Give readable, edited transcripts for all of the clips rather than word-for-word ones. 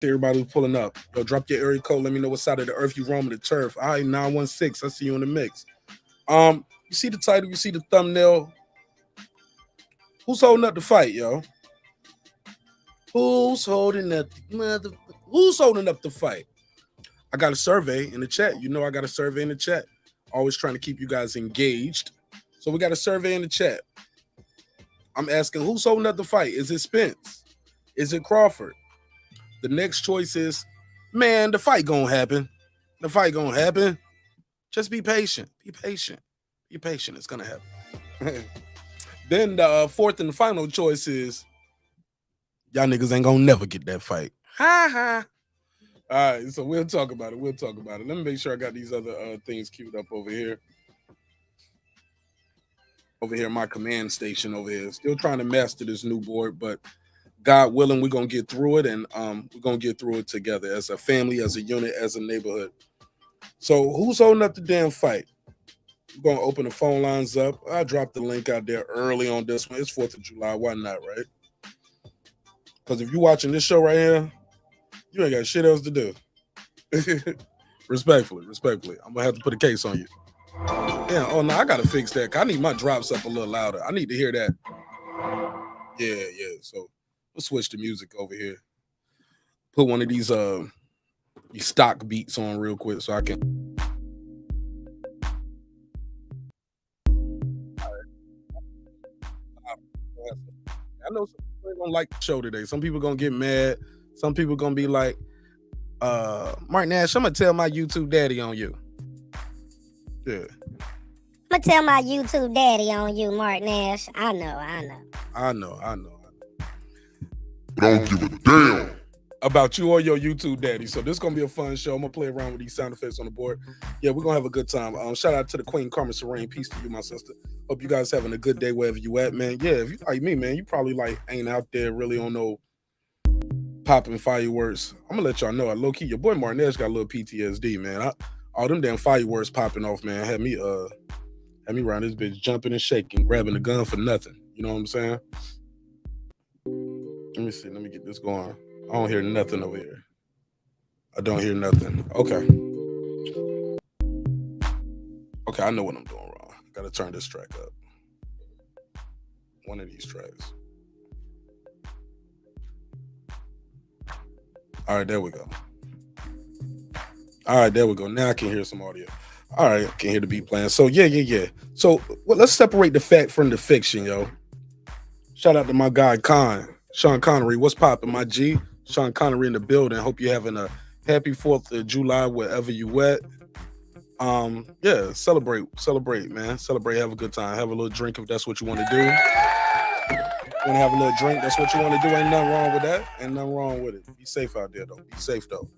Everybody who's pulling up. Yo, drop your area code. Let me know what side of the earth you roaming the turf. All right, 916. I see you in the mix. You see the title, you see the thumbnail. Who's holding up the fight, yo? Who's holding up who's holding up the fight? I got a survey in the chat. You know I got a survey in the chat. Always trying to keep you guys engaged. So we got a survey in the chat. I'm asking who's holding up the fight? Is it Spence? Is it Crawford? The next choice is, man, the fight gonna happen. The fight gonna happen. Just be patient. Be patient. Be patient. It's gonna happen. Then the fourth and the final choice is, y'all niggas ain't gonna never get that fight. Ha ha. All right, so we'll talk about it. We'll talk about it. Let me make sure I got these other things queued up over here. Over here, my command station over here. Still trying to master this new board, but God willing, we're gonna get through it, and we're gonna get through it together as a family, as a unit, as a neighborhood. So who's holding up the damn fight? We're gonna open the phone lines up. I dropped the link out there early on this one. It's 4th of July. Why not, right? Because if you're watching this show right here, you ain't got shit else to do. Respectfully. I'm gonna have to put a case on you. Yeah, oh no, I gotta fix that. I need my drops up a little louder. I need to hear that. Yeah. So we'll switch the music over here. Put one of these stock beats on real quick so I can. I know some people ain't gonna like the show today. Some people gonna get mad. Some people gonna be like, Marq Nash, I'm gonna tell my YouTube daddy on you. Yeah. I'm gonna tell my YouTube daddy on you, Marq Nash. I know. But I don't give a damn about you or your YouTube daddy. So this is gonna be a fun show. I'm gonna play around with these sound effects on the board. Yeah, we're gonna have a good time. Shout out to the Queen Carmen Serene. Peace to you, my sister. Hope you guys having a good day wherever you at, man. Yeah, if you like me, man, you probably like ain't out there really on no popping fireworks. I'm gonna let y'all know. Low key, your boy Marq Nash got a little PTSD, man. All them damn fireworks popping off, man, had me around this bitch jumping and shaking, grabbing the gun for nothing. You know what I'm saying? Let me see. Let me get this going. I don't hear nothing over here. I don't hear nothing. Okay, I know what I'm doing wrong. Gotta turn this track up. One of these tracks. All right, there we go. Now I can hear some audio. All right, I can hear the beat playing. So yeah. So let's separate the fact from the fiction, yo. Shout out to my guy Sean Connery. What's poppin', my G? Sean Connery in the building. Hope you're having a happy 4th of July wherever you at. Yeah, celebrate, man. Celebrate, have a good time. Have a little drink if that's what you want to do. Want to have a little drink, that's what you want to do. Ain't nothing wrong with that. Ain't nothing wrong with it. Be safe out there, though. Be safe, though.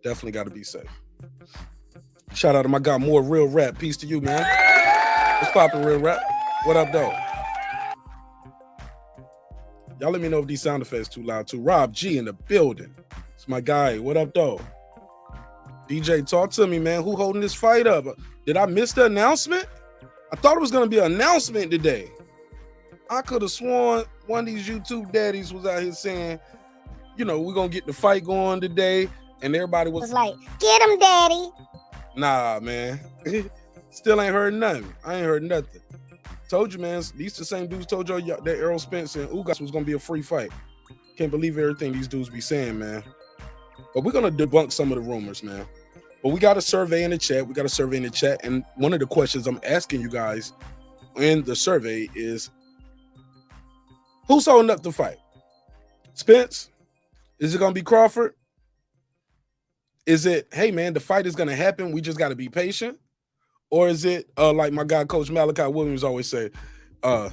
Definitely got to be safe. Shout out to my guy, More Real Rap. Peace to you, man. What's poppin', Real Rap? What up, though? Y'all let me know if these sound effects too loud, too. Rob G in the building. It's my guy. What up, though? DJ, talk to me, man. Who holding this fight up? Did I miss the announcement? I thought it was going to be an announcement today. I could have sworn one of these YouTube daddies was out here saying, you know, we're going to get the fight going today. And everybody was like, get him, daddy. Nah, man. Still ain't heard nothing. I ain't heard nothing. Told you, man. These the same dudes told y'all that Errol Spence and Ugas was going to be a free fight. Can't believe everything these dudes be saying, man. But we're going to debunk some of the rumors, man. But we got a survey in the chat. And one of the questions I'm asking you guys in the survey is, who's holding up the fight? Spence? Is it going to be Crawford? Is it, hey, man, the fight is going to happen. We just got to be patient? Or is it, like my guy, Coach Malachi Williams always say, y'all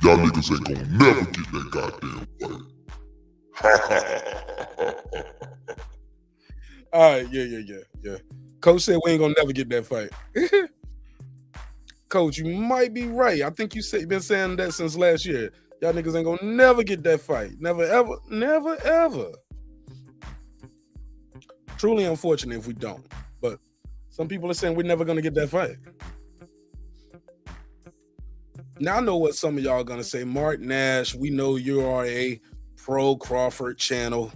niggas ain't going to never get that goddamn fight. All right, yeah. Coach said we ain't going to never get that fight. Coach, you might be right. I think you been saying that since last year. Y'all niggas ain't going to never get that fight. Never, ever. Truly unfortunate if we don't. But some people are saying we're never going to get that fight. Now I know what some of y'all are going to say. Marq Nash, we know you are a pro Crawford channel.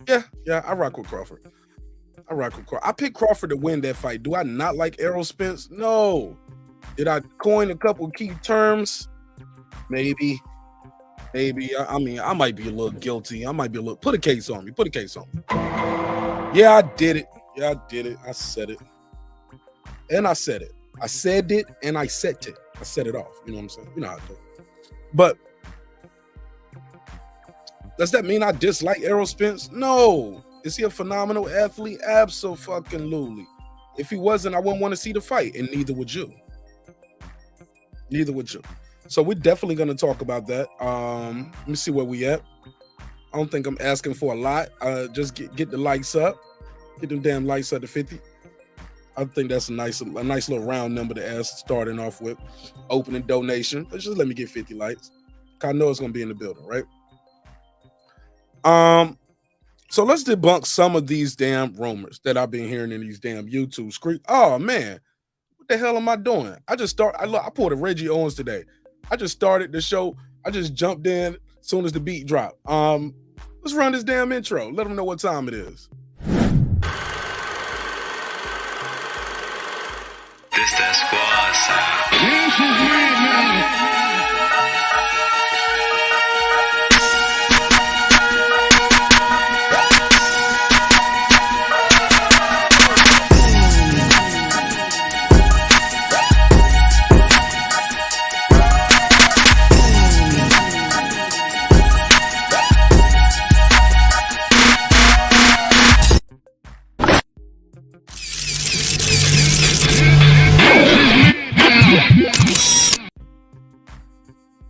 Yeah, I rock with Crawford. I picked Crawford to win that fight. Do I not like Errol Spence? No. Did I coin a couple key terms? Maybe. I mean, I might be a little guilty. I might be a little. Put a case on me. Yeah, I did it. I said it. And I said it. I said it and I said it. I set it off. You know what I'm saying? You know how I do it. But does that mean I dislike Errol Spence? No. Is he a phenomenal athlete? Abso-fucking-lutely. If he wasn't, I wouldn't want to see the fight, and neither would you. So we're definitely going to talk about that. Let me see where we at. I don't think I'm asking for a lot. Just get the likes up. Get them damn likes up to 50. I think that's a nice little round number to ask, starting off with. Opening donation. Let's just let me get 50 likes. I know it's going to be in the building, right? So let's debunk some of these damn rumors that I've been hearing in these damn YouTube screens. Oh man, what the hell am I doing? I pulled a Reggie Owens today. I just started the show. I just jumped in as soon as the beat dropped. Let's run this damn intro. Let them know what time it is. This that squad sound.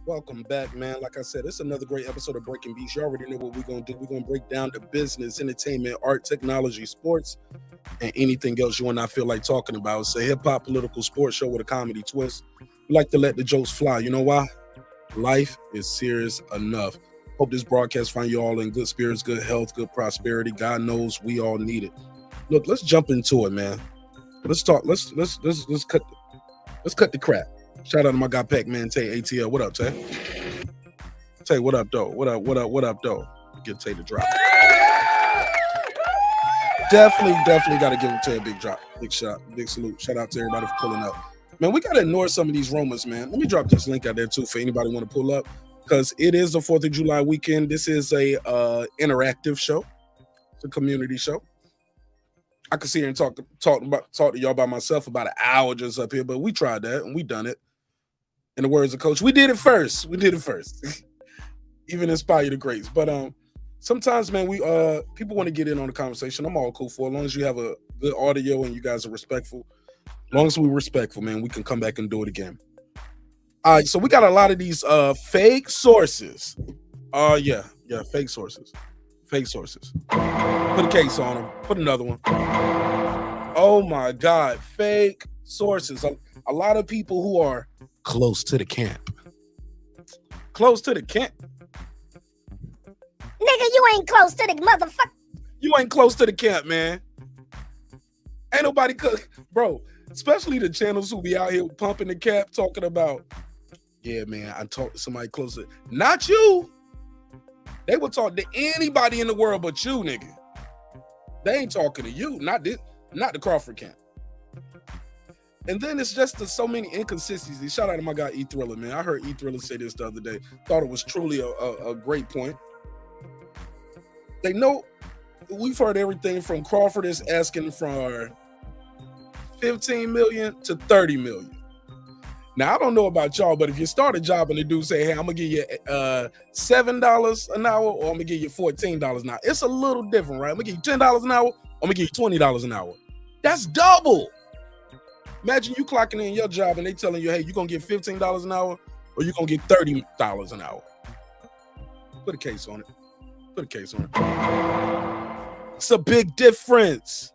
Welcome back, man. Like I said, it's another great episode of Breaking Beats. You already know what we're going to do. We're going to break down the business, entertainment, art, technology, sports, and anything else you and I feel like talking about. It's a hip-hop political sports show with a comedy twist. We like to let the jokes fly. You know why? Life is serious enough. Hope this broadcast find you all in good spirits, good health, good prosperity. God knows we all need it. Look, let's jump into it, man. Let's talk. Let's cut the crap. Shout out to my guy Pac-Man Tay ATL. What up, Tay? Tay, what up, though? What up, though? Get Tay to drop. Definitely got to give Tay a big drop. Big shot. Big salute. Shout out to everybody for pulling up. Man, we got to ignore some of these rumors, man. Let me drop this link out there, too, for anybody want to pull up, because it is the 4th of July weekend. This is a interactive show. It's a community show. I could sit here and talk to y'all by myself about an hour just up here, but we tried that and we done it. In the words of Coach, we did it first. Even inspire the greats. But sometimes, man, we people want to get in on the conversation. I'm all cool for as long as you have a good audio and you guys are respectful. As long as we're respectful, man, we can come back and do it again. All right, so we got a lot of these fake sources. Yeah, fake sources. Put a case on them. Put another one. Oh my God, fake sources. A lot of people who are close to the camp. Nigga, you ain't close to the motherfucker. You ain't close to the camp, man. Ain't nobody bro. Especially the channels who be out here pumping the cap, talking about, yeah, man, I talked to somebody closer. Not you. They will talk to anybody in the world but you, nigga. They ain't talking to you, not the Crawford camp. And then it's just so many inconsistencies. Shout out to my guy E Thriller, man. I heard E Thriller say this the other day. Thought it was truly a great point. They know we've heard everything from Crawford is asking for 15 million to 30 million. Now, I don't know about y'all, but if you start a job and the dude say, hey, I'm going to give you $7 an hour or I'm going to give you $14 an hour, it's a little different, right? I'm going to give you $10 an hour or I'm going to give you $20 an hour. That's double. Imagine you clocking in your job and they telling you, hey, you're going to get $15 an hour or you're going to get $30 an hour. Put a case on it. It's a big difference.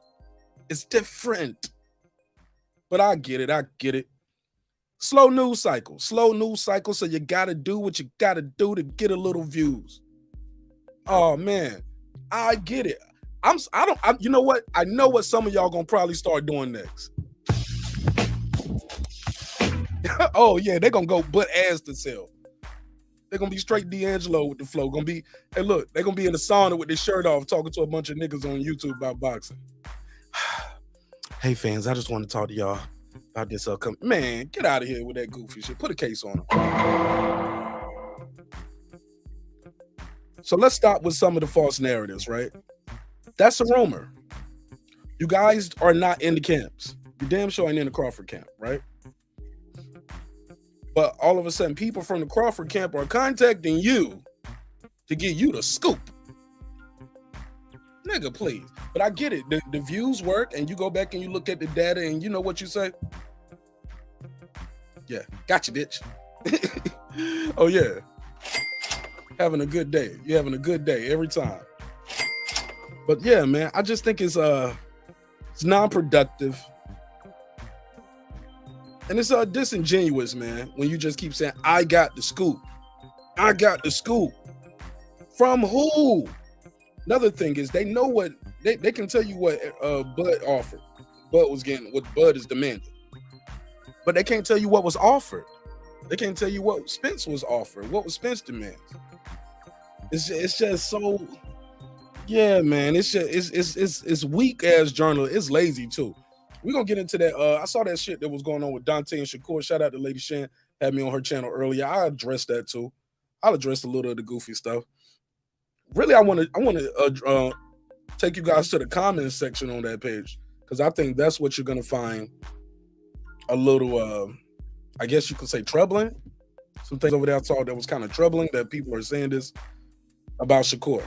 It's different. But I get it. Slow news cycle. So you got to do what you got to do to get a little views. Oh man, I get it. You know what? I know what some of y'all gonna probably start doing next. Oh yeah, they're gonna go butt ass to sell. They're gonna be straight D'Angelo with the flow. Gonna be, hey, look, they're gonna be in the sauna with their shirt off, talking to a bunch of niggas on YouTube about boxing. Hey fans, I just want to talk to y'all about this upcoming. Man, get out of here with that goofy shit. Put a case on him. So let's stop with some of the false narratives, right? That's a rumor. You guys are not in the camps. You damn sure ain't in the Crawford camp, right? But all of a sudden, people from the Crawford camp are contacting you to get you the scoop. Nigga, please. But I get it. The views work, and you go back and you look at the data, and you know what you say? Yeah, gotcha, bitch. Oh, yeah. Having a good day. You're having a good day every time. But yeah, man, I just think it's non-productive. And it's disingenuous, man, when you just keep saying, I got the scoop. I got the scoop. From who? Another thing is they know what they can tell you what Bud offered. Bud was getting what Bud is demanding. But they can't tell you what was offered. They can't tell you what Spence was offered. What was Spence demands? It's just so, yeah, man. It's weak ass journalism. It's lazy too. We're gonna get into that. I saw that shit that was going on with Dante and Shakur. Shout out to Lady Shan, had me on her channel earlier. I addressed that too. I'll address a little of the goofy stuff. Really, I want to take you guys to the comments section on that page, because I think that's what you're gonna find a little, I guess you could say, troubling. Some things over there I saw that was kind of troubling, that people are saying this about Shakur.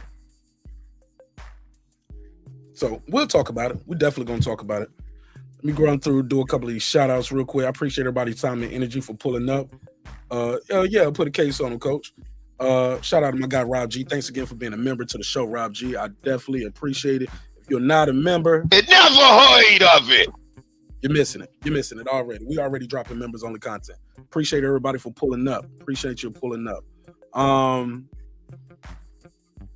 So we'll talk about it. We're definitely going to talk about it. Let me go on through, do a couple of these shout outs real quick. I appreciate everybody's time and energy for pulling up. Yeah, I'll put a case on him, coach. Shout out to my guy, Rob G. Thanks again for being a member to the show, Rob G. I definitely appreciate it. If you're not a member, It never heard of it. you're missing it. You're missing it already. We already dropping members only content. Appreciate everybody for pulling up. Appreciate you pulling up.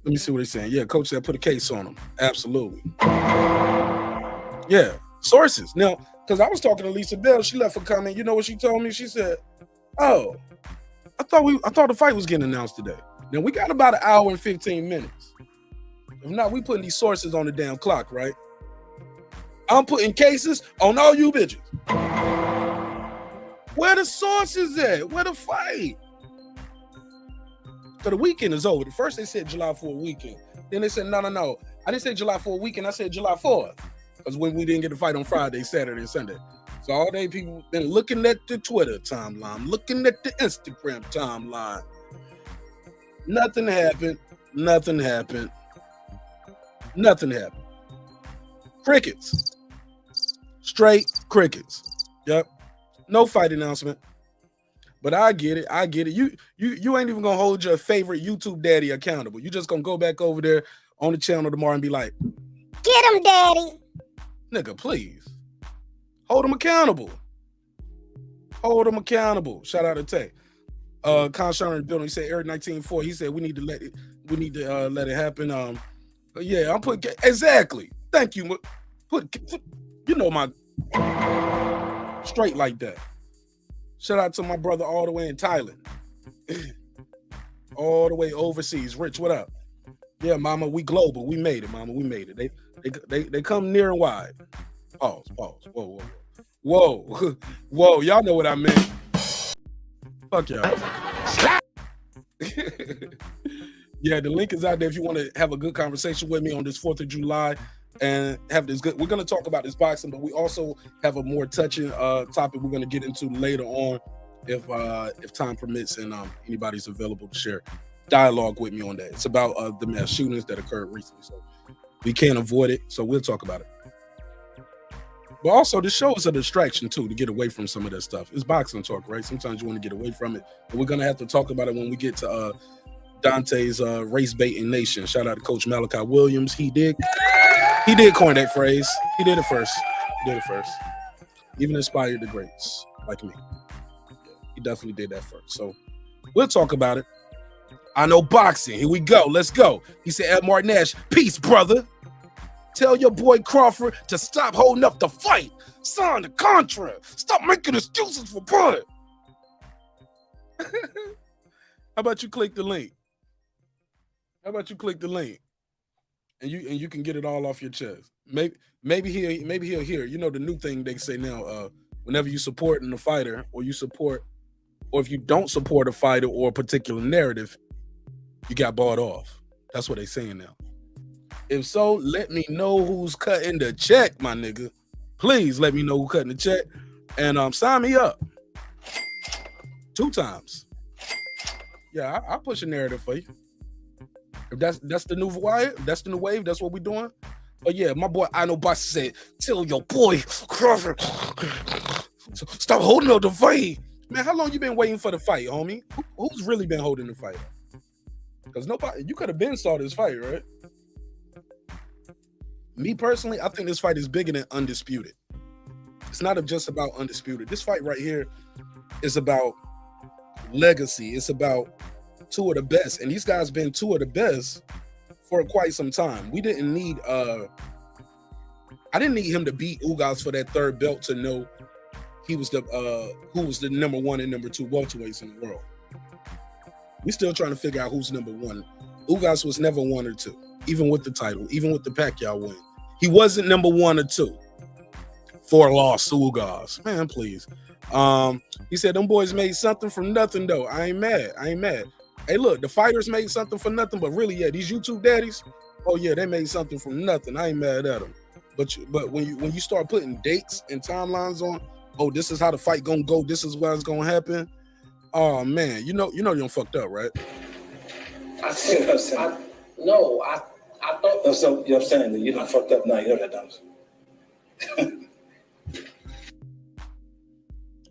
Let me see what he's saying. Yeah, coach said put a case on him. Absolutely. Yeah, sources. Now, because I was talking to Lisa Bell, she left a comment. You know what she told me? She said, "Oh, I thought the fight was getting announced today." Now we got about an hour and 15 minutes. If not, we putting these sources on the damn clock, right? I'm putting cases on all you bitches. Where the sources at? Where the fight? So the weekend is over. First they said July 4th weekend. Then they said, no. I didn't say July 4th weekend. I said July 4th. Because when we didn't get the fight on Friday, Saturday, and Sunday. So all day people been looking at the Twitter timeline, looking at the Instagram timeline. Nothing happened. Nothing happened. Nothing happened. Crickets. Straight crickets. Yep. No fight announcement. But I get it. I get it. You ain't even gonna hold your favorite YouTube daddy accountable. You just gonna go back over there on the channel tomorrow and be like, Get him, daddy. nigga, please. Hold him accountable. Hold him accountable. Shout out to Tay. Conscious in the building. He said Eric 19.4. He said we need to let it happen. Yeah, I'm putting exactly. Thank you. Put you know my straight like that. Shout out to my brother all the way in Thailand. All the way overseas. Rich, what up? Yeah, mama, we global. We made it, mama. We made it. They come near and wide. Pause. Whoa. Y'all know what I meant. Fuck y'all. Yeah, the link is out there if you want to have a good conversation with me on this 4th of July and have this good. We're going to talk about this boxing, but we also have a more touching topic we're going to get into later on if time permits and anybody's available to share dialogue with me on that. It's about the mass shootings that occurred recently, so we can't avoid it, so we'll talk about it. But also, this show is a distraction too, to get away from some of that stuff. It's boxing talk, right? Sometimes you want to get away from it, but we're going to have to talk about it when we get to Dante's race baiting nation. Shout out to Coach Malachi Williams. He did coin that phrase. He did it first. Even inspired the greats like me. He definitely did that first. So we'll talk about it. I know boxing. Here we go. Let's go. He said, Marq Nash, peace, brother. Tell your boy Crawford to stop holding up the fight. Sign the contract. Stop making excuses for Bud. How about you click the link? How about you click the link? And you can get it all off your chest. Maybe he'll hear. You know the new thing they say now, whenever you support in a fighter or if you don't support a fighter or a particular narrative, you got bought off. That's what they saying now. If so, let me know who's cutting the check, my nigga. Please let me know who's cutting the check. And sign me up. 2 times. Yeah, I'll push a narrative for you. If that's the new wire, that's the new wave, that's what we're doing. But yeah, my boy I know Boss said, tell your boy Crawford, stop holding up the fight. Man, how long you been waiting for the fight, homie? Who's really been holding the fight? Because nobody, you could have been saw this fight, right? Me personally, I think this fight is bigger than Undisputed. It's not just about Undisputed. This fight right here is about legacy. It's about 2 of the best, and these guys been 2 of the best for quite some time. We didn't need I didn't need him to beat Ugas for that 3rd belt to know he was the who was the number 1 and number 2 welterweights in the world. We still trying to figure out who's number 1. Ugas was never 1 or 2, even with the title, even with the Pacquiao win. He wasn't number 1 or 2. 4 loss to Ugas. Man, please. He said them boys made something from nothing though. I ain't mad. Hey, look, the fighters made something for nothing, but really, yeah, these YouTube daddies, oh yeah, they made something from nothing. I ain't mad at them. But when you start putting dates and timelines on, oh, this is how the fight gonna go, this is what's gonna happen. Oh man, you know you done fucked up, right? I see what I'm saying. I thought that's what I'm saying, that you done fucked up now. You know that, dumb.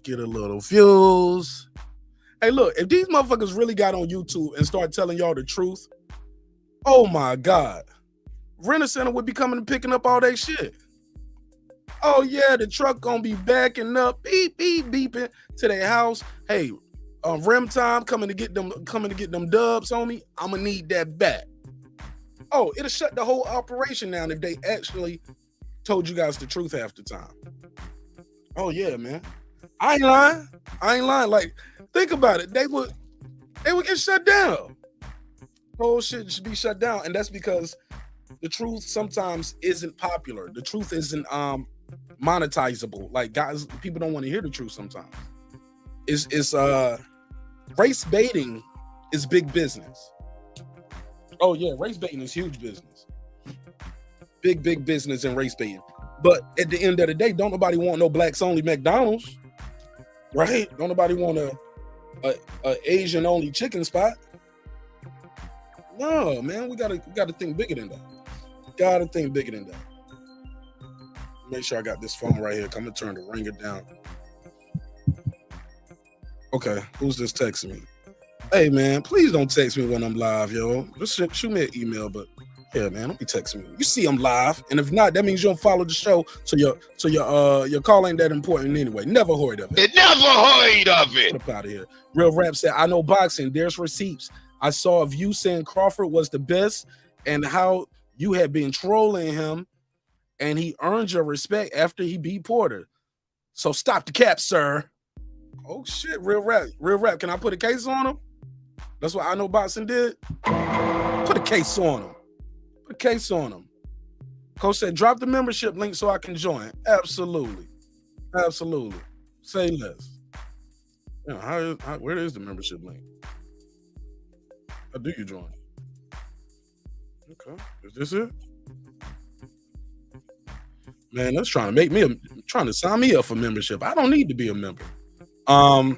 Get a little views. Hey, look, if these motherfuckers really got on YouTube and start telling y'all the truth, oh my God, Renter Center would be coming and picking up all that shit. Oh yeah, the truck gonna be backing up, beep, beep, beeping to their house. Hey, rim time coming to get them dubs, homie. I'ma need that back. Oh, it'll shut the whole operation down if they actually told you guys the truth half the time. Oh yeah, man. I ain't lying. Like, think about it. They would get shut down. Whole shit should be shut down. And that's because the truth sometimes isn't popular. The truth isn't monetizable. Like, guys, people don't want to hear the truth sometimes. It's race baiting is big business. Oh yeah, race baiting is huge business. Big business in race baiting. But at the end of the day, don't nobody want no blacks only McDonald's. Right? Don't nobody want a Asian only chicken spot. No, man, we gotta think bigger than that. Gotta think bigger than that. Make sure I got this phone right here. I'm gonna turn the ringer down. Okay, who's this texting me? Hey man, please don't text me when I'm live, yo. Just shoot me an email, but yeah, man, don't be texting me. You see I'm live, and if not, that means you don't follow the show. So your call ain't that important anyway. Never heard of it. Never heard of it. Get up out of here. Real Rap said, I know boxing. There's receipts. I saw a view saying Crawford was the best, and how you had been trolling him, and he earned your respect after he beat Porter. So stop the cap, sir. Oh shit, Real Rap. Can I put a case on him? That's what I know boxing did. Put a case on him. Put a case on him. Coach said, drop the membership link so I can join. Absolutely. Say less. Yeah, where is the membership link? How do you join? Okay, is this it? Man, that's trying to sign me up for membership. I don't need to be a member. I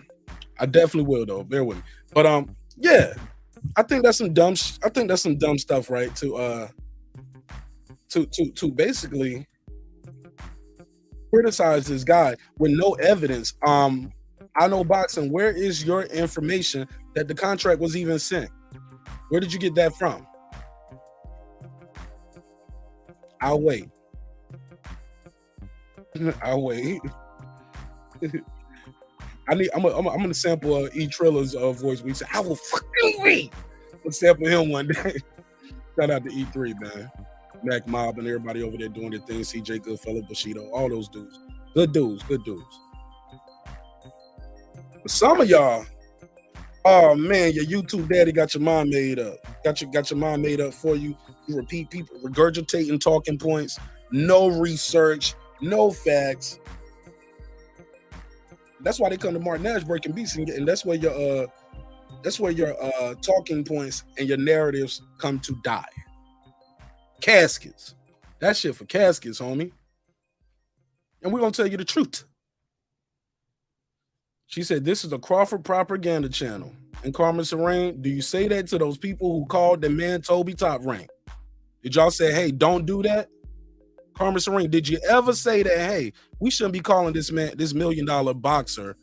definitely will though. Bear with me. But yeah, I think that's some dumb stuff, right? To basically criticize this guy with no evidence. I know boxing. Where is your information that the contract was even sent? Where did you get that from? I'll wait. I'll wait. I'm gonna sample E Trilla's voice. We say, I will fucking wait. Let's sample him one day. Shout out to E3, man. Mac Mob and everybody over there doing their thing. CJ Goodfellow, Bushido, all those dudes. Good dudes. But some of y'all Oh man, your YouTube daddy got your mind made up. Got your mind made up for you. You repeat people regurgitating talking points, no research, no facts. That's why they come to Marq Nash breaking beats, and that's where your talking points and your narratives come to die. Caskets. That shit for caskets, homie. And we're gonna tell you the truth. She said, this is a Crawford propaganda channel. And Carmen Serene, do you say that to those people who called the man Toby top rank? Did y'all say, hey, don't do that? Carmen Serene, did you ever say that, hey, we shouldn't be calling this man, this $1 million boxer,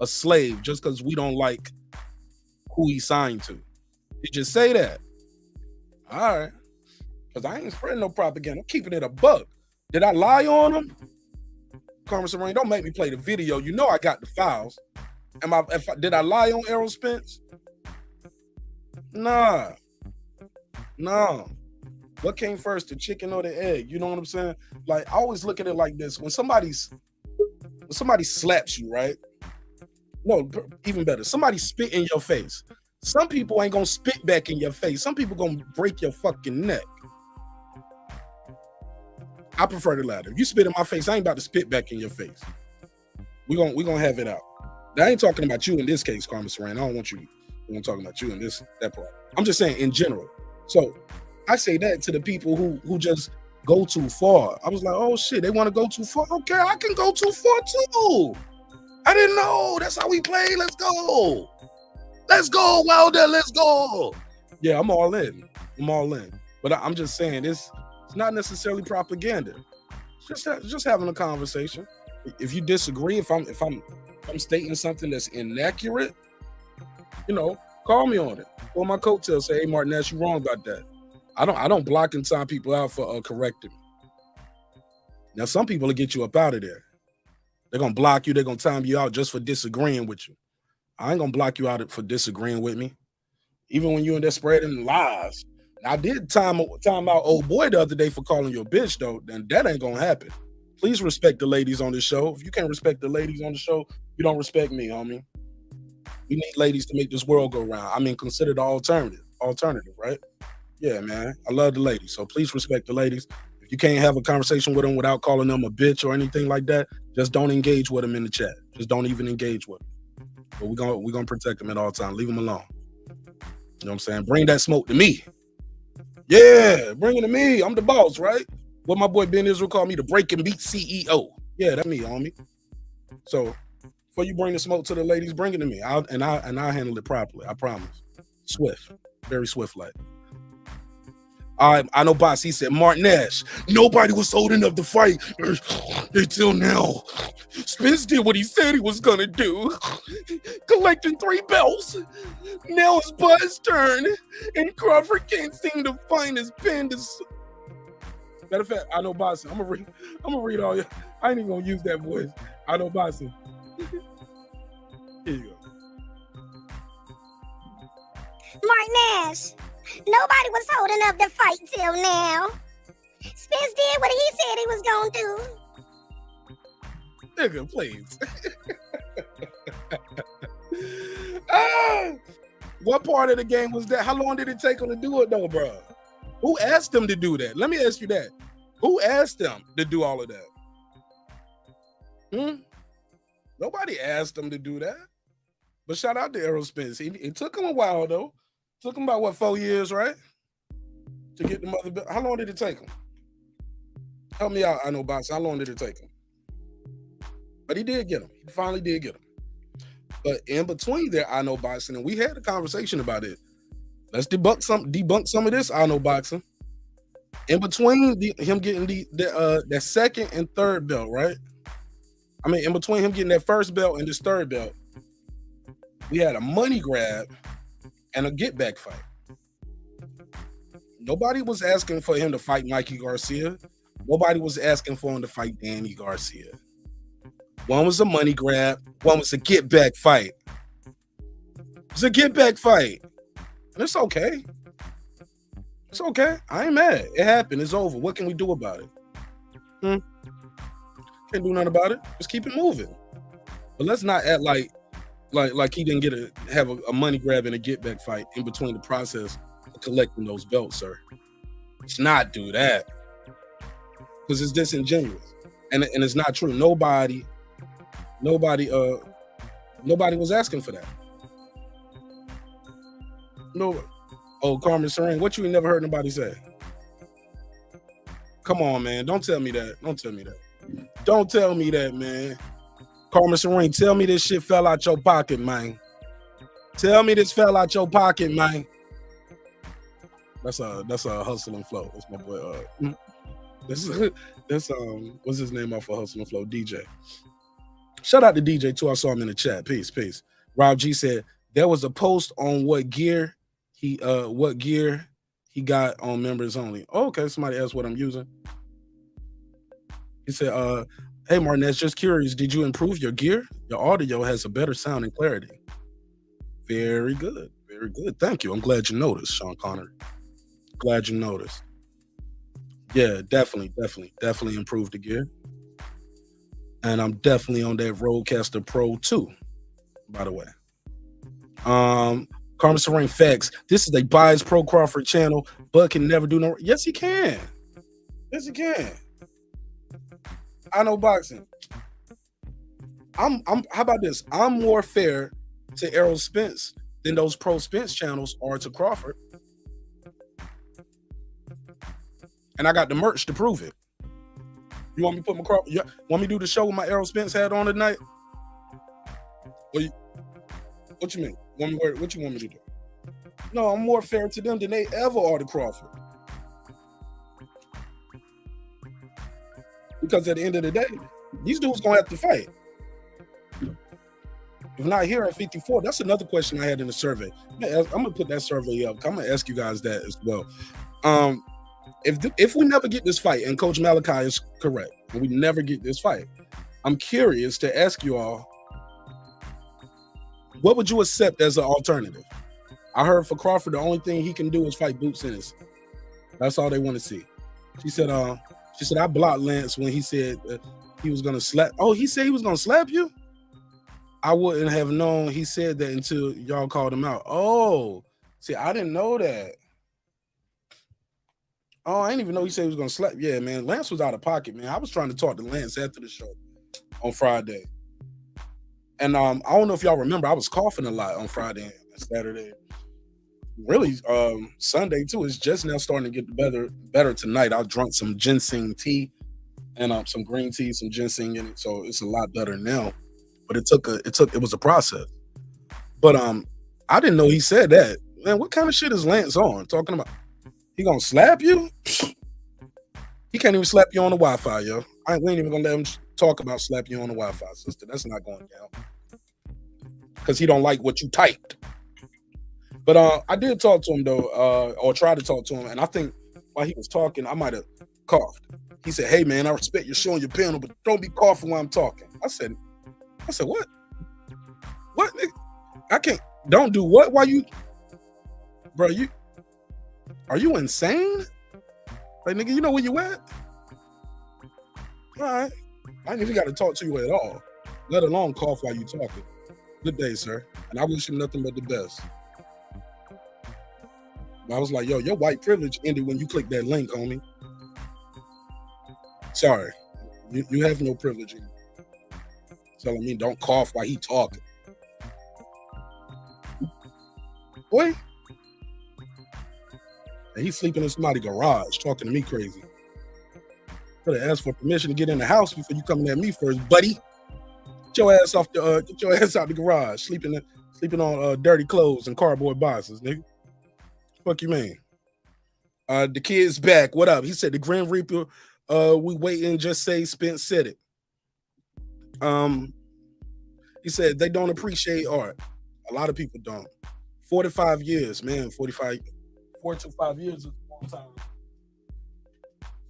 a slave just because we don't like who he signed to? Did you say that? All right. Because I ain't spreading no propaganda. I'm keeping it a buck. Did I lie on him? Carmen Serene, don't make me play the video. You know I got the files. Did I lie on Errol Spence? Nah. No. What came first, the chicken or the egg? You know what I'm saying? Like, I always look at it like this. When somebody slaps you, right? No, even better. Somebody spit in your face. Some people ain't gonna spit back in your face. Some people gonna break your fucking neck. I prefer the latter. If you spit in my face, I ain't about to spit back in your face. We gonna have it out. I ain't talking about you in this case, Carmen Serene. I don't want you. I'm talking about you in that part. I'm just saying in general. So I say that to the people who just go too far. I was like, oh shit, they want to go too far. Okay, I can go too far too. I didn't know. That's how we play. Let's go. Let's go, Wilder. Let's go. Yeah, I'm all in. But I'm just saying it's not necessarily propaganda. It's just having a conversation. If you disagree, if I'm stating something that's inaccurate, call me on it. Or my coattail say, hey, Marq Nash, you wrong about that. I don't block and time people out for correcting me. Now, some people will get you up out of there. They're gonna block you. They're gonna time you out just for disagreeing with you. I ain't gonna block you out for disagreeing with me, even when you in there spreading lies. I did time out old boy the other day for calling you a bitch, though. Then that ain't gonna happen. Please respect the ladies on the show. If you can't respect the ladies on the show, you don't respect me, homie. We need ladies to make this world go round. I mean, consider the alternative, right? Yeah, man. I love the ladies, so please respect the ladies. If you can't have a conversation with them without calling them a bitch or anything like that, just don't engage with them in the chat. Just don't even engage with them. But we're gonna protect them at all times. Leave them alone. You know what I'm saying? Bring that smoke to me. Yeah, bring it to me. I'm the boss, right? What my boy Ben Israel called me, the breaking beat CEO. Yeah, that's me, homie. So before you bring the smoke to the ladies, bring it to me. I'll handle it properly. I promise. Swift, very swift like. I know boss, he said, Marq Nash, nobody was old enough to fight until now. Spence did what he said he was gonna do, collecting 3 belts. Now it's Bud's turn, and Crawford can't seem to find his pen to... Matter of fact, I know boss, I'm gonna read all your... I ain't even gonna use that voice. I know boss. Here you go. Marq Nash, nobody was holding up the fight till now. Spence did what he said he was gonna do. Nigga, please. What part of the game was that? How long did it take him to do it though, bro? Who asked him to do that? Let me ask you that. Who asked him to do all of that? Nobody asked him to do that. But shout out to Errol Spence. It took him a while though. Took him about 4 years, right? To get the mother. How long did it take him? Help me out, I know boss. How long did it take him? But he did get him. He finally did get him. But in between there, I know boxing, and we had a conversation about it. Let's debunk some of this I know boxing. In between him getting that second and third belt, right? I mean, in between him getting that first belt and this third belt, we had a money grab and a get back fight. Nobody was asking for him to fight Mikey Garcia. Nobody was asking for him to fight Danny Garcia. One was a money grab. One was a get back fight. It's a get back fight. And it's okay. It's okay. I ain't mad. It happened. It's over. What can we do about it? Can't do nothing about it. Just keep it moving. But let's not act like Like he didn't have a money grab and a get back fight in between the process of collecting those belts, sir. Let's not do that because it's disingenuous and it's not true. Nobody was asking for that. No. Oh, Carmen Serene, what you ain't never heard nobody say? Come on, man. Don't tell me that. Don't tell me that, man. Carmen Serene, tell me this shit fell out your pocket, man. Tell me this fell out your pocket, man. That's a Hustle and Flow. That's my boy. That's what's his name off of Hustle and Flow? DJ. Shout out to DJ too. I saw him in the chat. Peace. Rob G said there was a post on what gear he got on members only. Oh, okay, somebody asked what I'm using. He said, hey Marq Nash, just curious, did you improve your gear? Your audio has a better sound and clarity. Very good. Thank you. I'm glad you noticed, Sean Connor. Glad you noticed. Yeah, definitely improved the gear. And I'm definitely on that Rodecaster Pro 2, by the way. Carmen Serene facts. This is a biased pro Crawford channel, but can never do no. Yes, he can. I know boxing. I'm how about this? I'm more fair to Errol Spence than those pro Spence channels are to Crawford. And I got the merch to prove it. You want me to put my Crawford? You want me to do the show with my Errol Spence hat on tonight? What you mean? What you want me to do? No, I'm more fair to them than they ever are to Crawford. Because at the end of the day, these dudes gonna have to fight. If not here at 54, that's another question I had in the survey. I'm gonna put that survey up. I'm gonna ask you guys that as well. If we never get this fight, and Coach Malachi is correct, and we never get this fight, I'm curious to ask you all, what would you accept as an alternative? I heard for Crawford, the only thing he can do is fight Boots Ennis. That's all they want to see. She said, I blocked Lance when he said he was gonna slap. Oh, he said he was gonna slap you? I wouldn't have known he said that until y'all called him out. Oh, see, I didn't know that. Oh, I didn't even know he said he was gonna slap. Yeah, man, Lance was out of pocket, man. I was trying to talk to Lance after the show on Friday. And I don't know if y'all remember, I was coughing a lot on Friday and Saturday. Really, Sunday too. It's just now starting to get better tonight. I drunk some ginseng tea and some green tea, some ginseng in it, so it's a lot better now. But it was a process. But I didn't know he said that. Man, what kind of shit is Lance on? Talking about he gonna slap you? He can't even slap you on the Wi-Fi, yo. We ain't even gonna let him talk about slap you on the Wi-Fi, sister. That's not going down. Because he don't like what you typed. But I did talk to him though, or try to talk to him, and I think while he was talking, I might have coughed. He said, "Hey man, I respect your show on your panel, but don't be coughing while I'm talking." I said, "What? What? I can't. Don't do what? Why you, bro? Are you insane? Like nigga, you know where you at? All right, I ain't even got to talk to you at all, let alone cough while you talking. Good day, sir, and I wish you nothing but the best." I was like, yo, your white privilege ended when you clicked that link, homie. Sorry. You have no privilege. Telling me don't cough while he talking. Boy. And he's sleeping in somebody's garage talking to me crazy. Could have asked for permission to get in the house before you coming at me first, buddy. Get your ass out the garage, sleeping on dirty clothes and cardboard boxes, nigga. Fuck you mean? The kid's back. What up? He said the Grim Reaper. We waiting. Just say Spence said it. He said they don't appreciate art. A lot of people don't. 45 years, man. 4 to 5 years is a long time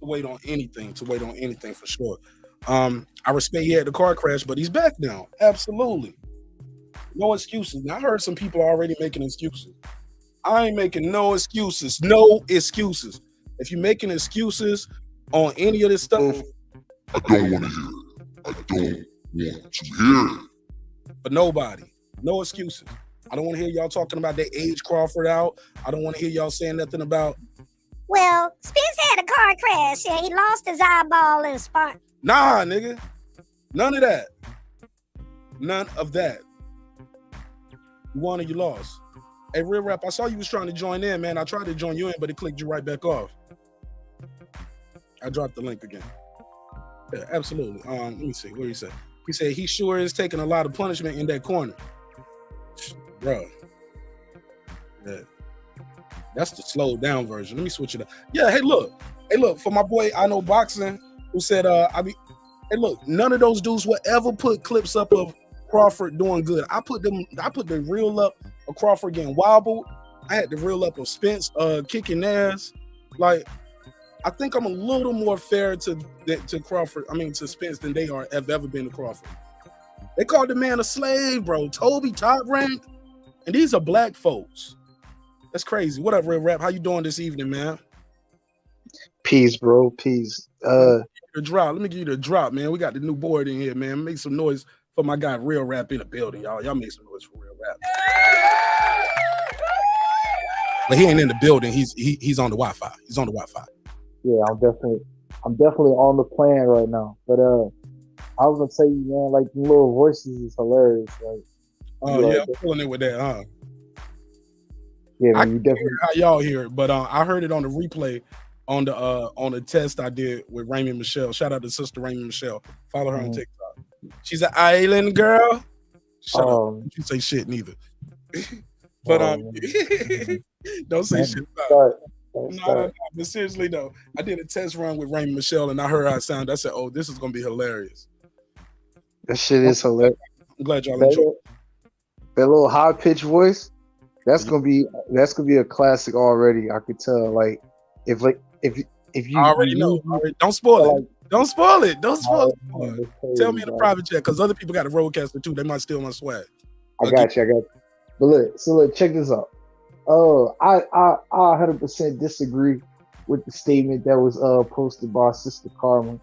to wait on anything. For sure. I respect he had the car crash, but he's back now. Absolutely. No excuses. Now, I heard some people already making excuses. I ain't making no excuses. No excuses. If you're making excuses on any of this stuff, I don't want to hear it. I don't want to hear it. but nobody. No excuses. I don't want to hear y'all talking about they age Crawford out. I don't want to hear y'all saying nothing about. Well, Spence had a car crash and he lost his eyeball in a spark. Nah, nigga. None of that. None of that. You won or you lost. Hey, Real Rap, I saw you was trying to join in, man. I tried to join you in, but it clicked you right back off. I dropped the link again. Yeah, absolutely. Let me see. What did he say? He said he sure is taking a lot of punishment in that corner. Bro. Yeah. That's the slowed down version. Let me switch it up. Yeah, hey, look. For my boy, I Know Boxing, who said, hey, look, none of those dudes will ever put clips up of Crawford doing good. I put the reel up of Crawford getting wobbled. I had the reel up of Spence kicking ass. Like, I think I'm a little more fair to Crawford, to Spence than they have ever been to Crawford. They called the man a slave, bro. Toby, top rank. And these are black folks. That's crazy. What up, Real Rap? How you doing this evening, man? Peace, bro. Peace. The drop. Let me give you the drop, man. We got the new board in here, man. Make some noise for my guy Real Rap in the building, y'all. Y'all make some noise for Real Rap. But he ain't in the building. He's on the Wi-Fi. He's on the Wi-Fi. Yeah, I'm definitely on the plan right now. But I was gonna tell you, man, like the little voices is hilarious. Like, yeah, I'm pulling it with that, huh? Yeah, man, I you definitely hear how y'all hear it, but I heard it on the replay on the test I did with Raymond Michelle. Shout out to Sister Raymond Michelle. Follow her on TikTok. She's an island girl. Shut up. Don't you say shit neither. But don't say shit about it. No. But seriously though, I did a test run with Raymond Michelle and I heard how it sounded. I said, "Oh, this is gonna be hilarious." That shit is hilarious. I'm glad y'all enjoyed that little high pitched voice. That's gonna be a classic already. I could tell. Like if you I already know. Don't spoil it. Don't spoil it. Don't spoil it. Tell me in the private chat because other people got a roadcaster too. They might steal my swag. I got you. But look, check this out. I 100% disagree with the statement that was posted by Sister Carmen.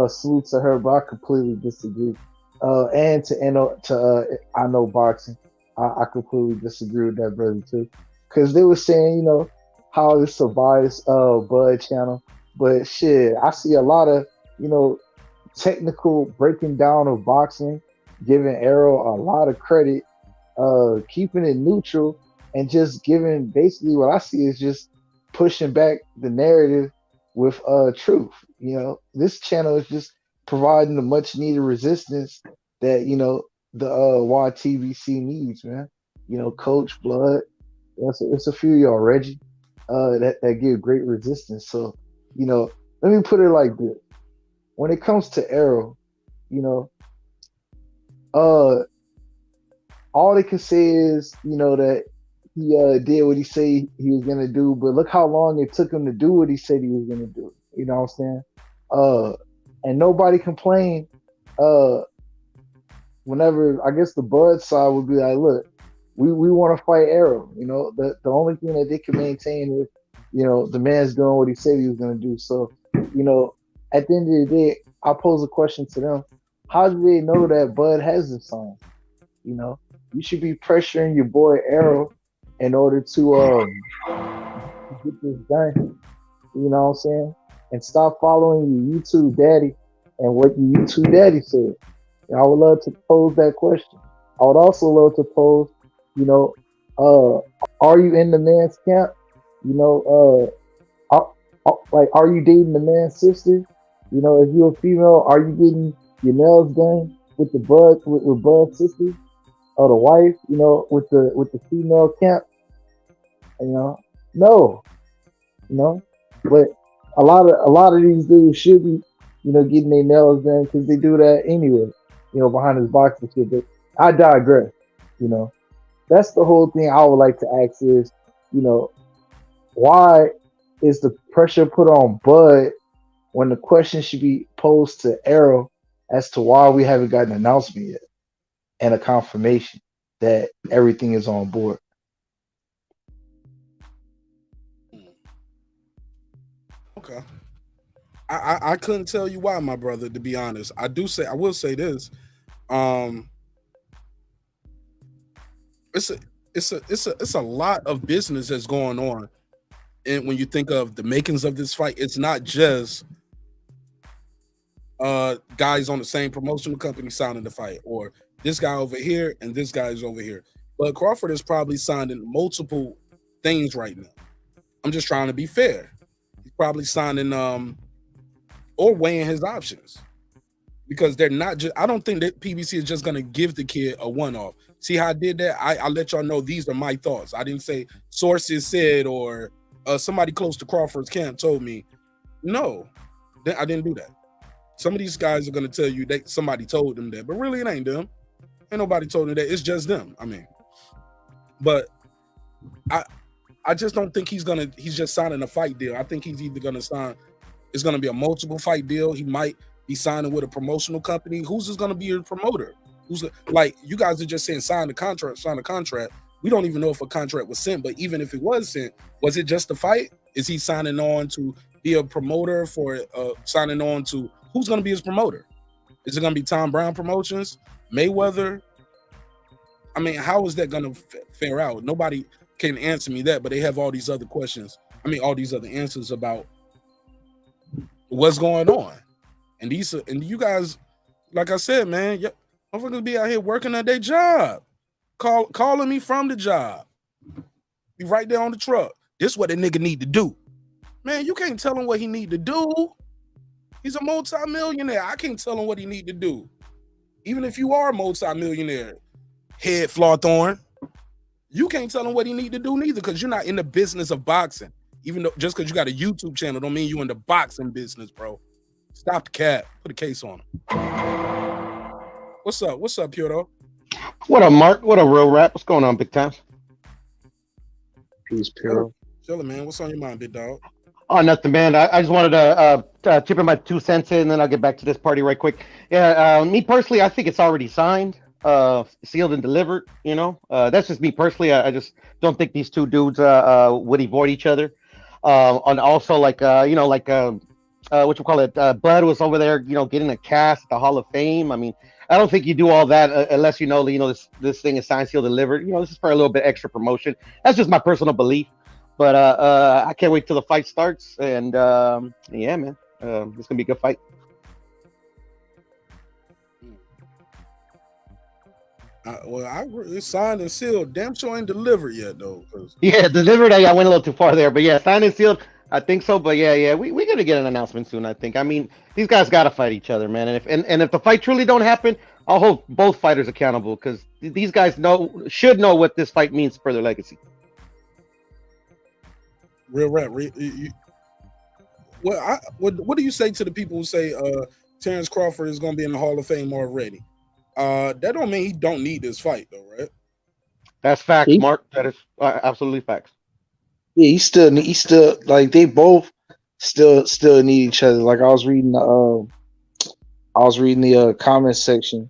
Salute to her, but I completely disagree. And to I Know Boxing, I completely disagree with that brother too, because they were saying, how this a biased Bud channel, but shit, I see a lot of technical breaking down of boxing, giving Errol a lot of credit, keeping it neutral, and just giving basically what I see is just pushing back the narrative with truth. This channel is just providing the much needed resistance that the YTVC needs, man. Coach Blood, it's a few of y'all, Reggie, that give great resistance. So let me put it like this: when it comes to Errol, all they can say is that he did what he said he was gonna do, but look how long it took him to do what he said he was gonna do. You know what I'm saying? And nobody complained. Whenever I guess the Bud side would be like, look, we want to fight Errol. The only thing that they can maintain is, the man's doing what he said he was gonna do. So, at the end of the day, I pose a question to them: how do they know that Bud has this song? You should be pressuring your boy Errol in order to get this done. You know what I'm saying? And stop following your YouTube daddy and what your YouTube daddy said. And I would love to pose that question. I would also love to pose, are you in the man's camp? Are you dating the man's sister? If you're a female, are you getting your nails done with the with Bud's sister? Or the wife, with the female camp? No. But a lot of these dudes should be, getting their nails done because they do that anyway, behind this boxing shit. But I digress. That's the whole thing I would like to ask is, why is the pressure put on Bud when the question should be posed to Errol as to why we haven't got an announcement yet and a confirmation that everything is on board? Okay. I couldn't tell you why, my brother, to be honest. I will say this. it's a lot of business that's going on. And when you think of the makings of this fight, it's not just guys on the same promotional company signing the fight, or this guy over here and this guy's over here. But Crawford is probably signing multiple things right now. I'm just trying to be fair. He's probably signing or weighing his options because they're not just. I don't think that PBC is just gonna give the kid a one-off. See how I did that? I let y'all know these are my thoughts. I didn't say sources said or somebody close to Crawford's camp told me. No, I didn't do that. Some of these guys are gonna tell you that somebody told them that, but really it ain't them. Ain't nobody told them that. It's just them. I mean, but I just don't think he's just signing a fight deal. I think he's either gonna sign. It's gonna be a multiple fight deal. He might be signing with a promotional company. Who's just gonna be your promoter? Who's like you guys are just saying sign the contract. We don't even know if a contract was sent, but even if it was sent, was it just a fight? Is he signing on to be a promoter for signing on to who's going to be his promoter? Is it going to be Tom Brown Promotions, Mayweather? I mean, how is that going to fare out? Nobody can answer me that, but they have all these other questions. I mean, all these other answers about what's going on. And you guys, like I said, man, motherfuckers be out here working at their job. Calling me from the job. Be right there on the truck. This is what a nigga need to do. Man, you can't tell him what he need to do. He's a multi-millionaire. I can't tell him what he need to do. Even if you are a multi-millionaire, head Flawthorn, you can't tell him what he need to do neither because you're not in the business of boxing. Even though just because you got a YouTube channel don't mean you in the boxing business, bro. Stop the cap. Put a case on him. What's up? What's up, Puro? What up, Mark? What a real rap? What's going on, big time? Peace, Puro. Chillin', man. What's on your mind, big dog? Oh, nothing, man. I just wanted to chip in my 2 cents in, and then I'll get back to this party right quick. Yeah, me personally, I think it's already signed, sealed and delivered. You know, that's just me personally. I just don't think these two dudes would avoid each other. And also, what you call it? Bud was over there, getting a cast at the Hall of Fame. I mean, I don't think you do all that unless this thing is signed, sealed, delivered. This is for a little bit extra promotion. That's just my personal belief. But I can't wait till the fight starts. And yeah, man, it's gonna be a good fight. It's signed and sealed. Damn sure ain't delivered yet, though. Yeah, delivered. I went a little too far there, but yeah, signed and sealed. I think so, but yeah, we're gonna get an announcement soon. I think. I mean, these guys gotta fight each other, man. And if the fight truly don't happen, I'll hold both fighters accountable because these guys should know what this fight means for their legacy. Real rap. What do you say to the people who say Terence Crawford is gonna be in the Hall of Fame already? That don't mean he don't need this fight, though, right? That's facts, Mark. That is absolutely facts. Yeah, he still like they both still need each other. Like I was reading the comment section,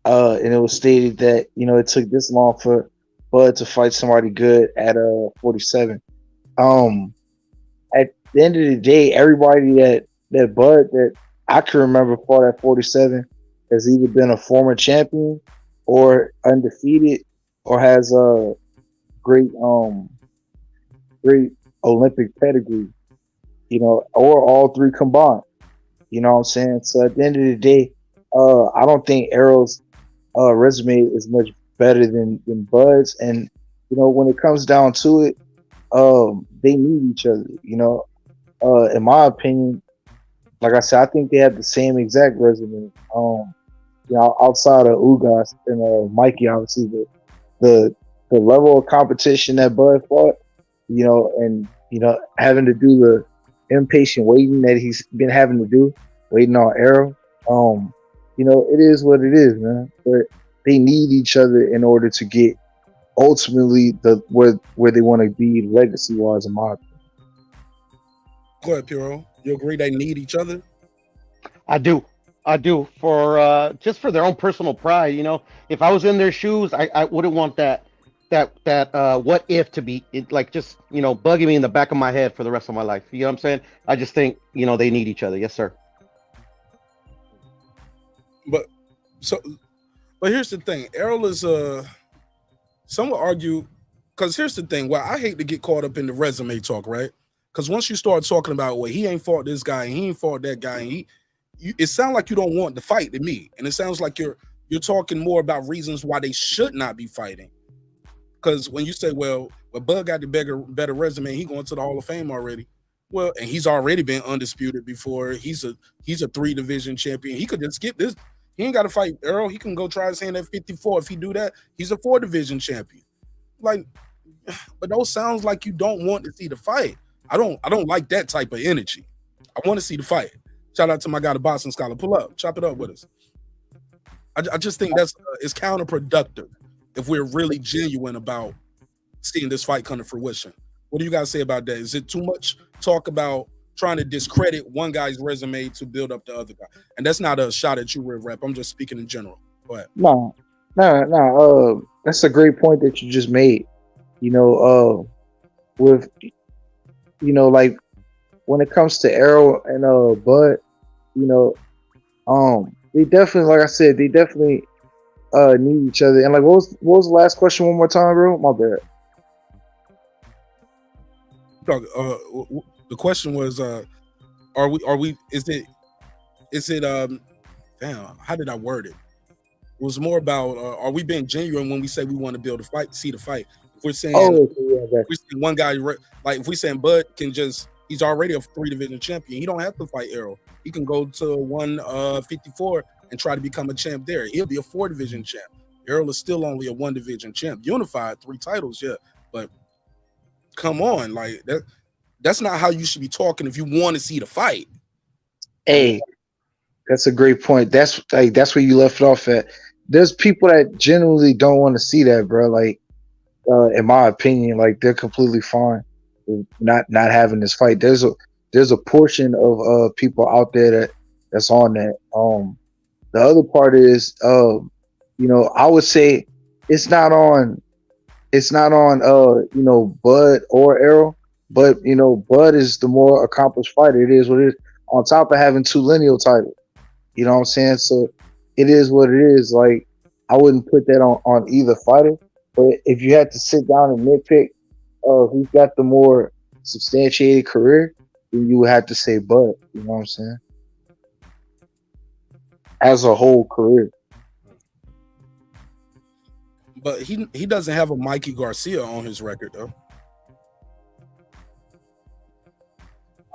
and it was stated that it took this long for Bud to fight somebody good at 47. At the end of the day, everybody that Bud that I can remember fought at 47 has either been a former champion or undefeated or has a great Olympic pedigree, or all three combined. You know what I'm saying? So at the end of the day, I don't think Errol's resume is much better than Bud's. And, when it comes down to it, they need each other. In my opinion, like I said, I think they have the same exact resume. Outside of Ugas and Mikey, obviously, the level of competition that Bud fought, and having to do the impatient waiting that he's been having to do, waiting on Errol. It is what it is, man. But they need each other in order to get ultimately where they want to be legacy wise, in my opinion. Go ahead, Puro. You agree they need each other? I do for just for their own personal pride. If I was in their shoes, I wouldn't want that what if to be just bugging me in the back of my head for the rest of my life. You know what I'm saying? I just think they need each other. Yes, sir. But here's the thing. Errol is some would argue, because here's the thing. Well, I hate to get caught up in the resume talk, right? Because once you start talking about, well, he ain't fought this guy and he ain't fought that guy, and it sounds like you don't want the fight to me, and it sounds like you're talking more about reasons why they should not be fighting. Because when you say, well, Bud got the better resume, he going to the Hall of Fame already. Well, and he's already been undisputed before. He's a 3-division champion. He could just skip this. He ain't got to fight Errol. He can go try his hand at 54. If he do that, he's a 4-division champion. Like, but those sounds like you don't want to see the fight. I don't like that type of energy. I want to see the fight. Shout out to my guy, the Boston Scholar. Pull up, chop it up with us. I just think it's counterproductive if we're really genuine about seeing this fight come to fruition. What do you guys say about that? Is it too much talk about trying to discredit one guy's resume to build up the other guy? And that's not a shot at you, Rev Rap. I'm just speaking in general. Go ahead. No. That's a great point that you just made. With like when it comes to Errol and Bud, they definitely, like I said, they definitely need each other. And like, what was the last question one more time, bro? My bad. The question was, are we? Is it? Damn, how did I word it? It was more about, are we being genuine when we say we want to build a fight, see the fight? If we're saying, we're saying one guy, like if we're saying Bud can he's already a 3-division champion. He don't have to fight Errol. He can go to 154 and try to become a champ there. He'll be a 4-division champ. Errol is still only a 1-division champ. Unified 3 titles, yeah. But come on, like that's not how you should be talking if you want to see the fight. Hey, that's a great point. That's where you left it off at. There's people that genuinely don't want to see that, bro. Like, in my opinion, like they're completely fine with not having this fight. There's a portion of people out there that's on that. The other part is, I would say it's not on Bud or Errol, but Bud is the more accomplished fighter. It is what it is. On top of having 2 lineal titles, you know what I'm saying? So it is what it is. Like, I wouldn't put that on either fighter. But if you had to sit down and nitpick who's got the more substantiated career, then you would have to say Bud. You know what I'm saying? As a whole career. But he doesn't have a Mikey Garcia on his record, though.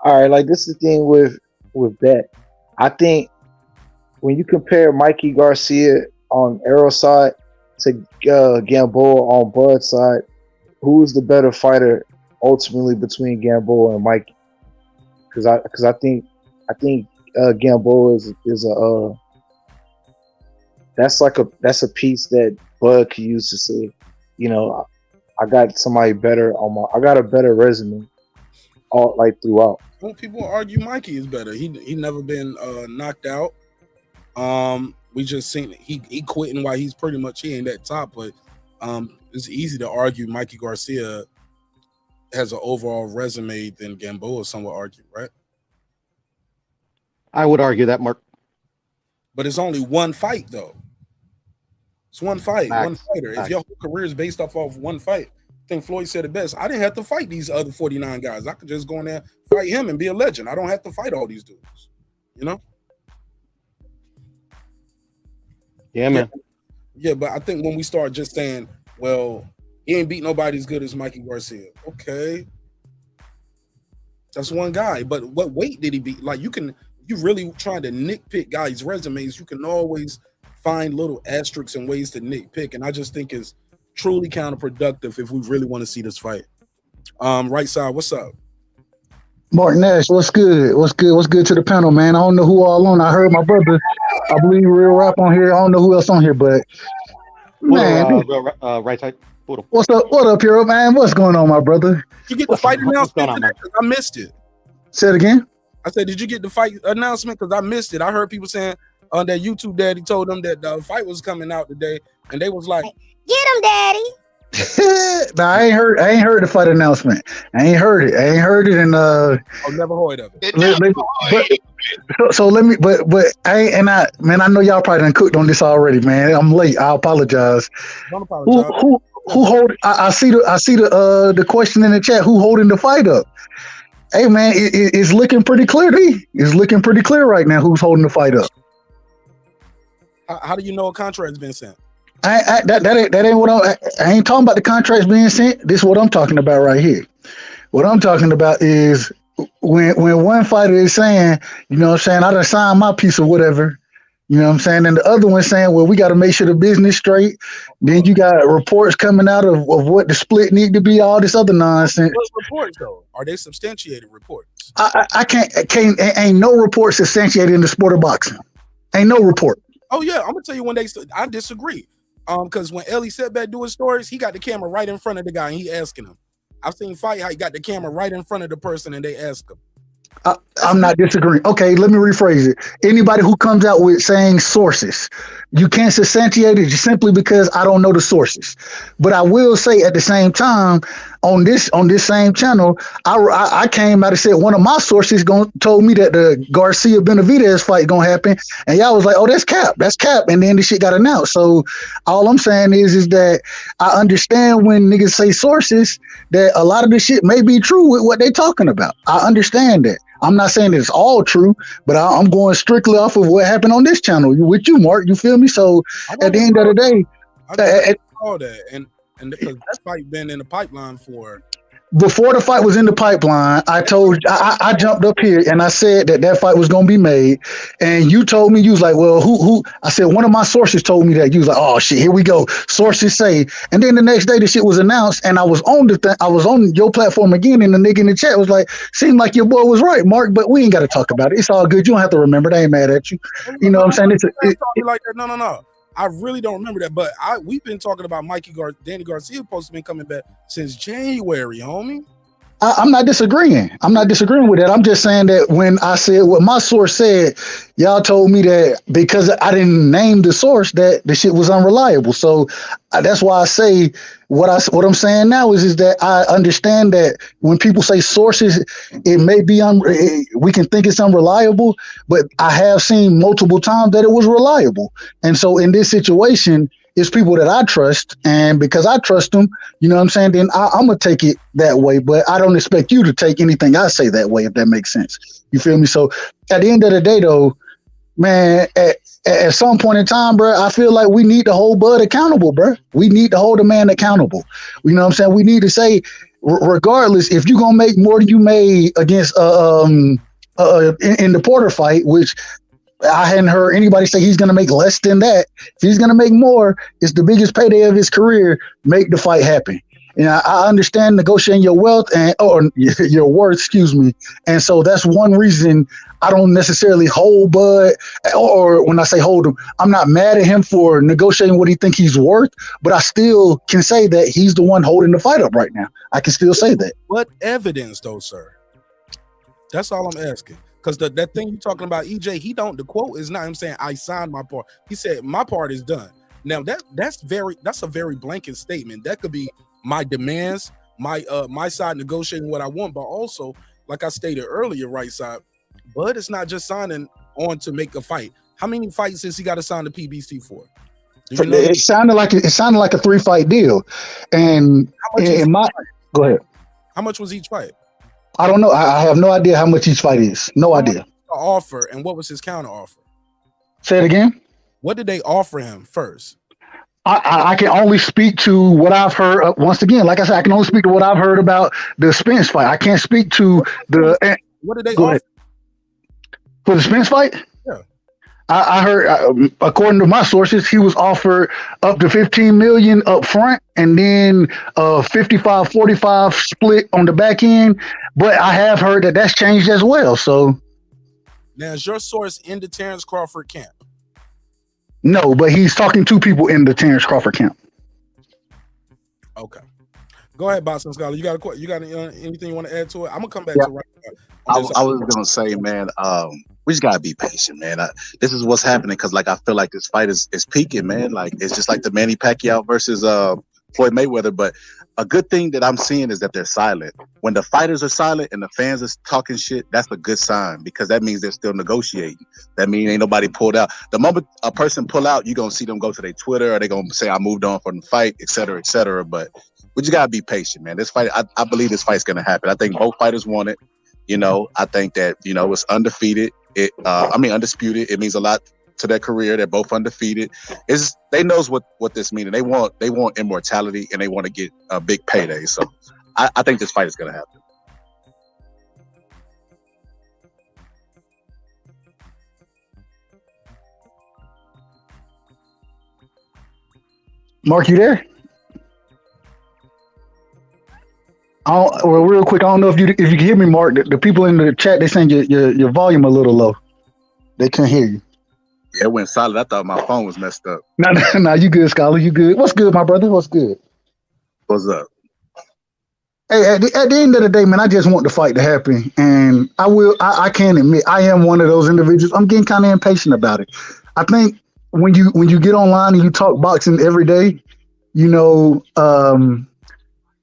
All right, like this is the thing with that. I think when you compare Mikey Garcia on Errol's side to Gamboa on Bud's side, who's the better fighter ultimately between Gamboa and Mikey? Because I think Gamboa is a that's a piece that Bud could use to say, I got somebody better I got a better resume all like throughout. Well, people argue Mikey is better. He never been knocked out. We just seen he quitting while he's pretty much he ain't that top, but it's easy to argue Mikey Garcia has an overall resume than Gamboa, some would argue, right? I would argue that, Mark. But it's only one fight, though. It's one fight, one fighter. If your whole career is based off of one fight, I think Floyd said it best. I didn't have to fight these other 49 guys. I could just go in there, fight him, and be a legend. I don't have to fight all these dudes, Yeah, man. Yeah, but I think when we start just saying, well, he ain't beat nobody as good as Mikey Garcia. Okay. That's one guy. But what weight did he beat? Like, you really trying to nitpick guys' resumes, you can always find little asterisks and ways to nitpick. And I just think it's truly counterproductive if we really want to see this fight. Right side, what's up? Marq Nash, what's good? What's good to the panel, man? I don't know who all on. I heard my brother, I believe Real Rap on here. I don't know who else on here, but man, right side. What's up? What up, here, man? What's going on, my brother? Did you get the fight announcement today? I missed it. Say it again. I said, did you get the fight announcement? Because I missed it. I heard people saying on that YouTube daddy told them that the fight was coming out today, and they was like, "Get him, daddy." Nah, I ain't heard the fight announcement. I ain't heard it, and I've never heard of it. Man, I know y'all probably done cooked on this already, man. I'm late. I apologize. Don't apologize. Who hold? I see the question in the chat. Who holding the fight up? Hey man, it's looking pretty clear to me. It's looking pretty clear right now. Who's holding the fight up? How do you know a contract's been sent? That ain't what I ain't talking about the contracts being sent. This is what I'm talking about right here. What I'm talking about is when one fighter is saying, you know what I'm saying, I done signed my piece of whatever, you know what I'm saying, and the other one saying, well, we got to make sure the business straight. Then you got reports coming out of what the split need to be, all this other nonsense. What's reports though? Are they substantiated reports? I can't ain't no reports substantiated in the sport of boxing. Ain't no report. Oh yeah, I'm gonna tell you when I disagree. Because when Ellie Setback do his stories, he got the camera right in front of the guy and he asking him. I've seen fight how he got the camera right in front of the person and they ask him. I'm not disagreeing. Okay, let me rephrase it. Anybody who comes out with saying sources, you can't substantiate it just simply because I don't know the sources. But I will say at the same time, on this same channel, I came out and said one of my sources told me that the Garcia Benavidez fight gonna happen, and y'all was like, "Oh, that's cap, and then the shit got announced. So all I'm saying is that I understand when niggas say sources that a lot of the shit may be true with what they talking about. I understand that. I'm not saying it's all true, but I'm going strictly off of what happened on this channel with you, Mark. You feel me? So at the end of the day, all that and because that fight been in the pipeline for. Before the fight was in the pipeline, I jumped up here and I said that fight was gonna be made, and you told me, you was like, well, who? I said one of my sources told me that. You was like, oh shit, here we go. Sources say, and then the next day the shit was announced, and I was on your platform again, and the nigga in the chat was like, seemed like your boy was right, Mark, but we ain't got to talk about it. It's all good. You don't have to remember. They ain't mad at you. You know what I'm saying? Like that. No. I really don't remember that, but we've been talking about Danny Garcia supposed to be coming back since January, homie. I'm not disagreeing. I'm not disagreeing with that. I'm just saying that when I said what my source said, y'all told me that because I didn't name the source that the shit was unreliable. So that's why I say what I'm saying now is that I understand that when people say sources, it may be we can think it's unreliable, but I have seen multiple times that it was reliable. And so in this situation, it's people that I trust, and because I trust them, you know what I'm saying, then I'm going to take it that way, but I don't expect you to take anything I say that way, if that makes sense. You feel me? So at the end of the day, though, man, at some point in time, bro, I feel like we need to hold Bud accountable, bro. We need to hold a man accountable. You know what I'm saying? We need to say, regardless, if you're going to make more than you made against in the Porter fight, which I hadn't heard anybody say he's going to make less than that. If he's going to make more, it's the biggest payday of his career. Make the fight happen. And I understand negotiating your wealth or your worth, excuse me. And so that's one reason I don't necessarily hold Bud, or when I say hold him, I'm not mad at him for negotiating what he think he's worth, but I still can say that he's the one holding the fight up right now. I can still say that. What evidence though, sir? That's all I'm asking. Because that thing you're talking about, EJ, the quote is not him saying I signed my part. He said my part is done. Now that's a very blanket statement. That could be my demands, my side negotiating what I want, but also, like I stated earlier, right side, Bud is not just signing on to make a fight. How many fights has he got to sign the PBC for? It sounded like a 3-fight deal. And go ahead. How much was each fight? I don't know. I have no idea how much each fight is. No idea. Offer, and what was his counter offer? Say it again. What did they offer him first? I can only speak to what I've heard. Once again, like I said, I can only speak to what I've heard about the Spence fight. I can't speak to what did they offer for the Spence fight? Yeah, I heard, according to my sources, he was offered up to $15 million up front, and then 55-45 split on the back end. But I have heard that that's changed as well. So now, is your source in the Terence Crawford camp? No, but he's talking to people in the Terence Crawford camp. Okay, go ahead, Boston Scholar. You got anything you want to add to it? I'm gonna come back to right now. I was gonna say, man, we just gotta be patient, man. This is what's happening because, like, I feel like this fight is peaking, man. Like, it's just like the Manny Pacquiao versus Floyd Mayweather, but a good thing that I'm seeing is that they're silent. When the fighters are silent and the fans are talking shit, that's a good sign because that means they're still negotiating. That means ain't nobody pulled out. The moment a person pull out, you're gonna see them go to their Twitter or they're gonna say I moved on from the fight, et cetera, et cetera. But we just gotta be patient, man. This fight, I believe this fight's gonna happen. I think both fighters want it. You know, I think that, you know, it's undefeated. Undisputed. It means a lot to their career. They're both undefeated. They knows what this means. They want immortality and they want to get a big payday. So I think this fight is gonna happen. Mark, you there? Well, real quick, I don't know if you can hear me, Mark. The people in the chat, they saying your volume a little low. They can't hear you. Yeah, it went silent. I thought my phone was messed up. No, you good, Scholar. You good. What's good, my brother? What's good? What's up? Hey, at the end of the day, man, I just want the fight to happen. And I can admit, I am one of those individuals. I'm getting kind of impatient about it. I think when you get online and you talk boxing every day, you know,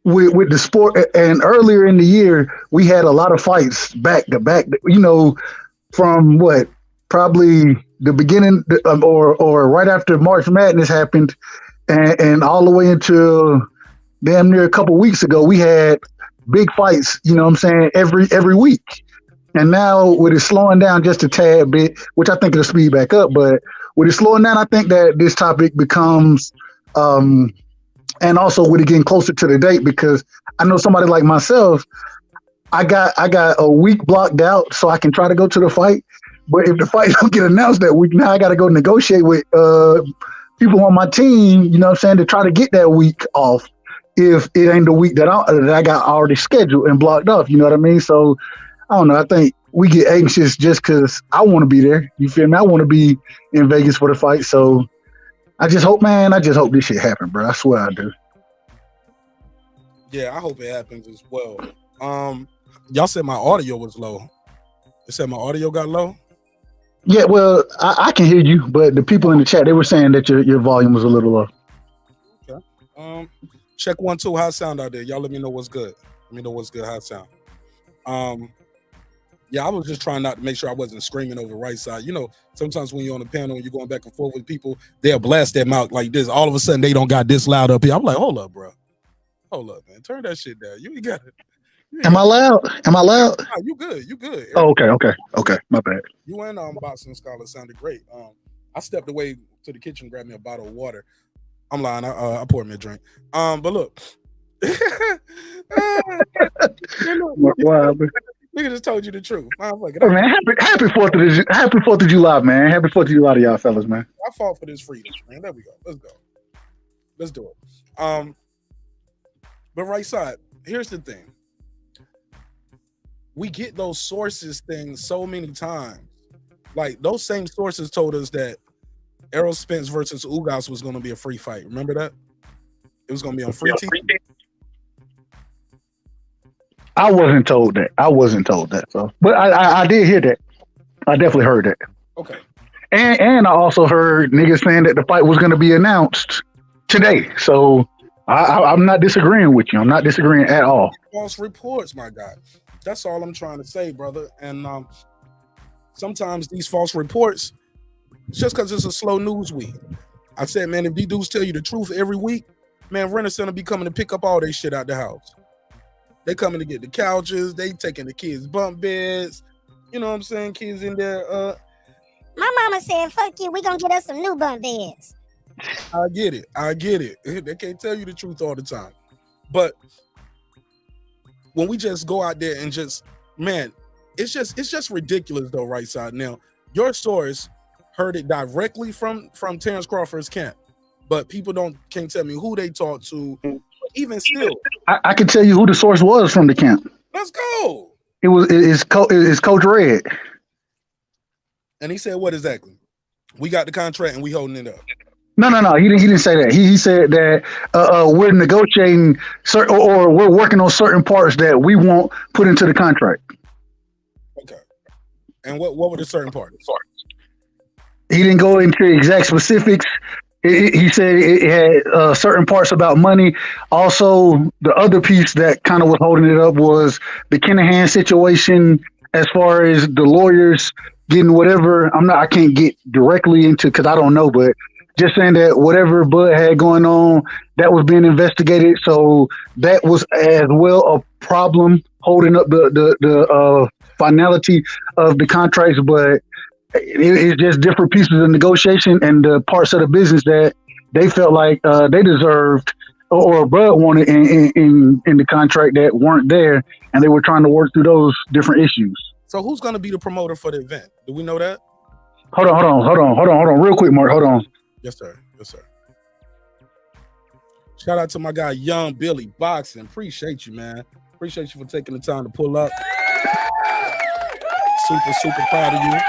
with the sport, and earlier in the year, we had a lot of fights back to back, you know, from probably the beginning or right after March Madness happened and all the way until damn near a couple weeks ago, we had big fights, you know what I'm saying, every week. And now with it slowing down just a tad bit, which I think it'll speed back up, but with it slowing down, I think that this topic becomes, and also with it getting closer to the date, because I know somebody like myself, I got a week blocked out so I can try to go to the fight. But if the fight don't get announced that week, now I got to go negotiate with people on my team, you know what I'm saying, to try to get that week off if it ain't the week that I got already scheduled and blocked off, you know what I mean? So, I don't know, I think we get anxious just because I want to be there, you feel me? I want to be in Vegas for the fight, so I just hope this shit happen, bro. I swear I do. Yeah, I hope it happens as well. Y'all said my audio was low. They said my audio got low? Yeah, well, I can hear you, but the people in the chat, they were saying that your volume was a little low. Okay. Check 1, 2, how it sound out there. Y'all let me know what's good. Let me know what's good, how it sound. Yeah, I was just trying not to make sure I wasn't screaming over right side. You know, sometimes when you're on the panel and you're going back and forth with people, they'll blast their mouth like this. All of a sudden, they don't got this loud up here. I'm like, hold up, bro. Hold up, man. Turn that shit down. You ain't got it. Am I loud? No, you good. You good. Oh, okay. My bad. You and Boxing Scholar sounded great. I stepped away to the kitchen, grabbed me a bottle of water. I'm lying. I poured me a drink. But look. Wow, Nigga just told you the truth. Like, hey, man, happy 4th of July, man. Happy 4th of July to y'all fellas, man. I fought for this freedom, man. There we go. Let's go. Let's do it. But right side, here's the thing. We get those sources things so many times. Like those same sources told us that Errol Spence versus Ugas was going to be a free fight. Remember that? It was going to be on free TV. I wasn't told that. So, but I did hear that. I definitely heard that. Okay. And I also heard niggas saying that the fight was going to be announced today. So I'm not disagreeing with you. I'm not disagreeing at all. False reports, my guy. That's all I'm trying to say, brother. And sometimes these false reports, just because it's a slow news week. I said, man, if these dudes tell you the truth every week, man, Renaissance will be coming to pick up all their shit out the house. They coming to get the couches. They taking the kids' bunk beds. You know what I'm saying? Kids in there. My mama said, fuck you, we gonna get us some new bunk beds. I get it. They can't tell you the truth all the time. But when we just go out there and just, man, it's just ridiculous though, right side. Now, your source heard it directly from Terence Crawford's camp, but people can't tell me who they talked to. Even still, I can tell you who the source was from the camp. Let's go. It's Coach Red. And he said, what exactly? We got the contract and we holding it up. No. He didn't say that. He said that we're negotiating or we're working on certain parts that we won't put into the contract. Okay. And what were the certain parts? He didn't go into exact specifics, He said it had certain parts about money. Also, the other piece that kind of was holding it up was the Kinahan situation, as far as the lawyers getting whatever. I can't get directly into because I don't know, but just saying that whatever Bud had going on, that was being investigated. So that was as well a problem holding up the finality of the contracts, but it's just different pieces of negotiation and the parts of the business that they felt like they deserved or Bud wanted in the contract that weren't there, and they were trying to work through those different issues. So who's going to be the promoter for the event? Do we know that? Hold on, real quick, Mark. Hold on. Yes, sir. Shout out to my guy, Young Billy Boxing. Appreciate you, man. Appreciate you for taking the time to pull up. Super proud of you.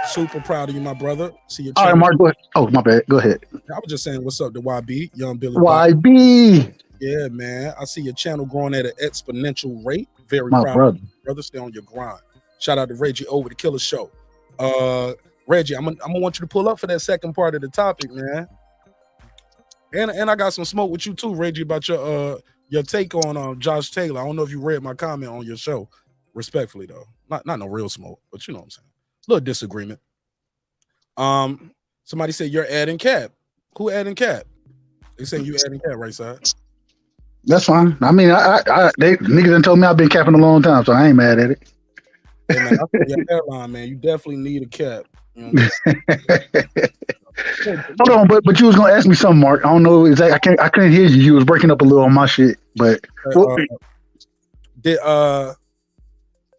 Super proud of you, my brother. See your channel. All right, Mark. Go ahead. Oh, my bad. Go ahead. I was just saying, what's up to YB, Young Billy. YB. Yeah, man. I see your channel growing at an exponential rate. Very my proud. Brother, stay on your grind. Shout out to Reggie over the Killer Show. Reggie, I'm gonna want you to pull up for that second part of the topic, man. And I got some smoke with you too, Reggie, about your take on Josh Taylor. I don't know if you read my comment on your show. Respectfully, though, not no real smoke, but you know what I'm saying. Little disagreement. Somebody said you're adding Cap. Who adding Cap? They saying you adding Cap, right side? That's fine. I mean, they niggas done told me I've been capping a long time, so I ain't mad at it. Hey, man, I feel your hairline, man. You definitely need a cap. You know Hold on, but you was gonna ask me something, Mark. I don't know exactly. I couldn't hear you. You was breaking up a little on my shit, but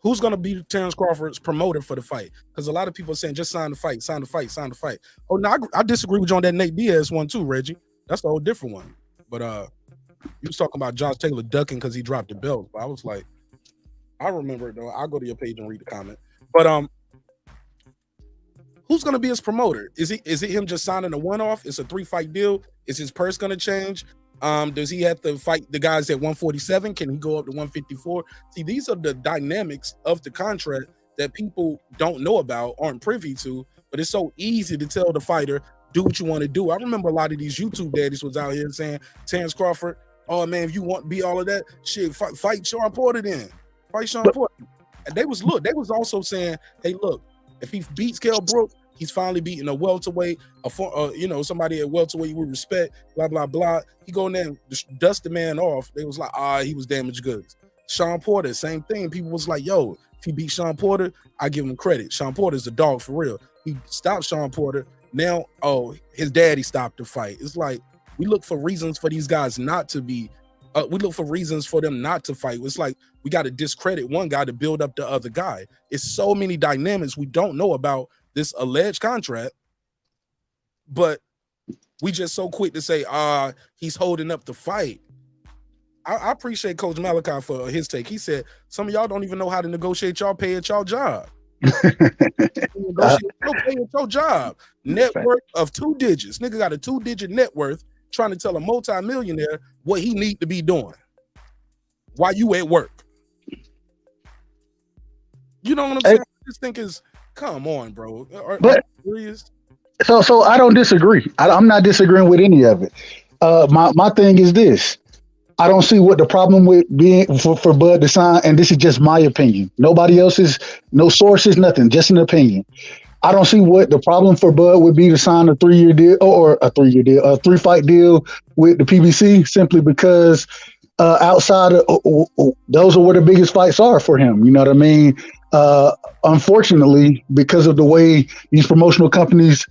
who's gonna be Terence Crawford's promoter for the fight? Because a lot of people are saying just sign the fight. Oh no, I disagree with you on that Nate Diaz one too, Reggie. That's a whole different one. But you was talking about Josh Taylor ducking because he dropped the belt. But I was like, I remember it though. I'll go to your page and read the comment. But who's gonna be his promoter? Is it him just signing a one-off? It's a 3-fight deal. Is his purse gonna change? Does he have to fight the guys at 147? Can he go up to 154? See, these are the dynamics of the contract that people don't know about, aren't privy to, but it's so easy to tell the fighter, do what you want to do. I remember a lot of these YouTube daddies was out here saying, Terence Crawford, oh man, if you want to be all of that, shit, fight Sean Porter then. Fight Sean Porter. And they was also saying, hey, look, if he beats Kell Brook, he's finally beating a welterweight, somebody at welterweight with respect, blah, blah, blah. He go in there and dust the man off. They was like, he was damaged goods. Sean Porter, same thing. People was like, yo, if he beat Sean Porter, I give him credit. Sean Porter's a dog for real. He stopped Sean Porter. Now, his daddy stopped the fight. It's like, we look for reasons for these guys not to be, we look for reasons for them not to fight. It's like, we got to discredit one guy to build up the other guy. It's so many dynamics we don't know about this alleged contract, but we just so quick to say, he's holding up the fight. I appreciate Coach Malachi for his take. He said, some of y'all don't even know how to negotiate y'all pay at y'all job. Negotiate your pay at your job. Net worth of 2 digits. Nigga got a 2-digit net worth trying to tell a multi-millionaire what he need to be doing while you at work. You know what I'm saying? I just think is, come on, bro. Are you serious? So I don't disagree. I'm not disagreeing with any of it. My thing is this. I don't see what the problem with being for Bud to sign, and this is just my opinion. Nobody else's, no sources, nothing, just an opinion. I don't see what the problem for Bud would be to sign a 3-year deal or a 3-fight deal with the PBC, simply because outside of those are where the biggest fights are for him. You know what I mean? Unfortunately, because of the way these promotional companies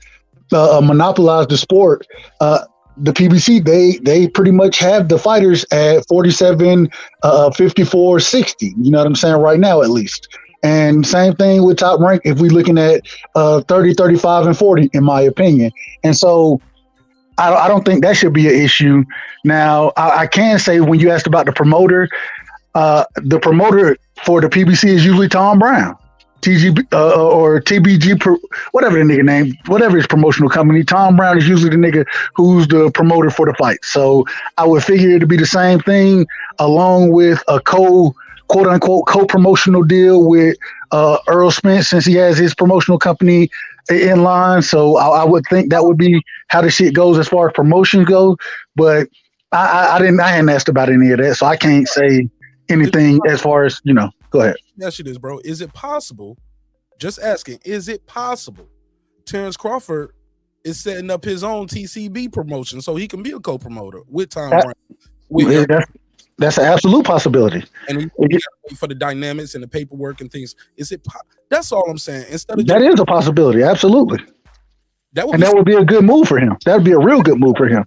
monopolize the sport, the PBC, they pretty much have the fighters at 47, 54, 60. You know what I'm saying? Right now, at least. And same thing with Top Rank if we're looking at 30, 35, and 40, in my opinion. And so I don't think that should be an issue. Now, I can say when you asked about the promoter for the PBC is usually Tom Brown. TGB or TBG, whatever the nigga name, whatever his promotional company, Tom Brown is usually the nigga who's the promoter for the fight. So I would figure it to be the same thing, along with a quote unquote co-promotional deal with Errol Spence, since he has his promotional company in line. So I would think that would be how the shit goes as far as promotions go. But I hadn't asked about any of that, so I can't say anything as far as, you know. Go ahead. Yes, it is, bro. Is it possible? Just asking, is it possible Terence Crawford is setting up his own TCB promotion so he can be a co-promoter with Tom Brown? That's an absolute possibility. And he got to wait for the dynamics and the paperwork and things. Is it? That's all I'm saying. Instead of that is a possibility, absolutely. That would be a good move for him. That would be a real good move for him.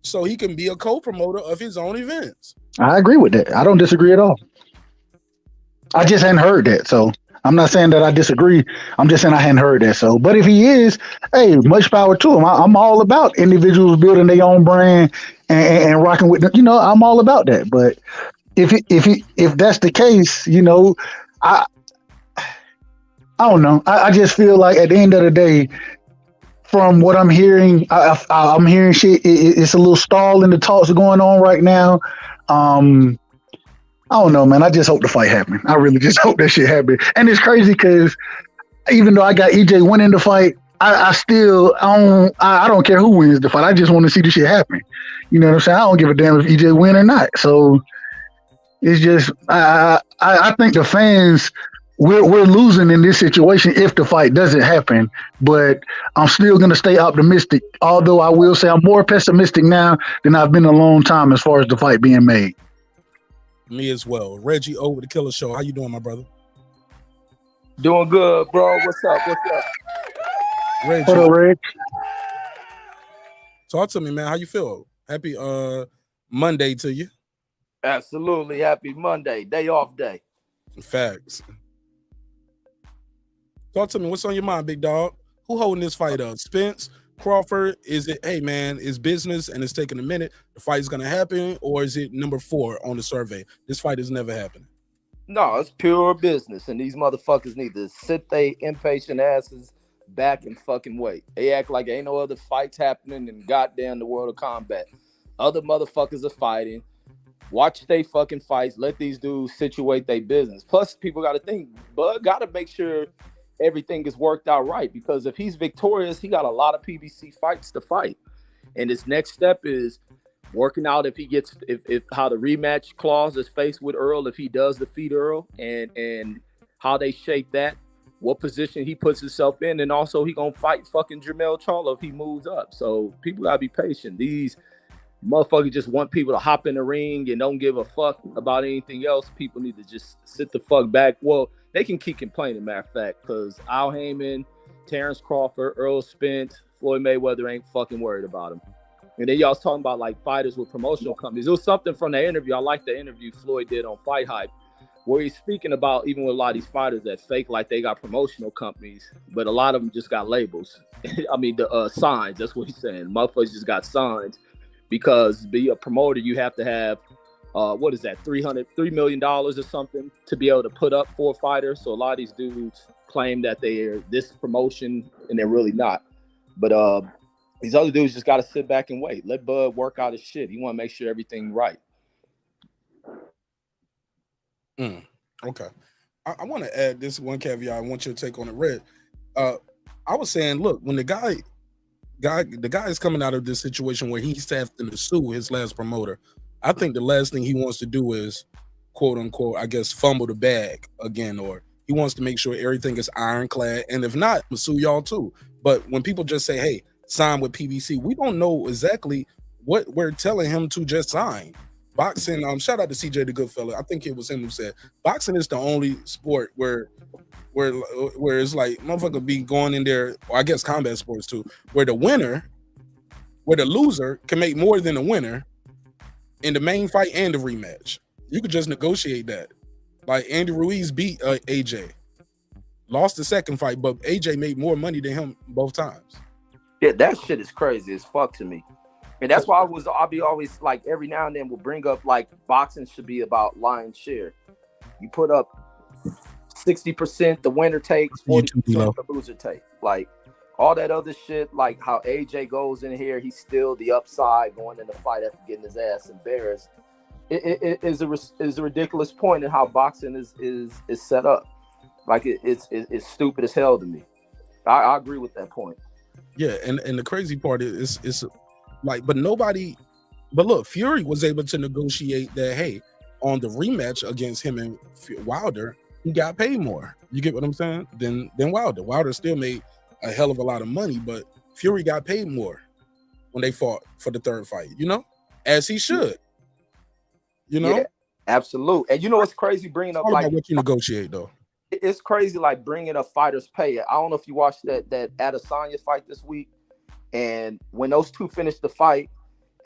So he can be a co-promoter of his own events. I agree with that. I don't disagree at all. I just hadn't heard that, so I'm not saying that I disagree. I'm just saying I hadn't heard that. So, but if he is, hey, much power to him. I'm all about individuals building their own brand and rocking with them. You know, I'm all about that. But if that's the case, you know, I don't know. I just feel like at the end of the day, from what I'm hearing, I'm hearing shit. It's a little stall in the talks going on right now. I don't know, man. I just hope the fight happens. I really just hope that shit happens. And it's crazy because even though I got EJ winning the fight, I don't care who wins the fight. I just want to see the shit happen. You know what I'm saying? I don't give a damn if EJ win or not. So it's just I think the fans we're losing in this situation if the fight doesn't happen. But I'm still gonna stay optimistic. Although I will say I'm more pessimistic now than I've been in a long time as far as the fight being made. Me as well. Reggie over the Killer Show. How you doing, my brother? Doing good, bro. What's up? Reggie. What up, Reg? Talk to me, man. How you feel? Happy Monday to you. Absolutely. Happy Monday. Day off day. Facts. Talk to me. What's on your mind, big dog? Who holding this fight up? Spence? Crawford? Is it, hey man, it's business and it's taking a minute, the fight is gonna happen, or is it number 4 on the survey? This fight is never happening. No, it's pure business, and these motherfuckers need to sit their impatient asses back and fucking wait. They act like ain't no other fights happening in goddamn the world of combat. Other motherfuckers are fighting. Watch they fucking fights. Let these dudes situate their business. Plus, people got to think, Bud got to make sure everything is worked out right, because if he's victorious, he got a lot of PBC fights to fight, and his next step is working out if he gets if how the rematch clause is faced with Earl, if he does defeat Earl, and how they shape that, what position he puts himself in, and also he gonna fight fucking Jermell Charlo if he moves up. So people gotta be patient. These motherfuckers just want people to hop in the ring and don't give a fuck about anything else. People need to just sit the fuck back. Well, they can keep complaining, matter of fact, because Al Heyman, Terence Crawford, Errol Spence, Floyd Mayweather ain't fucking worried about him. And then y'all was talking about like fighters with promotional companies. It was something from the interview. I like the interview Floyd did on Fight Hype, where he's speaking about even with a lot of these fighters that fake like they got promotional companies, but a lot of them just got labels. I mean, the signs. That's what he's saying. Motherfuckers just got signs, because to be a promoter, you have to have what is that, $3 million or something to be able to put up for a fighter. So a lot of these dudes claim that they're this promotion and they're really not. But these other dudes just got to sit back and wait. Let Bud work out his shit. He want to make sure everything right. Okay. I want to add this one caveat. I want your take on it, Red. I was saying, look, when the guy is coming out of this situation where he's having to sue his last promoter, I think the last thing he wants to do is, quote unquote, I guess, fumble the bag again, or he wants to make sure everything is ironclad. And if not, we'll sue y'all too. But when people just say, hey, sign with PBC, we don't know exactly what we're telling him to just sign. Boxing, shout out to CJ the Goodfella. I think it was him who said boxing is the only sport where it's like motherfucker be going in there, or I guess combat sports too, where the loser can make more than the winner in the main fight and the rematch. You could just negotiate that. Like Andy Ruiz beat AJ, lost the second fight, but AJ made more money than him both times. Yeah, that shit is crazy as fuck to me. And that's why I'll be always like, every now and then we'll bring up like boxing should be about lion's share. You put up 60% the winner takes, 40% the loser take. Like all that other shit, like how AJ goes in here, he's still the upside going in the fight after getting his ass embarrassed. It is a ridiculous point in how boxing is set up. Like it's stupid as hell to me. I agree with that point. Yeah, and the crazy part is it's like, but look, Fury was able to negotiate that. Hey, on the rematch against him and Wilder, he got paid more. You get what I'm saying? Than Wilder. Wilder still made a hell of a lot of money, but Fury got paid more when they fought for the third fight. You know, as he should. You know, yeah, absolutely. And you know what's crazy? Bringing up like what you negotiate though. It's crazy, like bringing up fighters' pay. I don't know if you watched that Adesanya fight this week, and when those two finished the fight,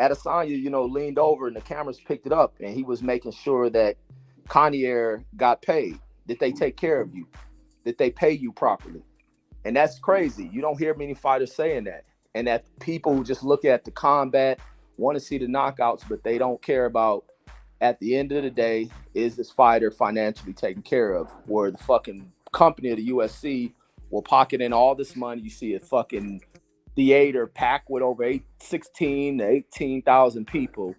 Adesanya, leaned over and the cameras picked it up, and he was making sure that Connor got paid, that they take care of you, that they pay you properly, and that's crazy. You don't hear many fighters saying that, and that people who just look at the combat want to see the knockouts, but they don't care about. At the end of the day, is this fighter financially taken care of? Where the fucking company of the UFC will pocket in all this money. You see a fucking theater packed with over 16 to 18,000 people,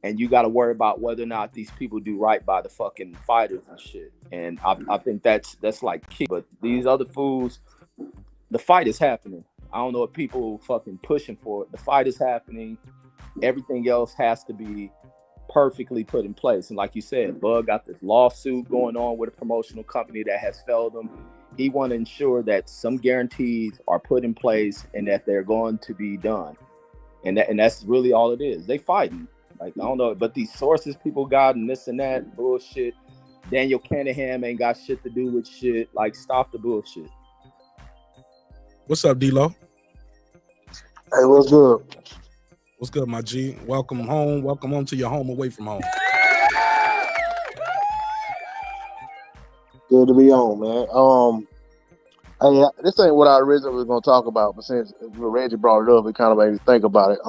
and you got to worry about whether or not these people do right by the fucking fighters and shit. And I think that's like key. But these other fools, the fight is happening. I don't know if people fucking pushing for it. The fight is happening. Everything else has to be perfectly put in place. And like you said, Bud got this lawsuit going on with a promotional company that has failed him. He want to ensure that some guarantees are put in place and that they're going to be done. And that's really all it is. They fighting. Like, I don't know, but these sources people got and this and that bullshit. Daniel Cunningham ain't got shit to do with shit. Like, stop the bullshit. What's up, D-Lo? Hey, what's good? What's good, my G? Welcome home. Welcome home to your home away from home. Good to be on, man. Hey, this ain't what I originally was going to talk about, but since Reggie brought it up, it kind of made me think about it.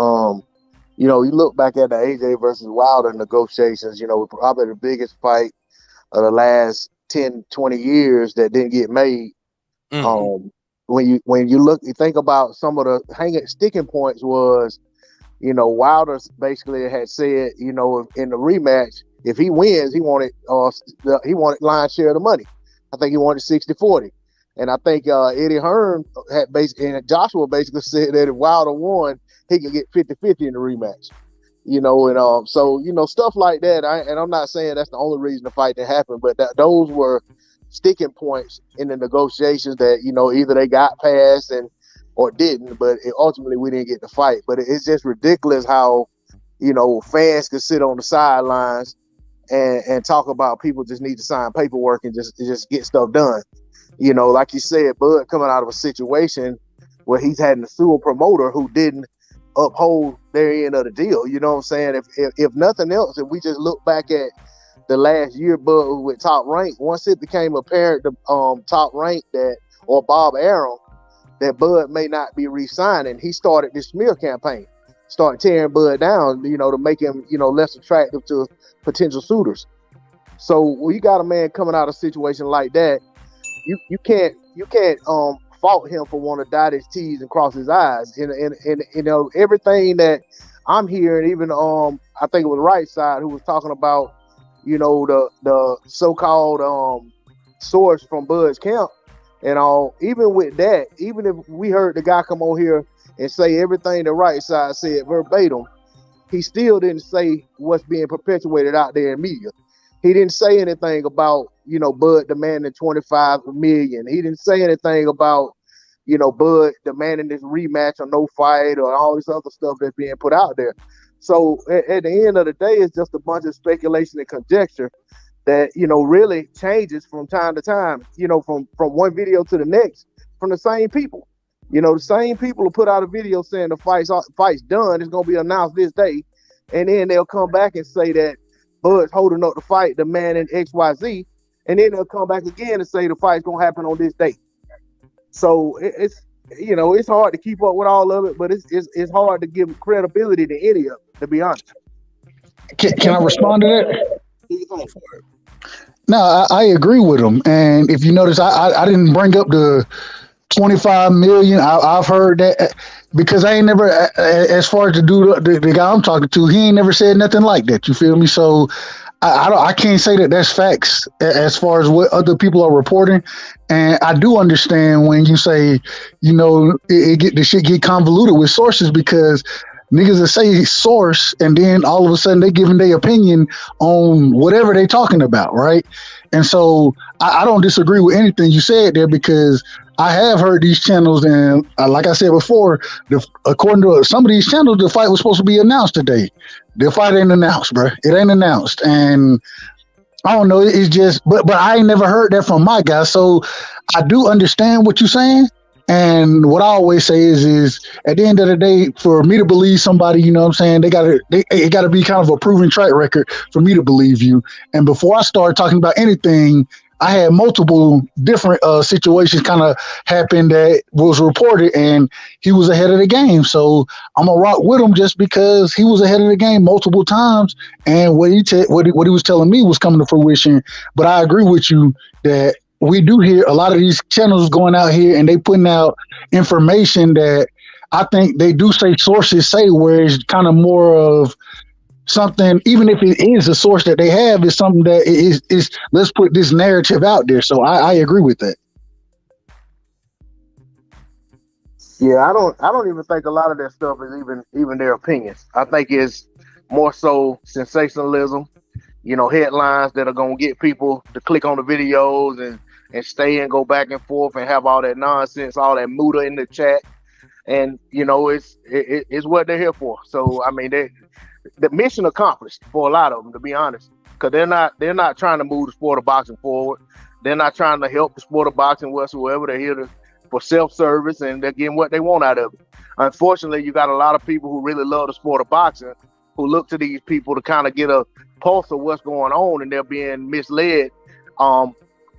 You look back at the AJ versus Wilder negotiations, probably the biggest fight of the last 10, 20 years that didn't get made. Mm-hmm. When you think about some of the sticking points was, Wilder basically had said, in the rematch, if he wins, he wanted lion's share of the money. I think he wanted 60-40. And I think Eddie Hearn had and Joshua basically said that if Wilder won, he could get 50-50 in the rematch. So stuff like that. I'm not saying that's the only reason the fight didn't happen, but those were sticking points in the negotiations that either they got past or didn't, but ultimately we didn't get the fight. But it's just ridiculous how fans could sit on the sidelines and talk about people just need to sign paperwork and just get stuff done. Like you said, Bud coming out of a situation where he's had to sue a promoter who didn't uphold their end of the deal. You know what I'm saying? If nothing else, if we just look back at the last year, Bud with Top Rank, once it became apparent to Top Rank or Bob Arum that Bud may not be re-signing, he started this smear campaign, started tearing Bud down, to make him, less attractive to potential suitors. So when you got a man coming out of a situation like that, you can't fault him for wanting to dot his T's and cross his I's. And everything that I'm hearing, even I think it was Right Side who was talking about, the so-called source from Bud's camp and all. Even with that, even if we heard the guy come on here and say everything the Right Side said verbatim, he still didn't say what's being perpetuated out there in media. He didn't say anything about, Bud demanding $25 million. He didn't say anything about, Bud demanding this rematch or no fight or all this other stuff that's being put out there. So at the end of the day, it's just a bunch of speculation and conjecture that, really changes from time to time, from one video to the next from the same people. The same people will put out a video saying the fight's done, it's going to be announced this day. And then they'll come back and say that Bud's holding up the fight, demanding XYZ. And then they'll come back again and say the fight's going to happen on this date. So it's hard to keep up with all of it, but it's hard to give credibility to any of it, to be honest. Can I respond to that? No, I agree with him. And if you notice, I didn't bring up the 25 million. I've heard that because I ain't never, as far as the dude, the guy I'm talking to, he ain't never said nothing like that. You feel me? So I can't say that that's facts as far as what other people are reporting, and I do understand when you say, the shit get convoluted with sources because niggas that say source and then all of a sudden they giving their opinion on whatever they talking about, right? And so I don't disagree with anything you said there because I have heard these channels and like I said before, according to some of these channels, the fight was supposed to be announced today. The fight ain't announced, bro. It ain't announced. And I don't know. It's just, but I ain't never heard that from my guy. So I do understand what you're saying. And what I always say is at the end of the day, for me to believe somebody, you know what I'm saying, it gotta be kind of a proven track record for me to believe you. And before I start talking about anything, I had multiple different situations kind of happen that was reported, and he was ahead of the game. So I'm gonna rock with him just because he was ahead of the game multiple times, and what he was telling me was coming to fruition. But I agree with you that we do hear a lot of these channels going out here, and they putting out information that I think they do say sources say, where it's kind of more of something, even if it is a source that they have, is something that is let's put this narrative out there. So I agree with that. Yeah, I don't even think a lot of that stuff is even their opinions. I think it's more so sensationalism, headlines that are gonna get people to click on the videos and stay and go back and forth and have all that nonsense, all that muda in the chat. And it's what they're here for. So I mean, the mission accomplished for a lot of them, to be honest, because they're not trying to move the sport of boxing forward. They're not trying to help the sport of boxing whatsoever. They're here for self-service, and they're getting what they want out of it. Unfortunately, you got a lot of people who really love the sport of boxing who look to these people to kind of get a pulse of what's going on, and they're being misled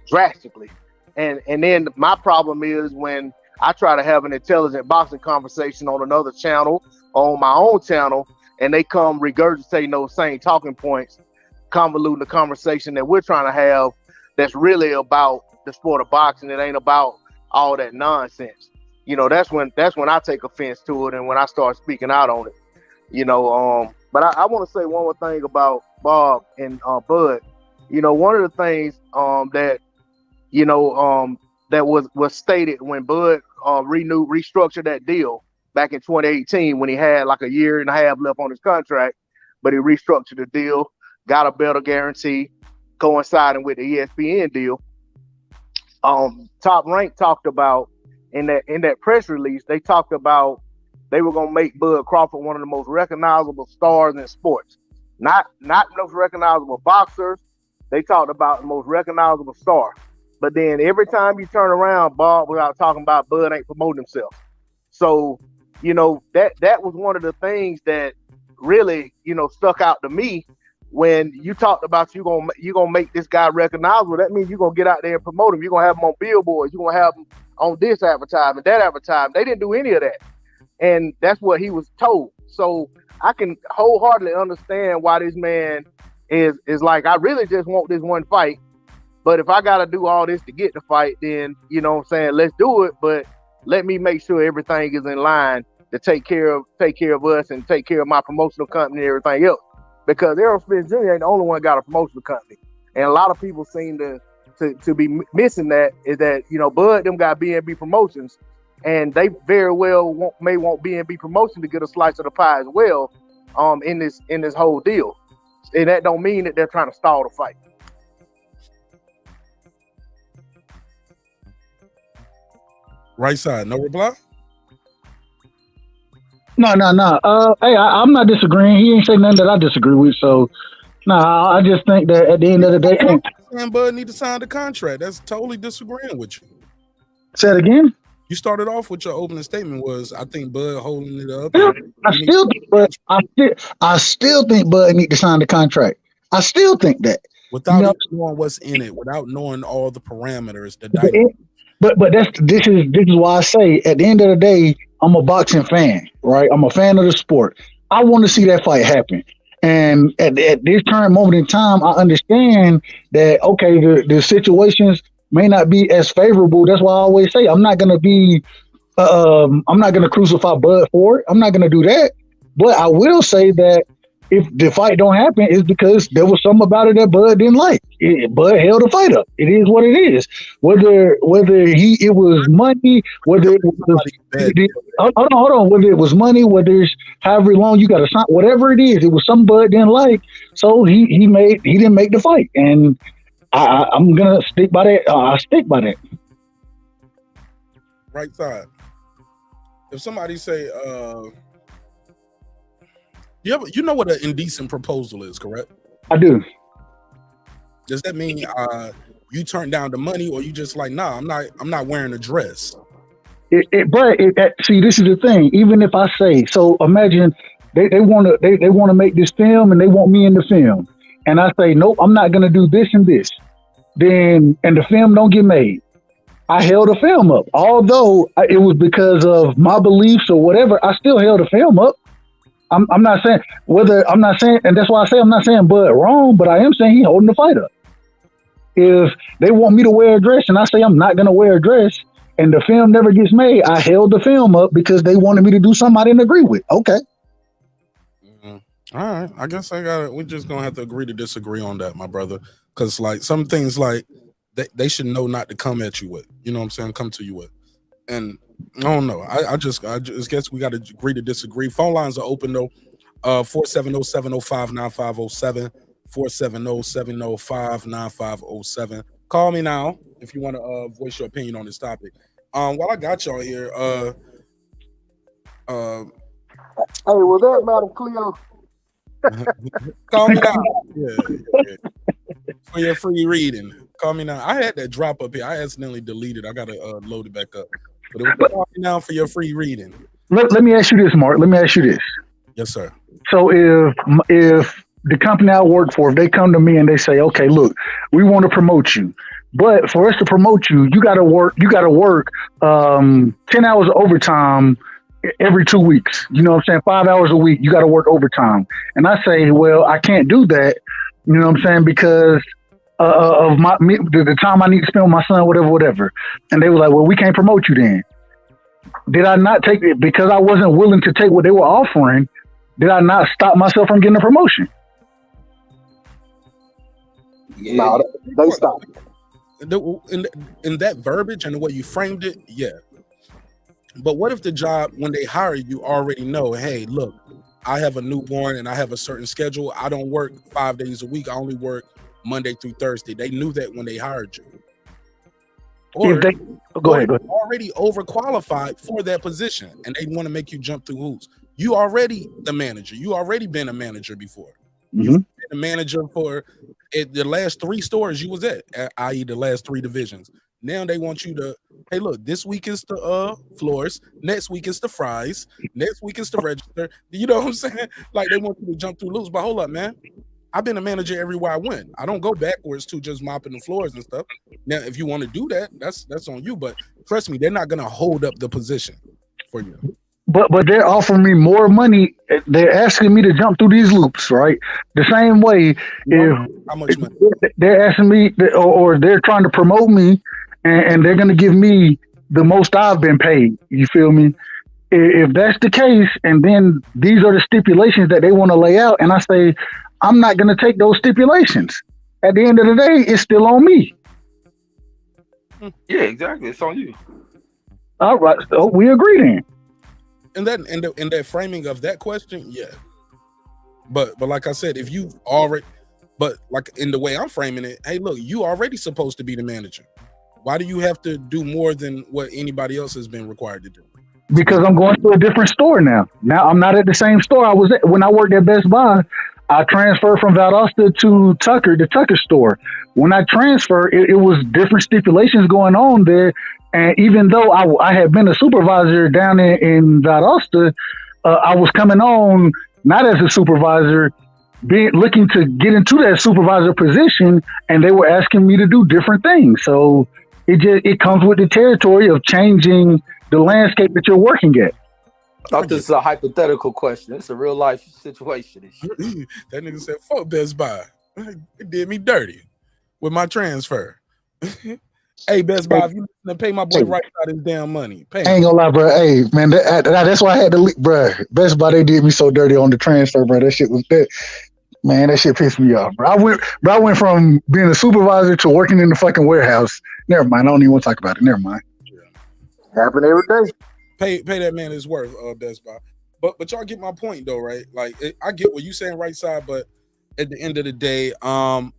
drastically. And then my problem is when I try to have an intelligent boxing conversation on another channel, on my own channel, and they come regurgitating those same talking points, convoluting the conversation that we're trying to have that's really about the sport of boxing. It ain't about all that nonsense. That's when I take offense to it and when I start speaking out on it. But I want to say one more thing about Bob and Bud. One of the things that that was stated when Bud restructured that deal back in 2018 when he had like a year and a half left on his contract, but he restructured the deal, got a better guarantee, coinciding with the ESPN deal. Top Rank talked about in that press release, they talked about they were gonna make Bud Crawford one of the most recognizable stars in sports. Not the most recognizable boxers. They talked about the most recognizable star. But then every time you turn around, Bob, without talking about Bud ain't promoting himself. So that was one of the things that really, stuck out to me when you talked about you gonna make this guy recognizable. That means you're gonna get out there and promote him. You're gonna have him on billboards. You're gonna have him on this advertisement, that advertisement. They didn't do any of that, and that's what he was told. So I can wholeheartedly understand why this man is like, I really just want this one fight, but if I gotta do all this to get the fight, then let's do it. But let me make sure everything is in line to take care of us and take care of my promotional company and everything else. Because Errol Spence Jr. ain't the only one got a promotional company. And a lot of people seem to be missing that, is that, Bud them got B&B Promotions, and they very well may want B&B Promotion to get a slice of the pie as well in this whole deal. And that don't mean that they're trying to stall the fight. Right side, no reply? No. Hey, I'm not disagreeing. He ain't say nothing that I disagree with. So, I just think that at the end of the day, and Bud need to sign the contract. That's totally disagreeing with you. Say it again. You started off with your opening statement was, I think Bud holding it up. I still think Bud need to sign the contract. I still think that without knowing what's in it, without knowing all the parameters, But this is why I say at the end of the day, I'm a boxing fan, right? I'm a fan of the sport. I want to see that fight happen. And at this current moment in time, I understand that, okay, the situations may not be as favorable. That's why I always say I'm not going to crucify Bud for it. I'm not going to do that. But I will say that if the fight don't happen, it's because there was something about it that Bud didn't like. Bud held the fight up. It is what it is. Whether it was money, whether it was hold on, whether it was money, whether it's however long you got to sign, whatever it is, it was something Bud didn't like. So he didn't make the fight, and I'm gonna stick by that. I stick by that. Right side. If somebody say, you know what an indecent proposal is, correct? I do. Does that mean you turn down the money, or you just like, nah, I'm not wearing a dress? See, this is the thing. Even if I say, so imagine they want to make this film and they want me in the film, and I say, nope, I'm not gonna do this and this. Then and the film don't get made. I held the film up, although it was because of my beliefs or whatever. I still held the film up. I'm not saying, and that's why I say I'm not saying Bud wrong, but I am saying he holding the fight up. If they want me to wear a dress and I say I'm not going to wear a dress and the film never gets made, I held the film up because they wanted me to do something I didn't agree with. Okay. All right. I guess we're just going to have to agree to disagree on that, my brother. Because like some things like they should know not to come at you with, you know what I'm saying? Come to you with. And I don't know. I just guess we got to agree to disagree. Phone lines are open though. 470-705-9507. 470-705-9507. Call me now if you want to voice your opinion on this topic. While I got y'all here, hey, was that Madam Cleo? Call me now. Yeah. For your free reading. Call me now. I had that drop up here. I accidentally deleted. I gotta load it back up. But it was call me now for your free reading. Let me ask you this, Mark. Let me ask you this. Yes, sir. So if the company I work for, if they come to me and they say, okay, look, we want to promote you, but for us to promote you, you got to work 10 hours of overtime every 2 weeks. You know what I'm saying? 5 hours a week, you got to work overtime. And I say, well, I can't do that. You know what I'm saying? Because of the time I need to spend with my son, whatever. And they were like, well, we can't promote you then. Did I not take it because I wasn't willing to take what they were offering? Did I not stop myself from getting a promotion? Yeah. No, they stopped. In that verbiage and the way you framed it, yeah. But what if the job, when they hire you, already know, hey, look, I have a newborn and I have a certain schedule. I don't work 5 days a week. I only work Monday through Thursday. They knew that when they hired you. Or go ahead. Already overqualified for that position and they want to make you jump through hoops. You already the manager. You already been a manager before. Mm-hmm. You've been a manager for the last 3 stores you was at, i.e. the last 3 divisions. Now they want you to, hey, look, this week is the floors, next week is the fries, next week is the register. You know what I'm saying? Like they want you to jump through loops. But hold up, man. I've been a manager everywhere I went. I don't go backwards to just mopping the floors and stuff. Now, if you want to do that, that's on you. But trust me, they're not gonna hold up the position for you. But they're offering me more money. They're asking me to jump through these loops, right? The same way, how much money? They're asking me, or they're trying to promote me, and they're going to give me the most I've been paid. You feel me? If that's the case, and then these are the stipulations that they want to lay out, and I say, I'm not going to take those stipulations. At the end of the day, it's still on me. Yeah, exactly. It's on you. All right, so we agree then. In that framing of that question, yeah. But like I said, if you already, but like in the way I'm framing it, hey, look, you already supposed to be the manager. Why do you have to do more than what anybody else has been required to do? Because I'm going to a different store now. Now I'm not at the same store I was at when I worked at Best Buy. I transferred from Valdosta to Tucker, the Tucker store. When I transferred, it was different stipulations going on there. And even though I had been a supervisor down in Valdosta, I was coming on not as a supervisor, looking to get into that supervisor position, and they were asking me to do different things. So it comes with the territory of changing the landscape that you're working at. I thought this is a hypothetical question. It's a real life situation. That nigga said, fuck Best Buy. It did me dirty with my transfer. Hey, Best Buy, if you listen to pay my boy Hey. right side his damn money. Pay I ain't him. gonna lie, bro. Hey, man, that's why I had to leave, bro. Best Buy, they did me so dirty on the transfer, bro. That shit was that. Man, that shit pissed me off, bro. I went from being a supervisor to working in the fucking warehouse. Never mind. I don't even want to talk about it. Never mind. Happen every day. Pay that man his worth, Best Buy. But y'all get my point though, right? Like I get what you saying, right side. But at the end of the day,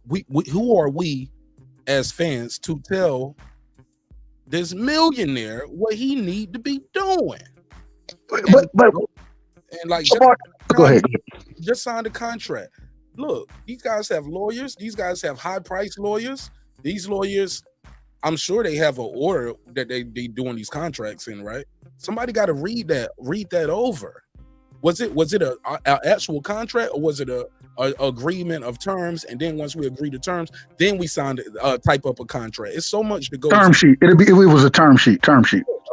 we who are we as fans to tell this millionaire what he need to be doing? But and like go ahead. Just sign the contract. Look, these guys have lawyers. These guys have high-priced lawyers. These lawyers, I'm sure they have an order that they doing these contracts in, right? Somebody got to read that over. Was it a actual contract, or was it a agreement of terms? And then once we agree to terms, then we signed type up a contract. It's so much to go. Term sheet. It was a term sheet.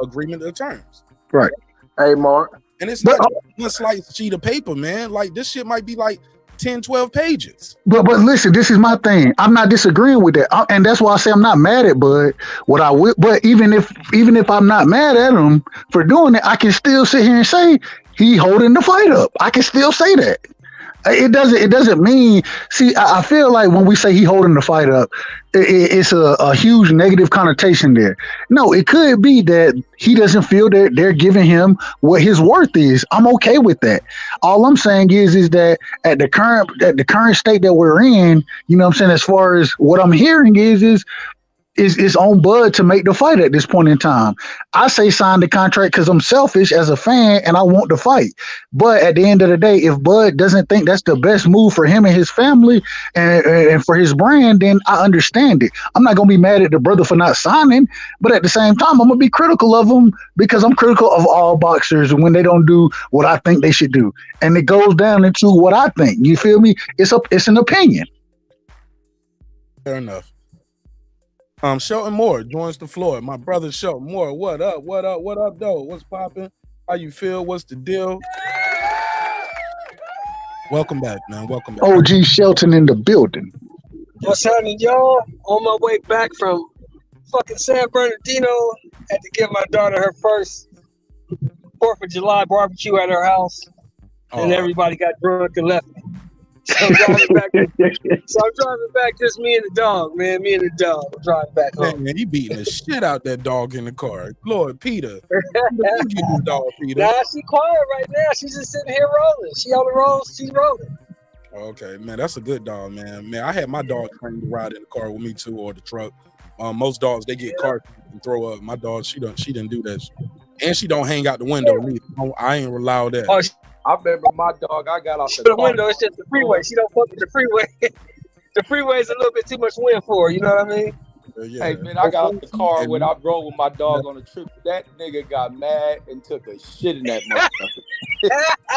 Agreement of terms. Right. Hey, Mark. And it's not just one slice sheet of paper, man. Like this shit might be like 10, 12 pages. But listen, this is my thing. I'm not disagreeing with that, and that's why I say I'm not mad at Bud. But even if I'm not mad at him for doing it, I can still sit here and say he holding the fight up. I can still say that. It doesn't mean. See, I feel like when we say he holding the fight up, it's a huge negative connotation there. No, it could be that he doesn't feel that they're giving him what his worth is. I'm okay with that. All I'm saying is that at the current state that we're in, you know what I'm saying, as far as what I'm hearing is on Bud to make the fight at this point in time. I say sign the contract because I'm selfish as a fan and I want the fight. But at the end of the day, if Bud doesn't think that's the best move for him and his family and for his brand, then I understand it. I'm not going to be mad at the brother for not signing, but at the same time, I'm going to be critical of him because I'm critical of all boxers when they don't do what I think they should do. And it goes down into what I think. You feel me? It's an opinion. Fair enough. Shelton Moore joins the floor. My brother Shelton Moore. What up? What up? What up, though? What's popping? How you feel? What's the deal? Welcome back, man. Welcome back. OG Shelton in the building. What's happening, y'all? On my way back from fucking San Bernardino, had to give my daughter her first 4th of July barbecue at her house, and everybody got drunk and left me. So I'm driving back, just me and the dog, man. Me and the dog. I'm driving back home. Man, he beating the shit out that dog in the car. Lord, Peter. You dog, Peter. Nah, she quiet right now. She's just sitting here rolling. She on the rolls. She's rolling. Okay, man, that's a good dog, man. Man, I had my dog trained to ride in the car with me too, or the truck. Most dogs, they get car and throw up. My dog, she didn't do that shit. And she don't hang out the window with me. I ain't allow that. Oh, I remember my dog. I got off the window. It's just the freeway. She don't fuck with the freeway. The freeway's a little bit too much wind for her. You know what I mean? Yeah. Hey man, I got off the car when I rode with my dog on a trip. That nigga got mad and took a shit in that motherfucker.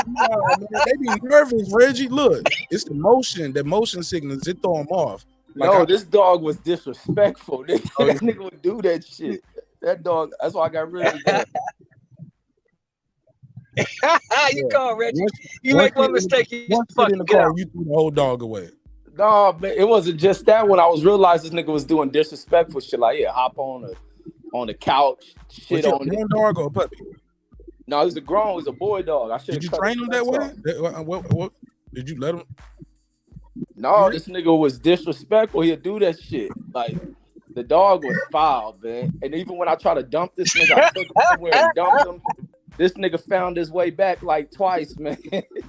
Man, they be nervous, Reggie. Look, it's the motion sickness. It throw them off. Like this dog was disrespectful. That nigga would do that shit. That dog. That's why I got rid of that. You call Reggie. You make one mistake, you fucking get out. You threw the whole dog away. No, man, it wasn't just that. When I was realizing this nigga was doing disrespectful shit, like hop on the couch, shit on it. Dog or a puppy? No, it was a boy dog. Did you train him that way? What? Did you let him? No, this nigga was disrespectful. He'd do that shit. Like the dog was foul, man. And even when I tried to dump this nigga, I took him somewhere and dumped him. This nigga found his way back like twice, man.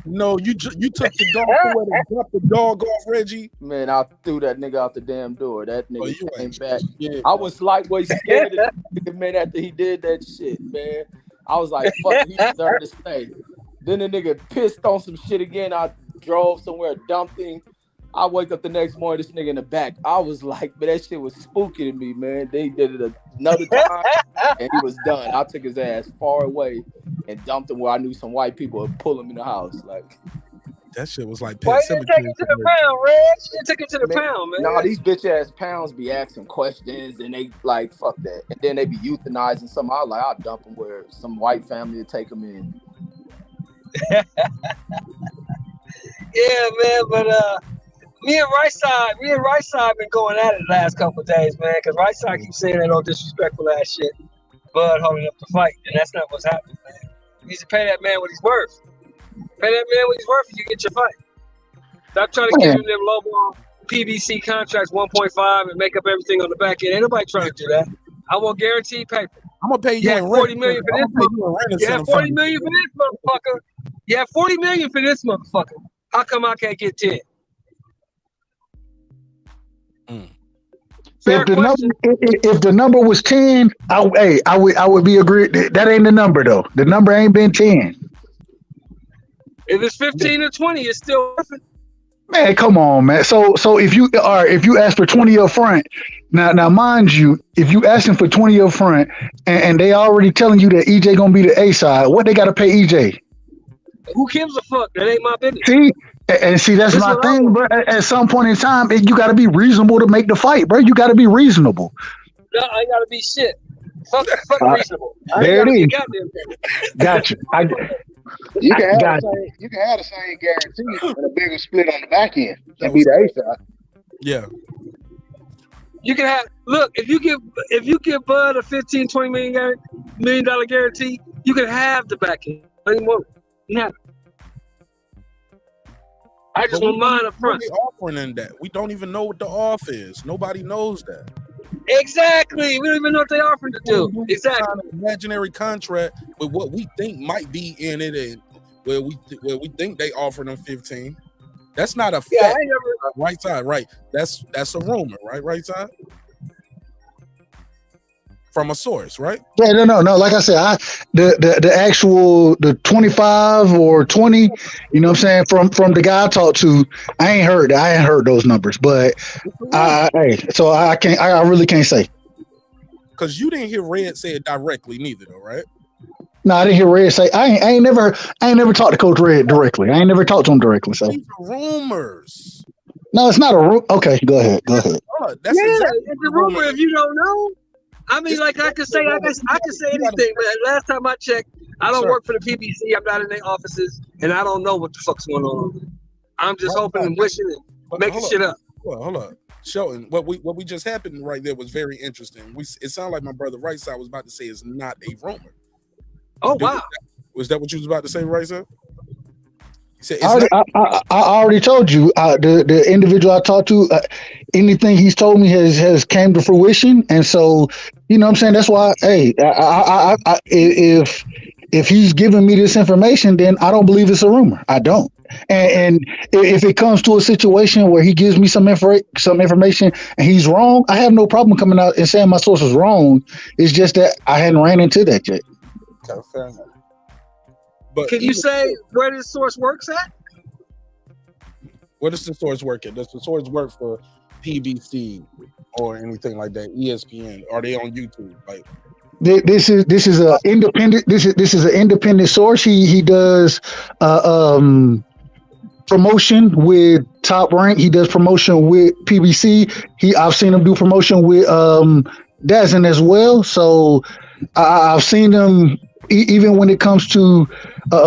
No, you took the dog away and dropped the dog off, Reggie. Man, I threw that nigga out the damn door. That nigga came back. Yeah. I was lightweight scared of that nigga, man, after he did that shit, man. I was like, fuck, he deserved to stay. Then the nigga pissed on some shit again. I drove somewhere, dumped him. I wake up the next morning, this nigga in the back. I was like, man, that shit was spooky to me, man. They did it another time, and he was done. I took his ass far away and dumped him where I knew some white people would pull him in the house. Like that shit was like. Why you didn't take him to the pound, Reg? You took him to the pound, man. Nah, these bitch ass pounds be asking questions, and they like fuck that, and then they be euthanizing some. I was like, I'll dump him where some white family would take him in. Yeah, man, but Me and Right Side been going at it the last couple of days, man. Because Right Side keeps saying that old disrespectful ass shit. Bud holding up the fight, and that's not what's happening, man. You need to pay that man what he's worth. Pay that man what he's worth, and you get your fight. Stop trying to give him them low ball PBC contracts 1.5 and make up everything on the back end. Ain't nobody trying to do that. I want guaranteed paper. I'm gonna pay you. You have 40 million for this motherfucker. You have 40 million for this motherfucker. You have 40 million for this motherfucker. How come I can't get 10? If the number was 10, I would be agreed. That ain't the number though. The number ain't been 10. If it's 15 or 20, it's still worth it. Man, come on, man. So if you ask for 20 up front, now mind you, if you asking for 20 up front and they already telling you that EJ gonna be the A side, what they gotta pay EJ? Who gives a fuck? That ain't my business. See, that's my thing, bro. At some point in time, you gotta be reasonable to make the fight, bro. You gotta be reasonable. No, I ain't gotta be shit. Fuck reasonable. There it is. Gotcha. You can have the same guarantee and a bigger split on the back end and be the A side. Yeah. You can have if you give Bud a $15-20 million guarantee, you can have the back end. Yeah. I just want mine up front. Offering in that. We don't even know what the off is. Nobody knows that. Exactly. We don't even know what they offering to do. Exactly. An imaginary contract with what we think might be in it, and where we think they offer them 15. That's not a fact. Yeah, Right side, right? That's a rumor, right? Right side. From a source, right? Yeah, no. Like I said, the actual 25 or 20, you know what I'm saying, from the guy I talked to, I ain't heard those numbers, but I really can't say. Because you didn't hear Red say it directly, neither, though, right? No, I didn't hear Red say. I ain't never talked to Coach Red directly. I ain't never talked to him directly. So these are rumors. No, it's not a rumor. Okay, go ahead. That's exactly it's a rumor if you don't know. I mean, like I could say anything, but last time I checked, I don't work for the PBC. I'm not in their offices, and I don't know what the fuck's going on. I'm just hoping and wishing and making shit up. Hold up. Shelton, what we just happened right there was very interesting. It sounded like my brother Right Side was about to say it's not a rumor. Oh, wow. Was that what you was about to say, Right Side? I already told you the individual I talked to, anything he's told me has came to fruition, and so you know what I'm saying. That's why, if he's giving me this information, then I don't believe it's a rumor. I don't. And if it comes to a situation where he gives me some information and he's wrong, I have no problem coming out and saying my source is wrong. It's just that I hadn't ran into that yet. Okay, fair enough. But can you say where this source works at? Where does the source work at? Does the source work for PBC or anything like that? ESPN? Are they on YouTube? Like this is an independent. This is an independent source. He does promotion with Top Rank. He does promotion with PBC. I've seen him do promotion with Dazn as well. So I've seen him. Even when it comes to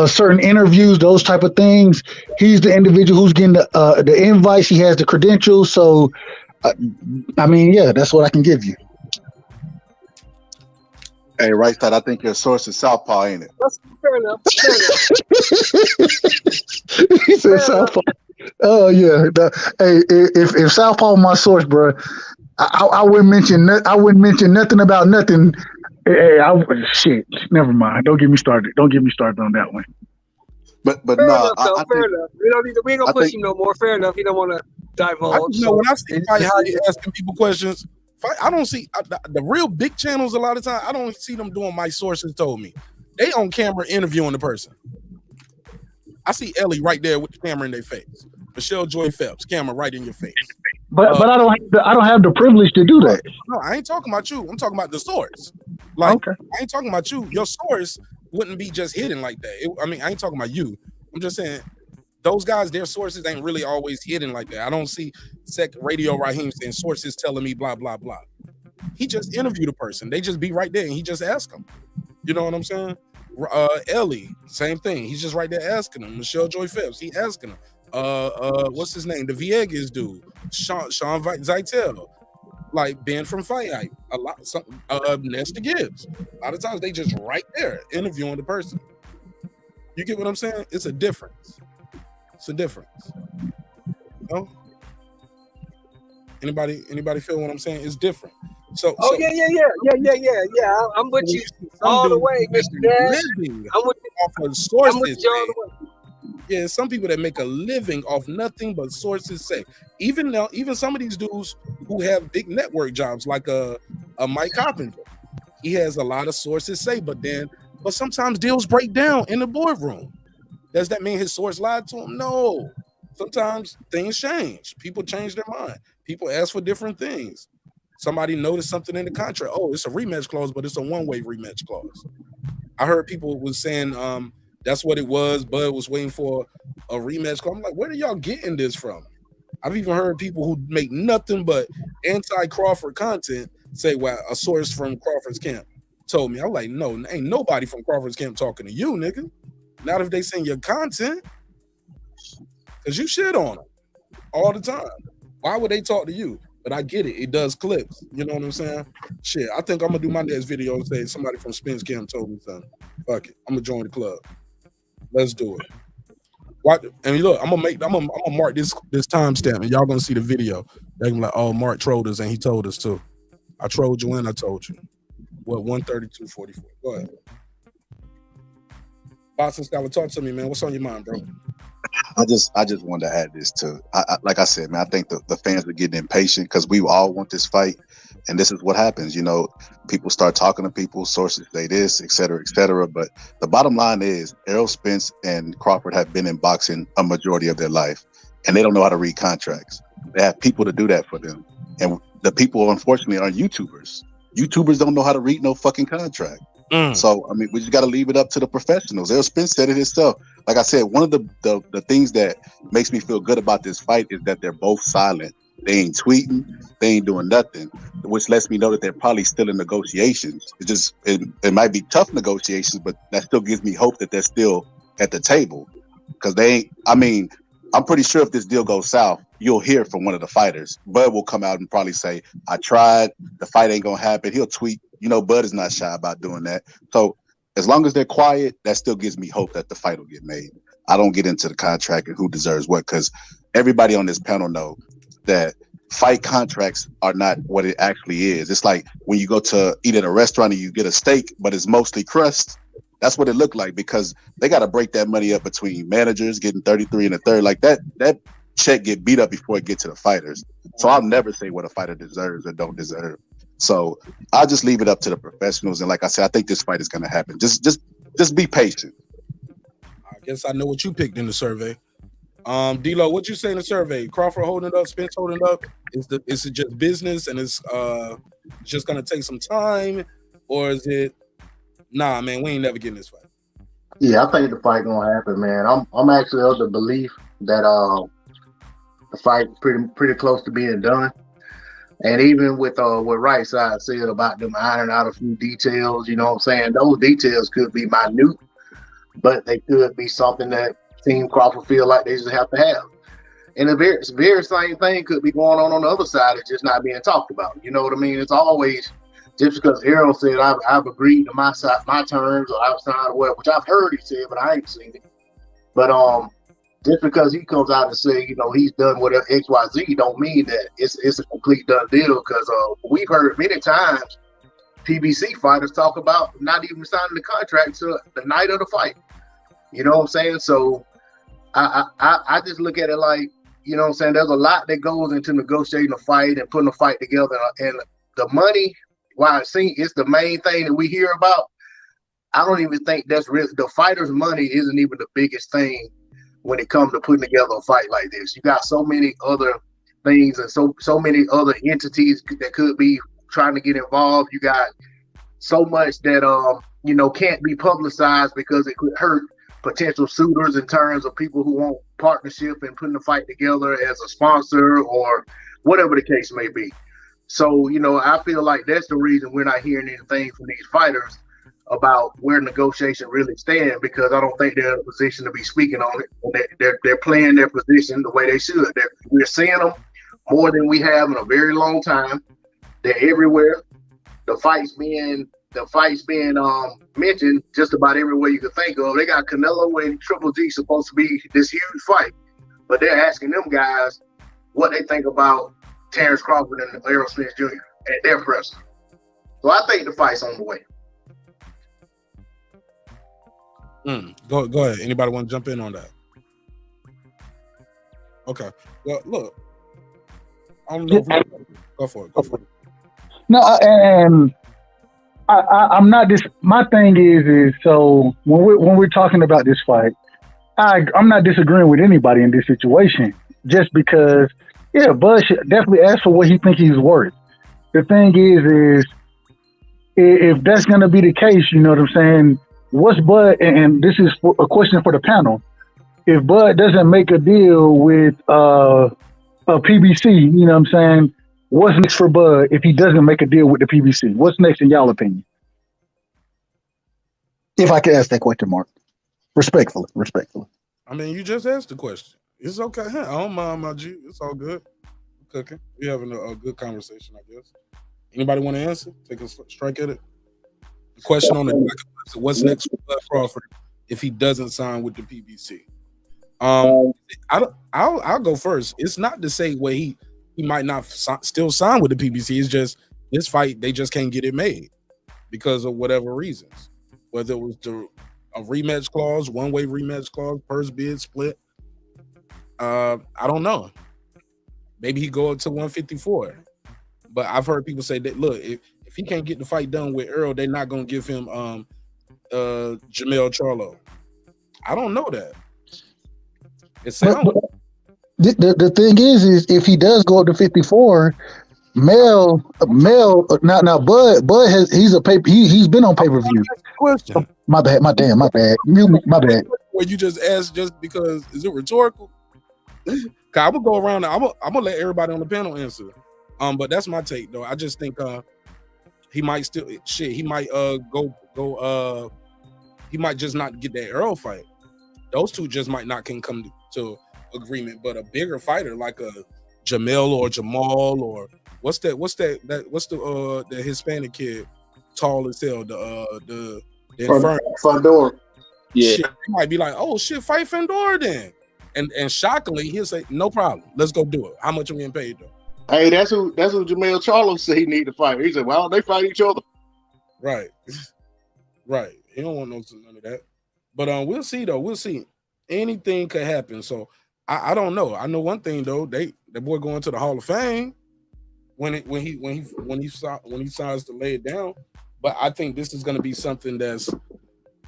certain interviews, those type of things, he's the individual who's getting the invites. He has the credentials. So, I mean, yeah, that's what I can give you. Hey, Right Side, I think your source is Southpaw, ain't it? That's fair enough. He said Southpaw. Oh yeah. If Southpaw was my source, bro, I wouldn't mention nothing about nothing. Hey, shit. Never mind. Don't get me started. on that one. But fair enough. We don't need to. We ain't gonna push him no more. Fair enough. He don't want to divulge. When I see how you asking people questions, I don't see the real big channels. A lot of times, I don't see them doing my sources told me. They on camera interviewing the person. I see Ellie right there with the camera in their face. Michelle Joy Phelps, camera right in your face. But I don't have the privilege to do that. No, I ain't talking about you. I'm talking about the source. Like, okay. I ain't talking about you. Your source wouldn't be just hidden like that. I ain't talking about you. I'm just saying those guys, their sources ain't really always hidden like that. I don't see Radio Raheem saying sources telling me blah, blah, blah. He just interviewed a person. They just be right there and he just asked them. You know what I'm saying? Ellie, same thing. He's just right there asking them. Michelle Joy Phelps, he asking them. What's his name? The Viegas dude, Sean Zeitel, like banned from Fight Hype. A lot, Nesta Gibbs. A lot of times they just right there interviewing the person. You get what I'm saying? It's a difference. It's a difference. No? Anybody feel what I'm saying? It's different. So Yeah. I'm with you all the way, Mr. Nash. I'm with you off of sources. I'm with you all the way. Yeah, some people that make a living off nothing but sources say. Even now, even some of these dudes who have big network jobs, like a Mike Coppinger, he has a lot of sources say, but sometimes deals break down in the boardroom. Does that mean his source lied to him? No. Sometimes things change. People change their mind. People ask for different things. Somebody noticed something in the contract. Oh, it's a rematch clause, but it's a one-way rematch clause. I heard people was saying that's what it was. Bud was waiting for a rematch clause. I'm like, where are y'all getting this from? I've even heard people who make nothing but anti-Crawford content say, well, a source from Crawford's camp told me. I'm like, no, ain't nobody from Crawford's camp talking to you, nigga. Not if they send your content. Because you shit on them all the time. Why would they talk to you? But I get it. It does clips. You know what I'm saying? Shit, I think I'm going to do my next video and say somebody from Spence Camp told me something. Fuck it. I'm going to join the club. Let's do it. What? And look, I'm gonna mark this timestamp, and y'all gonna see the video. They're gonna be like, oh, Mark trolled us, and he told us too. I trolled you and I told you. What, 132.44. Go ahead. Boston Scholar, talk to me, man. What's on your mind, bro? I just wanted to add this too. Like I said, man, I think the fans are getting impatient because we all want this fight, and this is what happens. You know, people start talking to people, sources say this, et cetera, et cetera. But the bottom line is, Errol Spence and Crawford have been in boxing a majority of their life, and they don't know how to read contracts. They have people to do that for them, and the people, unfortunately, are YouTubers. YouTubers don't know how to read no fucking contract. So, I mean, we just got to leave it up to the professionals. Errol Spence said it himself. Like I said, one of the things that makes me feel good about this fight is that they're both silent. They ain't tweeting. They ain't doing nothing, which lets me know that they're probably still in negotiations. It might be tough negotiations, but that still gives me hope that they're still at the table. Because they ain't, I mean, I'm pretty sure if this deal goes south, you'll hear from one of the fighters. Bud will come out and probably say, I tried, the fight ain't gonna happen. He'll tweet. You know, Bud is not shy about doing that. So as long as they're quiet, that still gives me hope that the fight will get made. I don't get into the contract and who deserves what, because everybody on this panel know that fight contracts are not what it actually is. It's like when you go to eat at a restaurant and you get a steak, but it's mostly crust. That's what it looked like, because they got to break that money up between managers getting 33 and a third. Like that check get beat up before it gets to the fighters. So I'll never say what a fighter deserves or don't deserve. So I'll just leave it up to the professionals. And like I said, I think this fight is going to happen. Just be patient. I guess I know what you picked in the survey. D-Lo, what you say in the survey? Crawford holding up, Spence holding up? Is it just business and it's just going to take some time? Or is it, nah, man, we ain't never getting this fight? Yeah, I think the fight gonna happen, man. I'm actually of the belief that the fight pretty close to being done. And even with what Right Side said about them ironing out a few details, you know what I'm saying? Those details could be minute, but they could be something that Team Crawford feel like they just have to have. And the very same thing could be going on the other side. It's just not being talked about. You know what I mean? It's always just because Errol said I've agreed to my terms, or I've signed what, which I've heard he said, but I ain't seen it. But just because he comes out and say, you know, he's done whatever XYZ, don't mean that it's a complete done deal. Because we've heard many times PBC fighters talk about not even signing the contract till the night of the fight. You know what I'm saying? So I just look at it like, you know what I'm saying, there's a lot that goes into negotiating a fight and putting a fight together. And the money, while it's the main thing that we hear about, I don't even think that's real. The fighter's money isn't even the biggest thing when it comes to putting together a fight like this. You got so many other things and so many other entities that could be trying to get involved. You got so much that you know, can't be publicized because it could hurt potential suitors in terms of people who want partnership and putting the fight together as a sponsor or whatever the case may be. So, you know, I feel like that's the reason we're not hearing anything from these fighters about where negotiation really stand, because I don't think they're in a position to be speaking on it. They're playing their position the way they should. We're seeing them more than we have in a very long time. They're everywhere. The fights being mentioned just about everywhere you could think of. They got Canelo and Triple G supposed to be this huge fight, but they're asking them guys what they think about Terence Crawford and Errol Spence Jr. at their presser. So I think the fight's on the way. Go ahead. Anybody want to jump in on that? Okay. Well, look. I don't know. Go for it. No, and I'm not this. My thing is so when we're talking about this fight, I'm not disagreeing with anybody in this situation. Just because, yeah, Bud should definitely ask for what he thinks he's worth. The thing is if that's going to be the case, you know what I'm saying? What's Bud? And this is a question for the panel. If Bud doesn't make a deal with a PBC, you know what I'm saying? What's next for Bud if he doesn't make a deal with the PBC? What's next in y'all opinion? If I could ask that question, Mark. Respectfully. I mean, you just asked the question. It's okay. I don't mind, my G. It's all good. We're cooking. We're having a good conversation, I guess. Anybody want to answer? Take a strike at it. The question on the what's next for Bud Crawford if he doesn't sign with the PBC? I'll go first. It's not to say where he might not still sign with the PBC. It's just this fight, they just can't get it made because of whatever reasons. Whether it was a rematch clause, one-way rematch clause, purse bid split. I don't know. Maybe he go up to 154. But I've heard people say that, look, if he can't get the fight done with Errol, they're not going to give him Jamel Charlo. I don't know that. It sounds. The thing is if he does go up to 54, Mel now Bud he's been on pay-per-view. Question. My bad. My bad. My bad. Well, you just asked just because is it rhetorical? I'm gonna go around. I'm gonna let everybody on the panel answer. But that's my take though. I just think he might still he might go he might just not get that Errol fight. Those two just might not can come to agreement. But a bigger fighter like a Jamel or Jamal or what's the Hispanic kid, tall as hell, the Fandor. Yeah, shit, he might be like, oh shit, fight Fandor then. And shockingly, he'll say, no problem, let's go do it. How much am I getting paid though? Hey, that's who Jamel Charlo said he need to fight. He said, well, they fight each other. Right. Right. He don't want none of that. But we'll see though. We'll see. Anything could happen. So I don't know. I know one thing though. The boy going to the Hall of Fame when he decides to lay it down. But I think this is going to be something that's,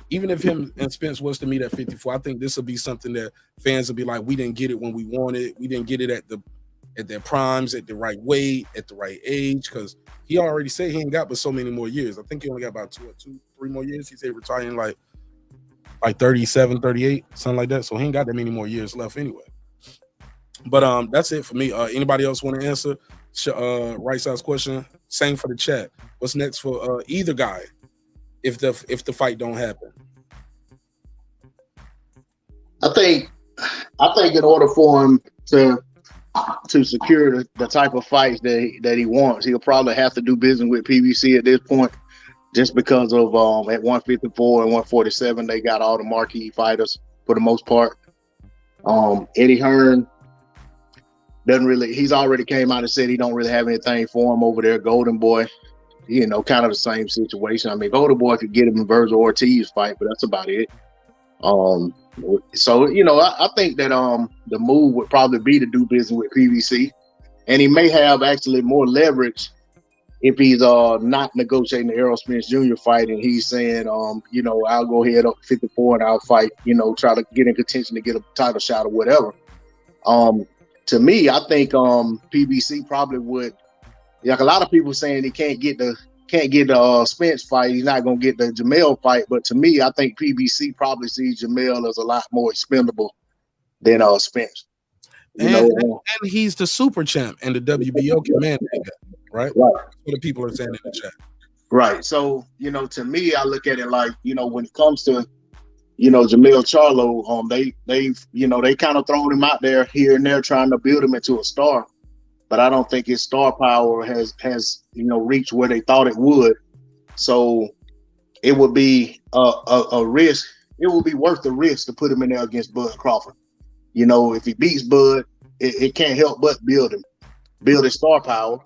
even if him and Spence was to meet at 54, I think this will be something that fans will be like, we didn't get it when we wanted. We didn't get it at their primes, at the right weight, at the right age, because he already said he ain't got but so many more years. I think he only got about 3 more years. He said retiring like 37, 38, something like that. So he ain't got that many more years left anyway. But that's it for me. Anybody else want to answer right side's question? Same for the chat. What's next for either guy if the fight don't happen? I think in order for him to secure the type of fights that he wants, he'll probably have to do business with PBC at this point, just because of at 154 and 147 they got all the marquee fighters for the most part. Eddie Hearn he's already came out and said he don't really have anything for him over there. Golden Boy, kind of the same situation. I mean, Golden Boy could get him in Virgil Ortiz fight, but that's about it. So I think that the move would probably be to do business with PBC, and he may have actually more leverage if he's not negotiating the Errol Spence Jr. fight, and he's saying I'll go ahead up 54 and I'll fight, try to get in contention to get a title shot or whatever. To me, I think PBC probably would, like a lot of people saying he can't get the Spence fight, he's not gonna get the Jamel fight. But to me, I think PBC probably sees Jamel as a lot more expendable than Spence. And he's the super champ, and the WBO can mandate that, right? That's what the people are saying in the chat. Right. So, to me, I look at it like, when it comes to, Jamel Charlo, they kind of thrown him out there here and there trying to build him into a star. But I don't think his star power has reached where they thought it would. So it would be a risk. It would be worth the risk to put him in there against Bud Crawford. If he beats Bud, it can't help but build his star power.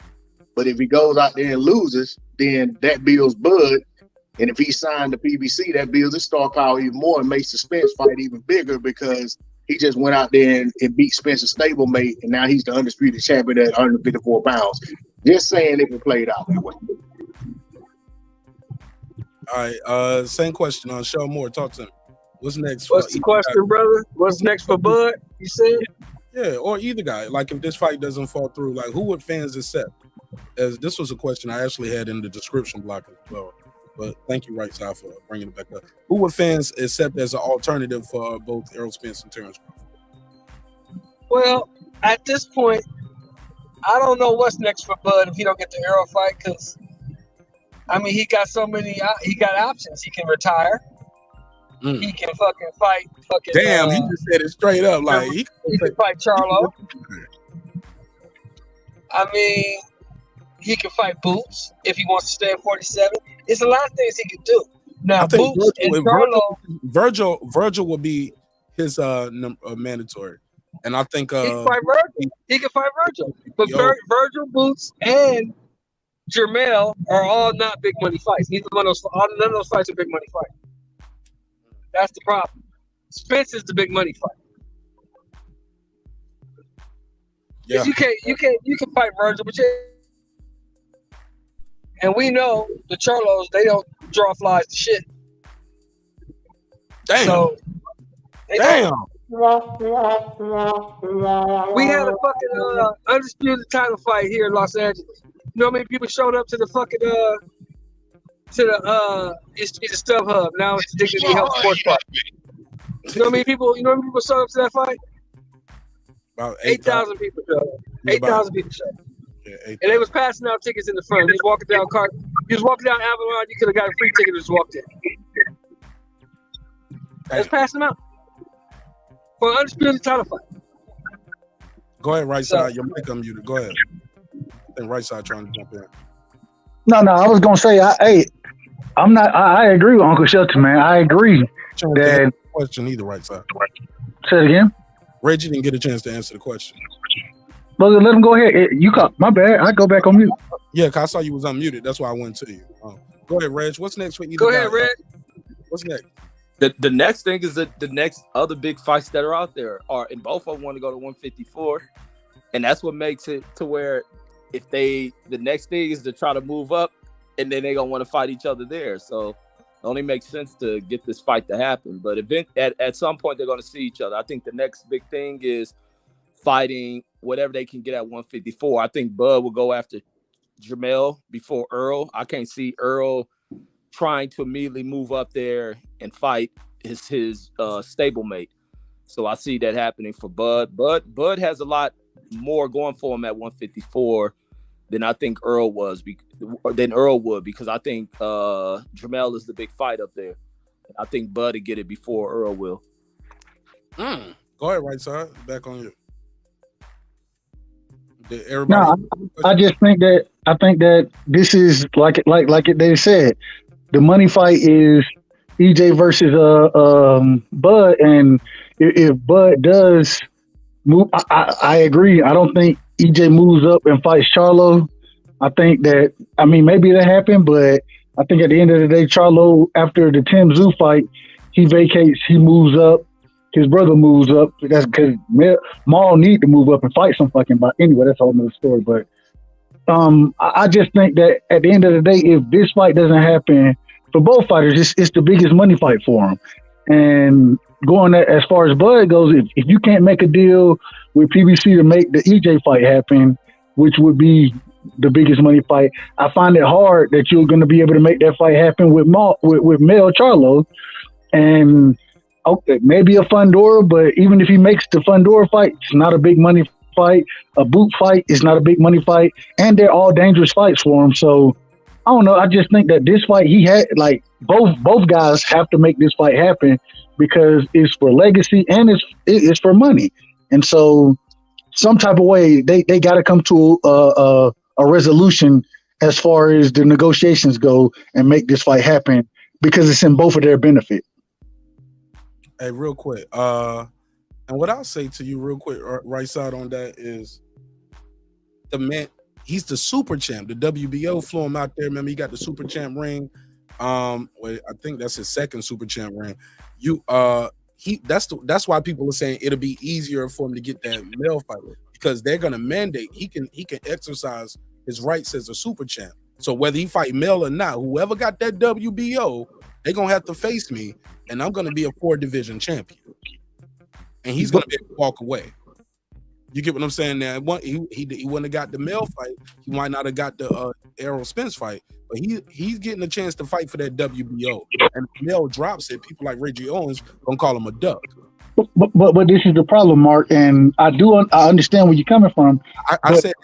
But if he goes out there and loses, then that builds Bud. And if he signed the PBC, that builds his star power even more and makes the Spence fight even bigger because he just went out there and beat Spencer's stablemate, and now he's the undisputed champion at 154 pounds. Just saying it played out that way. All right, same question on Show More. Talk to him. What's next? What's the question, brother? What's next for Bud? You said? Yeah, or either guy. Like if this fight doesn't fall through, like who would fans accept? As this was a question I actually had in the description block as well. But thank you, Right Side, for bringing it back up. Who would fans accept as an alternative for both Errol Spence and Terence Crawford? Well, at this point, I don't know what's next for Bud if he don't get the Errol fight because, he got so many. He got options. He can retire. He can fucking fight. Damn, he just said it straight up. Like he can fight Charlo. He can fight Boots if he wants to stay at 47. It's a lot of things he can do. Now, Boots and Charlo. Virgil will be his mandatory. And I think he can fight Virgil. He can fight Virgil. But Virgil, Boots, and Jermell are all not big money fights. None of those fights are big money fights. That's the problem. Spence is the big money fight. Yeah. You can fight Virgil, but and we know the Charlos, they don't draw flies to shit. Damn. So, damn. We had a fucking undisputed title fight here in Los Angeles. You know how many people showed up to the fucking used to be the Stub Hub, now it's the Dignity Health Sports Park. You know how many people showed up to that fight? About 8,000 people showed up. 8,000 people showed up. Yeah, and they was passing out tickets in the front. He was walking down Avalon, you could have got a free ticket and just walked in. They was passing them out. For an undisputed title fight. Go ahead, Right Side. Your mic unmuted. Go ahead. I think Right Side trying to jump in. No, I was gonna say, I agree with Uncle Shelton, man. I agree that question either, Right Side. Say it again. Reggie didn't get a chance to answer the question. Well, let him go ahead. My bad. I go back on mute. Yeah, cause I saw you was unmuted. That's why I went to you. Go ahead, Reg. What's next for either? Go ahead, Reg. What's next? The next thing is that the next other big fights that are out there and both of them want to go to 154, and that's what makes it to where if the next thing is to try to move up, and then they're gonna want to fight each other there. So it only makes sense to get this fight to happen. But at some point they're gonna see each other. I think the next big thing is fighting whatever they can get at 154. I think Bud will go after Jermell before Errol. I can't see Errol trying to immediately move up there and fight his stablemate. So I see that happening for Bud. Bud has a lot more going for him at 154 than I think Errol would, because I think Jermell is the big fight up there. I think Bud will get it before Errol will. Go ahead, Right Side. Back on you. I just think that this is like they said, the money fight is EJ versus Bud, and if Bud does move, I agree. I don't think EJ moves up and fights Charlo. I think that maybe that happened, but I think at the end of the day, Charlo, after the Tim Tszyu fight, he vacates, he moves up. His brother moves up. That's because Maul need to move up and fight some fucking body. Anyway, that's a whole nother story. But I just think that at the end of the day, if this fight doesn't happen for both fighters, it's the biggest money fight for them. And going as far as Bud goes, if you can't make a deal with PBC to make the EJ fight happen, which would be the biggest money fight, I find it hard that you're going to be able to make that fight happen with Mel Charlo. And okay, maybe a Fundora, but even if he makes the Fundora fight, it's not a big money fight. A Boot fight is not a big money fight, and they're all dangerous fights for him. So I don't know. I just think that this fight he had, like both guys have to make this fight happen because it's for legacy and it's for money. And so some type of way they got to come to a resolution as far as the negotiations go and make this fight happen because it's in both of their benefit. Hey, real quick. And what I'll say to you real quick, right side on that is the man. He's the super champ. The WBO flew him out there. Remember, he got the super champ ring. I think that's his second super champ ring. That's why people are saying it'll be easier for him to get that male fight because they're gonna mandate he can exercise his rights as a super champ. So whether he fight male or not, whoever got that WBO, they're gonna have to face me, and I'm gonna be a 4-division champion, and he's gonna be able to walk away. You get what I'm saying? Now, he wouldn't have got the male fight. He might not have got the Errol Spence fight, but he's getting a chance to fight for that WBO. And if Mel drops it, people like Reggie Owens gonna call him a duck. But this is the problem, Mark, and I understand where you're coming from. I said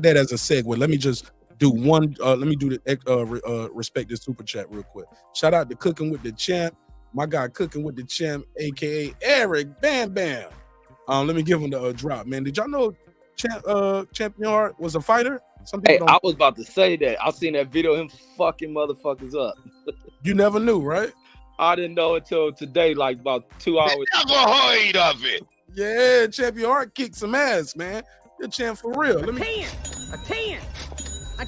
that as a segue. Let me just do one. Let me do the respect this super chat real quick. Shout out to Cooking with the Champ, my guy Cooking with the Champ, aka Eric Bam Bam. Let me give him the drop, man. Did y'all know Champion Heart was a fighter? Hey, I was about to say that. I seen that video of him fucking motherfuckers up. You never knew, right? I didn't know until today, like about 2 hours. Never heard of it. Yeah, Champion Heart kicked some ass, man. The champ for real. A 10, a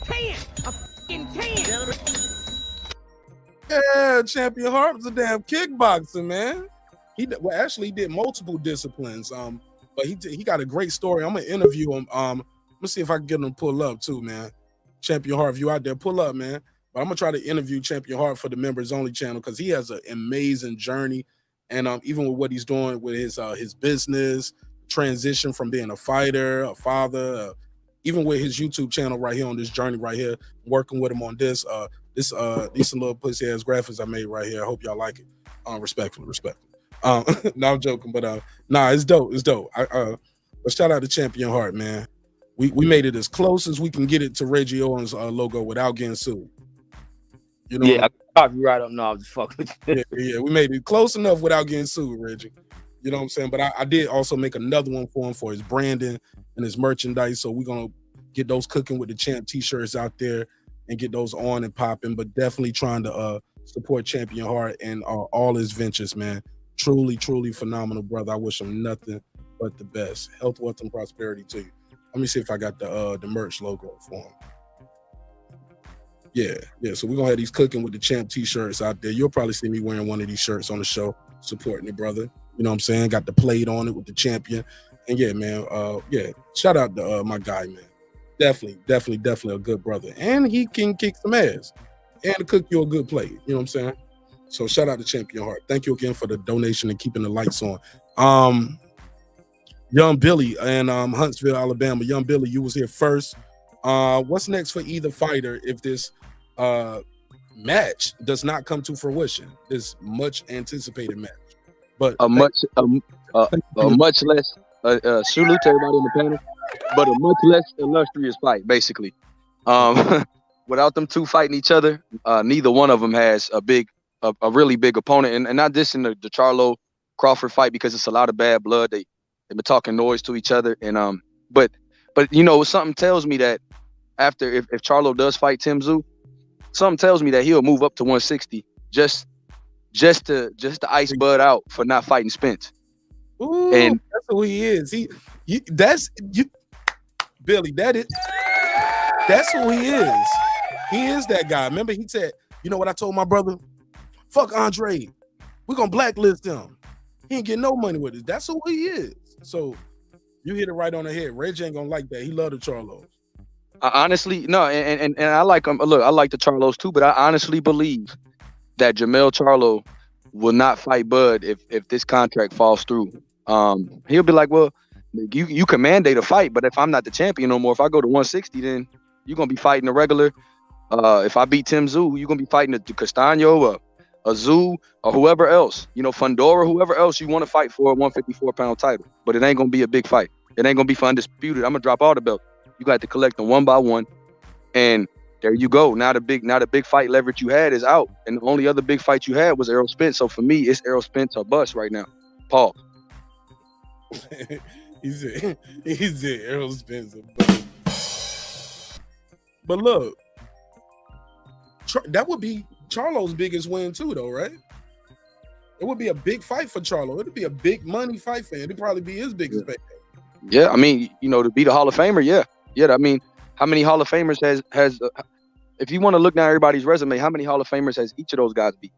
fucking 10. Yeah, Champion Heart was a damn kickboxer, man. He did multiple disciplines. But he got a great story. I'm gonna interview him. Let's see if I can get him to pull up too, man. Champion Heart, if you out there, pull up, man. But I'm gonna try to interview Champion Heart for the members only channel because he has an amazing journey, and even with what he's doing with his business transition from being a fighter, a father, even with his YouTube channel right here on this journey right here, working with him on this these some little pussy ass graphics I made right here. I hope y'all like it. Respectfully. No, I'm joking, but nah, it's dope. It's dope. But shout out to Champion Heart, man. We made it as close as we can get it to Reggie Owens' logo without getting sued. You know, yeah, copyright up now. Just fuck with you. Yeah, we made it close enough without getting sued, Reggie. You know what I'm saying? But I did also make another one for him for his branding and his merchandise. So we're gonna get those Cooking with the Champ t-shirts out there and get those on and popping. But definitely trying to support Champion Heart and all his ventures, man. Truly, truly phenomenal brother. I wish him nothing but the best. Health, wealth, and prosperity to you. Let me see if I got the merch logo for him. Yeah. So we're gonna have these Cooking with the Champ t-shirts out there. You'll probably see me wearing one of these shirts on the show, supporting the brother. You know what I'm saying? Got the plate on it with the champion. And yeah, man. Shout out to my guy, man. Definitely a good brother. And he can kick some ass and cook you a good plate. You know what I'm saying? So shout out to Champion Heart. Thank you again for the donation and keeping the lights on. Young Billy and Huntsville, Alabama. Young Billy, you was here first. What's next for either fighter if this match does not come to fruition? This much anticipated match, but a much less salute to everybody in the panel, but a much less illustrious fight, basically. Without them two fighting each other, neither one of them has a really big opponent, and not this in the Charlo Crawford fight because it's a lot of bad blood. They've been talking noise to each other, and but you know, something tells me that after if Charlo does fight Tim Tszyu, something tells me that he'll move up to 160 just to ice Bud out for not fighting Spence. Ooh, and that's who he is. Billy. That's who he is. He is that guy. Remember, he said, "You know what I told my brother? Fuck Andre. We're gonna blacklist him. He ain't getting no money with it." That's who he is. So you hit it right on the head. Reggie ain't gonna like that. He love the Charlos. Honestly, no, and I like him. Look, I like the Charlos too, but I honestly believe that Jamel Charlo will not fight Bud if this contract falls through. He'll be like, well, you can mandate a fight, but if I'm not the champion no more, if I go to 160, then you're gonna be fighting a regular. If I beat Tim Tszyu, you're gonna be fighting a Castaño, a Tszyu, or whoever else, you know, Fundora, whoever else you want to fight for a 154-pound title. But it ain't gonna be a big fight. It ain't gonna be for undisputed. I'm gonna drop all the belts. You got to collect them one by one, and there you go. Now the big fight leverage you had is out, and the only other big fight you had was Errol Spence. So for me, it's Errol Spence or bust right now. Paul. he said Errol Spence or bust. But look, that would be Charlo's biggest win too, though, right? It would be a big fight for Charlo. It'd be a big money fight for him. It'd probably be his biggest payday. Yeah, I mean, to be the Hall of Famer, yeah. I mean, how many Hall of Famers has if you want to look down everybody's resume, how many Hall of Famers has each of those guys beat?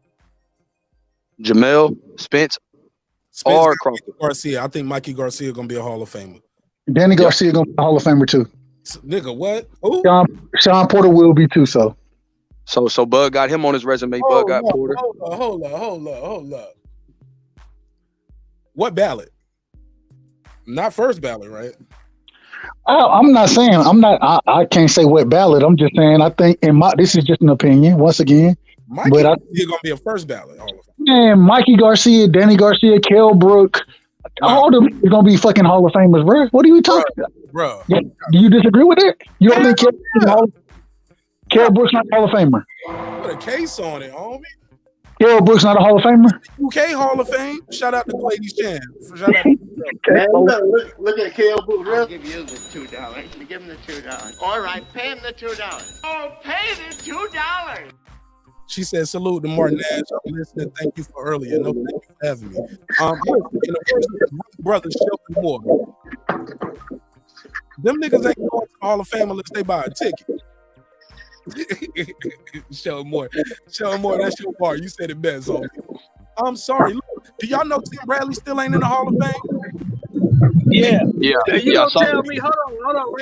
Jamel, Spence or Crawford? Garcia. I think Mikey Garcia gonna be a Hall of Famer. Danny Garcia gonna be a Hall of Famer too. Nigga, what? Who? Sean Porter will be too. So Bud got him on his resume. Bud got Porter. Hold up. What ballot? Not first ballot, right? I'm not saying I can't say what ballot. I'm just saying I think this is just an opinion once again. Mikey but Garcia gonna be a first ballot. Man, Mikey Garcia, Danny Garcia, Kell Brook, all of them are gonna be fucking Hall of Famers, bro. What are you talking about, bro? Do you disagree with that? You don't think Kell Brook's not a Hall of Famer? Put a case on it, homie. Kell Brook's not a Hall of Famer? UK Hall of Fame. Shout out to Ladies Chan. Shout out Man, look at Kell Brook. I'll give you the $2. You give him the $2. All right, pay him the $2. Oh, pay the $2. She said, salute to Marq Nash. I'm listening. Thank you for earlier. No, thank you for having me. Brother, Shelton Moore. Them niggas ain't going to the Hall of Fame unless they buy a ticket. Shelton Moore, that's your part. You said it best, homie. I'm sorry. Look, do y'all know Tim Bradley still ain't in the Hall of Fame? Yeah. You gonna tell me? Hold on.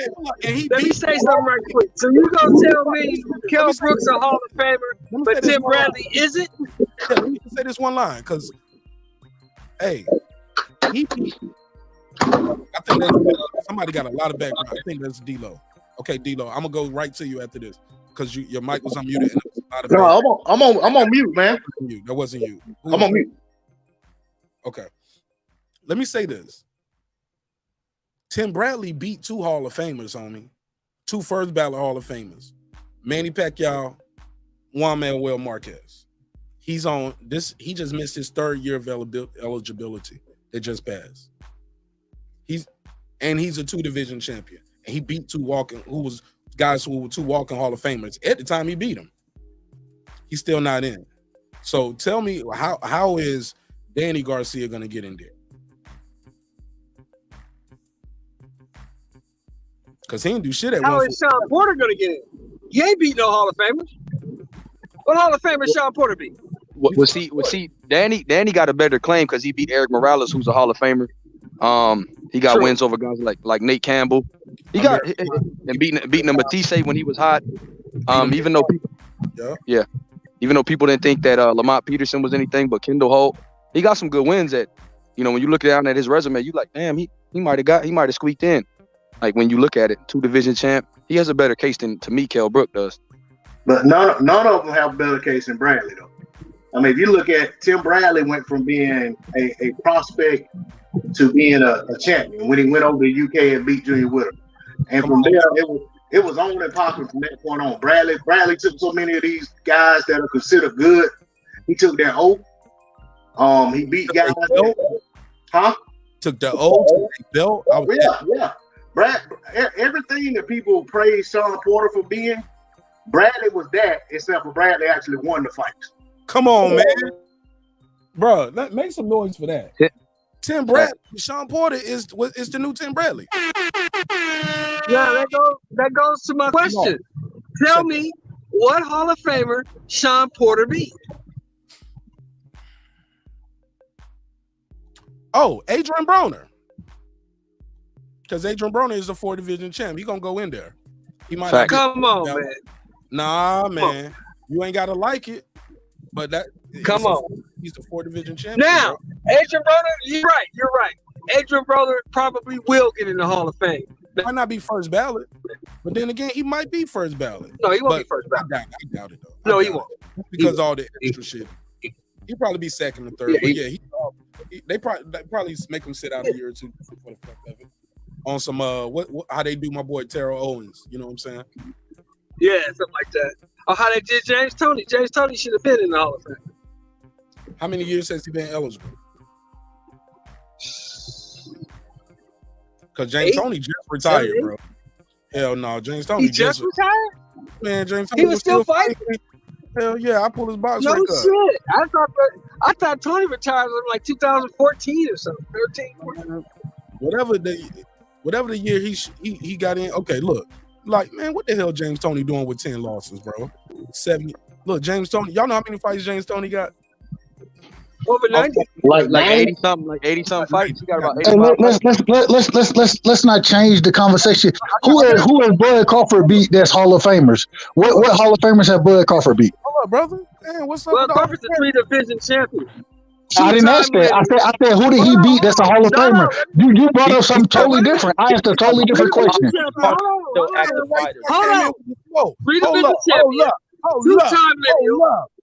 Let me say something right quick. So you gonna tell me Kell Brook's a Hall of Famer, but Tim Bradley isn't? Yeah, let me say this one line, because, hey, I think somebody got a lot of background. I think that's D-Lo. Okay, D-Lo, I'm gonna go right to you after this because your mic was unmuted. And no, I'm on mute, man. That wasn't you. I'm on mute. Okay, let me say this. Tim Bradley beat 2 Hall of Famers, homie. 2 first ballot Hall of Famers. Manny Pacquiao, Juan Manuel Marquez. He's on this. He just missed his 3rd year of eligibility. It just passed. He's a 2-division champion. And he beat 2 walking, guys who were 2 walking Hall of Famers. At the time he beat them. He's still not in. So tell me, how is Danny Garcia gonna get in there? Because he didn't do shit at How is Sean Porter gonna get in? He ain't beat no Hall of Famers. What Hall of Famer Sean Porter beat? Was he Danny got a better claim because he beat Eric Morales, who's a Hall of Famer. He got wins over guys like Nate Campbell. He got and beating Matisse when he was hot. Even though people didn't think that Lamont Peterson was anything but Kendall Holt, he got some good wins. That when you look down at his resume, you like, damn, he might have squeaked in. Like when you look at it, 2-division champ, he has a better case than to me Kell Brook does. But none of them have a better case than Bradley though. I mean, if you look at Tim Bradley went from being a prospect to being a champion when he went over to UK and beat Junior Whittle. And from there, it was on and popping from that point on. Bradley took so many of these guys that are considered good. He took their oath. He beat guys. Took the oath, belt. Yeah. Everything that people praise Sean Porter for being, Bradley was that, except for Bradley actually won the fights. Come on, man. Bro, make some noise for that. Tim Bradley, Sean Porter is the new Tim Bradley. Yeah, that goes to my question. Tell me what Hall of Famer Sean Porter beat. Oh, Adrian Broner. Because Adrian Broner is a 4-division champ. He gonna go in there. He might not. Come on, man. Nah, man. You ain't gotta like it. But come on. He's a 4-division champion. Now, Adrian Broner, you're right. Adrian Broner probably will get in the Hall of Fame. Might not be first ballot, but then again, he might be first ballot. No, he won't be first ballot. I doubt it though. No, he won't. Because all the extra shit. He'll probably be second or third. They probably make him sit out a year or two for the fuck of it. On some how they do my boy Terrell Owens, you know what I'm saying? Yeah, something like that. Or how they did James Toney. James Toney should have been in the Hall of Fame. How many years has he been eligible? Because James Toney just retired, bro. Hell no, James Toney He just retired? Man, James Toney He was still fighting? Hell yeah, I pull his box No right shit. I thought Tony retired in like 2014 or something. 13, 14. Whatever the year he got in. Okay, look. Like, man, what the hell James Toney doing with 10 losses, bro? 70. Look, James Toney, y'all know how many fights James Toney got? Over 90. Like 80 something fights. He got about 80 Hey, let's not change the conversation. Who has Bud Crawford beat that's Hall of Famers? What Hall of Famers have Bud Crawford beat? Hold up, brother. Man, what's up? Bud Crawford's a 3-division champion. I didn't ask that. I said who did he beat that's a Hall of Famer? You brought up something totally different. I asked a totally different question. Hold on. 3-division champion.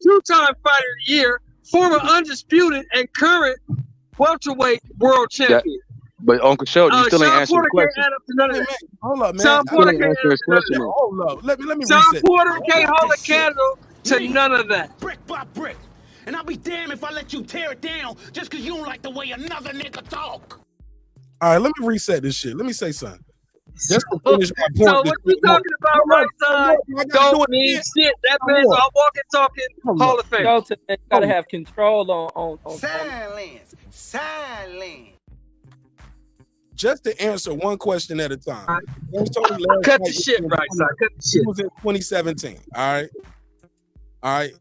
Two-time fighter of the year. Former undisputed and current welterweight world champion. But Uncle Show, you still ain't answering the question. Can't add up to none of that. Hold up, man. Sean Porter can't answer his question. Hold up. Let me Sean reset. Porter can't hold a candle to none of that. Brick by brick. And I'll be damned if I let you tear it down just because you don't like the way another nigga talk. All right, let me reset this shit. Let me say something. Just to finish my point. So what you talking about right side don't mean shit. That man's a walking, talking Hall of Fame. You gotta have control on Silence. Just to answer one question at a time. Cut the shit right side. Cut the shit. It was in 2017. All right.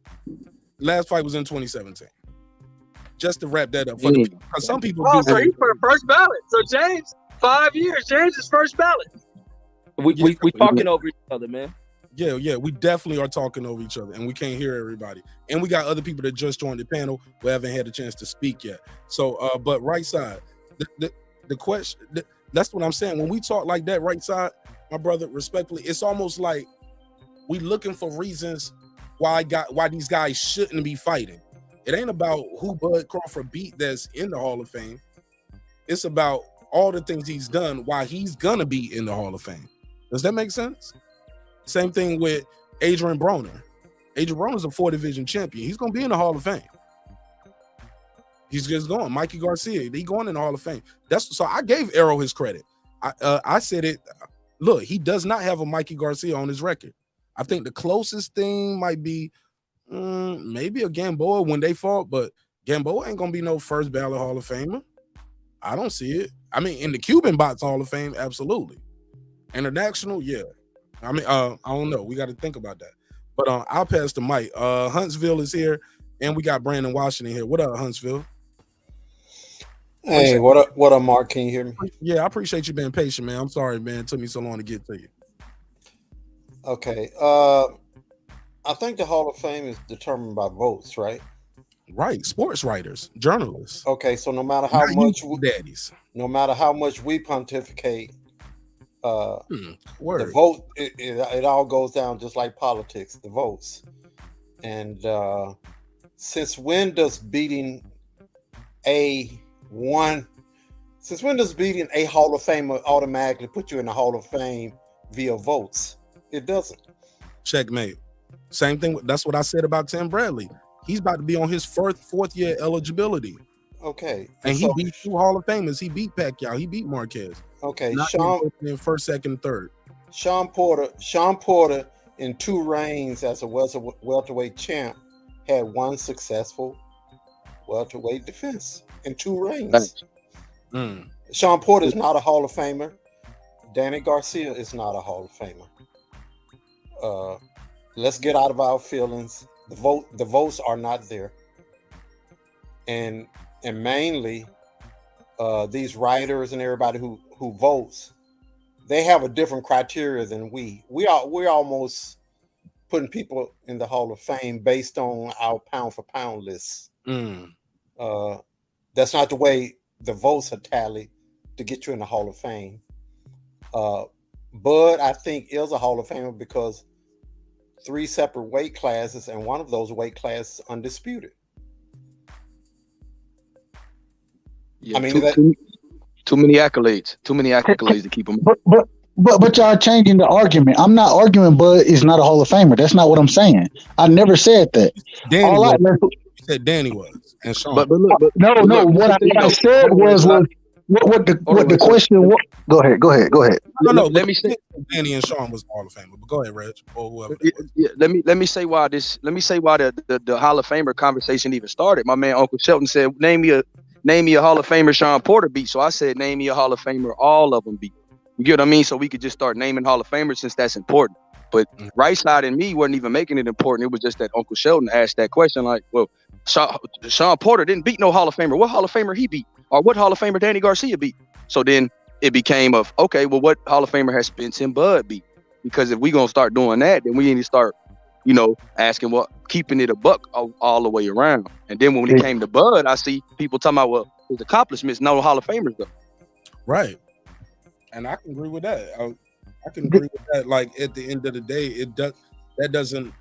Last fight was in 2017. Just to wrap that up. Because some people do. So he's for first ballot. So James, 5 years. James is first ballot. We talking over each other, man. Yeah, we definitely are talking over each other, and we can't hear everybody. And we got other people that just joined the panel who haven't had a chance to speak yet. So, but right side, the question, that's what I'm saying. When we talk like that, right side, my brother, respectfully, it's almost like we looking for reasons why these guys shouldn't be fighting. It ain't about who Bud Crawford beat that's in the Hall of Fame. It's about all the things he's done, why he's gonna be in the Hall of Fame. Does that make sense? Same thing with Adrian Broner. Adrian Broner's a 4-division champion. He's gonna be in the Hall of Fame. He's just going. Mikey Garcia, he going in the Hall of Fame. So I gave Errol his credit. I said it. Look, he does not have a Mikey Garcia on his record. I think the closest thing might be maybe a Gamboa when they fought, but Gamboa ain't gonna be no first ballot Hall of Famer. I don't see it. I mean, in the Cuban box Hall of Fame, absolutely. International, yeah. I mean, I don't know. We got to think about that. But I'll pass the mic. Huntsville is here, and we got Brandon Washington here. What up, Huntsville? Hey, what up, Mark? Can you hear me? Yeah, I appreciate you being patient, man. I'm sorry, man. It took me so long to get to you. Okay. I think the Hall of Fame is determined by votes, right? Right. Sports writers, journalists. Okay, so no matter how much we pontificate, the vote, it all goes down just like politics, the votes. And since when does beating a Hall of Famer automatically put you in the Hall of Fame via votes? It doesn't. Checkmate. Same thing. That's what I said about Tim Bradley. He's about to be on his fourth year eligibility. Okay. And he beat 2 Hall of Famers. He beat Pacquiao. He beat Marquez. Okay. Sean in first, second, third. Sean Porter in 2 reigns as a welterweight champ had 1 successful welterweight defense in 2 reigns. Sean Porter is not a Hall of Famer. Danny Garcia is not a Hall of Famer. Let's get out of our feelings. The votes are not there, and mainly these writers and everybody who votes, they have a different criteria than we're almost putting people in the Hall of Fame based on our pound for pound lists. That's not the way the votes are tallied to get you in the Hall of Fame. Bud, I think, is a Hall of Famer because 3 separate weight classes, and one of those weight classes undisputed. Yeah, I mean, too many accolades. Too many accolades to keep him. But But y'all changing the argument. I'm not arguing Bud is not a Hall of Famer. That's not what I'm saying. I never said that. Danny All I was. You said Danny was, and Sean. But look, no, but no. look, here's What the I, thing what I though. said Hold on, Reg, was hold on, what the Reg. question was. Go ahead. No, Let but me say. Danny and Sean was Hall of Famer. But go ahead, Reg, or whoever Yeah, that was. yeah, let me say why this. Let me say why the Hall of Famer conversation even started. My man Uncle Shelton said, name me a Hall of Famer Sean Porter beat. So I said, name me a Hall of Famer all of them beat. You get what I mean? So we could just start naming Hall of Famers since that's important. But right side and me wasn't even making it important. It was just that Uncle Shelton asked that question like, well, Sean Porter didn't beat no Hall of Famer. What Hall of Famer he beat? Or what Hall of Famer Danny Garcia beat? So then it became of, okay, well, what Hall of Famer has Spence and Bud beat? Because if we gonna start doing that, then we need to start, asking keeping it a buck all the way around. And then when it came to Bud, I see people talking about, well, his accomplishments, no Hall of Famers though. Right. And I can agree with that. I can agree with that. Like at the end of the day, that doesn't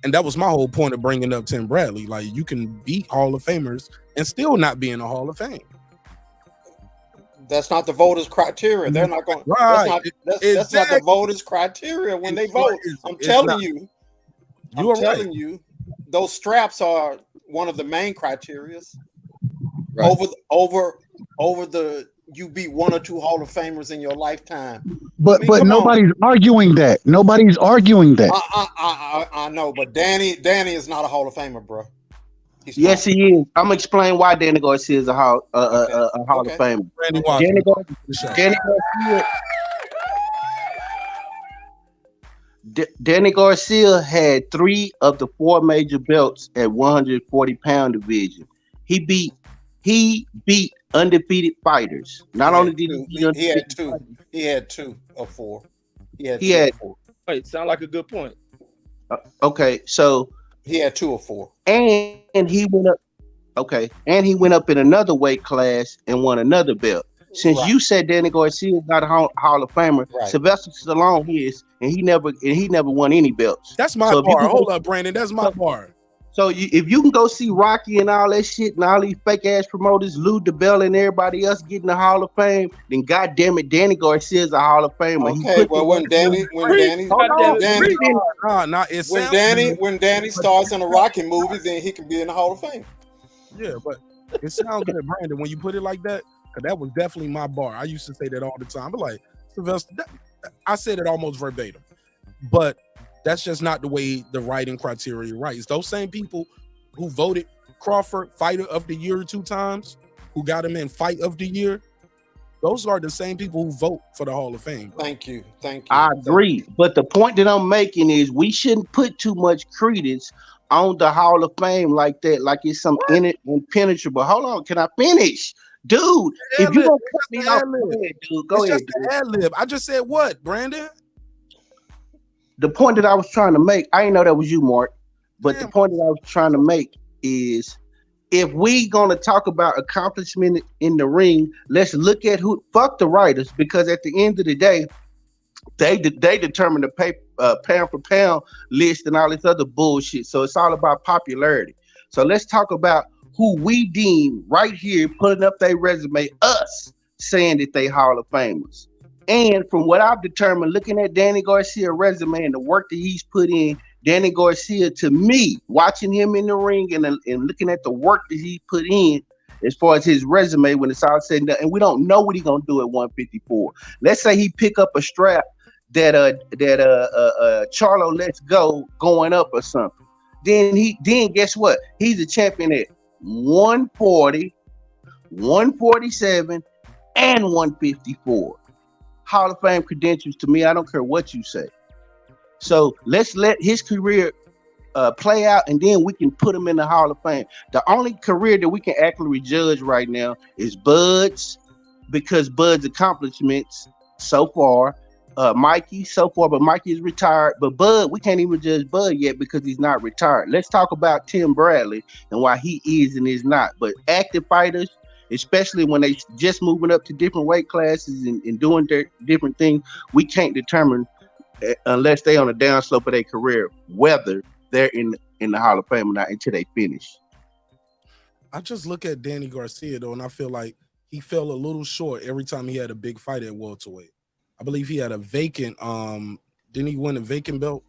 and that was my whole point of bringing up Tim Bradley. Like you can beat Hall of Famers and still not be in the Hall of Fame. That's not the voters' criteria. They're not going. Right. That's not the voters' criteria when they vote. I'm telling you. I'm telling you, those straps are one of the main criterias. Right. Over the you beat one or two Hall of Famers in your lifetime. But nobody's arguing that. Nobody's arguing that. I know, but Danny is not a Hall of Famer, bro. Yes, he is. I'm gonna explain why Danny Garcia is a Hall of Famer. Danny Garcia had 3 of the 4 major belts at 140-pound division. He beat undefeated fighters. Not only did he had 2. He had 2 of 4. He had 2 of 4. Wait, sound like a good point. Okay, so he had 2 of 4. And he went up. Okay, and he went up in another weight class and won another belt. Since you said Danny Garcia is not a Hall of Famer, Sylvester Stallone is, and he never won any belts. That's my bar. Hold up, Brandon. That's my bar. So if you can go see Rocky and all that shit and all these fake ass promoters, Lou DeBell and everybody else getting the Hall of Fame, then goddamn it, Danny Garcia is a Hall of Famer. Okay, well when Danny stars in a Rocky movie, then he can be in the Hall of Fame. Yeah, but it sounds good, Brandon, when you put it like that, because that was definitely my bar. I used to say that all the time. But like Sylvester, I said it almost verbatim, but that's just not the way the writing criteria writes. Those same people who voted Crawford Fighter of the Year 2 times, who got him in Fight of the Year, those are the same people who vote for the Hall of Fame. Thank you. I agree. But the point that I'm making is we shouldn't put too much credence on the Hall of Fame like that, like it's some impenetrable. Hold on, can I finish? Dude, if you don't cut me off, dude, go ahead. Ad-lib. I just said what, Brandon? The point that I was trying to make, I didn't know that was you, Mark, but the point that I was trying to make is if we gonna talk about accomplishment in the ring, let's look at fuck the writers, because at the end of the day, they determine the pound for pound list and all this other bullshit. So it's all about popularity. So let's talk about who we deem right here putting up their resume, us saying that they Hall of Famers. And from what I've determined, looking at Danny Garcia's resume and the work that he's put in, Danny Garcia, to me, watching him in the ring and looking at the work that he put in as far as his resume when it's all said and done, and we don't know what he's gonna do at 154. Let's say he pick up a strap that Charlo lets go going up or something. Then guess what? He's a champion at 140, 147, and 154. Hall of Fame credentials to me, I don't care what you say. So let's let his career play out, and then we can put him in the Hall of Fame. The only career that we can actually judge right now is Bud's, because Bud's accomplishments so far, Mikey so far, but Mikey is retired. But Bud, we can't even judge Bud yet because he's not retired. Let's talk about Tim Bradley and why he is and is not. But active fighters, especially when they just moving up to different weight classes and doing their different things, we can't determine unless they on a downslope of their career whether they're in the Hall of Fame or not until they finish. I just look at Danny Garcia though, and I feel like he fell a little short every time he had a big fight at welterweight. I believe he had a vacant. Didn't he win a vacant belt?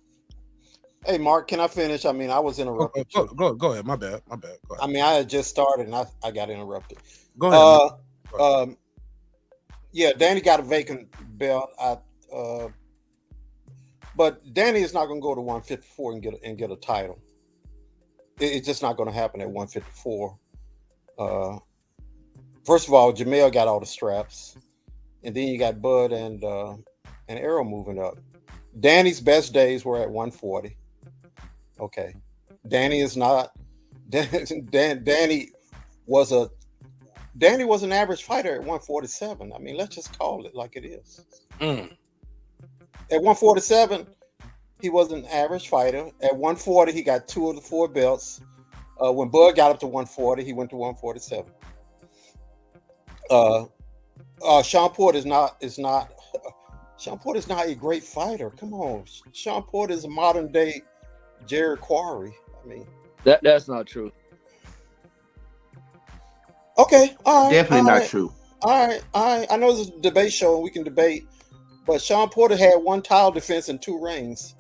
Hey, Mark, can I finish? I mean, I was interrupted. Go ahead. My bad. Go ahead. I mean, I had just started and I got interrupted. Go ahead. Go ahead. Yeah, Danny got a vacant belt. But Danny is not going to go to 154 and get a title. It's just not going to happen at 154. First of all, Jamel got all the straps, and then you got Bud and Errol moving up. Danny's best days were at 140. Okay, Danny is not. Danny was an average fighter at 147. I mean, let's just call it like it is. At 147, he was an average fighter. At 140, he got 2 of the 4 belts. When Bud got up to 140, he went to 147. Sean Porter is not Sean Porter is not a great fighter. Come on, Sean Porter is a modern day Jared Quarry. I mean, that's not true. Okay, all right, Definitely not true. All right. I know this is a debate show and we can debate, but Sean Porter had 1 title defense and 2 rings.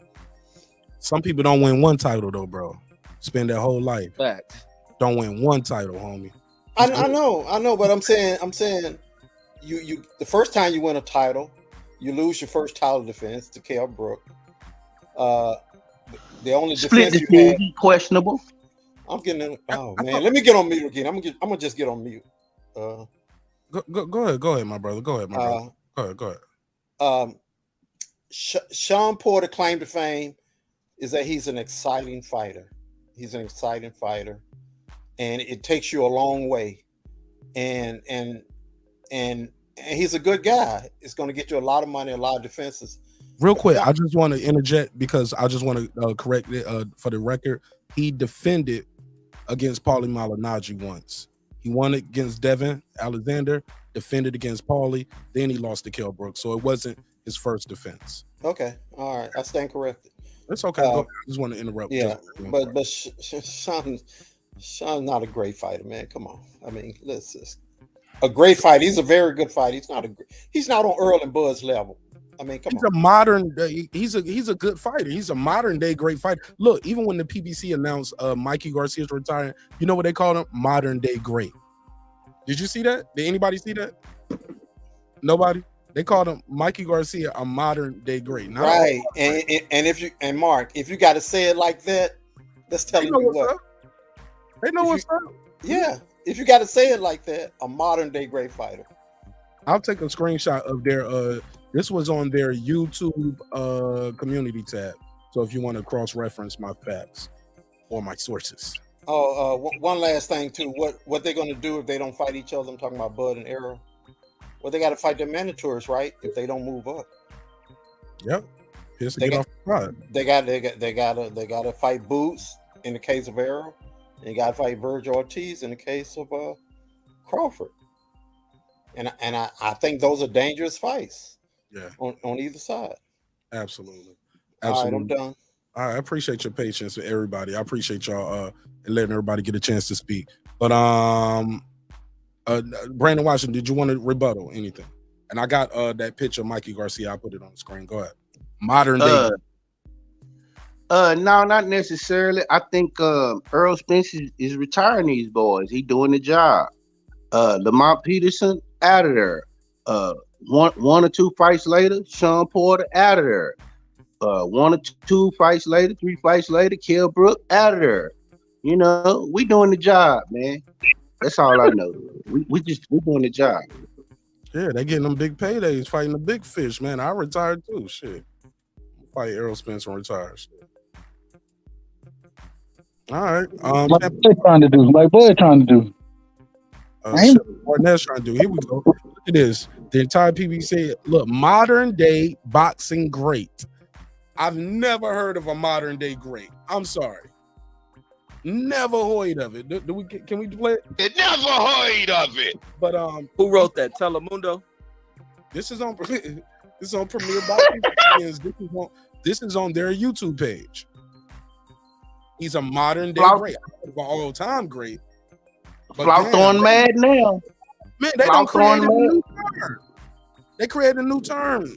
Some people don't win 1 title though, bro. Spend their whole life. Facts. Don't win 1 title, homie. I know, but I'm saying you the first time you win a title, you lose your first title defense to Kell Brook. The only Split defense the you had, questionable. I'm getting in. Oh man, let me get on mute again. I'm gonna just get on mute. Go ahead, my brother. Go ahead, my brother. Go ahead. Sean Porter claim to fame is that he's an exciting fighter. He's an exciting fighter, and it takes you a long way. And he's a good guy. It's going to get you a lot of money, a lot of defenses. Real quick, I just want to interject because I just want to correct it for the record. He defended against Paulie Malignaggi once. He won against Devin Alexander, defended against Paulie, then he lost to Kell Brook. So it wasn't his first defense. Okay, all right, I stand corrected. It's okay. I just want to interrupt. Yeah, but Sean's not a great fighter, man. Come on. I mean, let's just a great fighter. He's a very good fighter. He's not on Earl and Bud's level. I mean, come on. He's a modern. He's a good fighter. He's a modern day great fighter. Look, even when the PBC announced Mikey Garcia's retiring, you know what they called him? Modern day great. Did you see that? Did anybody see that? Nobody. They called him Mikey Garcia a modern day great. Not right. And Mark, if you got to say it like that, that's telling you what. They know what's up. Yeah. If you got to say it like that, a modern day great fighter. I'll take a screenshot of their this was on their YouTube community tab. So if you want to cross-reference my facts or my sources. One last thing too. What they're gonna do if they don't fight each other? I'm talking about Bud and Errol. Well, they got to fight their mandatories, right? If they don't move up. Yep. They got to fight Boots in the case of Errol, and you got to fight Virgil Ortiz in the case of Crawford. And I think those are dangerous fights. Yeah. On either side. Absolutely. All right, I'm done. All right, I appreciate your patience with everybody. I appreciate y'all letting everybody get a chance to speak. But Brandon Washington, did you want to rebuttal anything? And I got that picture of Mikey Garcia. I put it on the screen. Go ahead. Modern day. No, not necessarily. I think Errol Spence is retiring these boys. He doing the job. Lamont Peterson out of there. One or 2 fights later, Sean Porter out of there. 1 or 2 fights later, 3 fights later, Kell Brook out of there. You know, we doing the job, man. That's all I know. We're doing the job. Yeah, they getting them big paydays fighting the big fish, man. I retired too. Shit. Fight Errol Spence and retire. All right. Like Bud trying to do. Marq Nash trying to do. Here we go. Look at this. The entire PBC. Look, modern day boxing great. I've never heard of a modern day great. I'm sorry. Never heard of it. Can we play it? Never heard of it. But who wrote that? Telemundo. This is on Premier Boxing. This is on their YouTube page. He's a modern day great. An all time great. Flout throwing mad now. Man, they don't create a new term. They created a new term.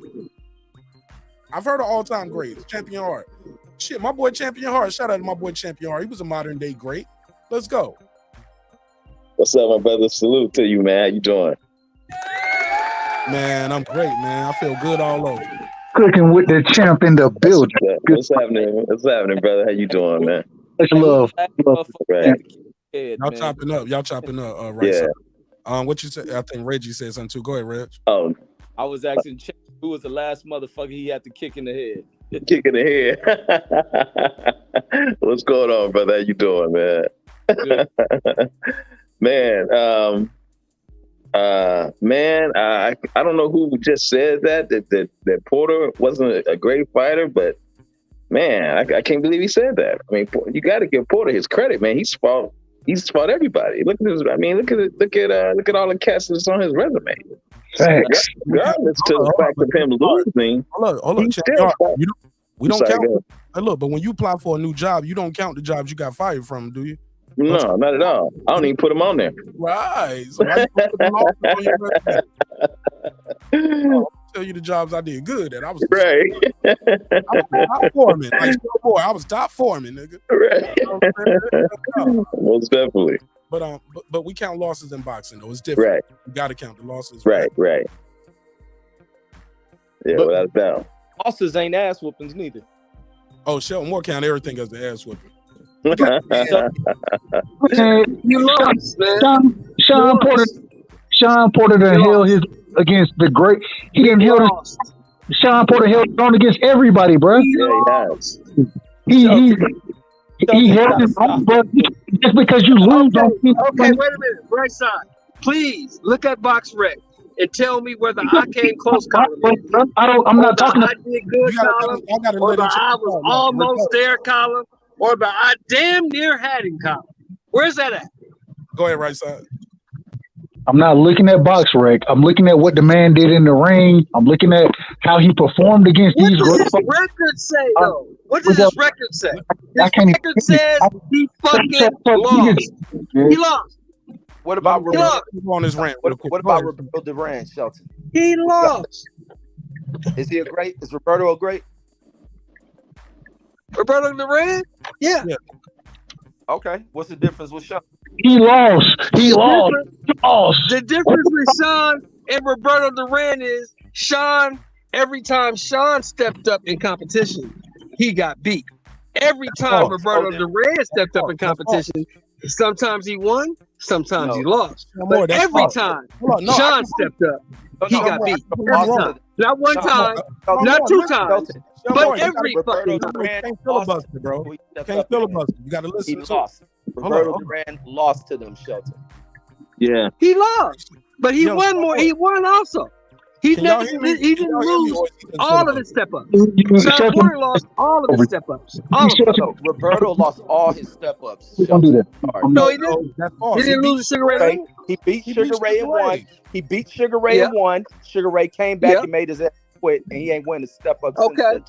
I've heard of all-time greats. Champion Hart. Shit, my boy Champion Hart. Shout out to my boy Champion Hart. He was a modern day great. Let's go. What's up, my brother? Salute to you, man. How you doing? Man, I'm great, man. I feel good all over. Cooking with the champ in the building. What's happening? What's happening, brother? How you doing, man? Much love. Right. Y'all chopping up. Y'all chopping up. Right. Yeah. So, what you said? I think Reggie said something too. Go ahead, Reg. Oh, I was asking Champ who was the last motherfucker he had to kick in the head. kick in the head. What's going on, brother? How you doing, man? Man, I don't know who just said that Porter wasn't a great fighter, but man, I can't believe he said that. I mean, you got to give Porter his credit, man. He's fought everybody. Look at his. I mean, look at all the cats that's on his resume. Thanks. Regardless to the fact of him losing, hold on. We don't count. Hey, look, but when you apply for a new job, you don't count the jobs you got fired from, do you? No, not at all. I don't even put them on there. Right. So why you put them on your resume? I'll tell you the jobs I did good at. I was right. I was top foreman. Like, boy, I was top foreman, nigga. Right. Most definitely. But we count losses in boxing though. It's different. Right. You got to count the losses. Right. Yeah, without a doubt. Losses ain't ass whoopings neither. Oh, Shelton Moore count everything as the ass whooping. You lost, man. Sean Porter done held his against the great. He didn't held his. Sean Porter held on against everybody, bro. Yeah, he held his own, bro. Just because you lose, okay, wait a minute, right side. Please look at Box Rec and tell me whether I came close, column. I'm not talking. I did good, column. Or the I was almost there, column. Or the I damn near had him, column. Where's that at? Go ahead, right side. I'm not looking at Box Rec. I'm looking at what the man did in the ring. I'm looking at how he performed against these. What does this record say, though? What does this record say? This record says he fucking lost. He lost. What about on his rant? What about Roberto Duran, Shelton? He lost. Is he a great? Is Roberto a great? Roberto Duran? Yeah. Okay. What's the difference with Sean? He lost. The difference with Sean and Roberto Duran is Sean, every time Sean stepped up in competition, he got beat. Every time Roberto Duran stepped up in competition, sometimes he won, sometimes he lost. But every time Sean stepped up, he got beat. Every time. Not one time, not two times. But every fucking time. Can't filibuster, bro. Can't filibuster. You got to listen. He lost. Roberto Duran lost to them, Shelton. Yeah. He lost, but he won more. He won also. He didn't lose all of his step ups. Sean Porter lost all of his step ups. Roberto lost all his step ups. Don't do that. No, he didn't. He didn't lose to Sugar Ray. He beat Sugar Ray and won. He beat Sugar Ray and won. Sugar Ray came back and made his ass quit, and he ain't win the step ups. Okay.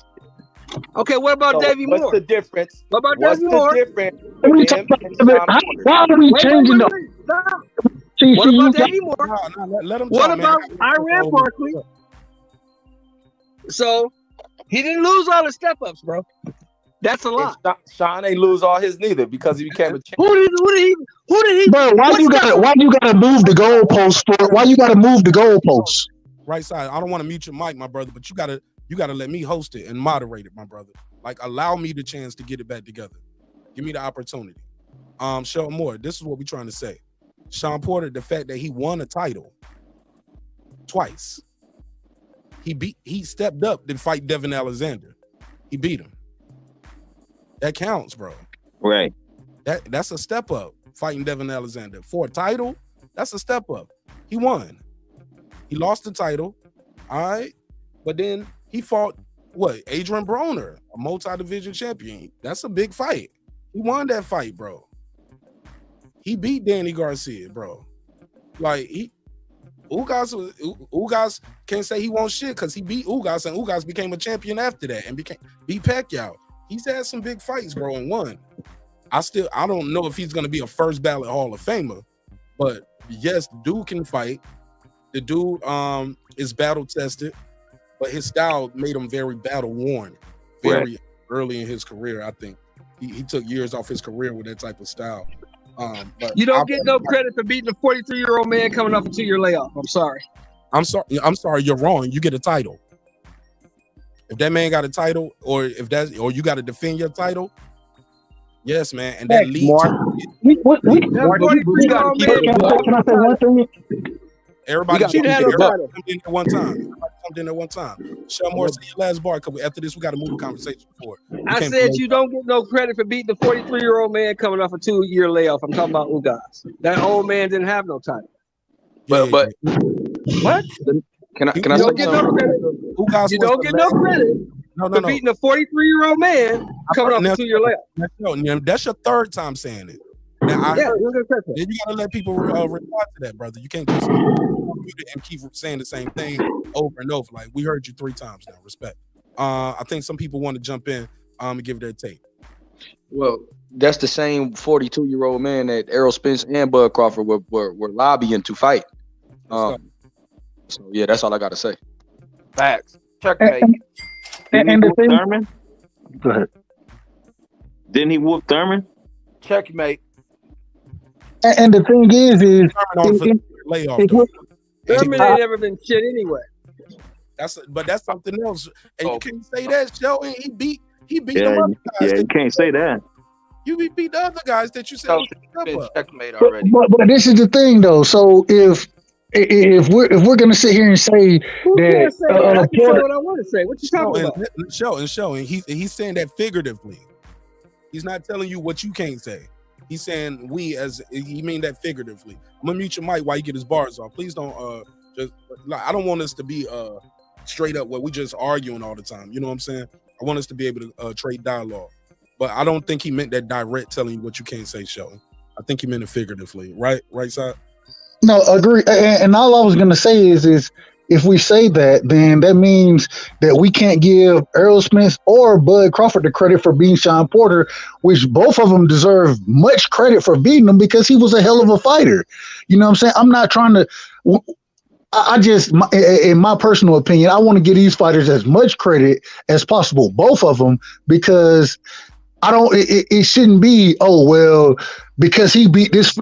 Okay, what about Davey Moore? What's the difference? What about Davey Moore? Why are we changing the? What about Davey Moore? What about Iran Barkley? So he didn't lose all his step ups, bro. That's a lot. Sean ain't lose all his neither because he became a champ. Who did he? Bro, why you gotta move the goalposts for? Why you gotta move the goalposts? Right side. I don't want to mute your mic, my brother, but you gotta let me host it and moderate it, my brother. Like, allow me the chance to get it back together. Give me the opportunity. Shelton Moore, this is what we're trying to say. Sean Porter, the fact that he won a title twice. He stepped up to fight Devin Alexander. He beat him. That counts, bro. Right. That's a step up, fighting Devin Alexander. For a title, that's a step up. He won. He lost the title. All right. But then he fought Adrian Broner, a multi-division champion. That's a big fight. He won that fight, bro. He beat Danny Garcia, bro. Like, Ugas can't say he won shit because he beat Ugas, and Ugas became a champion after that and beat Pacquiao. He's had some big fights, bro, and won. I don't know if he's gonna be a first ballot Hall of Famer, but yes, dude can fight. The dude is battle tested, but his style made him very battle worn, very early in his career. I think he took years off his career with that type of style. But You don't get no credit for beating a 43-year-old man coming off a 2-year layoff. I'm sorry. I'm sorry. You're wrong. You get a title. If that man got a title, or you got to defend your title, yes, man, and that leads everybody jumped in at one time. Shell Moore, say your last bar. After this, we got to move the conversation forward. I said you don't get no credit for beating the 43-year-old man coming off a 2-year layoff. I'm talking about Ugas. That old man didn't have no title. But what? Can I say something? You don't get no credit for beating a 43-year-old man coming off a 2-year layoff. No, that's your third time saying it. Now, then you gotta let people reply to that, brother. You can't just and keep saying the same thing over and over. Like, we heard you 3 times now. Respect. I think some people want to jump in and give their take. Well, that's the same 42-year-old man that Errol Spence and Bud Crawford were lobbying to fight. So yeah, that's all I got to say. Facts. Checkmate. And the thing, Thurman? Go ahead. Didn't he whoop Thurman? Checkmate. And the thing is Thurman ain't ever been shit anyway. But that's something else. And you can't say that, Joe. He beat Yeah, them other guys. yeah, you can't say that. You beat the other guys that you said checkmate already. But this is the thing, though. So if we're gonna sit here and say that, I can say what I want to say. What you talking about? Showing he's saying that figuratively. He's not telling you what you can't say. He's saying he mean that figuratively. I'm gonna mute your mic while you get his bars off. Please don't I don't want us to be straight up where we just arguing all the time. You know what I'm saying? I want us to be able to trade dialogue. But I don't think he meant that direct telling you what you can't say, Sheldon. I think he meant it figuratively. Right side? No, agree. And all I was gonna say is if we say that, then that means that we can't give Errol Spence or Bud Crawford the credit for beating Sean Porter, which both of them deserve much credit for beating him because he was a hell of a fighter. You know what I'm saying? I'm not trying to. I just, in my personal opinion, I want to give these fighters as much credit as possible, both of them, because I don't. It shouldn't be, oh well, because he beat this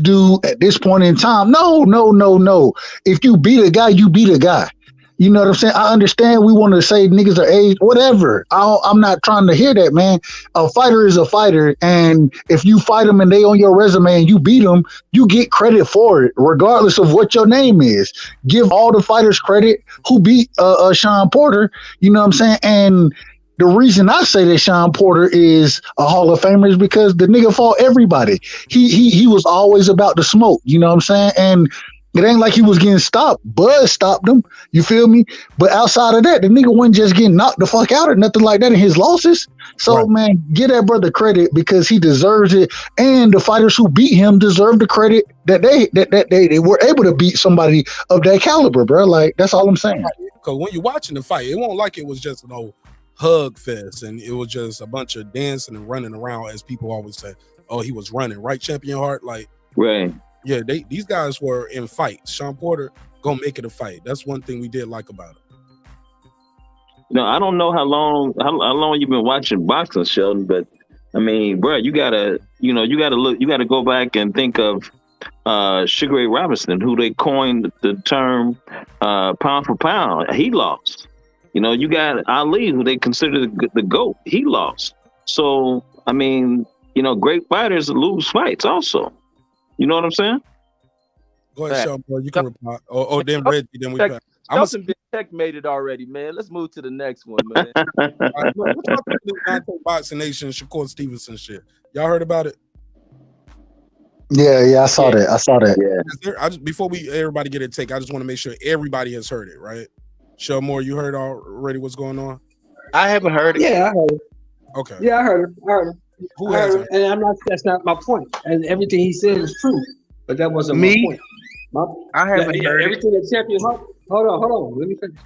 dude at this point in time. No. If you beat a guy, you beat a guy. You know what I'm saying? I understand we want to say niggas are age, whatever. I'm not trying to hear that, man. A fighter is a fighter, and if you fight them and they on your resume and you beat them, you get credit for it, regardless of what your name is. Give all the fighters credit who beat Sean Porter. You know what I'm saying? And the reason I say that Sean Porter is a Hall of Famer is because the nigga fought everybody. He was always about the smoke. You know what I'm saying? And it ain't like he was getting stopped. Bud stopped him. You feel me? But outside of that, the nigga wasn't just getting knocked the fuck out or nothing like that in his losses. So, man, give that brother credit because he deserves it. And the fighters who beat him deserve the credit that they were able to beat somebody of that caliber, bro. Like, that's all I'm saying. Because when you're watching the fight, it won't like it was just an old hug fest and it was just a bunch of dancing and running around, as people always say. Oh, he was running, right, Champion Heart? Like, right. Yeah, these guys were in fights. Sean Porter gonna make it a fight. That's one thing we did like about it. No, I don't know how long you've been watching boxing, Sheldon, but I mean, bro, you gotta go back and think of Sugar Ray Robinson, who they coined the term pound for pound. He lost. You know, you got Ali, who they consider the GOAT. He lost. So, I mean, you know, great fighters lose fights also. You know what I'm saying? Go ahead, Sean, boy. You can reply. Oh, then Reggie, then we pass. Shelton been checkmated already, man. Let's move to the next one, man. What y'all think of this Boxing Nation, Shakur Stevenson shit? Y'all heard about it? Yeah, I saw that. Yeah. Before everybody get a take, I just want to make sure everybody has heard it, right? Shell Moore, you heard already what's going on? I haven't heard it. Yeah, I heard it. Okay. Yeah, I heard it. Who has it? And that's not my point. And everything he said is true, but that wasn't my point. I haven't heard everything that Champion Hart. Hold on. Let me finish.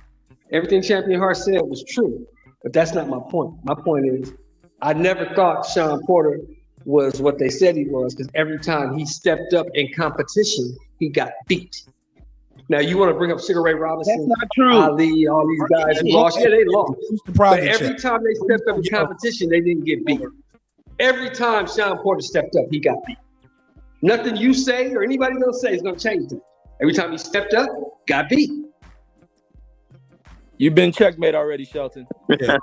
Everything Champion Hart said was true, but that's not my point. My point is, I never thought Sean Porter was what they said he was, because every time he stepped up in competition, he got beat. Now you want to bring up Sugar Ray Robinson? That's not true. Ali, all these guys who lost. Yeah, they lost. But Private every chat. time they stepped up in competition, they didn't get beat. Every time Sean Porter stepped up, he got beat. Nothing you say or anybody gonna say is gonna change that. Every time he stepped up, got beat. You've been checkmate already, Shelton. Yeah,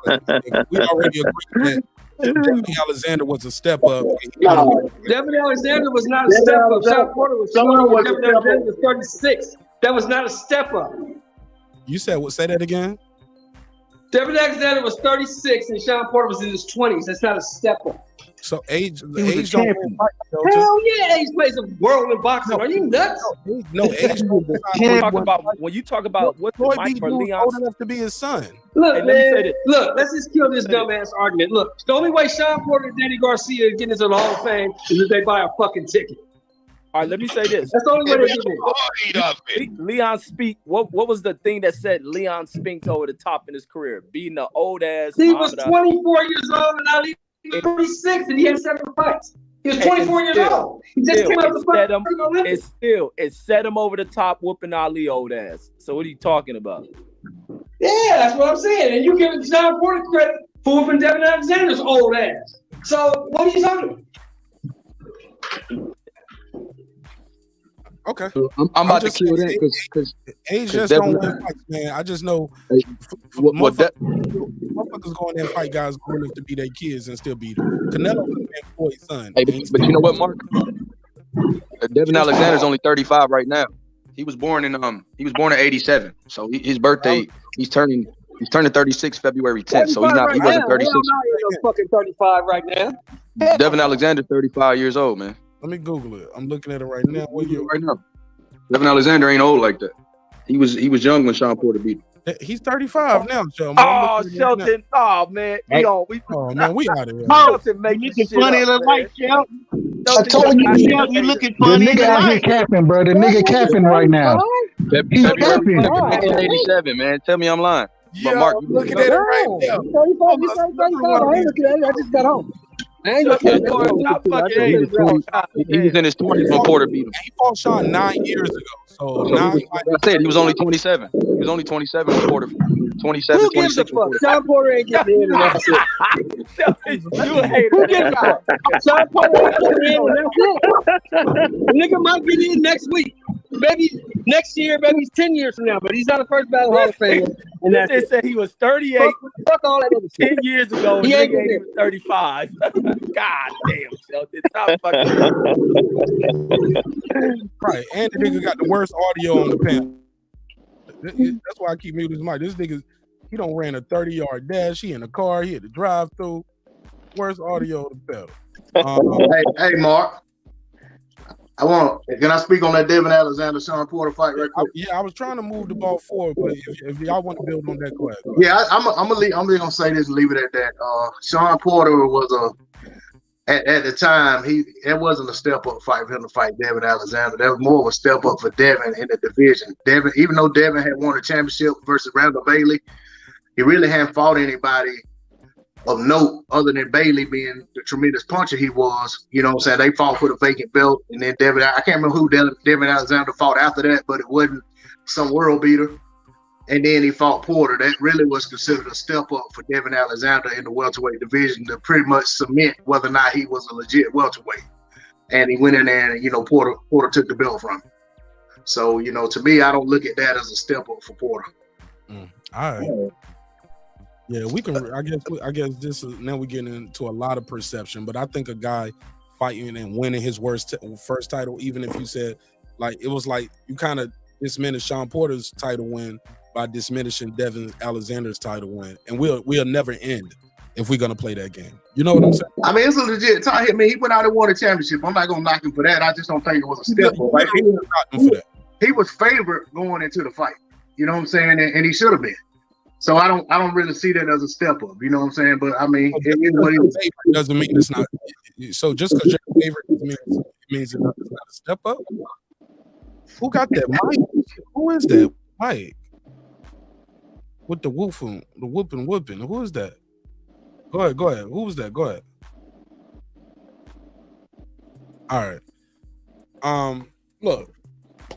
we already agreed that Devin Alexander was a step up. No, Devin Alexander was not a step up. Sean Porter was showing when Devin Alexander was 36. That was not a step up. You said what? Say that again. Devin Alexander was 36 and Sean Porter was in his 20s. That's not a step up. So age He was a age don't champion. fight, Shelton. Hell yeah, age plays a world in boxing. Are you nuts? No, age don't When you talk about what's the Floyd mic B. for Dude's Leon? old enough to be his son. Look, Hey, let me say man. this. Look, let's just kill this dumbass argument. Look, the only way Sean Porter and Danny Garcia are getting into the Hall of Fame is if they buy a fucking ticket. All right, let me say this. That's the only way they get in. Leon Speak. What was the thing that said Leon Spinks over the top in his career? Beating the old ass. He was Muhammad Ali. 24 years old and Ali was 36 and he had 7 fights. He was 24 years old. He just came out the fucking Olympics. It set him over the top, whooping Ali old ass. So what are you talking about? Yeah, that's what I'm saying. And you giving Sean Porter credit for whooping Devin Alexander's old ass. So what are you talking about? Okay. I'm about to kill that because age just don't win fights, man. I just know motherfuckers go in there and fight guys who enough to be their kids and still beat them. Canelo was Floyd's son. Hey, but you know what, Mark? Devin Alexander's only 35 right now. He was born in '87, so his birthday he's turning 36 February 10th. So he wasn't 36. He's fucking 35 right now. Devin Alexander 35 years old, man. Let me Google it. I'm looking at it right now. What year? Right now. Devin Alexander ain't old like that. He was young when Sean Porter beat him. He's 35 now, Shelton. Oh, Shelton. Oh, man. Oh, man, we out of here. Shelton making looking shit funny up, in the man. light, Shelton. I told you, You looking the funny in the nigga out here light. capping, bro. The nigga capping right now. He's capping. 1987, man. Tell me I'm lying. Yeah, Mark, I'm looking at it right now. 35, you say 35. I ain't looking at it. I just got home. I ain't looking at it. He was in his 20s when Porter beat him. He fought Sean 9 years ago. So I said he was only 27. He was only 27 when Porter. 27, Who gives a 26 fuck? when Porter. Sean Porter ain't getting in and that's it. You a hater. Who gives a fuck? Sean Porter ain't getting in and that's it. The nigga might get in next week. Maybe next year, maybe 10 years from now, but he's not the first battle Hall of Fame. And that's They it. said he was 38 Fuck all that other shit. 10 years ago. And He ain't nigga ain't getting even 35. God damn, Shelton. Stop fucking. right, and the nigga got the worst audio on the panel. That's why I keep muting his mic. This nigga, he don't ran a 30-yard dash. He in the car. He had to drive through. Worst audio on the panel. Hey, Mark. Can I speak on that Devin Alexander Sean Porter fight right quick? Yeah, I was trying to move the ball forward, but if y'all want to build on that, go ahead. Yeah, I'm just gonna say this and leave it at that. Sean Porter was at the time it wasn't a step up fight for him to fight Devin Alexander. That was more of a step up for Devin in the division. Devin, even though Devin had won a championship versus Randall Bailey, he really hadn't fought anybody of note other than Bailey being the tremendous puncher he was. You know what I'm saying? They fought for the vacant belt, and then Devin, I can't remember who Devin Alexander fought after that, but it wasn't some world beater. And then he fought Porter. That really was considered a step up for Devin Alexander in the welterweight division to pretty much cement whether or not he was a legit welterweight. And he went in there and, Porter took the belt from him. So, to me, I don't look at that as a step up for Porter. All right. Yeah, we can. I guess this is now we're getting into a lot of perception, but I think a guy fighting and winning his first title, even if you said it was like you kind of diminished Sean Porter's title win by diminishing Devin Alexander's title win, and we'll never end if we're gonna play that game. You know what I'm saying? I mean, it's a legit time. I mean, he went out and won a championship. I'm not gonna knock him for that. I just don't think it was a step up. Right? He was favored going into the fight. You know what I'm saying? And he should have been. So I don't really see that as a step up. You know what I'm saying? But I mean, it is what it is. Doesn't mean it's not. So just because you're a favorite means it's not a step up. Who got that mic? Who is that mic? With the whooping. Who is that? Go ahead. Who was that? Go ahead. All right. Look,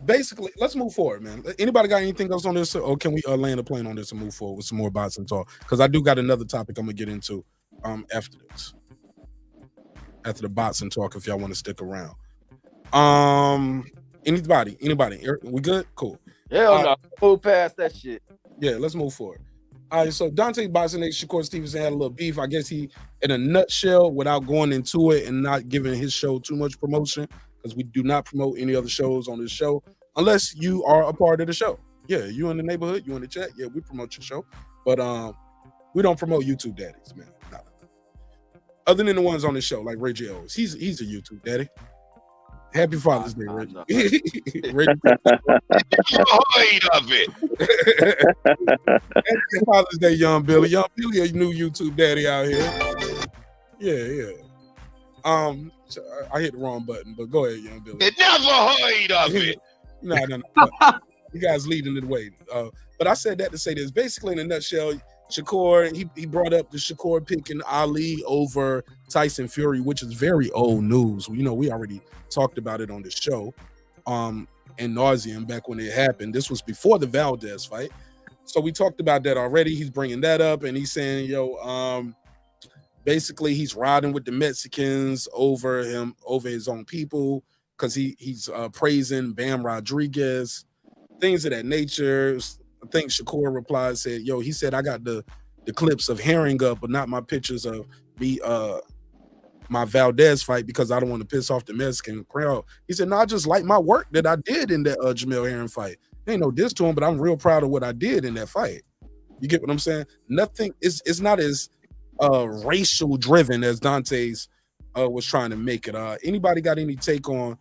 basically, let's move forward, man. Anybody got anything else on this, or can we land a plane on this and move forward with some more bots and talk? Because I do got another topic I'm gonna get into after this, after the bots and talk. If y'all want to stick around, anybody, we good? Cool. Hell no, move past that shit. Yeah, let's move forward. All right, so Dante Boxing Nate Shakur Stevenson had a little beef. I guess he, in a nutshell, without going into it and not giving his show too much promotion, because we do not promote any other shows on this show unless you are a part of the show. Yeah, you in the neighborhood, you in the chat. Yeah, we promote your show, but we don't promote YouTube daddies, man. No. Other than the ones on the show, like Ray J. Owens. He's a YouTube daddy. Happy Father's Day, Ray. Ray of it. Happy Father's Day, Young Billy. Young Billy, a new YouTube daddy out here. Yeah. I hit the wrong button, but go ahead, Young Billy. Never heard of it. No. You guys leading the way. But I said that to say this. Basically, in a nutshell, Shakur, he brought up the Shakur picking Ali over Tyson Fury, which is very old news. You know, we already talked about it on the show and nauseum back when it happened. This was before the Valdez fight. So we talked about that already. He's bringing that up, and he's saying, basically he's riding with the Mexicans over his own people because he's praising Bam Rodriguez, things of that nature. I think Shakur replied, said, he said, I got the clips of Herring up, but not my pictures of me, my Valdez fight, because I don't want to piss off the Mexican crowd. He said, no, I just like my work that I did in that Jamel Herring fight. Ain't no diss to him, but I'm real proud of what I did in that fight. You get what I'm saying? Nothing, it's not as racial driven as Dante's was trying to make it. Anybody got any take on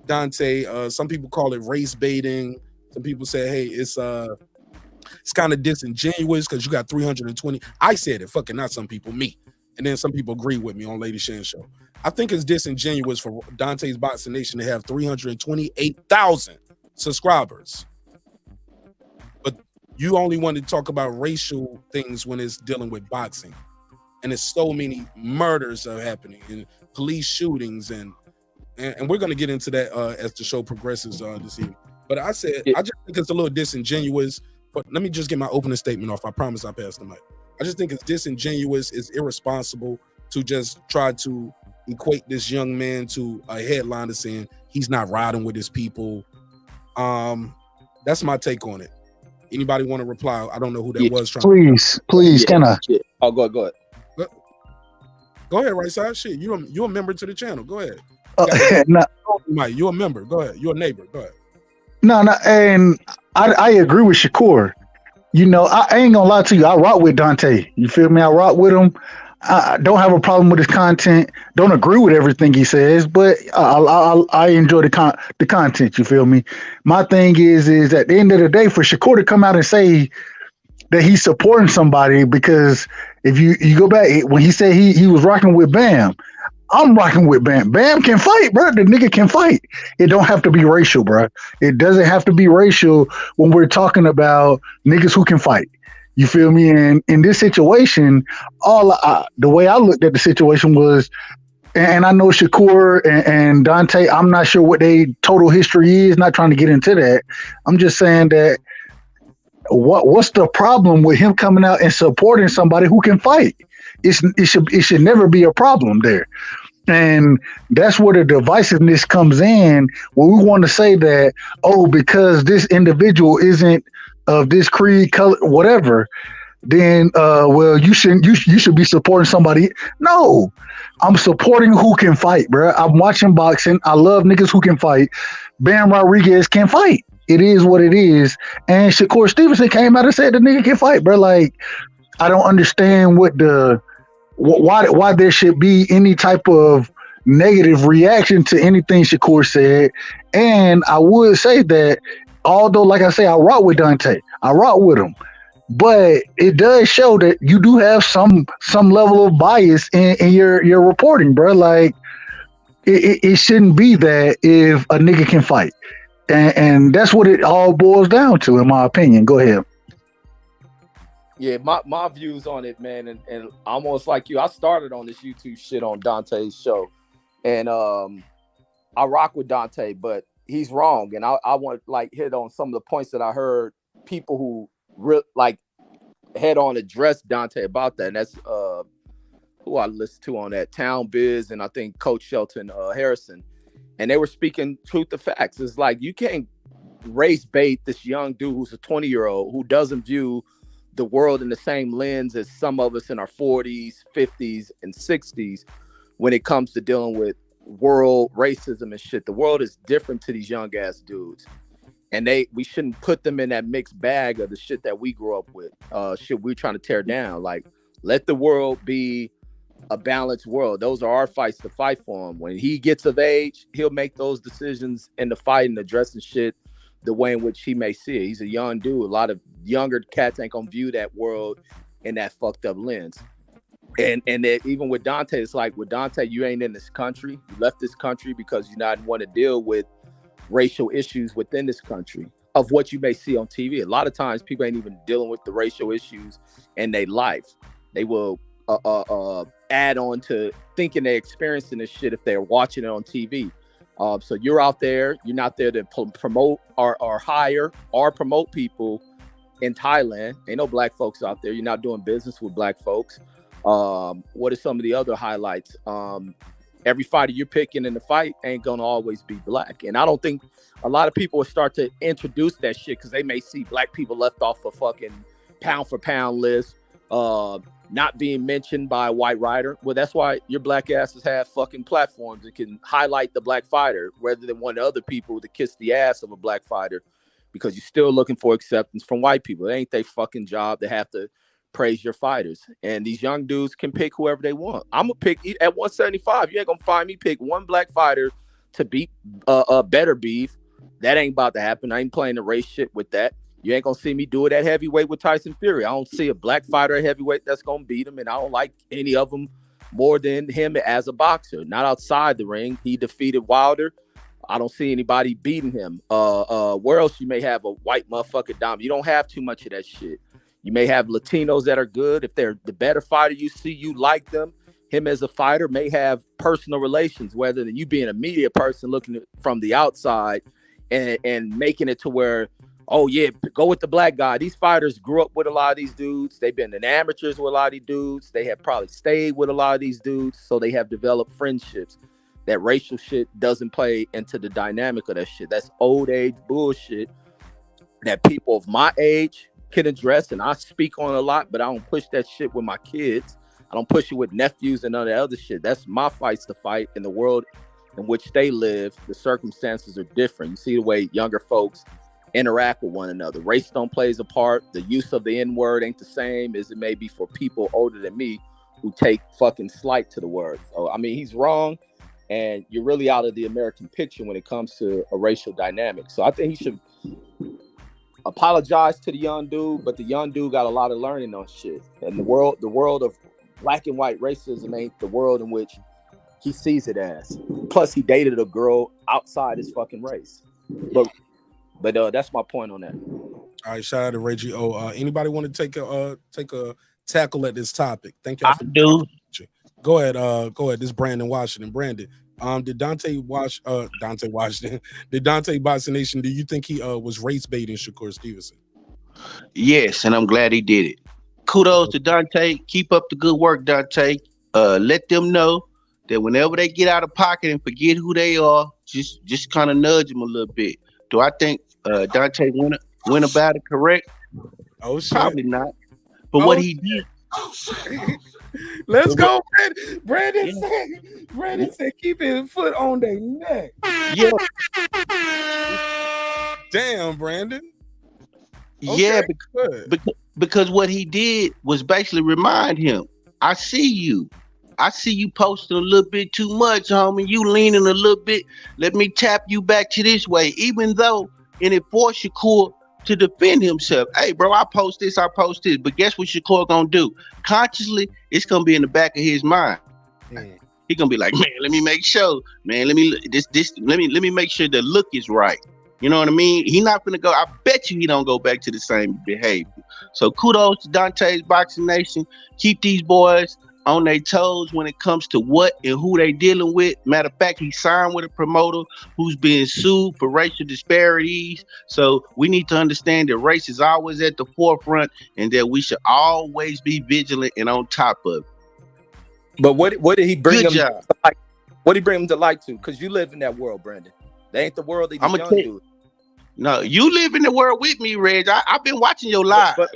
Dante? Some people call it race baiting. Some people say, hey, it's kind of disingenuous because you got 320. I said it, fucking not some people, me. And then some people agree with me on Lady Shan Show. I think it's disingenuous for Dante's Boxing Nation to have 328,000 subscribers. But you only want to talk about racial things when it's dealing with boxing. And there's so many murders are happening and police shootings. And we're going to get into that as the show progresses this evening. But I said, I just think it's a little disingenuous. But let me just get my opening statement off. I promise I passed the mic. I just think it's disingenuous, it's irresponsible to just try to equate this young man to a headliner saying he's not riding with his people. That's my take on it. Anybody want to reply? I don't know who that was. Please, can I? Oh, go ahead. Go ahead, right side. Shit, you're a member to the channel. Go ahead. You're a member. Go ahead. You're a neighbor. Go ahead. No, and I agree with Shakur. I ain't gonna lie to you. I rock with Dante. You feel me? I rock with him. I don't have a problem with his content. Don't agree with everything he says, but I enjoy the content. You feel me? My thing is at the end of the day, for Shakur to come out and say that he's supporting somebody, because if you go back when he said he was rocking with Bam, I'm rocking with Bam. Bam can fight, bro. The nigga can fight. It don't have to be racial, bro. It doesn't have to be racial when we're talking about niggas who can fight. You feel me? And in this situation, the way I looked at the situation was, and I know Shakur and Dante, I'm not sure what their total history is. Not trying to get into that. I'm just saying that what's the problem with him coming out and supporting somebody who can fight? It should never be a problem there. And that's where the divisiveness comes in, where we want to say that, because this individual isn't of this creed, color, whatever, then you should be supporting somebody. No, I'm supporting who can fight, bro. I'm watching boxing. I love niggas who can fight. Bam Rodriguez can fight. It is what it is. And Shakur Stevenson came out and said the nigga can fight, bro. Like, I don't understand why there should be any type of negative reaction to anything Shakur said. And I would say that, although, like I say, I rock with Dante, I rock with him, but it does show that you do have some level of bias in your reporting, bro. Like, it shouldn't be that if a nigga can fight, and that's what it all boils down to, in my opinion. Go ahead. Yeah, my views on it, man, and almost like you, I started on this YouTube shit on Dante's show, and I rock with Dante, but he's wrong, and I want to like hit on some of the points that I heard people who like head on address Dante about that, and that's who I listened to on that, Town Biz, and I think Coach Shelton Harrison, and they were speaking truth to facts. It's like you can't race bait this young dude who's a 20-year-old who doesn't view the world in the same lens as some of us in our 40s, 50s, and 60s when it comes to dealing with world racism and shit. The world is different to these young ass dudes, and we shouldn't put them in that mixed bag of the shit that we grew up with, shit we're trying to tear down. Like, let the world be a balanced world. Those are our fights to fight for him. When he gets of age, he'll make those decisions in the fight and addressing shit the way in which he may see it. He's a young dude. A lot of younger cats ain't gonna view that world in that fucked up lens. And that even with Dante, it's like with Dante, you ain't in this country. You left this country because you not want to deal with racial issues within this country of what you may see on TV. A lot of times people ain't even dealing with the racial issues in their life. They will add on to thinking they're experiencing this shit if they're watching it on TV. So you're out there, you're not there to promote or hire or promote people in Thailand. Ain't no black folks out there. You're not doing business with black folks. What are some of the other highlights? Every fighter you're picking in the fight ain't gonna always be black. And I don't think a lot of people will start to introduce that shit because they may see black people left off a fucking pound for pound list, not being mentioned by a white writer. Well, that's why your black asses have fucking platforms that can highlight the black fighter rather than want other people to kiss the ass of a black fighter, because you're still looking for acceptance from white people. It ain't their fucking job to have to praise your fighters. And these young dudes can pick whoever they want. I'm gonna pick at 175. You ain't gonna find me pick one black fighter to beat better beef. That ain't about to happen. I ain't playing the race shit with that. You ain't gonna see me do it at heavyweight with Tyson Fury. I don't see a black fighter at heavyweight that's gonna beat him, and I don't like any of them more than him as a boxer. Not outside the ring. He defeated Wilder. I don't see anybody beating him. Where else you may have a white motherfucker dominant? You don't have too much of that shit. You may have Latinos that are good. If they're the better fighter you see, you like them. Him as a fighter may have personal relations, whether than you being a media person looking from the outside and making it to where, oh yeah, go with the black guy. These fighters grew up with a lot of these dudes. They've been in amateurs with a lot of these dudes. They have probably stayed with a lot of these dudes. So they have developed friendships. That racial shit doesn't play into the dynamic of that shit. That's old age bullshit that people of my age can address. And I speak on a lot, but I don't push that shit with my kids. I don't push it with nephews and none of that other shit. That's my fights to fight. In the world in which they live, the circumstances are different. You see the way younger folks interact with one another. Race don't plays a part. The use of the N-word ain't the same as it may be for people older than me who take fucking slight to the word. So, I mean, he's wrong, and you're really out of the American picture when it comes to a racial dynamic. So I think he should apologize to the young dude, but the young dude got a lot of learning on shit. And the world of black and white racism ain't the world in which he sees it as. Plus, he dated a girl outside his fucking race. But that's my point on that. All right, shout out to Reggie. Anybody want to take a tackle at this topic? Thank you. I do. Go ahead. This is Brandon Washington. Brandon, did Dante Washington? Did Dante Boxing Nation? Do you think he was race baiting Shakur Stevenson? Yes, and I'm glad he did it. Kudos to Dante. Keep up the good work, Dante. Let them know that whenever they get out of pocket and forget who they are, just kind of nudge them a little bit. Do I think Dante went about it correct? Oh shit. Probably not. But what he did. Let's go, Brandon. Brandon said keep his foot on their neck. Yeah. Damn, Brandon. Yeah, because what he did was basically remind him, I see you posting a little bit too much, homie. You leaning a little bit. Let me tap you back to this way. Even though, and it forced Shakur to defend himself. Hey, bro, I post this. But guess what Shakur gonna do? Consciously, it's gonna be in the back of his mind. He gonna be like, man, let me make sure, man. Let me make sure the look is right. You know what I mean? He not gonna go. I bet you he don't go back to the same behavior. So kudos to Dante's Boxing Nation. Keep these boys on their toes when it comes to what and who they dealing with. Matter of fact, he signed with a promoter who's being sued for racial disparities. So we need to understand that race is always at the forefront and that we should always be vigilant and on top of it. But what did he bring Good them job. to light? What did he bring them to light to? Because you live in that world, Brandon. They ain't the world that I'ma these young tell you. dudes. No, you live in the world with me, Reg. I've been watching your lives. But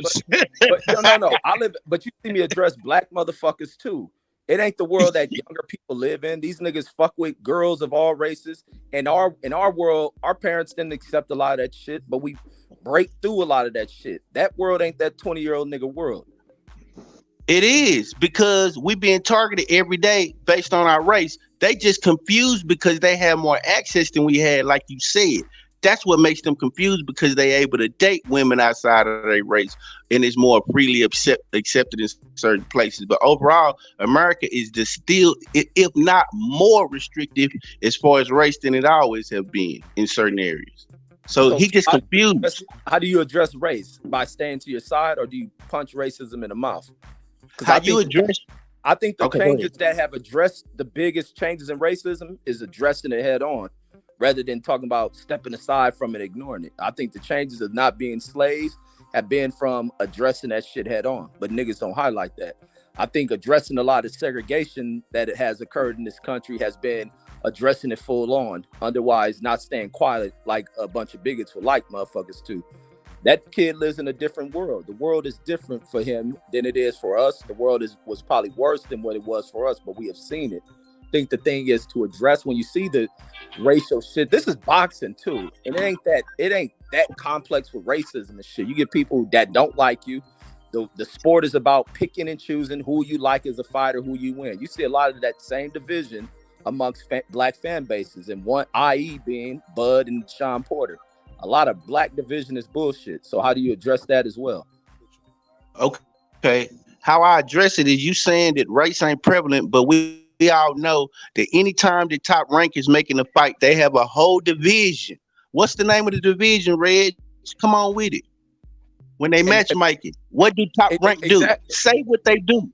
no. I live, but you see me address black motherfuckers too. It ain't the world that younger people live in. These niggas fuck with girls of all races. And in our world, our parents didn't accept a lot of that shit, but we break through a lot of that shit. That world ain't that 20-year-old nigga world. It is, because we being targeted every day based on our race. They just confused because they have more access than we had, like you said. That's what makes them confused, because they able to date women outside of their race and it's more freely accepted in certain places. But overall, America is just still, if not more restrictive as far as race than it always have been in certain areas. So he gets confused. How do you address race? By staying to your side, or do you punch racism in the mouth? How you address? I think the Okay, go changes that have addressed the biggest changes in racism is addressing it head on, rather than talking about stepping aside from it, ignoring it. I think the changes of not being slaves have been from addressing that shit head on, but niggas don't highlight that. I think addressing a lot of segregation that it has occurred in this country has been addressing it full on. Otherwise, not staying quiet like a bunch of bigots would like motherfuckers to. That kid lives in a different world. The world is different for him than it is for us. The world was probably worse than what it was for us, but we have seen it. I think the thing is to address when you see the racial shit. This is boxing too, and it ain't that complex with racism and shit. You get people that don't like you. The sport is about picking and choosing who you like as a fighter, who you win. You see a lot of that same division amongst black fan bases, and one, i.e., being Bud and Sean Porter. A lot of black division is bullshit. So how do you address that as well? Okay. How I address it is you saying that race ain't prevalent, but we all know that anytime the top rank is making a fight, they have a whole division. What's the name of the division, Reg? Come on with it. When they matchmaking, what do top rank do? Say what they do.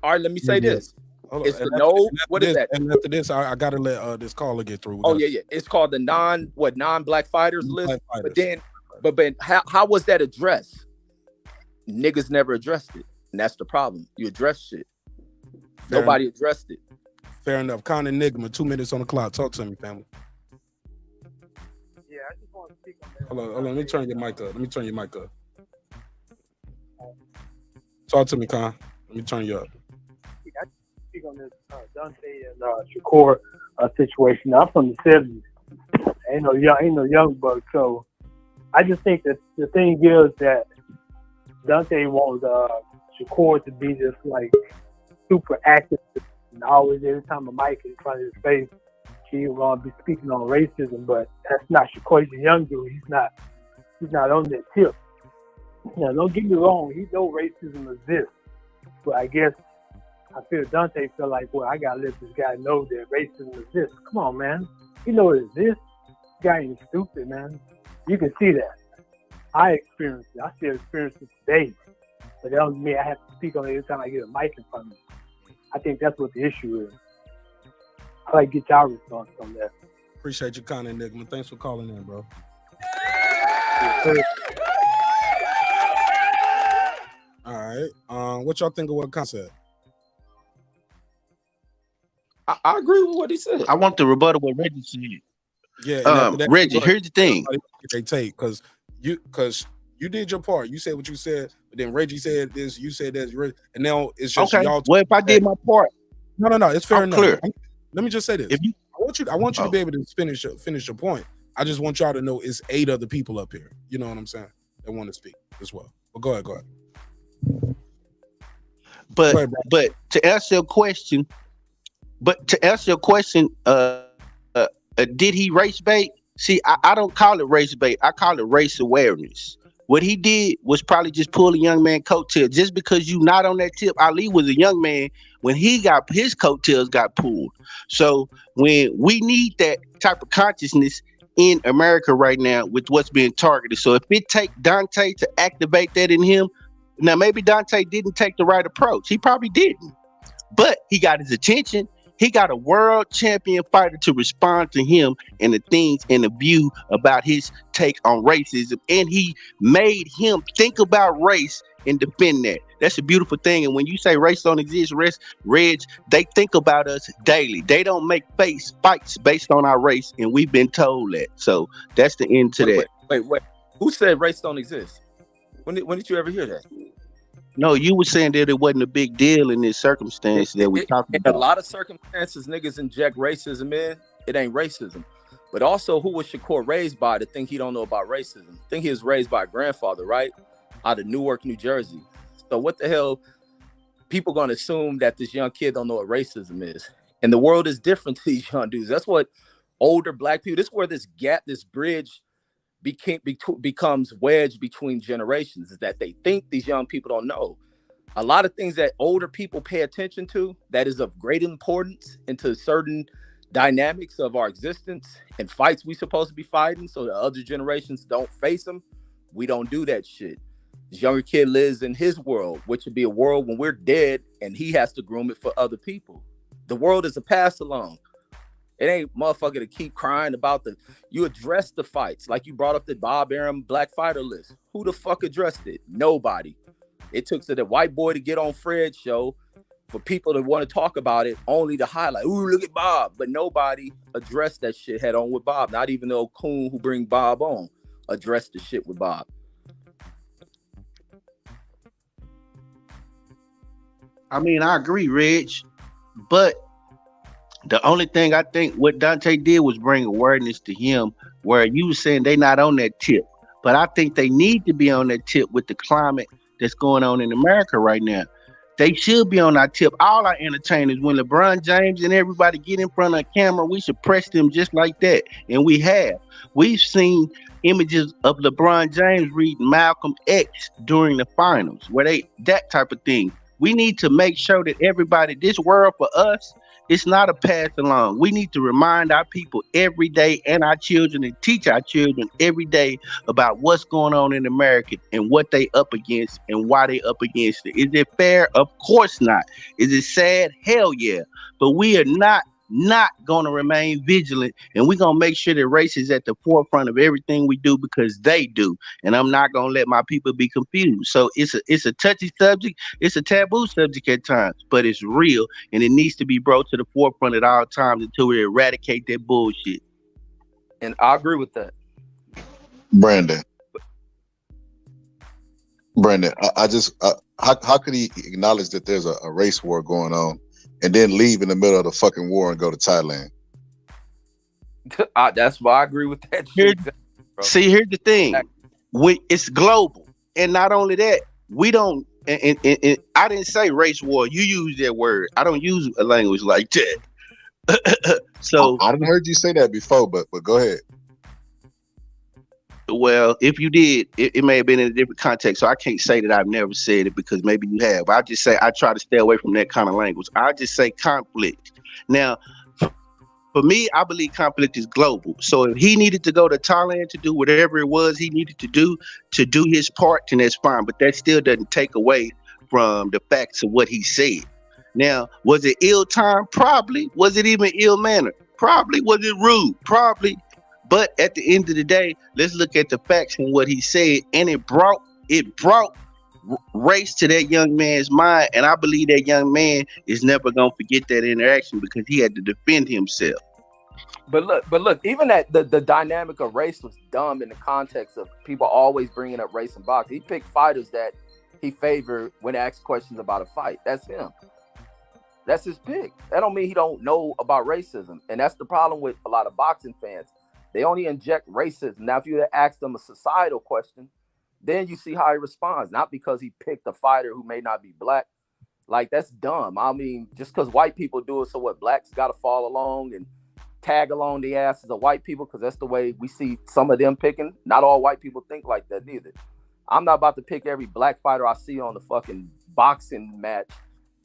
All right, let me say this. It's the what is that? And after this, I gotta let this caller get through. Yeah. It's called the non-black fighters list. But how was that addressed? Niggas never addressed it, and that's the problem. You address shit. Nobody addressed it. Fair enough. Con Enigma, 2 minutes on the clock. Talk to me, family. Yeah, I just want to speak on that. Hold on. Let me turn your mic up. Talk to me, Con. Let me turn you up. I speak on this Dante and Shakur situation. I'm from the 70s. Ain't no young buck. So I just think that the thing is that Dante wants Shakur to be just like super active and always every time a mic is in front of his face, he's gonna be speaking on racism. But that's not Shakur. He's a young dude. He's not on that tip. Now, don't get me wrong. He knows racism exists, but I guess I feel Dante feel like, well, I gotta let this guy know that racism exists. Come on, man. You know it exists. This guy ain't stupid, man. You can see that. I experienced it. I still experience it today. But that doesn't mean I have to speak on it every time I get a mic in front of me. I think that's what the issue is. I'd like to get y'all response on that. Appreciate you, Con Enigma. Thanks for calling in, bro. All right. What y'all think of what Con said? I agree with what he said. I want to rebuttal what Reggie said. Yeah, Reggie, here's the thing. They take because you did your part. You said what you said, but then Reggie said this, you said that, and now it's just y'all. Well, if I did my part, no, it's fair enough. Clear. Let me just say this. I want you to be able to finish your point. I just want y'all to know it's 8 other people up here. You know what I'm saying? That want to speak as well. But go ahead. But to answer your question, did he race bait? See, I don't call it race bait. I call it race awareness. What he did was probably just pull a young man coattail. Just because you not on that tip, Ali was a young man when he got his coattails got pulled. So when we need that type of consciousness in America right now with what's being targeted. So if it take Dante to activate that in him, Now, maybe Dante didn't take the right approach. He probably didn't. But he got his attention. He got a world champion fighter to respond to him and the things and the view about his take on racism. And he made him think about race and defend that. That's a beautiful thing. And when you say race don't exist, Reg, they think about us daily. They don't make fights based on our race. And we've been told that. So that's the end to that. Wait. Who said race don't exist? When did you ever hear that? No, you were saying that it wasn't a big deal in this circumstance that we talking about. In a lot of circumstances, niggas inject racism in. It ain't racism. But also, who was Shakur raised by to think he don't know about racism? I think he was raised by a grandfather, right? Out of Newark, New Jersey. So what the hell? People gonna assume that this young kid don't know what racism is. And the world is different to these young dudes. That's what older black people, this is where this gap, this bridge becomes wedged between generations, is that they think these young people don't know. A lot of things that older people pay attention to that is of great importance into certain dynamics of our existence and fights we supposed to be fighting so the other generations don't face them. We don't do that shit. This younger kid lives in his world, which would be a world when we're dead and he has to groom it for other people. The world is a pass along. It ain't motherfucker to keep crying about you address the fights. Like you brought up the Bob Arum Black Fighter list. Who the fuck addressed it? Nobody. It took to the white boy to get on Fred's show for people to want to talk about it, only to highlight, ooh, look at Bob. But nobody addressed that shit head on with Bob. Not even the old coon who bring Bob on addressed the shit with Bob. I mean, I agree, Reg, but the only thing I think what Dante did was bring awareness to him, where you were saying they not on that tip. But I think they need to be on that tip with the climate that's going on in America right now. They should be on our tip. All our entertainers, when LeBron James and everybody get in front of a camera, we should press them just like that. And we have. We've seen images of LeBron James reading Malcolm X during the finals, that type of thing. We need to make sure that everybody, this world for us, it's not a pass along. We need to remind our people every day and our children and teach our children every day about what's going on in America and what they up against and why they up against it. Is it fair? Of course not. Is it sad? Hell yeah. But we are not going to remain vigilant, and we're going to make sure that race is at the forefront of everything we do because they do. And I'm not going to let my people be confused. So it's a touchy subject. It's a taboo subject at times, but it's real, and it needs to be brought to the forefront at all times until we eradicate that bullshit. And I agree with that. Brandon, how could he acknowledge that there's a race war going on and then leave in the middle of the fucking war and go to Thailand? That's why I agree with that shit. See, here's the thing. It's global. And not only that, we don't, and I didn't say race war. You use that word. I don't use a language like that. So I didn't heard you say that before, but go ahead. Well, if you did, it may have been in a different context. So I can't say that I've never said it because maybe you have. I just say I try to stay away from that kind of language. I just say conflict. Now, for me, I believe conflict is global. So if he needed to go to Thailand to do whatever it was he needed to do his part, then that's fine. But that still doesn't take away from the facts of what he said. Now, was it ill time? Probably. Was it even ill mannered? Probably. Was it rude? Probably. But at the end of the day, let's look at the facts and what he said, and it brought race to that young man's mind, and I believe that young man is never gonna forget that interaction because he had to defend himself. But look, even that the dynamic of race was dumb in the context of people always bringing up race and boxing. He picked fighters that he favored when asked questions about a fight. That's him. That's his pick. That don't mean he don't know about racism, and that's the problem with a lot of boxing fans. They only inject racism. Now, if you ask them a societal question, then you see how he responds. Not because he picked a fighter who may not be black. Like, that's dumb. I mean, just because white people do it, so what? Blacks got to fall along and tag along the asses of white people because that's the way we see some of them picking. Not all white people think like that neither. I'm not about to pick every black fighter I see on the fucking boxing match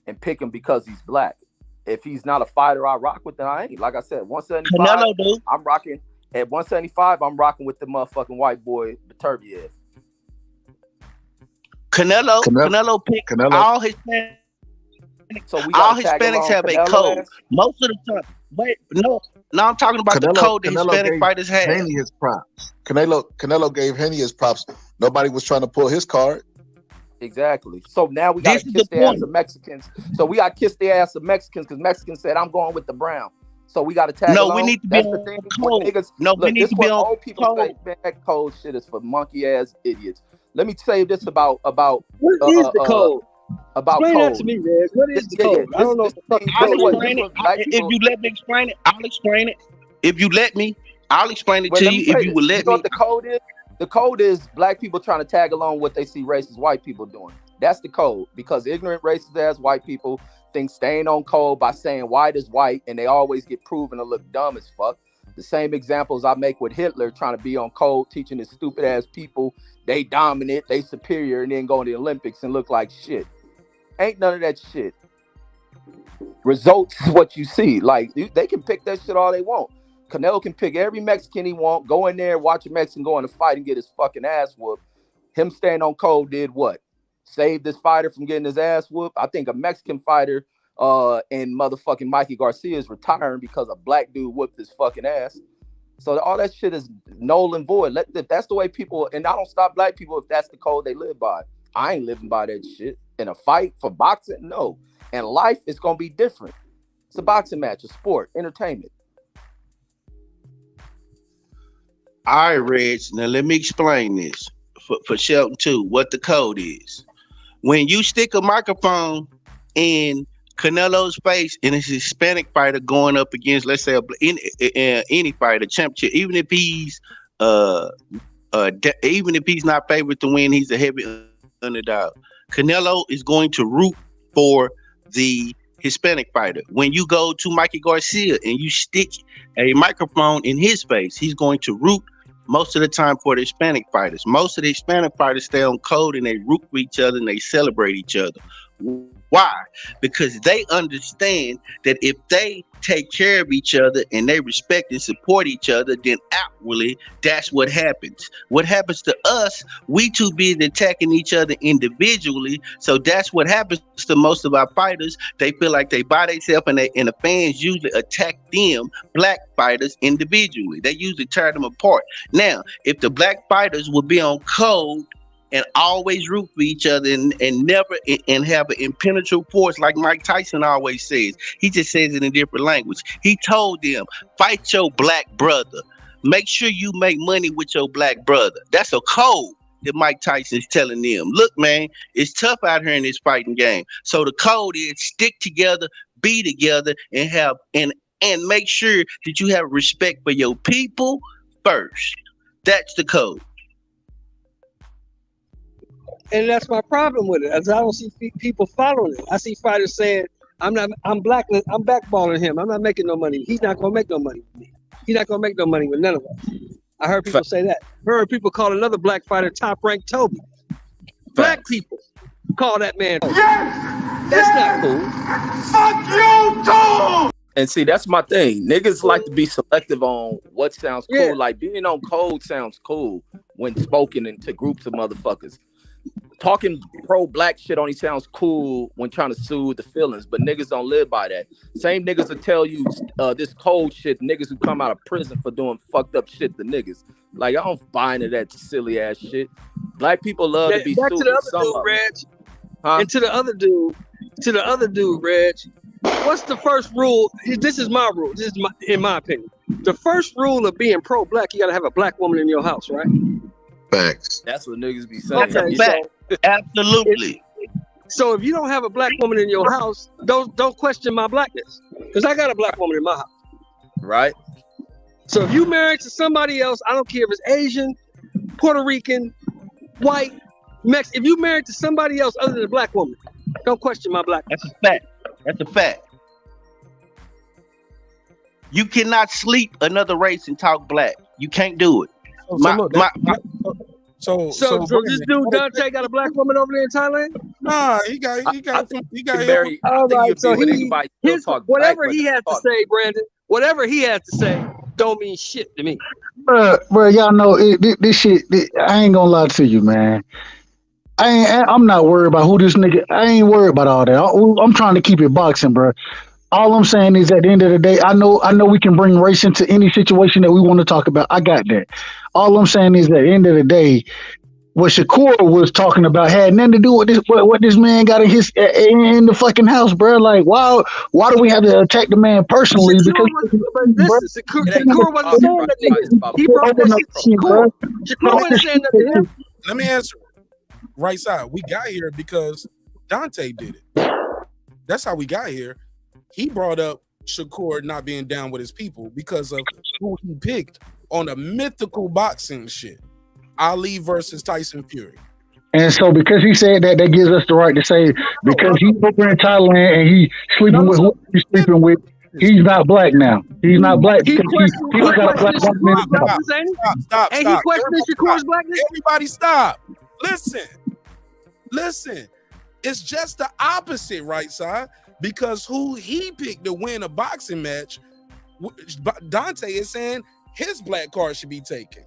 and pick him because he's black. If he's not a fighter I rock with, then I ain't. Like I said, 175, I'm rocking. At 175, I'm rocking with the motherfucking white boy, Beterbiev. Canelo picked all Hispanics. So we All gotta tag Hispanics along have a Canelo code. ass? Most of the time. Wait, no, I'm talking about the code that Hispanic gave fighters have. Haney his props. Canelo gave Haney his props. Nobody was trying to pull his card. Exactly. So now we gotta kiss the ass of Mexicans. So we gotta kiss the ass of Mexicans because Mexicans said I'm going with the brown. So we gotta tag along. We need to be on code. Niggas, no, look, we need this to be what on old people code. say, man, that code shit is for monkey ass idiots. Let me tell you this about what is the code? About explain code. that to me, Reg. What is the code? I don't know what the fuck If you let me explain it, I'll explain it. If you let me, I'll explain it to you. If you will let me. What the code is? The code is black people trying to tag along what they see racist white people doing. That's the code, because ignorant racist ass white people think staying on code by saying white is white, and they always get proven to look dumb as fuck. The same examples I make with Hitler trying to be on code, teaching his stupid ass people they dominant, they superior, and then go to the Olympics and look like shit. Ain't none of that shit. Results is what you see. Like, they can pick that shit all they want. Canelo can pick every Mexican he want, go in there, watch a Mexican go in a fight and get his fucking ass whooped. Him staying on code did what? Saved this fighter from getting his ass whooped. I think a Mexican fighter and motherfucking Mikey Garcia is retiring because a black dude whooped his fucking ass. So all that shit is null and void. If that's the way people, and I don't stop black people if that's the code they live by. I ain't living by that shit. In a fight for boxing, no. And life is gonna be different. It's a boxing match, a sport, entertainment. All right, Reg. Now let me explain this for Shelton too. What the code is? When you stick a microphone in Canelo's face and it's a Hispanic fighter going up against, let's say, any fighter, championship, even if he's not favored to win, he's a heavy underdog. Canelo is going to root for the Hispanic fighter. When you go to Mikey Garcia and you stick a microphone in his face, he's going to root most of the time for the Hispanic fighters. Most of the Hispanic fighters stay on code and they root for each other and they celebrate each other. Why? Because they understand that if they take care of each other and they respect and support each other, then outwardly, that's what happens. What happens to us, we too busy attacking each other individually. So that's what happens to most of our fighters. They feel like they by themselves, and the fans usually attack them, black fighters, individually. They usually tear them apart. Now, if the black fighters would be on code and always root for each other and never and have an impenetrable force like Mike Tyson always says. He just says it in different language. He told them, fight your black brother. Make sure you make money with your black brother. That's a code that Mike Tyson's telling them. Look, man, it's tough out here in this fighting game. So the code is stick together, be together, and have and make sure that you have respect for your people first. That's the code. And that's my problem with it. As I don't see people following it. I see fighters saying, I'm backballing him. I'm not making no money. He's not gonna make no money with me. He's not gonna make no money with none of us. I heard people say that. Heard people call another black fighter top ranked Toby. Black people call that man Toby. Yes! That's not cool. Fuck you too! And see, that's my thing. Niggas like to be selective on what sounds cool. Yeah. Like being on code sounds cool when spoken into groups of motherfuckers. Talking pro-black shit only sounds cool when trying to soothe the feelings, but niggas don't live by that. Same niggas will tell you this cold shit, niggas who come out of prison for doing fucked up shit to niggas. Like, I don't buy into that silly ass shit. Black people love to be back soothed. To the other dude, Reg. And to the other dude, Reg. What's the first rule? This is my rule. This is in my opinion. The first rule of being pro-black, you gotta have a black woman in your house, right? Facts. That's what niggas be saying. Okay, absolutely. So if you don't have a black woman in your house, don't question my blackness, because I got a black woman in my house. Right. So if you married to somebody else, I don't care if it's Asian, Puerto Rican, white, Mexican. If you married to somebody else other than a black woman, don't question my blackness. That's a fact. That's a fact. You cannot sleep another race and talk black. You can't do it. So this dude Dante got a black woman over there in Thailand? Nah, he got married. All right, so whatever he has to say, Brandon, whatever he has to say, don't mean shit to me. Bro, y'all know this shit. I ain't gonna lie to you, man. I'm not worried about who this nigga. I ain't worried about all that. I'm trying to keep it boxing, bro. All I'm saying is, at the end of the day, I know we can bring race into any situation that we want to talk about. I got that. All I'm saying is, at the end of the day, what Shakur was talking about had nothing to do with this. What this man got in the fucking house, bro. Like, why do we have to attack the man personally? Because Shakur wasn't saying that. He brought that shit to Shakur. Shakur wasn't saying that to him. Let me answer. Right side. We got here because Dante did it. That's how we got here. He brought up Shakur not being down with his people because of who he picked on a mythical boxing shit. Ali versus Tyson Fury. And so because he said that gives us the right to say, because he's over in Thailand and he's sleeping with who he's sleeping with, he's not black now. He's not black because he's got a black woman in his house. Stop. And he questioning Shakur's blackness? Everybody stop. Listen. It's just the opposite, right side, because who he picked to win a boxing match, Dante is saying his black card should be taken.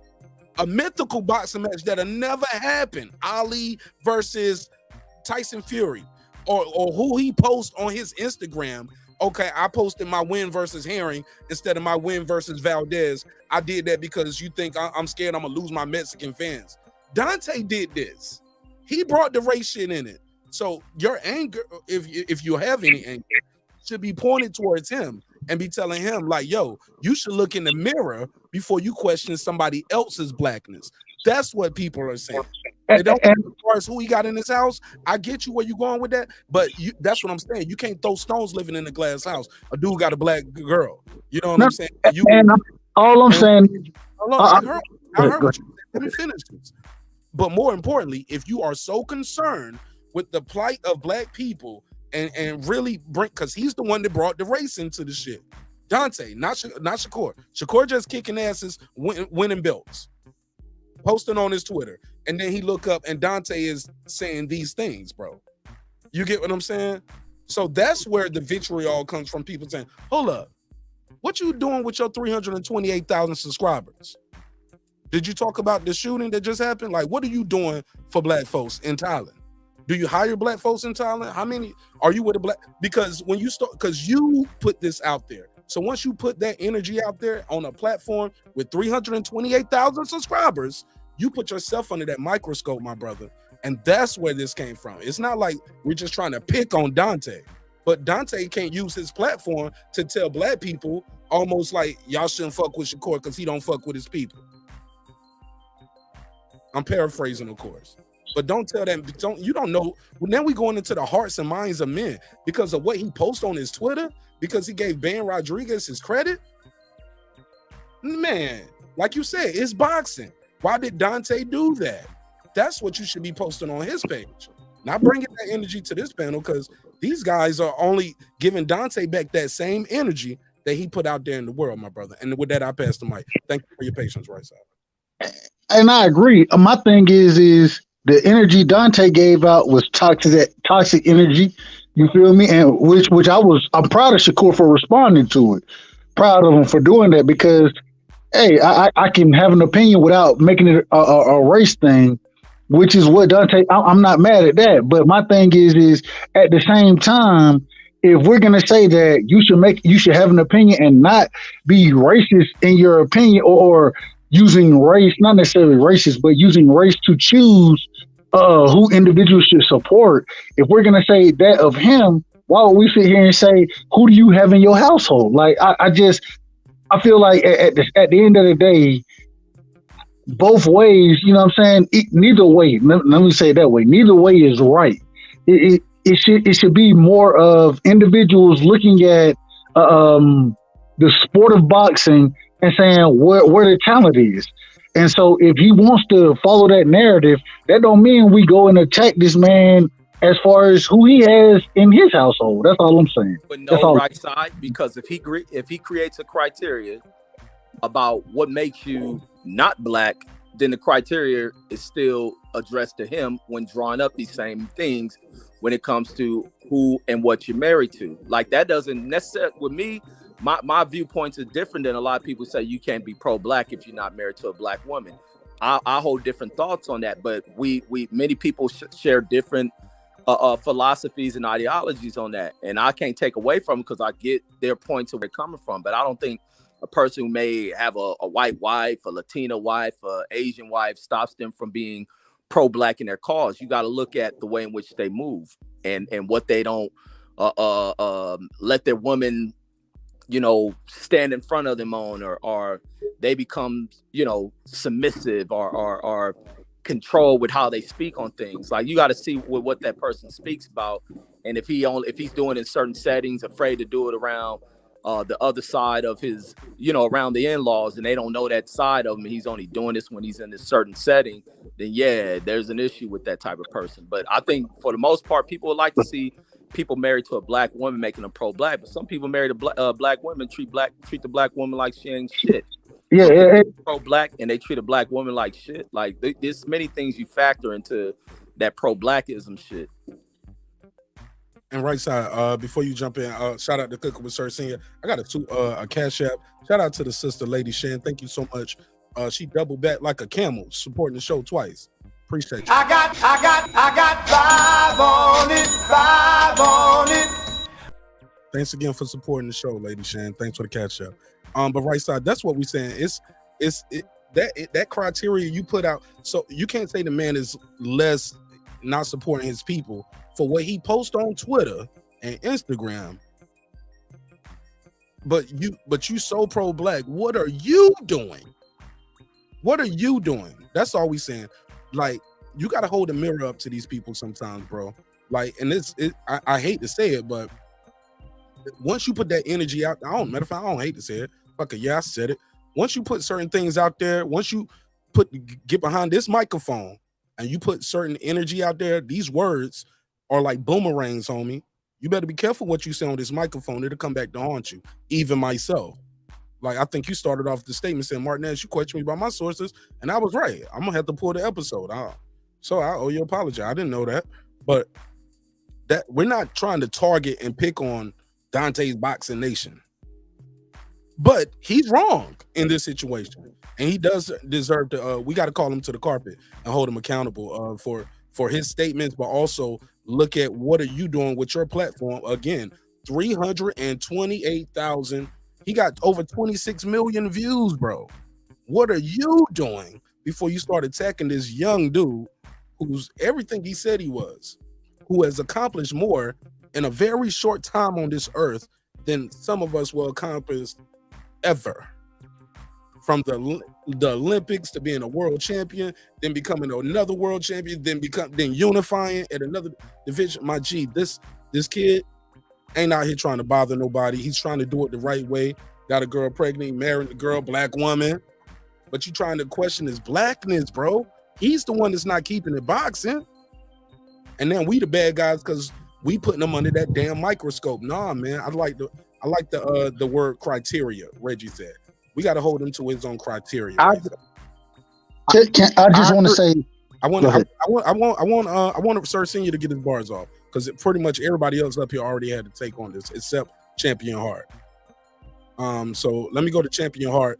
A mythical boxing match that'll never happen. Ali versus Tyson Fury. Or who he posts on his Instagram. Okay, I posted my win versus Herring instead of my win versus Valdez. I did that because you think I'm scared I'm gonna lose my Mexican fans. Dante did this. He brought the race shit in it. So your anger, if you have any anger, should be pointed towards him and be telling him like, yo, you should look in the mirror before you question somebody else's blackness. That's what people are saying. They don't as far as who he got in his house. I get you where you going with that, but that's what I'm saying. You can't throw stones living in a glass house. A dude got a black girl. You know what I'm saying? All I'm saying is, I heard what you said. Let me finish this. But more importantly, if you are so concerned with the plight of black people and really bring, because he's the one that brought the race into the shit. Dante, not Shakur. Shakur just kicking asses, winning belts, posting on his Twitter, and then he look up and Dante is saying these things, bro. You get what I'm saying? So that's where the vitriol comes from. People saying, "Hold up, what you doing with your 328,000 subscribers? Did you talk about the shooting that just happened? Like, what are you doing for black folks in Thailand? Do you hire black folks in Thailand? How many are you with a black? Because when you start, because you put this out there. So once you put that energy out there on a platform with 328,000 subscribers, you put yourself under that microscope, my brother. And that's where this came from. It's not like we're just trying to pick on Dante, but Dante can't use his platform to tell black people almost like y'all shouldn't fuck with Shakur because he don't fuck with his people. I'm paraphrasing, of course. But don't tell them, you don't know. Well, now we going into the hearts and minds of men because of what he posted on his Twitter, because he gave Ben Rodriguez his credit. Man, like you said, it's boxing. Why did Dante do that? That's what you should be posting on his page. Not bringing that energy to this panel, because these guys are only giving Dante back that same energy that he put out there in the world, my brother. And with that, I pass the mic. Thank you for your patience, right side. And I agree. My thing is the energy Dante gave out was toxic energy. You feel me? And which I'm proud of Shakur for responding to it. Proud of him for doing that, because hey, I can have an opinion without making it a race thing, which is what Dante. I'm not mad at that, but my thing is at the same time, if we're gonna say that you should have an opinion and not be racist in your opinion, or using race, not necessarily racist, but using race to choose who individuals should support. If we're gonna say that of him, why would we sit here and say, who do you have in your household? Like I feel like at the end of the day, both ways, you know what I'm saying? Neither way, let me say it that way, neither way is right. It should be more of individuals looking at the sport of boxing and saying where the talent is. And so if he wants to follow that narrative, that don't mean we go and attack this man as far as who he has in his household. That's all I'm saying. But no, right side, because if he creates a criteria about what makes you not black, then the criteria is still addressed to him when drawing up these same things when it comes to who and what you're married to. Like, that doesn't necessarily, with me, my viewpoints are different than a lot of people say you can't be pro-black if you're not married to a black woman. I hold different thoughts on that, but many people share different philosophies and ideologies on that, and I can't take away from them because I get their points of where they're coming from. But I don't think a person who may have a white wife, a Latina wife, a Asian wife stops them from being pro-black in their cause. You got to look at the way in which they move and what they don't let their woman, stand in front of them on, or they become, submissive or control with how they speak on things. Like, you got to see what that person speaks about, and if he's doing it in certain settings, afraid to do it around the other side of his, around the in-laws, and they don't know that side of him, and he's only doing this when he's in this certain setting, then yeah, there's an issue with that type of person. But I think for the most part, people would like to see people married to a black woman making them pro-black, but some people married to black women treat the black woman like she ain't shit. Yeah. Pro-black, and they treat a black woman like shit. Like, there's many things you factor into that pro-blackism shit. And right side, before you jump in, shout out to Cooking with Sir Senior. I got a cash app. Shout out to the sister, Lady Shan. Thank you so much. She doubled back like a camel, supporting the show twice. Appreciate you. I got 5 on it. Thanks again for supporting the show, Lady Shan. Thanks for the cash app. But right side, that's what we're saying. That criteria you put out. So you can't say the man is less not supporting his people for what he posts on Twitter and Instagram. But you so pro-black. What are you doing? What are you doing? That's all we saying. Like, you got to hold a mirror up to these people sometimes, bro. Like, and I hate to say it, but once you put that energy out, matter of fact, I don't hate to say it. Fuck it, yeah, I said it. Once you put certain things out there, once you get behind this microphone and you put certain energy out there, these words are like boomerangs, homie. You better be careful what you say on this microphone. It'll come back to haunt you. Even myself. Like, I think you started off the statement saying, Marq Nash, you questioned me about my sources, and I was right. I'm gonna have to pull the episode out. So I owe you an apology. I didn't know that. But that we're not trying to target and pick on Dante's Boxing Nation. But he's wrong in this situation. And he does deserve to we got to call him to the carpet and hold him accountable for his statements, but also look at what are you doing with your platform. Again, 328,000. He got over 26 million views, bro. What are you doing before you start attacking this young dude who's everything he said he was, who has accomplished more in a very short time on this earth than some of us will accomplish ever? From the Olympics to being a world champion, then becoming another world champion, then unifying at another division. My G, this kid ain't out here trying to bother nobody. He's trying to do it the right way. Got a girl pregnant, married a girl, black woman. But you trying to question his blackness, bro. He's the one that's not keeping it boxing. And then we the bad guys because we putting them under that damn microscope. Nah, man. I like the word criteria, Reggie said. We got to hold him to his own criteria. I just want to say, I want Sir Senior to get his bars off because pretty much everybody else up here already had to take on this except Champion Heart. So let me go to Champion Heart,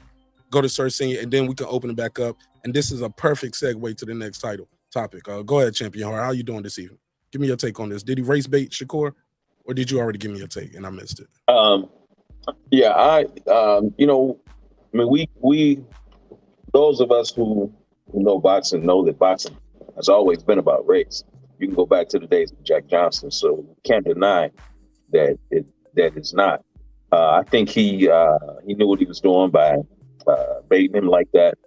go to Sir Senior, and then we can open it back up. And this is a perfect segue to the next topic. Go ahead, Champion Heart. How you doing this evening? Give me your take on this. Did he race bait Shakur, or did you already give me your take and I missed it? We those of us who know boxing know that boxing has always been about race. You can go back to the days of Jack Johnson, so you can't deny that it's not. I think he knew what he was doing by baiting him like that,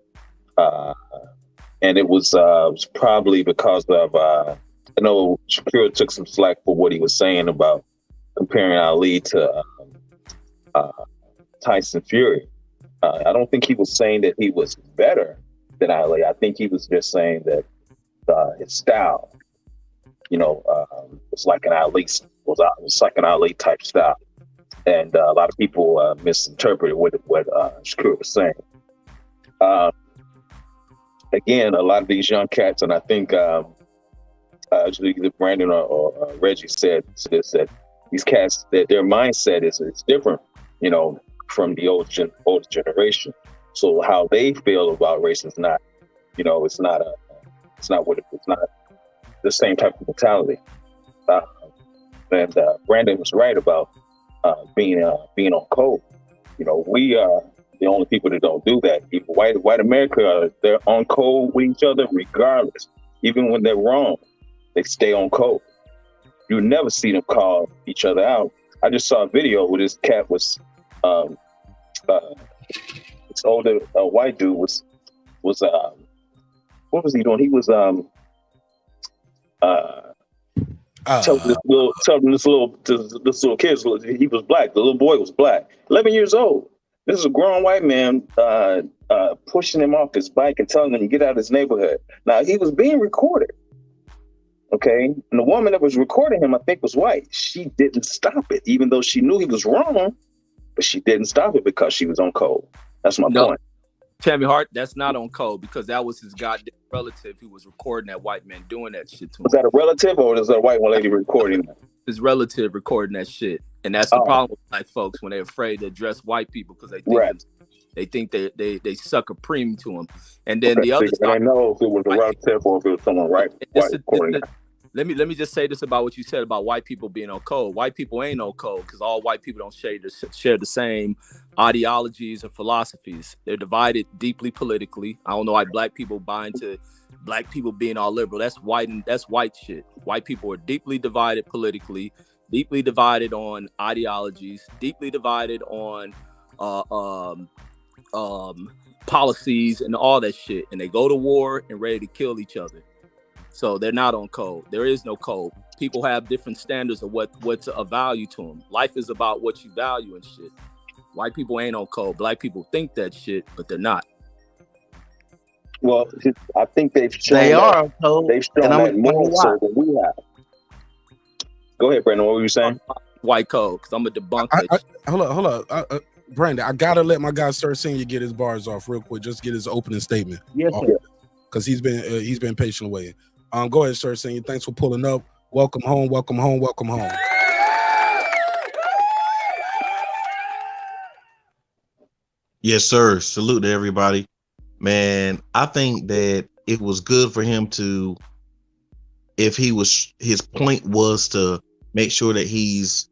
and it was probably because of I know Shakur took some slack for what he was saying about comparing Ali to Tyson Fury. I don't think he was saying that he was better than Ali. I think he was just saying that his style, was like an Ali, was like an Ali type style, and a lot of people misinterpreted what Shakur was saying. Again, a lot of these young cats, and I think either Brandon or Reggie said this, that these cats, that their mindset is different, from the older generation. So how they feel about race is not You know, it's not the same type of mentality. And Brandon was right about being on code. You know, we are the only people that don't do that. Even white America, they're on code with each other regardless. Even when they're wrong, they stay on code. You never see them call each other out. I just saw a video where this cat was, this older white dude was what was he doing? He was telling this little kid, he was black. The little boy was black, 11 years old. This is a grown white man pushing him off his bike and telling him to get out of his neighborhood. Now, he was being recorded, okay? And the woman that was recording him, I think, was white. She didn't stop it, even though she knew he was wrong, but she didn't stop it because she was on code. That's my point. Tammy Hart, that's not on code because that was his goddamn relative who was recording that white man doing that shit to him. Was that a relative or was that a white lady recording that? His relative recording that shit. And that's the problem with black folks when they're afraid to address white people because they think they suck a premium to them. And then the other side, I know if it was a relative or if it was someone white recording that. Let me just say this about what you said about white people being on code. White people ain't on code because all white people don't share the same ideologies or philosophies. They're divided deeply politically. I don't know why black people buy into black people being all liberal. That's white shit. White people are deeply divided politically, deeply divided on ideologies, deeply divided on policies and all that shit. And they go to war and ready to kill each other. So they're not on code. There is no code. People have different standards of what's of value to them. Life is about what you value and shit. White people ain't on code. Black people think that shit, but they're not. Well, I think they've shown they've shown that more so than we have. Go ahead, Brandon. What were you saying? White code, because I'm a debunk that shit. Hold up. Brandon, I gotta let my guy Sir Senior get his bars off real quick. Just get his opening statement. Yes, sir. Because he's been patiently waiting. Go ahead, Sir Senior. Thanks for pulling up. Welcome home. Welcome home. Welcome home. Yes, sir. Salute to everybody. Man, I think that it was good for him to, if his point was to make sure that he's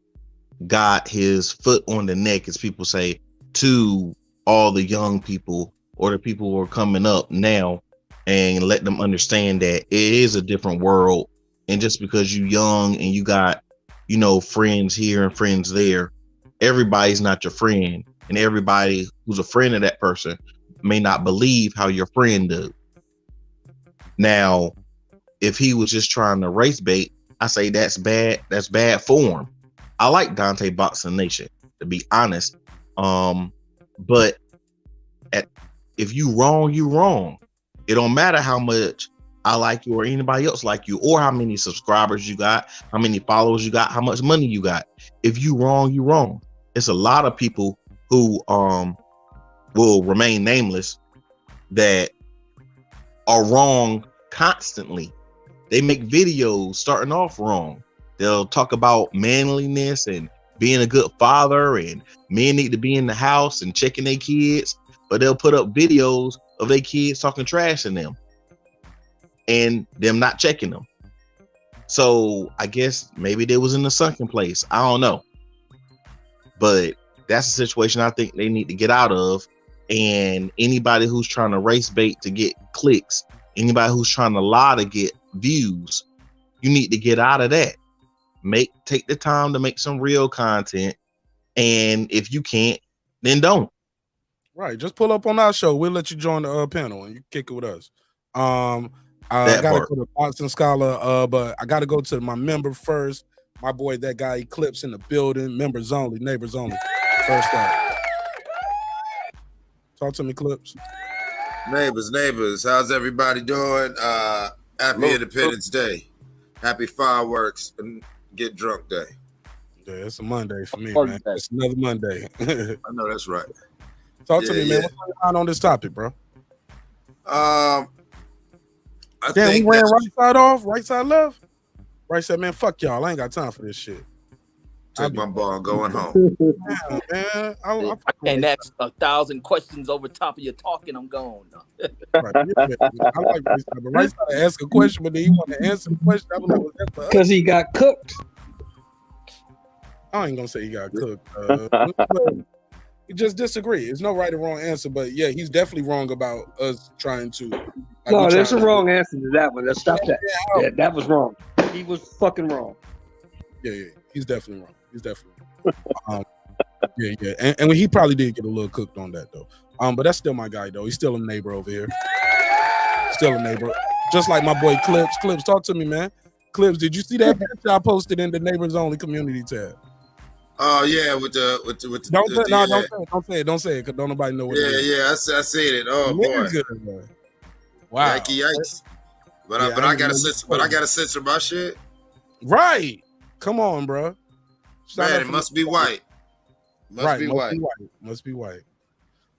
got his foot on the neck, as people say, to all the young people or the people who are coming up now, and let them understand that it is a different world. And just because you're young and you got, friends here and friends there, everybody's not your friend. And everybody who's a friend of that person may not believe how your friend does. Now, if he was just trying to race bait, I say that's bad. That's bad form. I like Dante Boxing Nation, to be honest. But if you wrong, you wrong. It don't matter how much I like you or anybody else like you, or how many subscribers you got, how many followers you got, how much money you got. If you wrong, you wrong. It's a lot of people who will remain nameless that are wrong constantly. They make videos starting off wrong. They'll talk about manliness and being a good father and men need to be in the house and checking their kids, but they'll put up videos of their kids talking trash in them and them not checking them. So I guess maybe they was in a sunken place. I don't know. But that's a situation I think they need to get out of. And anybody who's trying to race bait to get clicks, anybody who's trying to lie to get views, you need to get out of that. Take the time to make some real content. And if you can't, then don't. Right, just pull up on our show. We'll let you join the panel and you kick it with us. I gotta go to Boxing Scholar, but I gotta go to my member first. My boy, that guy Eclipse in the building. Members only, neighbors only. First up. Talk to me, Eclipse. Neighbors, how's everybody doing? Happy Independence Day. Happy fireworks and get drunk day. Yeah, it's a Monday for me, man. It's another Monday. I know that's right. Talk to me, man. What's going on this topic, bro? I Damn, think we ran right side off, right side left. Right side, man, fuck y'all. I ain't got time for this shit. Took my ball going home. Yeah, man. I can't ask 1,000 questions over top of your talking. I'm gone. Right, yeah, I like Right Side, but Right Side ask a question, but then you want to answer the question. I'm like, was that for us? Because he got cooked. I ain't gonna say he got cooked. We just disagree. There's no right or wrong answer, but yeah, he's definitely wrong about us trying to. No, there's a wrong answer to that one. Let's stop that. Yeah, that was wrong. He was fucking wrong. Yeah, he's definitely wrong. He's definitely wrong. Yeah, and he probably did get a little cooked on that though. But that's still my guy though. He's still a neighbor over here. Still a neighbor, just like my boy Clips. Clips, talk to me, man. Clips, did you see that picture I posted in the neighbors only community tab? Oh yeah, with the Don't say it, cause don't nobody know what. Yeah, I said it. Oh boy. Wow. Yikes. But Yeah, I gotta censor my shit. Right. Come on, bro. Man, it must be white. Must be white.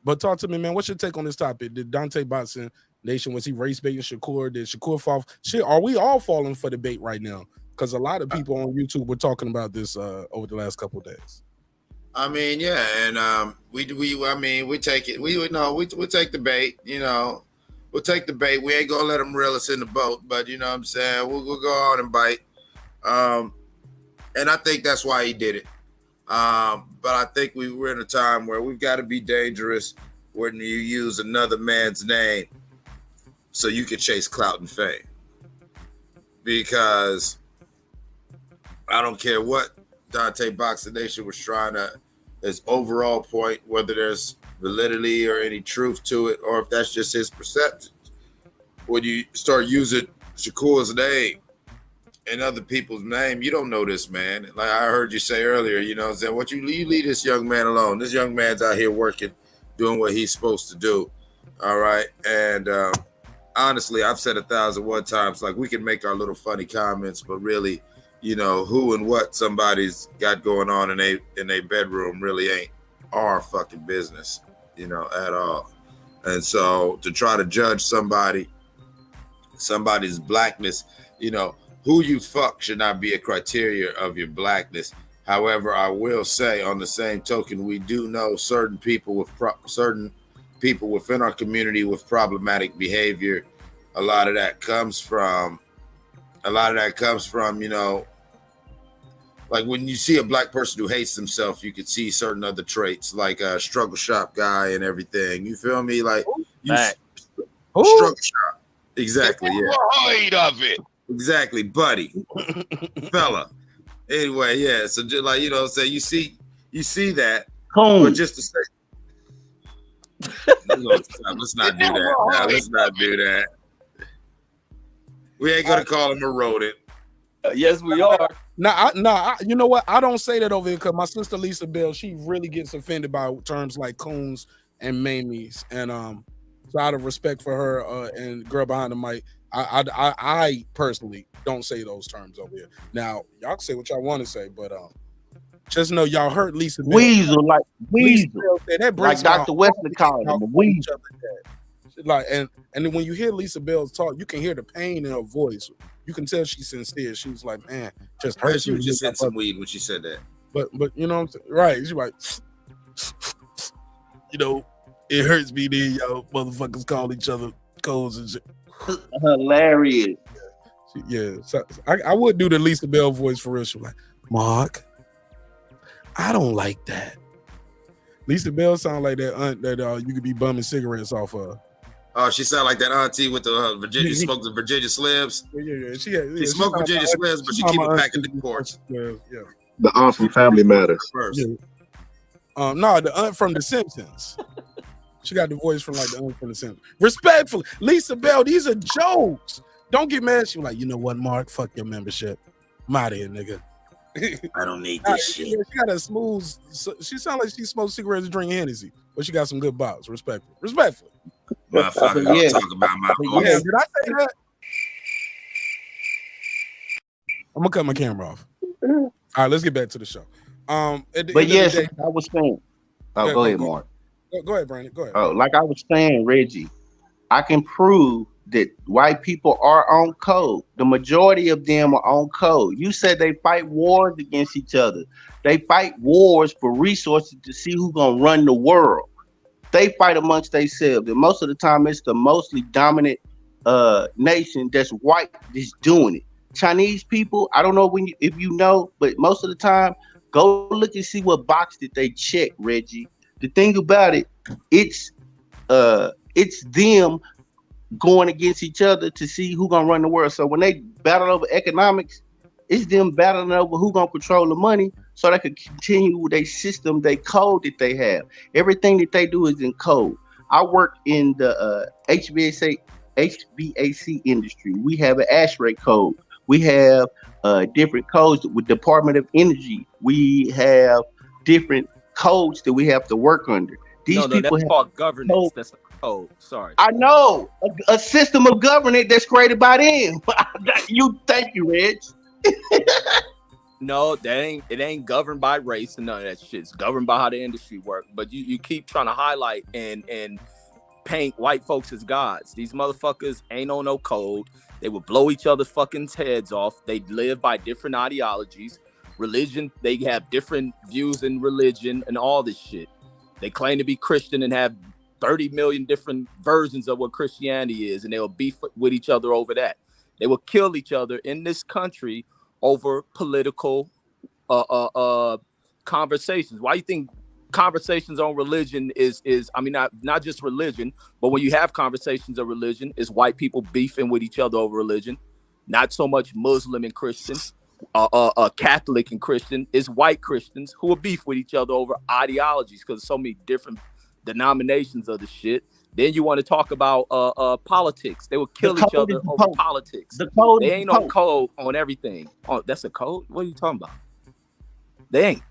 But talk to me, man. What's your take on this topic? Did Dante Boxing Nation, was he race baiting Shakur? Did Shakur fall? Shit, are we all falling for the bait right now? Because a lot of people on YouTube were talking about this over the last couple of days. I mean, yeah, and we take it. We take the bait. You know, we'll take the bait. We ain't gonna let them reel us in the boat, but you know what I'm saying, we'll go on and bite. And I think that's why he did it. But I think we're in a time where we've got to be dangerous when you use another man's name so you can chase clout and fame. Because I don't care what Dante Boxing Nation was trying to, his overall point, whether there's validity or any truth to it, or if that's just his perception. When you start using Shakur's name and other people's name, you don't know this man. Like I heard you say earlier, you know what I'm saying? What you leave this young man alone. This young man's out here working, doing what he's supposed to do. All right. And honestly, I've said 1,001 times, like we can make our little funny comments, but really, you know, who and what somebody's got going on in a bedroom really ain't our fucking business, you know, at all. And so to try to judge somebody's blackness, you know, who you fuck should not be a criteria of your blackness. However, I will say on the same token, we do know certain people within our community with problematic behavior. A lot of that comes from, you know, like when you see a black person who hates himself, you can see certain other traits, like a struggle shop guy and everything. You feel me? Like struggle shop. Exactly. Yeah. Avoid of it. Exactly, buddy, fella. Anyway, yeah. So just like, you know, say you see that, but just to say, let's not do that. Nah, let's not do that. We ain't gonna call him a rodent. Yes, we are. You know what? I don't say that over here because my sister Lisa Bell, she really gets offended by terms like coons and mamies, and so out of respect for her and girl behind the mic, I personally don't say those terms over here. Now y'all can say what y'all want to say, but just know y'all hurt Lisa Bell. Weasel, like Lisa Bell said, that like Dr. Wesley called him a weasel. Like and then when you hear Lisa Bell talk, you can hear the pain in her voice. You can tell she's sincere. She was like, man, just hurt. She was just hitting some weed when she said that. But you know what I'm saying? Right. She's like, you know, it hurts me then y'all motherfuckers call each other codes and shit. Hilarious. Yeah. So I would do the Lisa Bell voice for real. She was like, Mark, I don't like that. Lisa Bell sound like that aunt that you could be bumming cigarettes off of. Oh, she sound like that auntie with the Virginia smoked the Virginia Slims. Yeah. She smoked Virginia Slims, but she keep a pack of Newports. Yeah. The aunt from Family Matters. Yeah. No, the aunt from The Simpsons. She got the voice from like the aunt from The Simpsons. Respectfully, Lisa Bell, these are jokes. Don't get mad. She was like, you know what, Mark? Fuck your membership. I'm out of here, nigga. I don't need this shit. She got a smooth. She sound like she smokes cigarettes and drink Hennessy, but she got some good bops. Respectfully. Motherfucker, don't talk about my voice. Yeah, did I say that? I'm gonna cut my camera off. All right, let's get back to the show. But yes, day, I was saying. Go ahead, Mark. Go ahead, Brandon. Go ahead. Oh, like I was saying, Reggie, I can prove that white people are on code. The majority of them are on code. You said they fight wars against each other. They fight wars for resources to see who's gonna run the world. They fight amongst themselves, and most of the time it's the mostly dominant nation that's white that's doing it. Chinese people, I don't know if you know, but most of the time, go look and see what box did they check, Reggie. The thing about it, it's them going against each other to see who's gonna run the world. So when they battle over economics, it's them battling over who's gonna control the money so they can continue with their system, their code that they have. Everything that they do is in code. I work in the HVAC industry. We have an ASHRAE code. We have different codes with Department of Energy. We have different codes that we have to work under. These people that's called governance. Code. That's a code. Sorry. I know a system of governance that's created by them. Thank you, Reg. No, it ain't governed by race and none of that shit. It's governed by how the industry works. But you keep trying to highlight and paint white folks as gods. These motherfuckers ain't on no code. They would blow each other's fucking heads off. They live by different ideologies. Religion, they have different views in religion and all this shit. They claim to be Christian and have 30 million different versions of what Christianity is, and they'll beef with each other over that. They will kill each other in this country over political conversations. Why do you think conversations on religion is I mean, not just religion, but when you have conversations of religion, is white people beefing with each other over religion? Not so much Muslim and Christian, Catholic and Christian. It's white Christians who will beef with each other over ideologies because there's so many different denominations of the shit. Then you want to talk about politics. They will kill each other over politics. They ain't no code on everything. Oh, that's a code? What are you talking about? They ain't.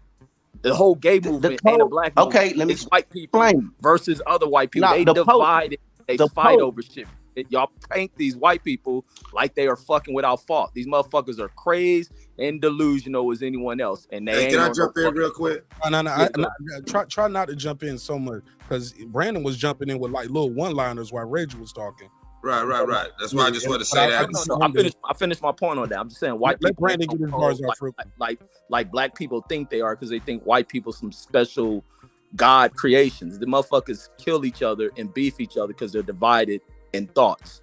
The whole gay movement ain't a black movement. Okay, let me it's white people versus other white people. They divide it. They fight over shit. Y'all paint these white people like they are fucking without fault. These motherfuckers are crazed and delusional as anyone else. And they ain't can I jump in real quick? No. Try not to jump in so much because Brandon was jumping in with like little one-liners while Reggie was talking. Right. That's why I just want to say that. No, I finished my point on that. I'm just saying white people. Let Brandon get his bars off real quick. Like black people think they are because they think white people some special God creations. The motherfuckers kill each other and beef each other because they're divided in thoughts.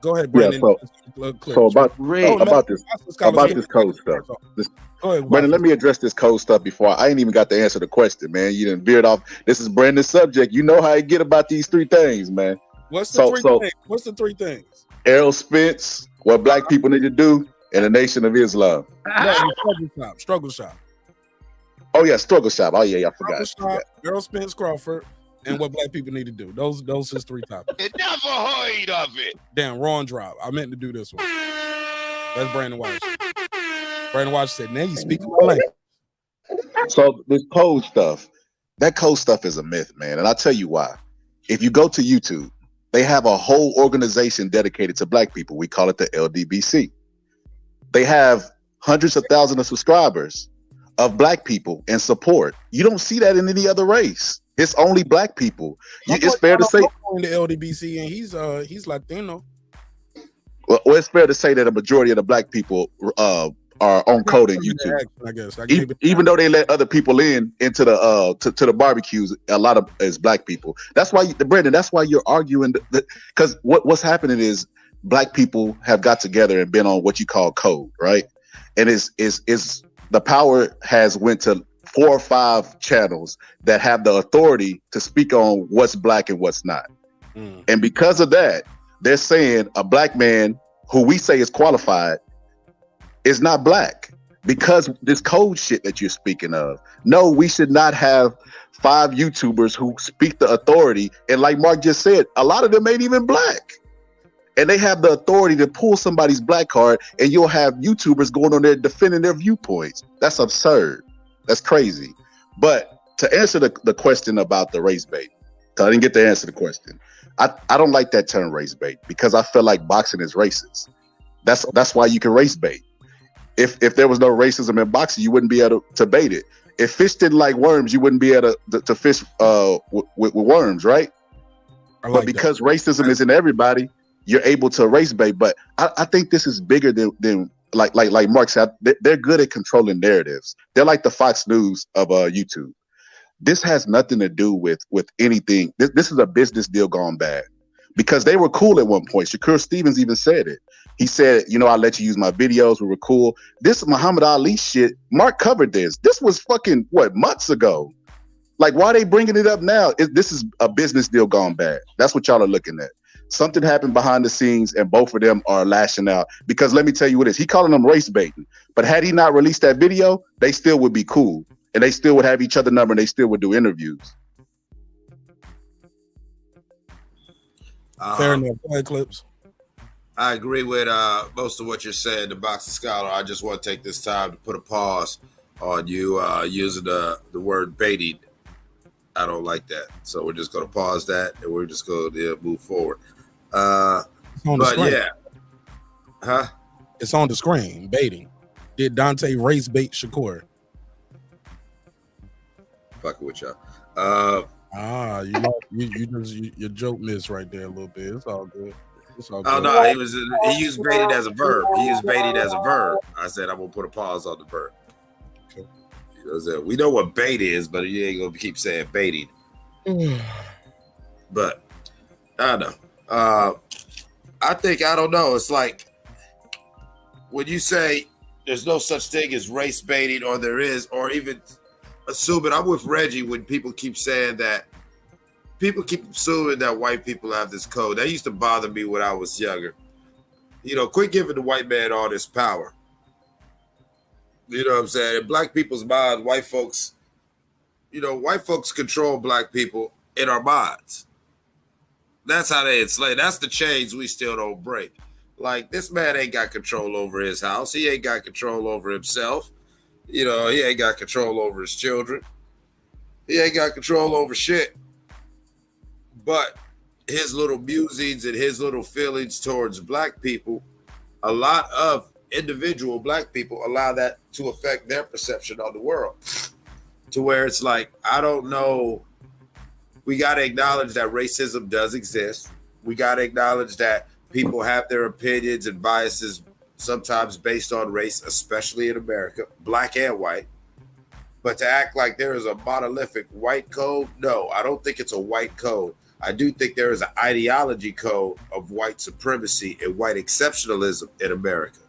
Go ahead, Brandon. Yeah, so about this code stuff. Brandon, let me address this code stuff before I ain't even got to answer the question, man. You done veered off. This is Brandon's subject. You know how I get about these three things, man. What's the three things? Errol Spence, what black people need to do, and the Nation of Islam. No, Struggle Shop. Oh yeah, Struggle Shop. Oh yeah, I forgot. Errol Spence Crawford. And what black people need to do. Those is three topics. I never heard of it. Damn, wrong drop. I meant to do this one. That's Brandon Watch. Brandon Watch said, now you speak my language. So this code stuff, that code stuff is a myth, man. And I'll tell you why. If you go to YouTube, they have a whole organization dedicated to black people. We call it the LDBC. They have hundreds of thousands of subscribers of black people and support. You don't see that in any other race. It's only black people. It's fair to say in the LDBC, and he's Latino. Well, it's fair to say that a majority of the black people are on code in YouTube. I guess. Even though they let other people into the to the barbecues, a lot of is black people. That's why, Brandon. That's why you're arguing because what's happening is black people have got together and been on what you call code, right? And is the power has went to 4 or 5 channels that have the authority to speak on what's black and what's not. And because of that, they're saying a black man who we say is qualified is not black because this code shit that you're speaking of. No, we should not have 5 YouTubers who speak the authority. And like Mark just said, a lot of them ain't even black. And they have the authority to pull somebody's black card, and you'll have YouTubers going on there defending their viewpoints. That's absurd. That's crazy. But to answer the question about the race bait, because I didn't get to answer the question. I don't like that term race bait because I feel like boxing is racist. That's why you can race bait. If there was no racism in boxing, you wouldn't be able to bait it. If fish didn't like worms, you wouldn't be able to fish with worms, right? But because racism is in everybody, you're able to race bait. But I think this is bigger than like Mark said. They're good at controlling narratives. They're like the Fox News of YouTube. This has nothing to do with anything. This is a business deal gone bad, because they were cool at one point. Shakur Stevens even said it. He said, I'll let you use my videos. We were cool. This Muhammad Ali shit, Mark covered this. This was fucking, months ago? Like, why are they bringing it up now? This is a business deal gone bad. That's what y'all are looking at. Something happened behind the scenes, and both of them are lashing out. Because let me tell you what it is. He calling them race baiting. But had he not released that video, they still would be cool. And they still would have each other number, and they still would do interviews. Fair enough. Go ahead, Clips. I agree with most of what you're saying, the Boxing Scholar. I just want to take this time to put a pause on you using the word baiting. I don't like that. So we're just going to pause that, and we're just going to move forward. But yeah. Huh? It's on the screen, baiting. Did Dante race bait Shakur? Fucking with y'all. Your joke missed right there a little bit. It's all good. Oh no, he used baited as a verb. He used baited as a verb. I said I'm gonna put a pause on the verb. Okay. We know what bait is, but you ain't gonna keep saying baiting. But I don't know. I don't know. It's like when you say there's no such thing as race baiting, or there is, or even assuming. I'm with Reggie when people keep saying that. People keep assuming that white people have this code. That used to bother me when I was younger. Quit giving the white man all this power. You know what I'm saying? In black people's minds, white folks control black people in our minds. That's how they enslave. That's the chains we still don't break. Like, this man ain't got control over his house. He ain't got control over himself. He ain't got control over his children. He ain't got control over shit. But his little musings and his little feelings towards black people, a lot of individual black people allow that to affect their perception of the world. To where it's like, I don't know. We got to acknowledge that racism does exist. We got to acknowledge that people have their opinions and biases, sometimes based on race, especially in America, black and white. But to act like there is a monolithic white code, no, I don't think it's a white code. I do think there is an ideology code of white supremacy and white exceptionalism in America.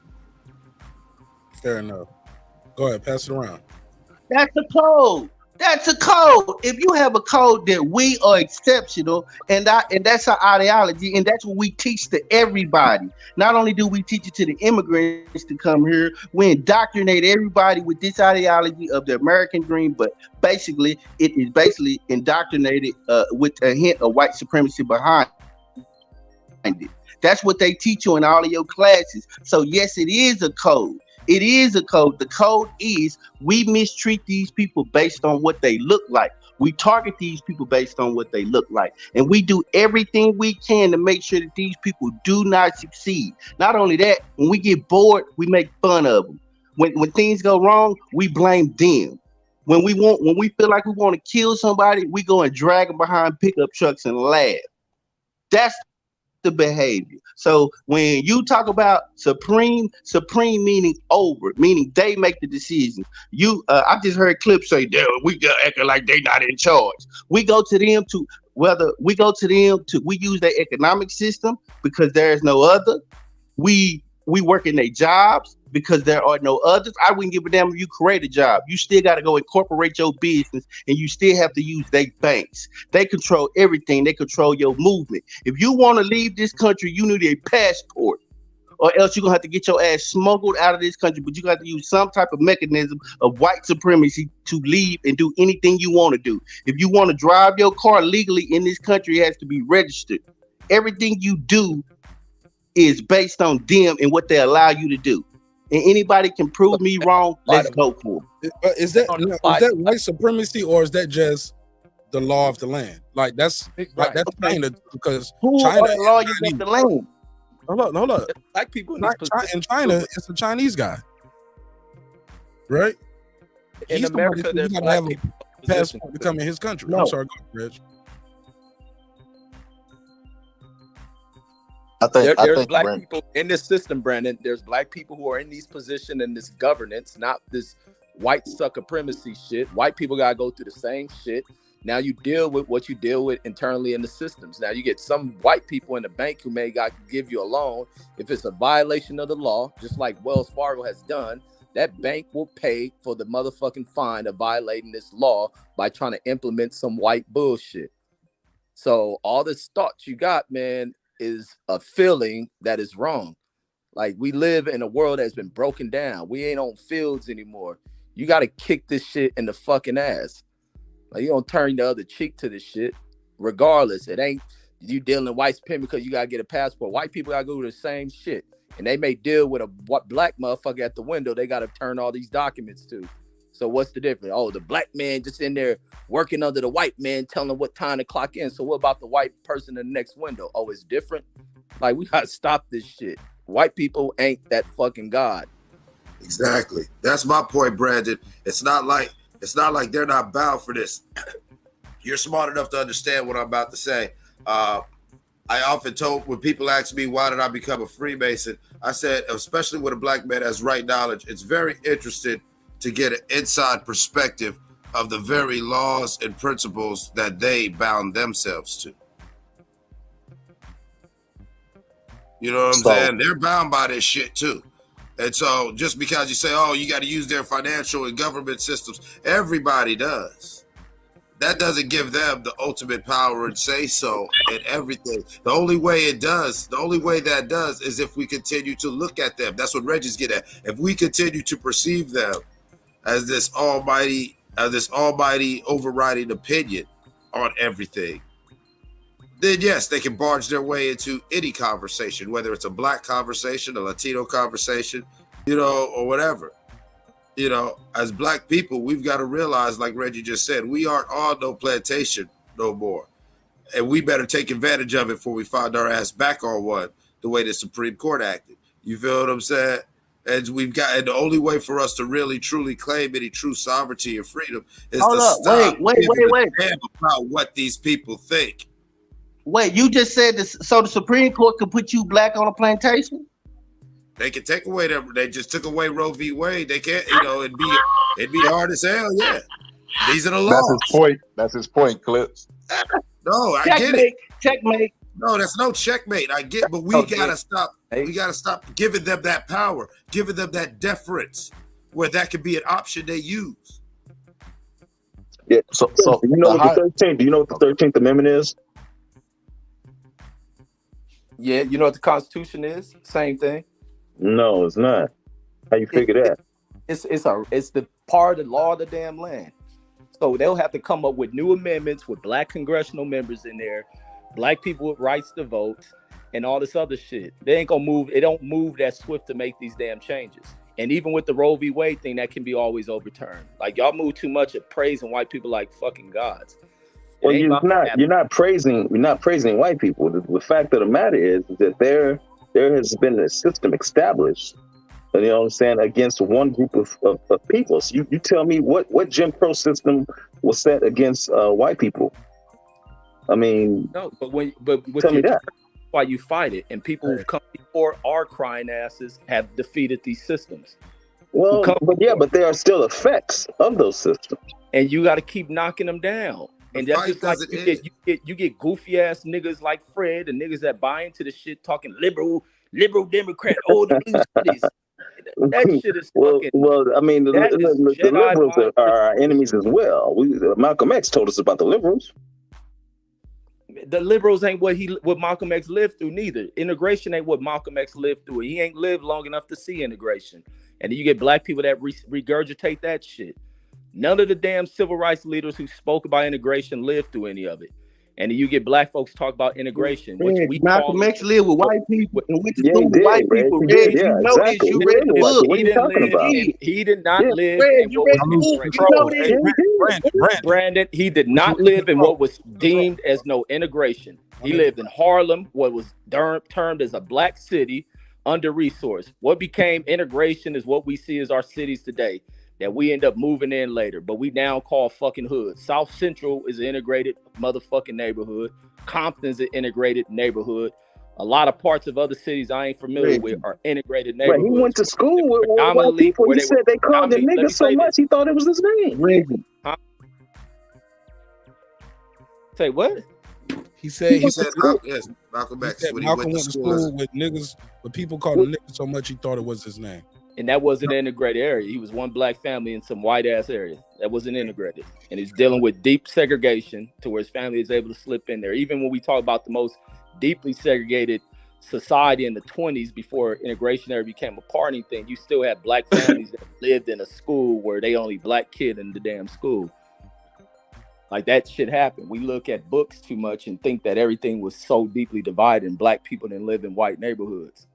Fair enough. Go ahead, pass it around. That's a code. That's a code. If you have a code that we are exceptional, and that's our ideology, and that's what we teach to everybody. Not only do we teach it to the immigrants to come here, we indoctrinate everybody with this ideology of the American dream, but basically it is basically indoctrinated with a hint of white supremacy behind it. That's what they teach you in all of your classes. So yes, it is a code. It is a code. The code is we mistreat these people based on what they look like. We target these people based on what they look like. And we do everything we can to make sure that these people do not succeed. Not only that, when we get bored, we make fun of them. When things go wrong, we blame them. When we feel like we want to kill somebody, we go and drag them behind pickup trucks and laugh. That's the behavior. So when you talk about supreme meaning over, meaning they make the decision. I just heard Clip say, we got acting like they not in charge. We go to them we use their economic system because there is no other. We work in their jobs because there are no others. I wouldn't give a damn if you create a job. You still got to go incorporate your business, and you still have to use their banks. They control everything. They control your movement. If you want to leave this country, you need a passport, or else you're going to have to get your ass smuggled out of this country, but you got to use some type of mechanism of white supremacy to leave and do anything you want to do. If you want to drive your car legally in this country, it has to be registered. Everything you do is based on them and what they allow you to do. And anybody can prove me wrong, let's go for it. Is that white supremacy, or is that just the law of the land? Like that's China, because China the law of the land. Hold up. Black people in China, it's a Chinese guy, right? In America, there's have a passport to come in his country. No. I'm sorry, go ahead, Reg. There's black people in this system, Brandon. There's black people who are in these positions in this governance, not this white supremacy shit. White people gotta go through the same shit. Now you deal with what you deal with internally in the systems. Now you get some white people in the bank who may got give you a loan. If it's a violation of the law, just like Wells Fargo has done, that bank will pay for the motherfucking fine of violating this law by trying to implement some white bullshit. So all this thoughts you got, man, is a feeling that is wrong. Like, we live in a world that's been broken down. We ain't on fields anymore. You got to kick this shit in the fucking ass. Like, you don't turn the other cheek to this shit. Regardless, it ain't you dealing white supremacy because you got to get a passport. White people got to go through the same shit. And they may deal with a black motherfucker at the window they got to turn all these documents to. So what's the difference? Oh, the black man just in there working under the white man, telling them what time to clock in. So what about the white person in the next window? Oh, it's different? Like, we got to stop this shit. White people ain't that fucking God. Exactly. That's my point, Brandon. It's not like they're not bound for this. You're smart enough to understand what I'm about to say. I often told, when people ask me, why did I become a Freemason? I said, especially with a black man has right knowledge, it's very interesting to get an inside perspective of the very laws and principles that they bound themselves to. You know what I'm saying? They're bound by this shit too. And so just because you say, oh, you got to use their financial and government systems, everybody does. That doesn't give them the ultimate power and say so in everything. The only way that does is if we continue to look at them. That's what Reggie's getting at. If we continue to perceive them as this almighty overriding opinion on everything, then yes, they can barge their way into any conversation, whether it's a black conversation, a Latino conversation, or whatever. As black people, we've got to realize, like Reggie just said, we aren't on no plantation no more. And we better take advantage of it before we find our ass back on one, the way the Supreme Court acted. You feel what I'm saying? And the only way for us to really, truly claim any true sovereignty and freedom is stop giving a damn about what these people think. Wait, you just said this, so the Supreme Court could put you black on a plantation? They can take away that. They just took away Roe v. Wade. They can't, it'd be hard as hell. Yeah, these are the laws. That's his point. That's his point, Clips. No, I get it. Checkmate. No, that's no checkmate. I get, but we gotta stop. We gotta stop giving them that power, giving them that deference, where that could be an option they use. Yeah. So you know what the 13th? Do you know what the 13th Amendment is? Yeah, you know what the Constitution is? Same thing. No, it's not. How you figure that? It's the part of the law of the damn land. So they'll have to come up with new amendments with black congressional members in there, black people with rights to vote, and all this other shit. They ain't gonna move. It don't move that swift to make these damn changes. And even with the Roe v. Wade thing, that can be always overturned. Like, y'all move too much at praising white people like fucking gods. Well, you're not praising white people. The fact of the matter is that there has been a system established, you know what I'm saying, against one group of people. So you tell me what Jim Crow system was set against white people? I mean, no, but tell me that. Why you fight it, and people who've come before our crying asses have defeated these systems. Well, but there are still effects of those systems, and you got to keep knocking them down. And that's just like you get goofy ass niggas like Fred and niggas that buy into the shit talking liberal Democrat, the blue cities. That shit is fucking. Well, I mean, the liberals are our enemies as well. Malcolm X told us about the liberals. The liberals ain't what Malcolm X lived through neither. Integration ain't what Malcolm X lived through. He ain't lived long enough to see integration. And then you get black people that regurgitate that shit. None of the damn civil rights leaders who spoke about integration lived through any of it. And then you get black folks talk about integration, which we Malcolm X lived with white people and went to school with white people. Red, you know this. You read the book. He did not live in what was Brandon, he did not live in what was deemed as no integration. He lived in Harlem, what was termed as a black city, under-resourced. What became integration is what we see as our cities today, that we end up moving in later, but we now call fucking hood. South Central is an integrated motherfucking neighborhood. Compton's an integrated neighborhood. A lot of parts of other cities I ain't familiar with are integrated neighborhoods. But he went to school with white predominantly people. where He they said were they called him predominantly- let niggas me so say much this. he thought it was his name. Reggie. Huh? Say what? He said He said yes, Malcolm he X. said When he Malcolm went to school, with niggas, but people called him niggas so much he thought it was his name. And that wasn't an integrated area. He was one black family in some white ass area. That wasn't integrated. And he's dealing with deep segregation to where his family is able to slip in there. Even when we talk about the most deeply segregated society in the 20s before integration ever became a party thing, you still had black families that lived in a school where they only black kid in the damn school. Like that shit happened. We look at books too much and think that everything was so deeply divided and black people didn't live in white neighborhoods.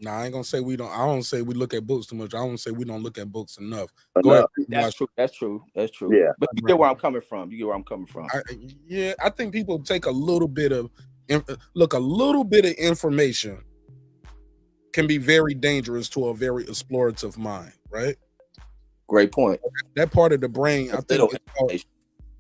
Nah, I ain't gonna say we don't. I don't say we look at books too much. I don't say we don't look at books enough. Go ahead. That's true. That's true. That's true. Yeah. But you get where I'm coming from. You get where I'm coming from. I think people take a little bit of look. A little bit of information can be very dangerous to a very explorative mind. Right. Great point. That part of the brain, I think.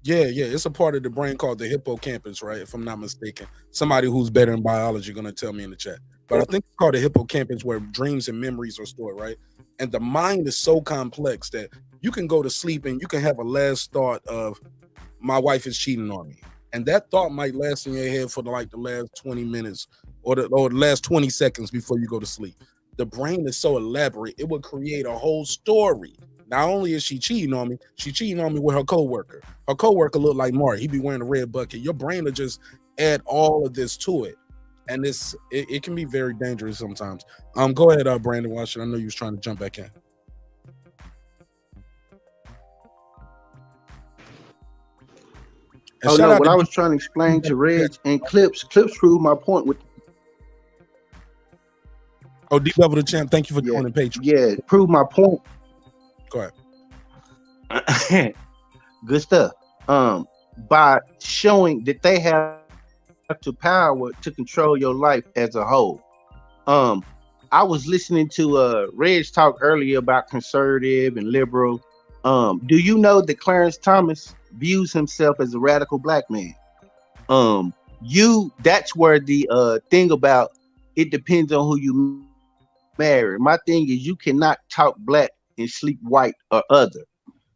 It's a part of the brain called the hippocampus, right? If I'm not mistaken. Somebody who's better in biology gonna tell me in the chat. But I think it's called the hippocampus, where dreams and memories are stored, right? And the mind is so complex that you can go to sleep and you can have a last thought of my wife is cheating on me. And that thought might last in your head for the last 20 minutes or the last 20 seconds before you go to sleep. The brain is so elaborate, it would create a whole story. Not only is she cheating on me, she's cheating on me with her coworker. Her coworker look like Mark. He be wearing a red bucket. Your brain will just add all of this to it. And it can be very dangerous sometimes. Go ahead, Brandon Washington. I know you was trying to jump back in. Oh no, what I was trying to explain to Reg and Clips proved my point with. Oh, Deep Level the Champ, thank you for joining Patreon. Yeah, prove my point. Go ahead. Good stuff. By showing that they have the power to control your life as a whole. I was listening to Reg talk earlier about conservative and liberal. Do you know that Clarence Thomas views himself as a radical black man? That's where the thing about it depends on who you marry. My thing is you cannot talk black and sleep white or other.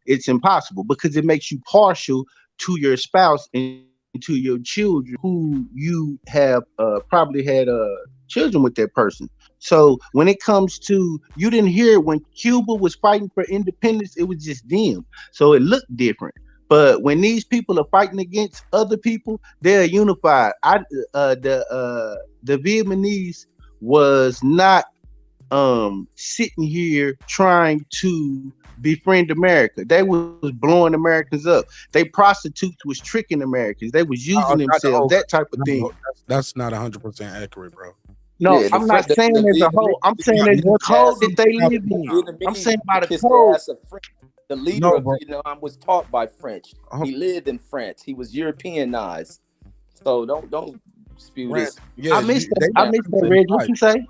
It's impossible because it makes you partial to your spouse and to your children who you have probably had children with that person. So when it comes to, you didn't hear when Cuba was fighting for independence, it was just them. So it looked different. But when these people are fighting against other people, they're unified. The Vietnamese was not sitting here trying to befriend America. They was blowing Americans up. They prostitutes was tricking Americans. They was using themselves, that type of thing. That's not 100% accurate, bro. No, yeah, I'm not saying as a whole. I'm saying as the code that they live in. I'm saying by the code. The leader of Vietnam was taught by French. He lived in France. He was Europeanized. So don't spew this. I missed that, Reg. What you say?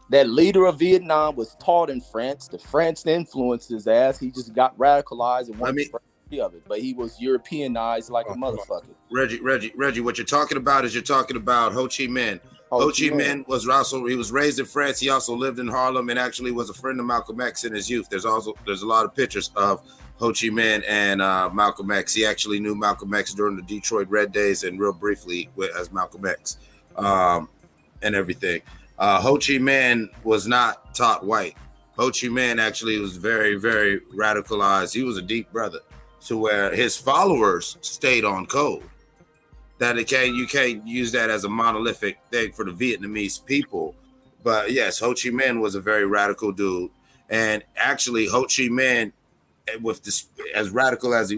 That leader of Vietnam was taught in France. The French influenced his ass. He just got radicalized and wanted of it, but he was Europeanized like a motherfucker. Reggie, what you're talking about is Ho Chi Minh. Ho Chi Minh was raised in France. He also lived in Harlem and actually was a friend of Malcolm X in his youth. There's a lot of pictures of Ho Chi Minh and Malcolm X. He actually knew Malcolm X during the Detroit Red Days and real briefly as Malcolm X and everything. Ho Chi Minh was not taught white. Ho Chi Minh actually was very, very radicalized. He was a deep brother to where his followers stayed on code. That you can't use that as a monolithic thing for the Vietnamese people. But yes, Ho Chi Minh was a very radical dude. And actually, Ho Chi Minh, as radical as he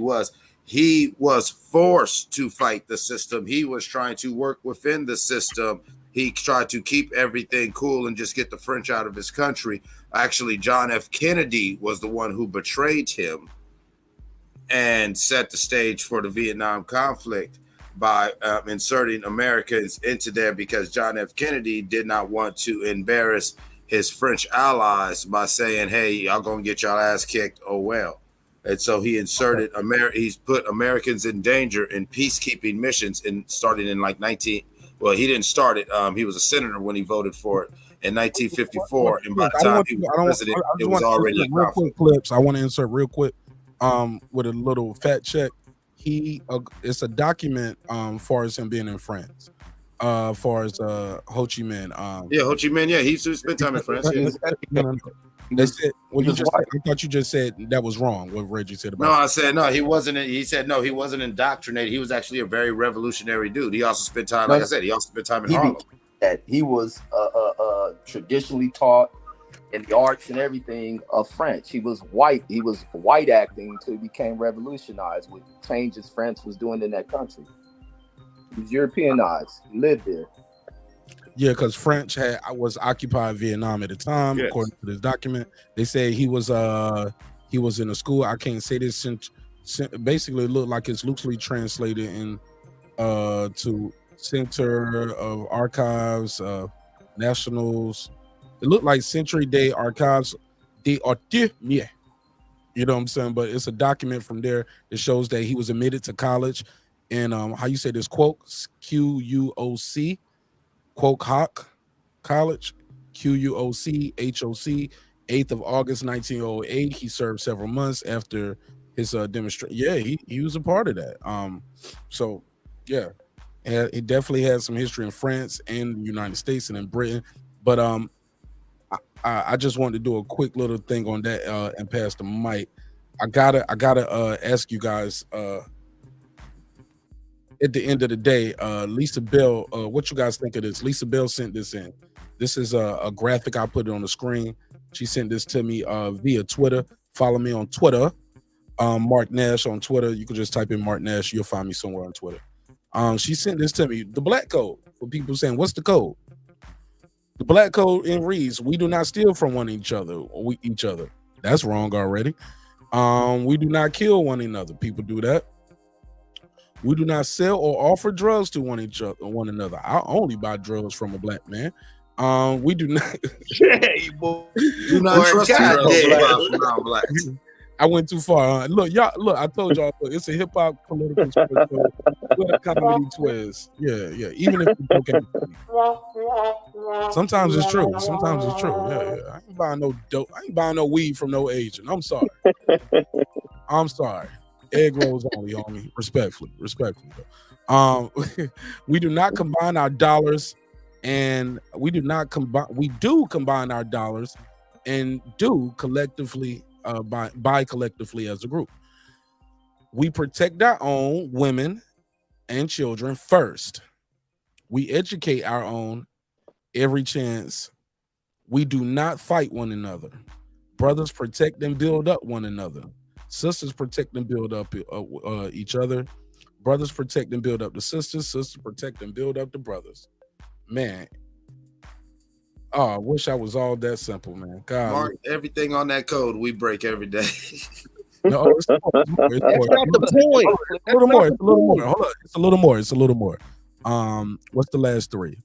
was forced to fight the system. He was trying to work within the system. He tried to keep everything cool and just get the French out of his country. Actually, John F. Kennedy was the one who betrayed him and set the stage for the Vietnam conflict by inserting Americans into there because John F. Kennedy did not want to embarrass his French allies by saying, hey, y'all gonna get y'all ass kicked, oh well. And so he inserted he's put Americans in danger in peacekeeping missions starting in like Well, he didn't start it. He was a senator when he voted for it in 1954, and by the I don't time want he to- was I don't want- president, I it just was want to already a insert real conflict. quick clips. I want to insert real quick with a little fact check. It's a document far as him being in France. Far as Ho Chi Minh. Yeah, Ho Chi Minh. Yeah, he used to spend time in France. Yeah. They said, well, he you was just white. I thought you just said that was wrong. What Reggie said about No, I said no. He wasn't. He said no. He wasn't indoctrinated. He was actually a very revolutionary dude. He also spent time, like I said, he also spent time in Harlem. That he was traditionally taught in the arts and everything of French. He was white. He was white acting until he became revolutionized with changes France was doing in that country. He was Europeanized. He lived there. Yeah, because French was occupied Vietnam at the time, Yes. according to this document. They said he was in a school. I can't say this. Basically, it looked like it's loosely translated in to Center of Archives, Nationals. It looked like Century Day Archives de Artie. Yeah, you know what I'm saying. But it's a document from there that shows that he was admitted to college, and how you say this? Quoc, Quoc. Quoc Hoc College, Quoc HOC, 8th of August 1908. He served several months after his demonstration. Yeah, he was a part of that. So yeah, he definitely had some history in France and the United States and in Britain. But I just wanted to do a quick little thing on that and pass the mic. I gotta ask you guys. At the end of the day, Lisa Bell, what you guys think of this? Lisa Bell sent this in. This is a graphic. I put it on the screen. She sent this to me via Twitter. Follow me on Twitter, Marq Nash on Twitter. You can just type in Marq Nash. You'll find me somewhere on Twitter. She sent this to me. The black code. For people saying, what's the code? The black code reads: we do not steal from each other. That's wrong already. We do not kill one another. People do that. We do not sell or offer drugs to one another. I only buy drugs from a black man. We do not. Do not trust the drugs you buy from non-blacks. I went too far. Huh? Look, y'all. Look, I told y'all. Look, it's a hip hop political sports show with a comedy twist. Yeah. Even if it's okay. Sometimes it's true. Yeah. I ain't buying no dope. I ain't buying no weed from no agent. I'm sorry. Egg rolls only, homie. Respectfully. We do not combine our dollars, and we do combine our dollars and do collectively buy collectively as a group. We protect our own women and children first. We educate our own every chance. We do not fight one another. Brothers protect and build up one another. Sisters protect and build up each other. Brothers protect and build up the sisters. Sisters protect and build up the brothers. Man, I wish I was all that simple, man. God, Mark, everything on that code we break every day. No, it's more. That's not the point. It's a little more. Hold on. It's a little more. What's the last three?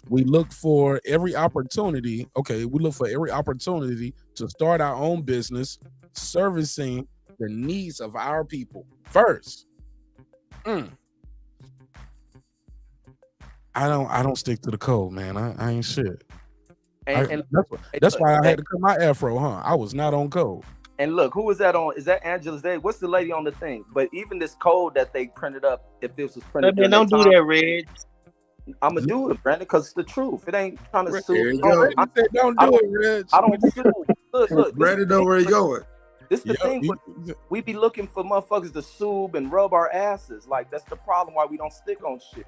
We look for every opportunity. Okay, we look for every opportunity to start our own business, servicing the needs of our people first. I don't stick to the code, man. I ain't shit. That's why I had to cut my afro, huh? I was not on code. And look, who was that on? Is that Angela's Day? What's the lady on the thing? But even this code that they printed up, if this was printed, Man, don't do that, Reg. I'm gonna do it, Brandon, because it's the truth. It ain't trying to sue. Don't do it, Reg. I don't sue. Look. Brandon know where he going. This is the thing. We be looking for motherfuckers to sue and rub our asses. Like, that's the problem why we don't stick on shit.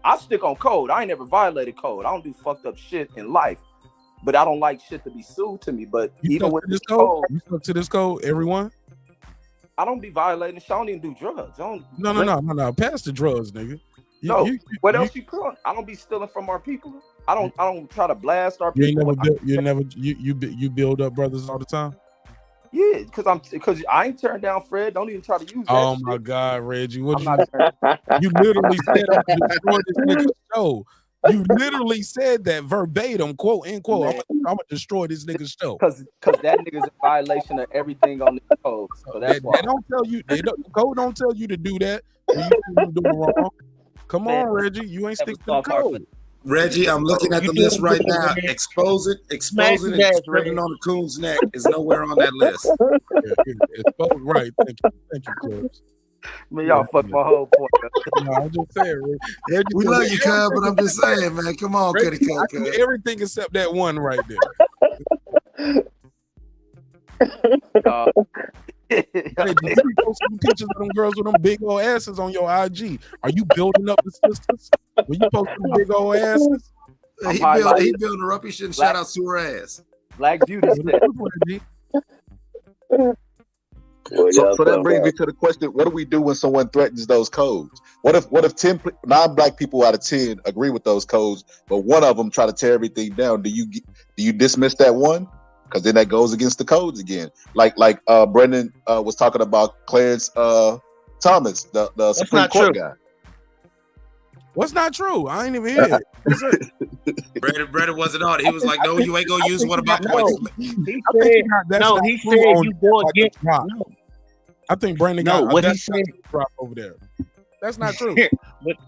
I stick on code. I ain't never violated code. I don't do fucked up shit in life. But I don't like shit to be sued to me. But even with this code, you stuck to this code, everyone? I don't be violating shit. I don't even do drugs. No. Pass the drugs, nigga. What else you put on? I don't be stealing from our people. I don't try to blast our people. You build up brothers all the time? Yeah, because I ain't turned down Fred. Don't even try to use that. Oh my God, Reggie. You literally said I'm gonna destroy this nigga's show. You literally said that verbatim, quote unquote. I'm gonna destroy this nigga's show. Because that nigga's in violation of everything on the code. So that's why. The code don't tell you to do that when you doing wrong. Come on, Reggie. You ain't stick to the code. Reggie, I'm looking at the list right now. Expose it, and spreading on the coon's neck is nowhere on that list. Right. Thank you, Clips. Man, y'all fucked my whole point up. No, I'm just saying, Reggie, We love you, cuz, but I'm just saying, man. Come on, Reggie, Kitty I can Cut. do everything except that one right there. Hey, did you post some pictures of them girls with them big old asses on your IG? Are you building up the sisters? When you post them big old asses? He building her up. He shouldn't shout out to her ass. Black beauty. So that brings me to the question: what do we do when someone threatens those codes? What if 10 non-black people out of 10 agree with those codes, but one of them try to tear everything down? Do you dismiss that one? Because then that goes against the codes again. Like Brendan was talking about Clarence Thomas, the Supreme Court guy. What's not true? I ain't even hear it. Brendan wasn't on it. He was like, "No, you ain't gonna use one of my points." He said you go against. No. I think Brandon got what he said drop over there. That's not true.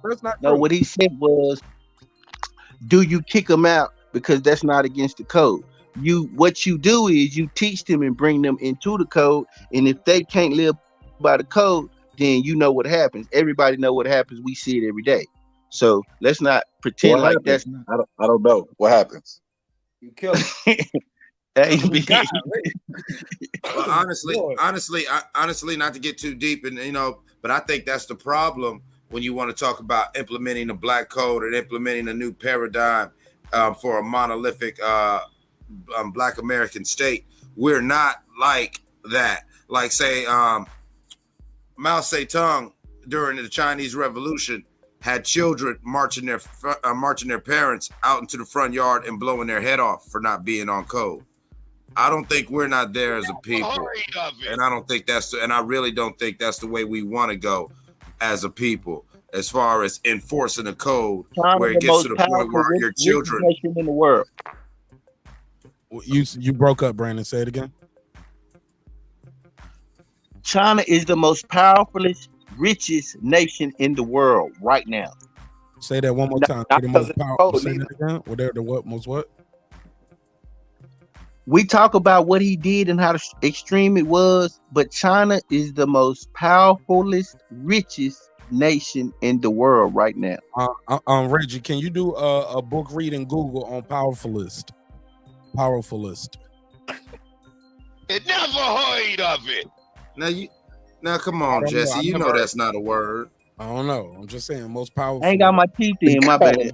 That's not true. No, what he said was, do you kick them out because that's not against the code? What you do is you teach them and bring them into the code, and if they can't live by the code, then you know what happens. Everybody know what happens. We see it every day. So let's not pretend like that's not. I don't know what happens. You kill him. Well, honestly, not to get too deep, and but I think that's the problem when you want to talk about implementing a black code and implementing a new paradigm for a monolithic Black American state. We're not like that. Like say Mao Zedong during the Chinese Revolution had children marching their parents out into the front yard and blowing their head off for not being on code. I don't think we're not there as a people, and I really don't think that's the way we want to go as a people, as far as enforcing a code where it gets to the point where your children in the world. You broke up, Brandon. Say it again. China is the most powerful, richest nation in the world right now. Say that one more time. The most powerful. Say that again. Whatever the what? Most what? We talk about what he did and how extreme it was, but China is the most powerful, richest nation in the world right now. Reggie, can you do a book read in Google on powerfulist? Powerfulist. It never heard of it. Now come on, Jesse. You know that's not a word. I don't know. I'm just saying most powerful. I ain't got my teeth in, my bad.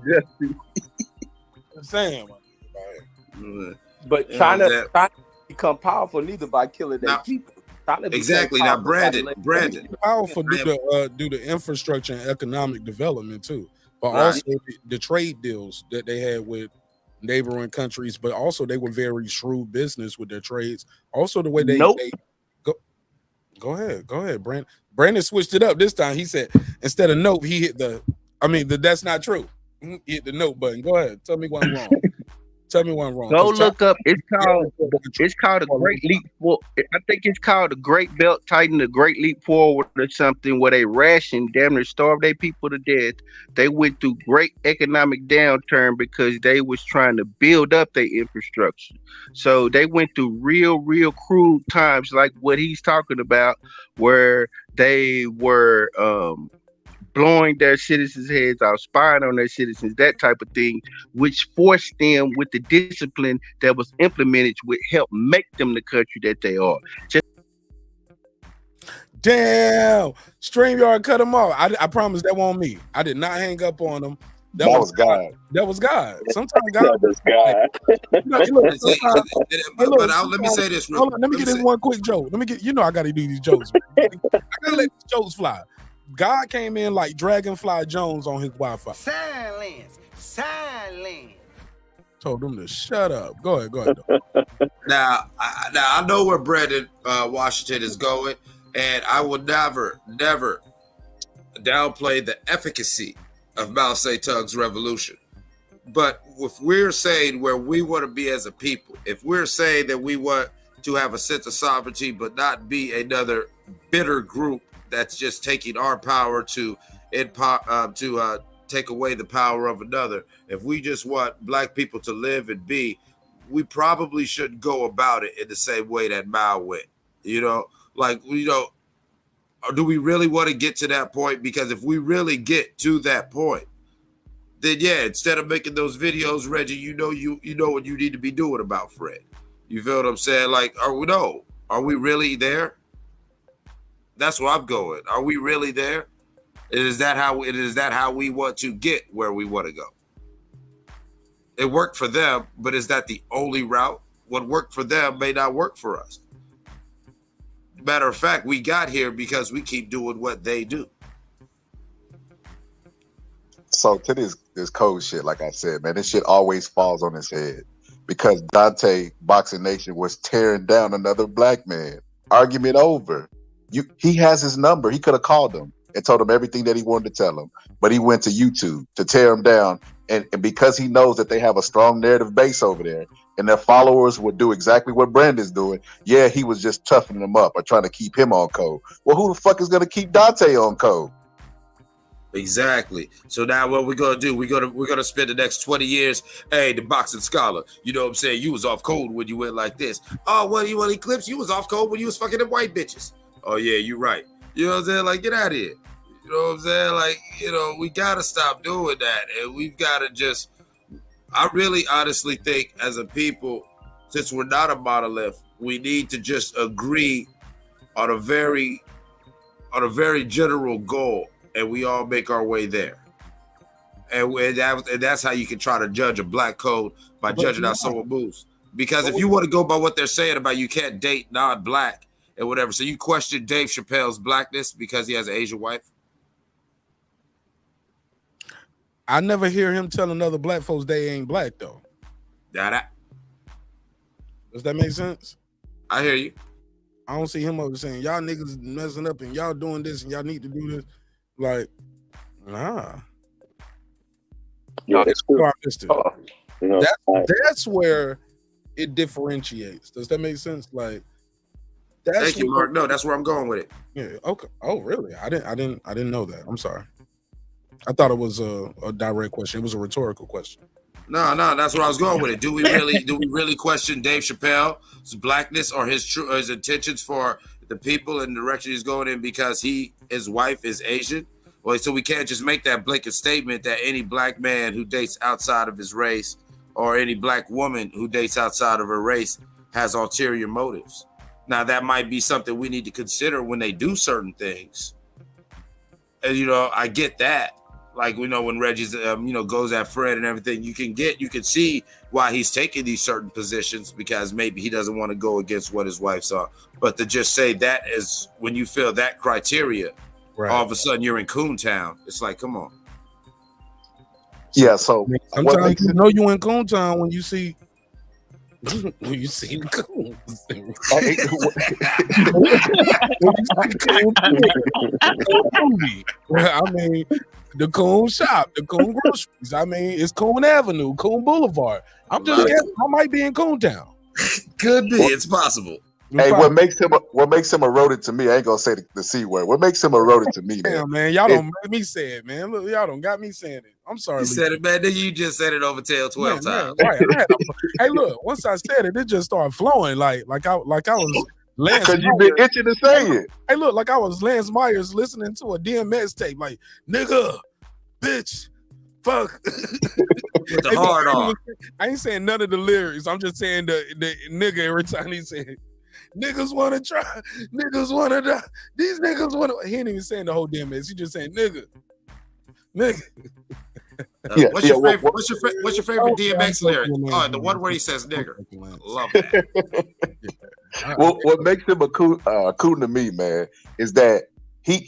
I'm saying. But China become powerful neither by killing their people. Exactly. Now, Brandon, powerful due to infrastructure and economic development too, but also the trade deals that they had with neighboring countries. But also they were very shrewd business with their trades. Also the way they go ahead, Brandon. Brandon switched it up this time. He said instead of nope, he hit that's not true. He hit the note button. Go ahead, tell me what I'm wrong. Tell me what I'm wrong. Go look up. It's called a Great Leap Forward. I think it's called the Great Belt Titan, the Great Leap Forward or something, where they rationed, damn near starved their people to death. They went through great economic downturn because they was trying to build up their infrastructure. So they went through real crude times like what he's talking about, where they were blowing their citizens' heads out, spying on their citizens, that type of thing, which forced them with the discipline that was implemented would help make them the country that they are. Damn, StreamYard cut them off. I promise that wasn't me. I did not hang up on them. That was God. That was God. Sometimes God. That was God. Let me say this. Hold on, let me get this one quick joke. I got to do these jokes. I got to let these jokes fly. God came in like Dragonfly Jones on his Wi-Fi. Silence. Told them to shut up. Go ahead. Now I know where Brendan Washington is going, and I will never downplay the efficacy of Mao Zedong's revolution. But if we're saying where we want to be as a people, if we're saying that we want to have a sense of sovereignty, but not be another bitter group that's just taking our power to to take away the power of another. If we just want black people to live and be, we probably shouldn't go about it in the same way that Mao went. You know, like, you know, do we really want to get to that point? Because if we really get to that point, then yeah, instead of making those videos, Reggie, you know what you need to be doing about Fred. You feel what I'm saying? Like, are we really there? That's where I'm going. Are we really there? Is that how we want to get where we want to go? It worked for them, but is that the only route? What worked for them may not work for us. Matter of fact, we got here because we keep doing what they do. So to this code shit, like I said, man, this shit always falls on his head because Dante Boxing Nation was tearing down another black man. Argument over. He has his number. He could have called him and told him everything that he wanted to tell him, but he went to YouTube to tear him down. And because he knows that they have a strong narrative base over there and their followers would do exactly what Brandon's doing, yeah, he was just toughening them up or trying to keep him on code. Well, who the fuck is going to keep Dante on code? Exactly. So now what we're gonna do? We're gonna spend the next 20 years. Hey, the boxing scholar, you know what I'm saying? You was off code when you went like this. Oh, well, you want Eclipse? You was off code when you was fucking them white bitches. Oh yeah, you right. You know what I'm saying? Like, get out of here. You know what I'm saying? Like, you know, we gotta stop doing that, and we've gotta just. I really honestly think, as a people, since we're not a monolith, we need to just agree on a very general goal. And we all make our way there. And that's how you can try to judge a black code, by judging how someone moves. Because if you want to go by what they're saying about you can't date non-black and whatever, so you question Dave Chappelle's blackness because he has an Asian wife? I never hear him telling other black folks they ain't black, though. Does that make sense? I hear you. I don't see him over saying, y'all niggas messing up and y'all doing this and y'all need to do this. Like, nah. No, it's cool. That's where it differentiates. Does that make sense? Like, thank you, Mark. No, that's where I'm going with it. Yeah. Okay. Oh, really? I didn't know that. I'm sorry. I thought it was a direct question. It was a rhetorical question. No, that's where I was going with it. Do we really question Dave Chappelle's blackness or his intentions for the people and the direction he's going in because his wife is Asian? Well, so we can't just make that blanket statement that any black man who dates outside of his race or any black woman who dates outside of her race has ulterior motives. Now, that might be something we need to consider when they do certain things. And, you know, I get that. Like, we know when Reggie's, goes at Fred and everything, you can see why he's taking these certain positions because maybe he doesn't want to go against what his wife's on. But to just say that is when you feel that criteria, right, all of a sudden you're in Coontown. It's like, come on. Yeah. So sometimes you know you in Coontown when you see the coons. I mean, the Coon shop, the Coon groceries. I mean, it's Coon Avenue, Coon Boulevard. I'm just guessing I might be in Coontown. Could be. It's possible. Hey, what makes him eroded to me? I ain't gonna say the C word. What makes him eroded to me, Damn, man, y'all don't make me say it, man. Look, y'all don't got me saying it. I'm sorry. You said it, man. Then you just said it over 12 times. Right. Hey, look, once I said it, it just started flowing like I was Lance. Because you've been itching to say it. Hey, look, like I was Lance Myers listening to a DMX tape, like nigga, bitch, fuck. With the hard on. I ain't saying none of the lyrics. I'm just saying the nigga every time he said. Niggas want to try. Niggas want to die. These niggas want to. He ain't even saying the whole damn mess. He just saying nigga. What's your favorite DMX lyric? Oh, the one where he says nigger. Love that. What makes him a coon to me, man, is that he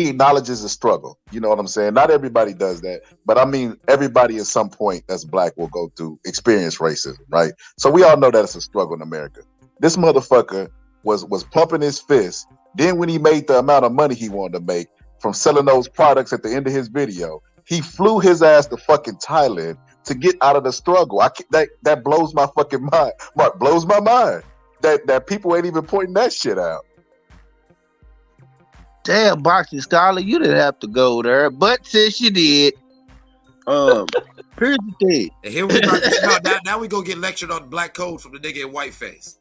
acknowledges the struggle. You know what I'm saying? Not everybody does that, but I mean everybody at some point that's black will go through experience racism, right? So we all know that it's a struggle in America. This motherfucker was pumping his fist. Then when he made the amount of money he wanted to make from selling those products at the end of his video, he flew his ass to fucking Thailand to get out of the struggle. That blows my fucking mind. Mark, blows my mind that people ain't even pointing that shit out. Damn, Boxing Scholar, you didn't have to go there, but since you did, here's the thing. And here we about to, now we go get lectured on black code from the nigga in whiteface.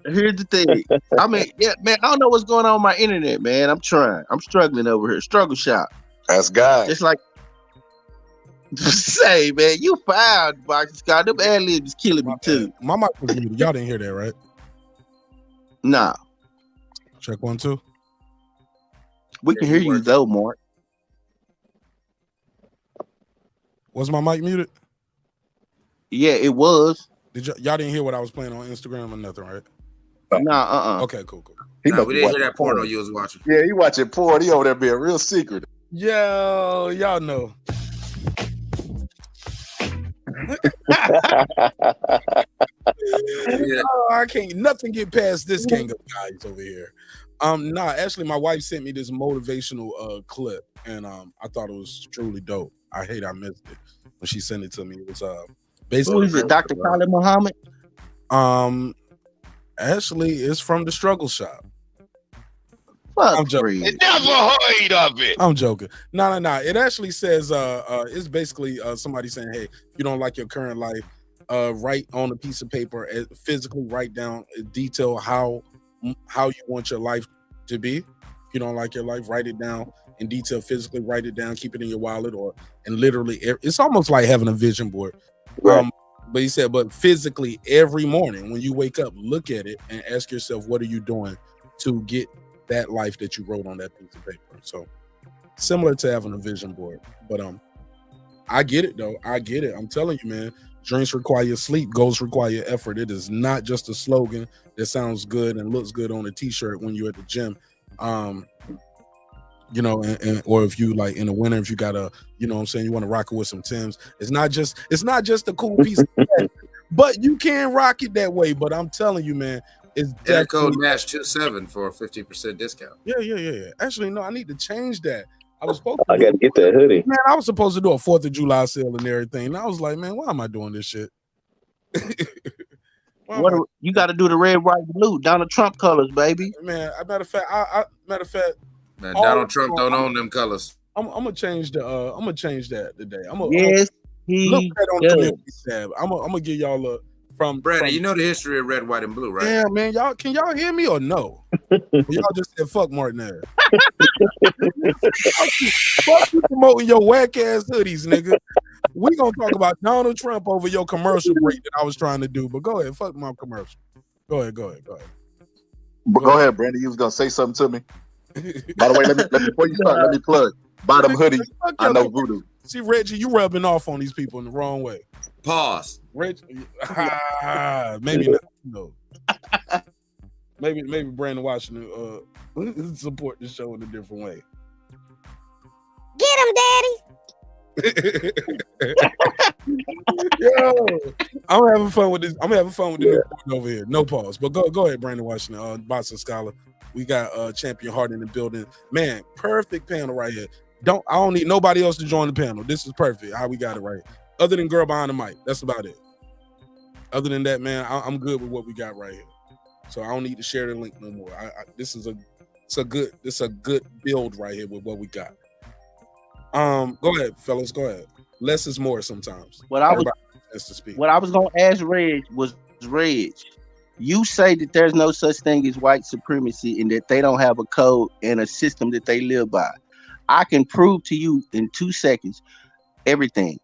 Here's the thing. I mean, yeah, man, I don't know what's going on with my internet, man. I'm trying. I'm struggling over here. Struggle shop. That's God. It's like, say, man, you found Boxing Scholar. Them ad-libs is killing me too. My mic was muted. Y'all didn't hear that, right? Nah. Check 1, 2. We can hear you though, Mark. Was my mic muted? Yeah, it was. Y'all didn't hear what I was playing on Instagram or nothing, right? Nah, Okay, cool. Nah, we didn't hear that porno you was watching. Yeah, he watching porn. He over there being real secret. Yo, y'all know. Oh, I can't nothing get past this gang of guys over here. Actually, my wife sent me this motivational clip, and I thought it was truly dope. I hate I missed it when she sent it to me. It was basically who is it, Dr. Khalid Muhammad? Actually, it's from the Struggle Shop. I'm joking. Never heard of it. I'm joking. No. It actually says it's basically somebody saying, hey, you don't like your current life, write on a piece of paper, physically write down, detail how you want your life to be. If you don't like your life, write it down in detail, physically write it down, keep it in your wallet, and literally it's almost like having a vision board. Right. But he said, but physically every morning when you wake up, look at it and ask yourself, what are you doing to get that life that you wrote on that piece of paper? So similar to having a vision board. But I get it though. I get it. I'm telling you, man, dreams require sleep, goals require effort. It is not just a slogan that sounds good and looks good on a t-shirt when you're at the gym. You know, and or if you like in the winter, if you got a, you know what I'm saying, you want to rock it with some Timbs. It's not just a cool piece of shit, but you can rock it that way. But I'm telling you, man, it's Enter code NASH27 for a 50% discount. Yeah. Actually, no, I need to change that. I was supposed I gotta get that hoodie. Man, I was supposed to do a 4th of July sale and everything. And I was like, man, why am I doing this shit? You got to do the red, white, blue, Donald Trump colors, baby. Man, matter of fact, man, Donald Trump don't own them colors. I'm gonna change the. I'm gonna change that today. Yes, he look that on the does. community tab. I'm gonna give y'all a from. Brandon, you know the history of red, white, and blue, right? Yeah, man. Can y'all hear me or no? Y'all just said fuck Marq Nash. Fuck you promoting your whack ass hoodies, nigga. We gonna talk about Donald Trump over your commercial break that I was trying to do. But go ahead, fuck my commercial. Go ahead. Go ahead, Brandon. You was gonna say something to me. By the way, let me before you start, let me plug. Buy them hoodies. I know voodoo. See, Reggie, you rubbing off on these people in the wrong way. Pause. Reggie, maybe not. No. Maybe Brandon Washington support the show in a different way. Get him, Daddy. Yo, I'm having fun with this. I'm having fun with the new one over here. No pause. But go ahead, Brandon Washington, Boxing Scholar. We got Champion Hart in the building. Man, perfect panel right here. I don't need nobody else to join the panel. This is perfect. How we got it right. Other than girl behind the mic. That's about it. Other than that, man, I'm good with what we got right here. So I don't need to share the link no more. This is a good build right here with what we got. Go ahead, fellas. Go ahead. Less is more sometimes. What I was gonna ask Reg was, Reg, you say that there's no such thing as white supremacy and that they don't have a code and a system that they live by. I can prove to you in 2 seconds everything.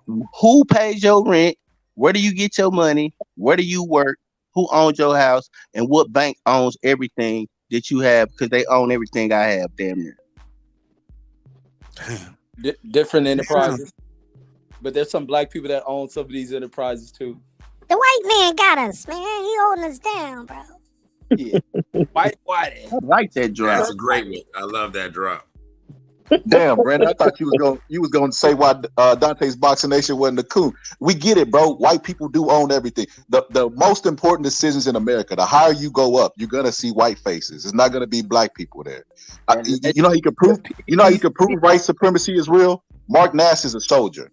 Who pays your rent? Where do you get your money? Where do you work? Who owns your house? And what bank owns everything that you have? Because they own everything I have, damn near. Different enterprises. But there's some black people that own some of these enterprises too. The white man got us, man. He holding us down, bro. Yeah. White. I like that drop. That's a great one. I love that drop. Damn, Brandon, I thought you was going to say why Dante's Boxing Nation wasn't a coup. We get it, bro. White people do own everything. The most important decisions in America, the higher you go up, you're gonna see white faces. It's not gonna be black people there. You know how you can prove. You know how you can prove white supremacy is real. Marq Nash is a soldier.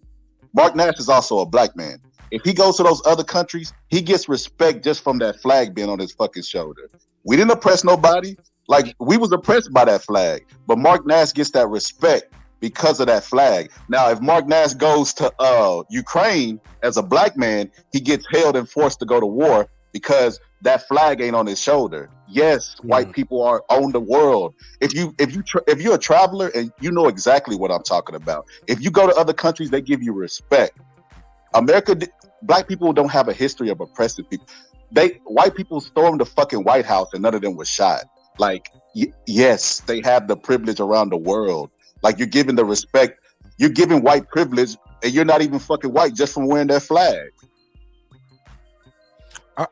Marq Nash is also a black man. If he goes to those other countries, he gets respect just from that flag being on his fucking shoulder. We didn't oppress nobody. Like, we was oppressed by that flag, but Marq Nash gets that respect because of that flag. Now, if Marq Nash goes to Ukraine as a black man, he gets held and forced to go to war because that flag ain't on his shoulder. Yes, white people are on the world. If you're a traveler, and you know exactly what I'm talking about. If you go to other countries, they give you respect. Black people don't have a history of oppressing people. White people stormed the fucking White House and none of them was shot. Like, yes, they have the privilege around the world. Like, you're giving the respect, you're giving white privilege, and you're not even fucking white just from wearing that flag.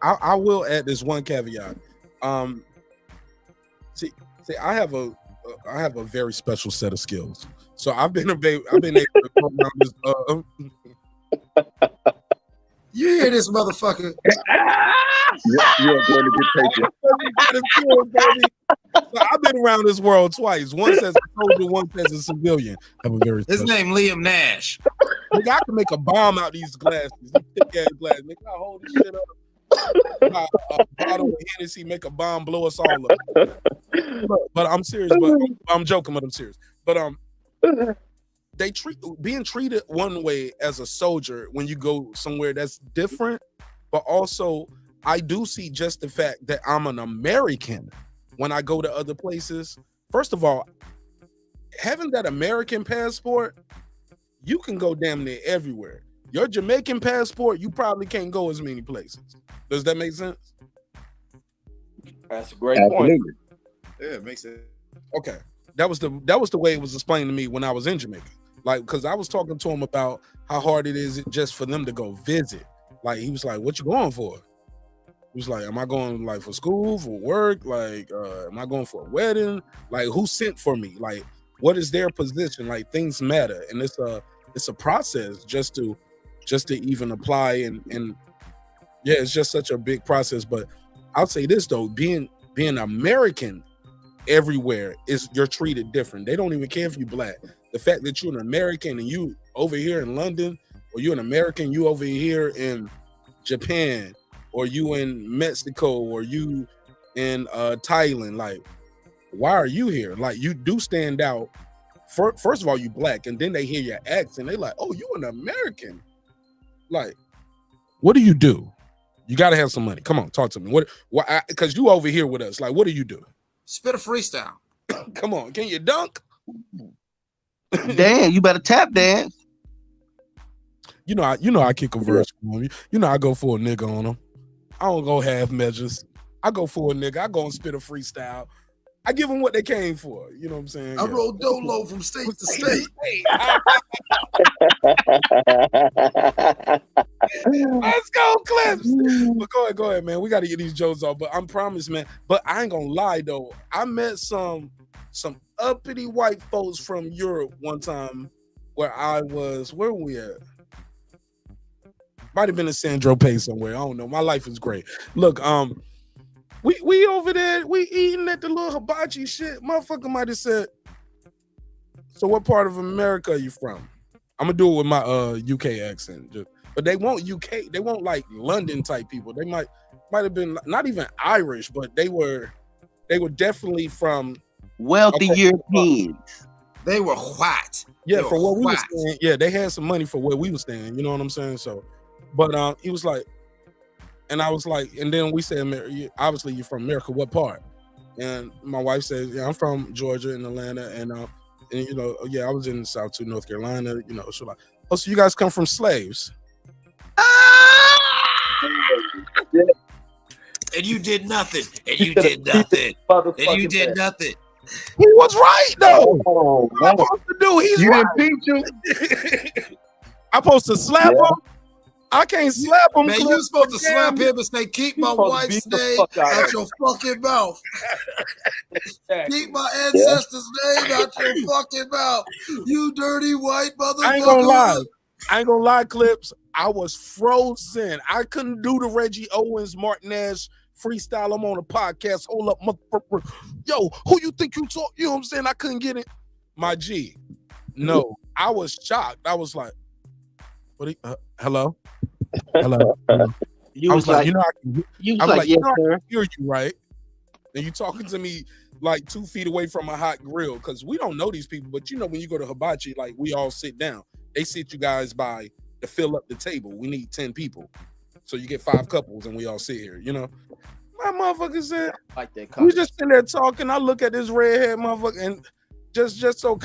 I will add this one caveat. See, I have a very special set of skills. So I've been able to go around this. You hear this motherfucker? You're going to get patient. So I've been around this world twice. Once as a soldier, once as a civilian. His name Liam Nash. Nigga, I can make a bomb out these glasses. These thick-ass glasses. Nigga, I hold this shit up. A bottle of Hennessy, make a bomb, blow us all up. But I'm serious. But I'm joking, but I'm serious. But being treated one way as a soldier when you go somewhere that's different, but also I do see just the fact that I'm an American when I go to other places. First of all, having that American passport, you can go damn near everywhere. Your Jamaican passport, you probably can't go as many places. Does that make sense? That's a great point. Yeah, it makes sense. Okay. That was the way it was explained to me when I was in Jamaica. Like, because I was talking to him about how hard it is just for them to go visit. Like, he was like, what you going for? He was like, am I going like for school, for work? Like, am I going for a wedding? Like, who sent for me? Like, what is their position? Like, things matter. And it's a process just to even apply. And yeah, it's just such a big process. But I'll say this though, being American everywhere you're treated different. They don't even care if you're black. The fact that you're an American and you over here in London, or you're an American, you over here in Japan, or you in Mexico, or you in Thailand, like, why are you here? Like, you do stand out. First of all, you black, and then they hear your accent, they like, oh, you an American. Like, what do? You got to have some money. Come on, talk to me. Why? Because you over here with us. Like, what do you do? Spit a freestyle. Come on, can you dunk? Damn, you better tap dance. You know I kick a verse on you. You know I go for a nigga on them. I don't go half measures. I go for a nigga. I go and spit a freestyle. I give them what they came for. You know what I'm saying? I roll dolo from state to state. Let's go, Clips. But go ahead, man. We got to get these jokes off. But I'm promised, man. But I ain't gonna lie though. I met some uppity white folks from Europe one time where where were we at? Might have been in Sandro Pay somewhere. I don't know. My life is great. Look, we over there, we eating at the little hibachi shit. Motherfucker might have said, so what part of America are you from? I'm gonna do it with my UK accent. But they won't UK, they won't like London type people. They might have been not even Irish, but they were definitely from wealthy Europeans. They were white. Yeah, for where we were staying. Yeah, they had some money for where we were staying. You know what I'm saying? So, but he was like, and I was like, and then we said, obviously you're from America. What part? And my wife says, yeah, I'm from Georgia and Atlanta, and you know, yeah, I was in South to North Carolina. You know, so like, oh, so you guys come from slaves? And you did nothing. And you did nothing. And you did nothing. He was right though. What am I supposed to do? He's right. I'm supposed to slap him. I can't slap him. Man, you supposed to slap him and say, keep my wife's name out your fucking mouth. Keep my ancestors' name out your fucking mouth. You dirty white motherfucker. I ain't gonna lie, Clips. I was frozen. I couldn't do the Reggie Owens, Marq Nash freestyle. I'm on a podcast. Hold up, motherfucker. Yo, who you think you talk? You know what I'm saying? I couldn't get it. My G. No, I was shocked. I was like, what? Hello? Hello? You was like, you know, I can hear you, right? and you talking to me like 2 feet away from a hot grill, because we don't know these people. But you know, when you go to hibachi, like we all sit down. They sit you guys by to fill up the table. We need 10 people, so you get 5 couples, and we all sit here. You know, my motherfucker said, Like that we just sitting there talking. I look at this redhead motherfucker, and just so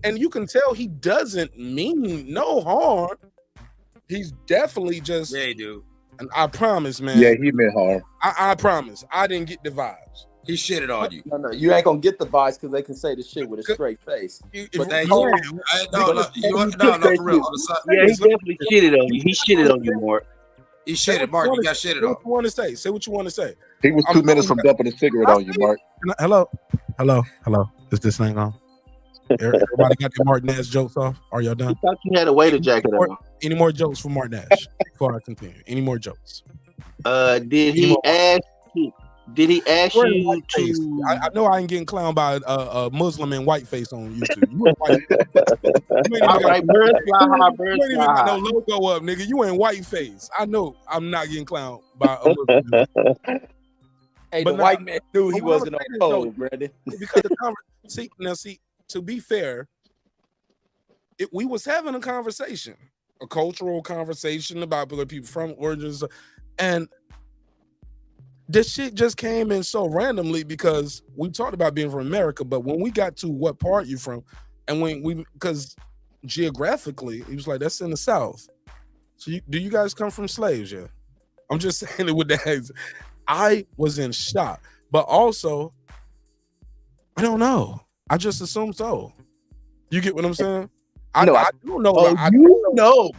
and you can tell he doesn't mean no harm. He's definitely just Yeah, he do. And I promise, man. Yeah, he meant harm. I promise. I didn't get the vibes. He shitted on you. No, you ain't gonna get the vibes because they can say the shit with a straight face. But They no, can't. no, for real. Yeah, he definitely shitted on you. He shitted on you, Mark. He shitted, Mark. You got shitted Say on. what you want to say. Say what you want to say. He was 2 minutes from dumping a cigarette on you, Mark. Hello. Is this thing on? Everybody got their Marq Nash jokes off? Are y'all done? I thought you had a waiter jacket on. Any more jokes for Marq Nash before I continue? Any more jokks? Did he ask you to? I know I ain't getting clowned by a Muslim in whiteface on YouTube. You in whiteface. You ain't All right, birds fly high, you birds ain't even fly got high. no logo up, nigga. You in whiteface. I know I'm not getting clowned by a Muslim. Hey, But the no, white man knew he but what I'm wasn't on saying is, code, though, Brandon. because the see, to be fair, we was having a conversation, a cultural conversation about where people from origins, and this shit just came in so randomly because we talked about being from America, but when we got to what part you from, and when we, because geographically, he was like, that's in the South. So do you guys come from slaves? Yeah. I'm just saying it with that. I was in shock, but also, I don't know. I just assume so. You get what I'm saying? I don't know. Oh, I you know.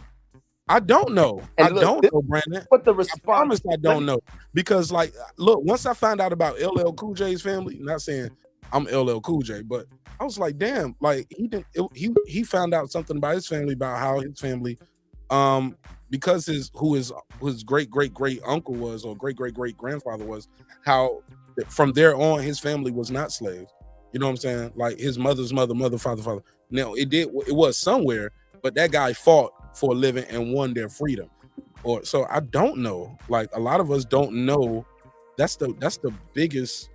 I don't know. And I look, don't this- know, Brandon. What the I response? promise I don't know. Because, like, look, once I found out about LL Cool J's family, not saying I'm LL Cool J, but I was like, damn, like he found out something about his family, about how his family, because his great uncle was, or great grandfather was, how from there on his family was not slaves. You know what I'm saying? Like his mother's mother, father. Now it was somewhere, but that guy fought for a living and won their freedom. Or so I don't know. Like a lot of us don't know. That's the biggest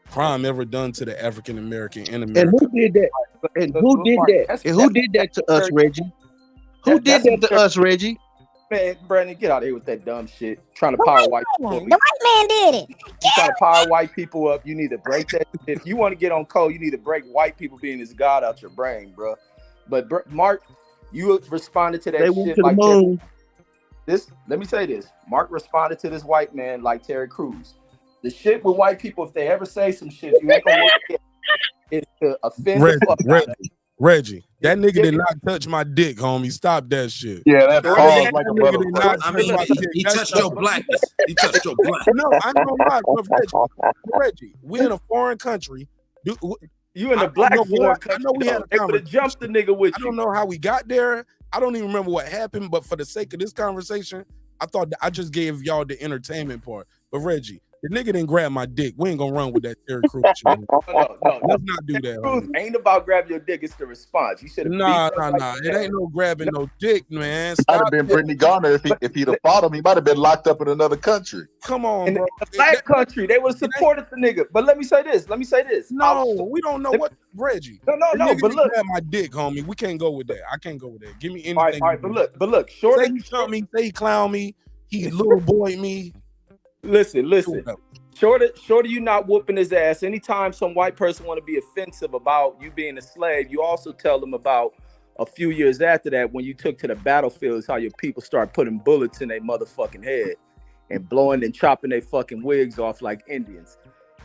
crime ever done to the African American in America. And who did that? And who did that? And who did that to us, Reggie? Who did that to us, Reggie? Man, Brandon, get out of here with that dumb shit. Trying to power white people up. The white man did it. You trying to power white people up. You need to break that. If you want to get on code, you need to break white people being this god out your brain, bro. But Mark, you responded to that They shit went to the like moon. let me say this. Mark responded to this white man like Terry Crews. The shit with white people, if they ever say some shit, you ain't gonna look at it to offend the fuck out of them. Reggie, that nigga did not touch my dick, homie. Stop that shit. Yeah, that Sure paused did. like a That nigga brother. did not I touch mean, my dick. he That's touched your blackness. He touched your blackness. No, I ain't gonna lie, but Reggie, we in a foreign country. You in I the black don't know foreign what- I country. know we had a They would have jumped the nigga with I you. don't know how we got there. I don't even remember what happened, but for the sake of this conversation, I thought I just gave y'all the entertainment part. But Reggie, the nigga didn't grab my dick. We ain't gonna run with that Terry Crews shit. No. Let's not do that. Crews homie. ain't about grab your dick. It's the response. You should have Nah. beat up like It ain't no grabbing no dick, man. I'd Stop have been it. Brittany Garner if he'd have fought him. He might have been locked up in another country. Come on, in bro. the black country. They would have supported the nigga. But let me say this. No, we don't know what Reggie. No. The nigga But didn't look. grab my dick, homie. We can't go with that. I can't go with that. Give me anything. All right. But look. Shorty. Say he shot me. Say he clown me. He little boy me. Listen. Shorty, you not whooping his ass. Anytime some white person want to be offensive about you being a slave, you also tell them about a few years after that when you took to the battlefields, how your people start putting bullets in their motherfucking head and blowing and chopping their fucking wigs off like Indians.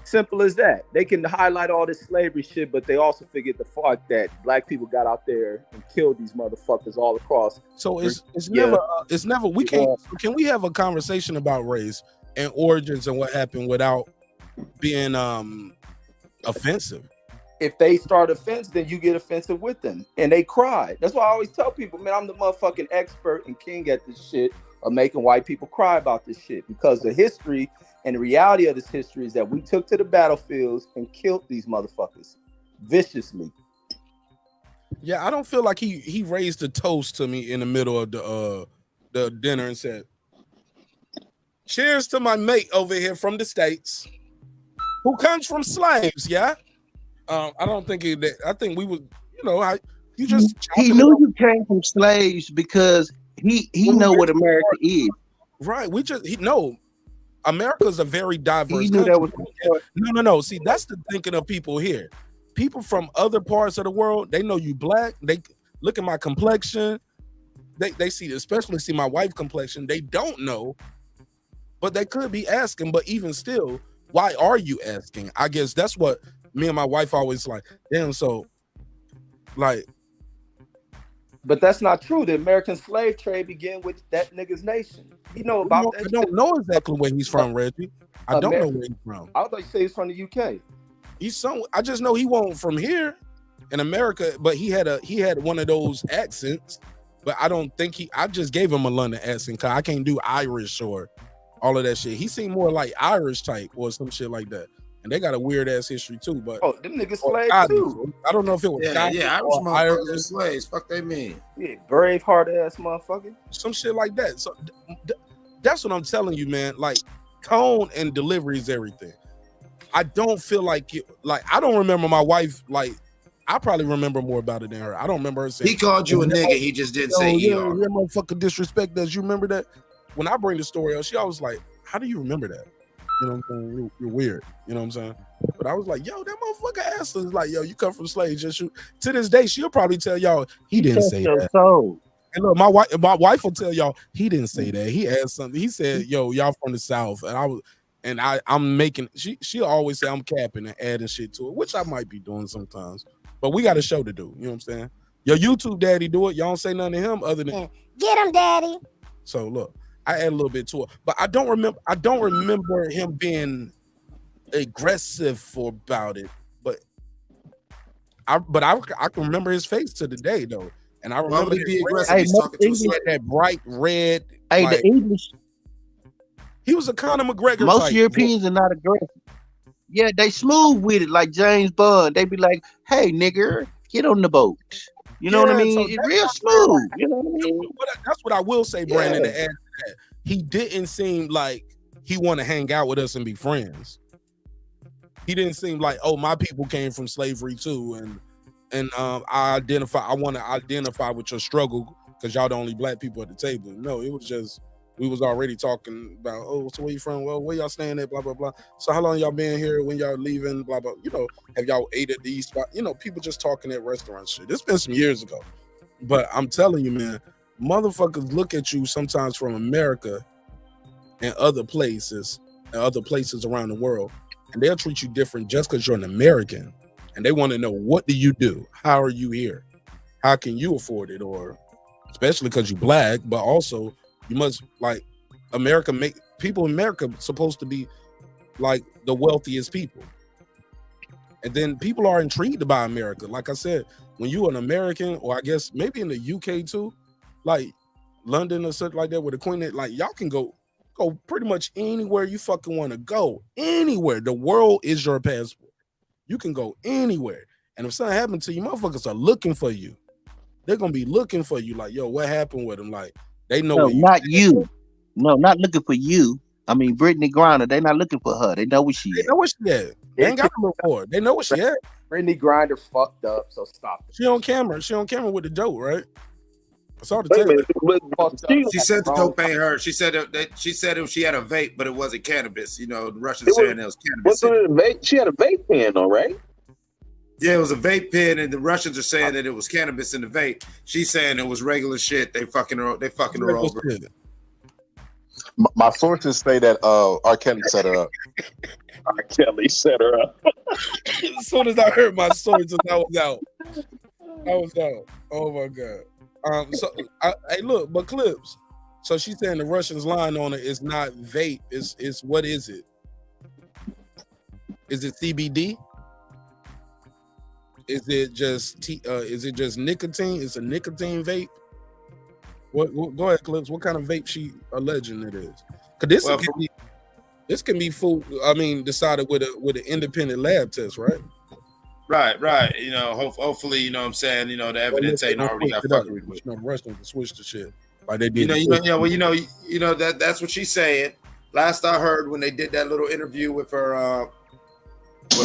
Simple as that. They can highlight all this slavery shit, but they also forget the fact that black people got out there and killed these motherfuckers all across. So it's never we can't. Can we have a conversation about race and origins and what happened without being offensive? If they start offense, then you get offensive with them. And they cry. That's why I always tell people, man, I'm the motherfucking expert and king at this shit of making white people cry about this shit. Because the history and the reality of this history is that we took to the battlefields and killed these motherfuckers viciously. Yeah, I don't feel like he raised a toast to me in the middle of the dinner and said, "Cheers to my mate over here from the States." who comes from slaves. Yeah. I don't think I think we would. You just he knew you came from slaves because he know what America is. Right. America's a very diverse He knew country. that was No. See, that's the thinking of people here. People from other parts of the world, they know you black. They look at my complexion. They see, especially see my wife's complexion. They don't know, but they could be asking. But even still, why are you asking? I guess that's what me and my wife always like. Damn, so like. But that's not true. The American slave trade began with that nigga's nation. You know about that. I don't know exactly where he's from, Reggie. I don't know where he's from. I thought you said he's from the UK. I just know he wasn't from here in America, but he had one of those accents. But I don't think I just gave him a London accent because I can't do Irish or all of that shit. He seemed more like Irish type or some shit like that. And they got a weird ass history too. But them niggas slaves too. I don't know if it was Irish motherfuckers are slaves. Fuck they mean. Yeah, brave heart ass motherfucker. Some shit like that. So that's what I'm telling you, man. Like tone and delivery is everything. I don't feel like I don't remember my wife like. I probably remember more about it than her. I don't remember her saying he called you a nigga. He just didn't say yeah, ER. Yeah, motherfucker disrespect us. You remember that? When I bring the story up, she always like, "How do you remember that?" You know what I'm saying? You're weird. You know what I'm saying? But I was like, "Yo, that motherfucker asked us like, yo, you come from slaves." Just shoot. To this day, she'll probably tell y'all he didn't say that. And look, my wife will tell y'all he didn't say that. He asked something. He said, "Yo, y'all from the South," and I'm making. She'll always say I'm capping and adding shit to it, which I might be doing sometimes. But we got a show to do. You know what I'm saying? Your YouTube daddy do it. Y'all don't say nothing to him other than get him, daddy. So look, I add a little bit to it, but I don't remember him being aggressive about it. But I can remember his face to the day though, and I remember be aggressive. He's talking to that bright red. Hey, the English. He was a Conor McGregor. Most type. Europeans are not aggressive. Yeah, they smooth with it, like James Bond. They be like, "Hey, nigger, get on the boat." You know what I mean? So it's real smooth. You know what I mean? That's what I will say, Brandon. To add to that, he didn't seem like he want to hang out with us and be friends. He didn't seem like, oh, my people came from slavery too, and I want to identify with your struggle because y'all the only black people at the table. No, it was just. We was already talking about, oh, so where you from? Well, where y'all staying at? Blah, blah, blah. So how long y'all been here? When y'all leaving? Blah, blah. You know, have y'all ate at these spots? You know, people just talking at restaurants shit. It's been some years ago. But I'm telling you, man, motherfuckers look at you sometimes from America and other places around the world, and they'll treat you different just because you're an American. And they want to know, what do you do? How are you here? How can you afford it? Or especially because you're black, but also you must like people in America supposed to be like the wealthiest people. And then people are intrigued by America. Like I said, when you're an American, or I guess maybe in the UK too, like London or something like that, where the Queen, like y'all can go pretty much anywhere you fucking want to go. Anywhere. The world is your passport. You can go anywhere. And if something happened to you, motherfuckers are looking for you. They're gonna be looking for you. Like, yo, what happened with them? Like, they know. No, not you. No, not looking for you. I mean, Brittany Griner. They not looking for her. They know where she They know where she at. They ain't got to look for her. They know where she at. Brittany Griner fucked up, so stop it. She on camera. She on camera with the dope, right? I saw the Wait a tape. minute, she said the dope ain't her. She said that she had a vape, but it wasn't cannabis. You know, the Russians saying it was cannabis. Vape? She had a vape pen, though, right? Yeah, it was a vape pen, and the Russians are saying that it was cannabis in the vape. She's saying it was regular shit. They fucking her over. My sources say that R. Kelly set her up. R. Kelly set her up. As soon as I heard my sources, I was out. Oh my god. Hey, look, but Clips. So she's saying the Russians lying on it is not vape. It's what is it? Is it CBD? Is it just nicotine? It's a nicotine vape. What go ahead, Clips. What kind of vape she alleging it is? Because this can be full. I mean, decided with an independent lab test, right? Right. You know, hopefully, you know what I'm saying, you know, the evidence ain't already got fucking with. You know, the Russians can switch the shit like they did. That's what she's saying. Last I heard, when they did that little interview with her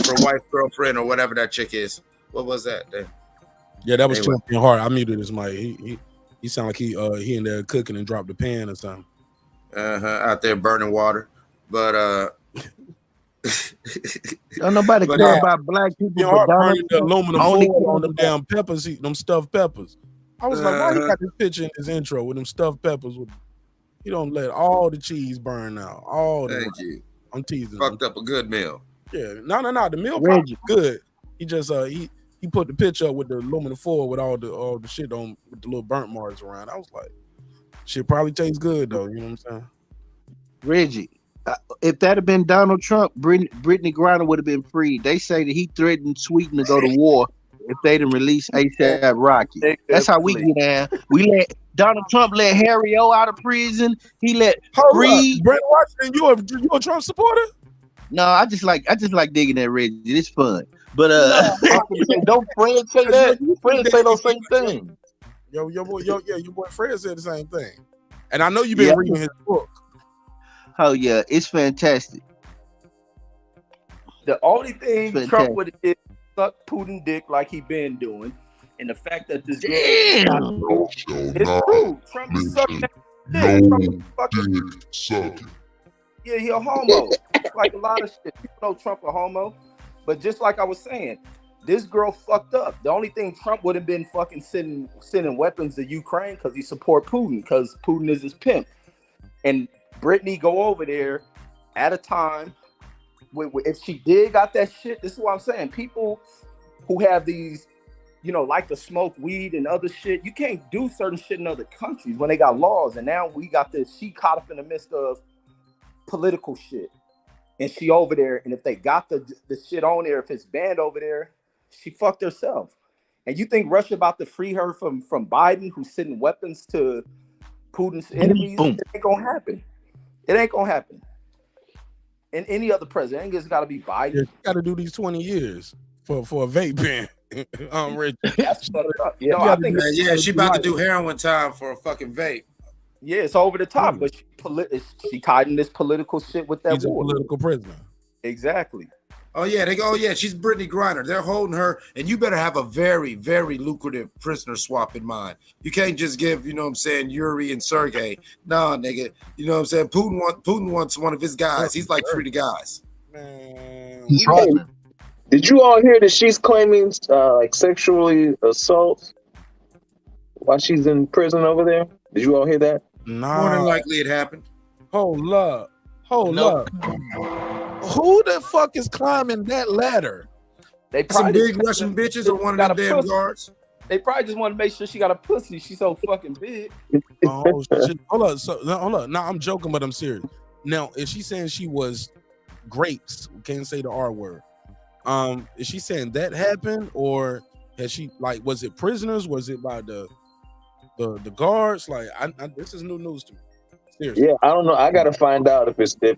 for wife, girlfriend, or whatever that chick is. What was that? Yeah, that was Anyway. Champion Hart. I muted his mic. He sounded like he in there cooking and dropped the pan or something. Out there burning water. But Don't nobody But, care about black people. Champion But Hart Donald burning the Trump aluminum only foil cares on them about- damn peppers, them stuffed peppers. I was like, why he Uh-huh. got this picture in his intro with them stuffed peppers? He don't let all the cheese burn out. All the Thank you. I'm teasing. Fucked up a good meal. Yeah, no. The meal Reggie. probably good. He just he put the picture up with the aluminum foil with all the shit on with the little burnt marks around. I was like, shit probably tastes good though. You know what I'm saying? Reggie, if that had been Donald Trump, Brittany Griner would have been freed. They say that he threatened Sweden to go to war if they didn't release ASAP Rocky. That's how we get down. We let Donald Trump let Harry O out of prison. He let free Brent Washington. You a Trump supporter? No, I just like digging that Reggie. It's fun. But don't Fred say that? Fred say those same things. Your boy Fred said the same thing. And I know you've been reading his book. Oh yeah, it's fantastic. The only thing Trump would have did suck Putin dick like he been doing, and the fact that this it's true. Trump sucked that dick. Trump fucking yeah, he a homo. Like a lot of shit. People know Trump a homo, but just like I was saying, this girl fucked up. The only thing Trump would have been fucking sending weapons to Ukraine because he support Putin, because Putin is his pimp. And Brittany go over there at a time. If she did got that shit, this is what I'm saying. People who have these, like to smoke weed and other shit, you can't do certain shit in other countries when they got laws. And now we got this. She caught up in the midst of political shit, and she over there. And if they got the shit on there, if it's banned over there, she fucked herself. And you think Russia about to free her from Biden, who's sending weapons to Putin's enemies? It ain't gonna happen. It ain't gonna happen. And any other president, it's got to be Biden. You got to do these 20 years for a vape pen. Reggie. That's fucked up. I think she about to do heroin time for a fucking vape. Yeah, it's over the top, but she tied in this political shit with that She's war. a political prisoner. Exactly. Oh yeah, she's Brittany Griner. They're holding her, and you better have a very, very lucrative prisoner swap in mind. You can't just give, Yuri and Sergey. Nah, nigga. You know what I'm saying? Putin wants one of his guys. He's like free the guys. Man, did you all hear that she's claiming sexually assault while she's in prison over there? Did you all hear that? Nah. More than likely it happened. Hold up. Who the fuck is climbing that ladder? They Some big Russian bitches or one of them damn guards. They probably just want to make sure she got a pussy. She's so fucking big. Oh shit! Hold up. Now I'm joking, but I'm serious. Now, is she saying she was grapes? Can't say the R word. Is she saying that happened, or has she was it prisoners? Was it by the guards? This is new news to me. Seriously. Yeah, I don't know. I gotta find out if it's true. I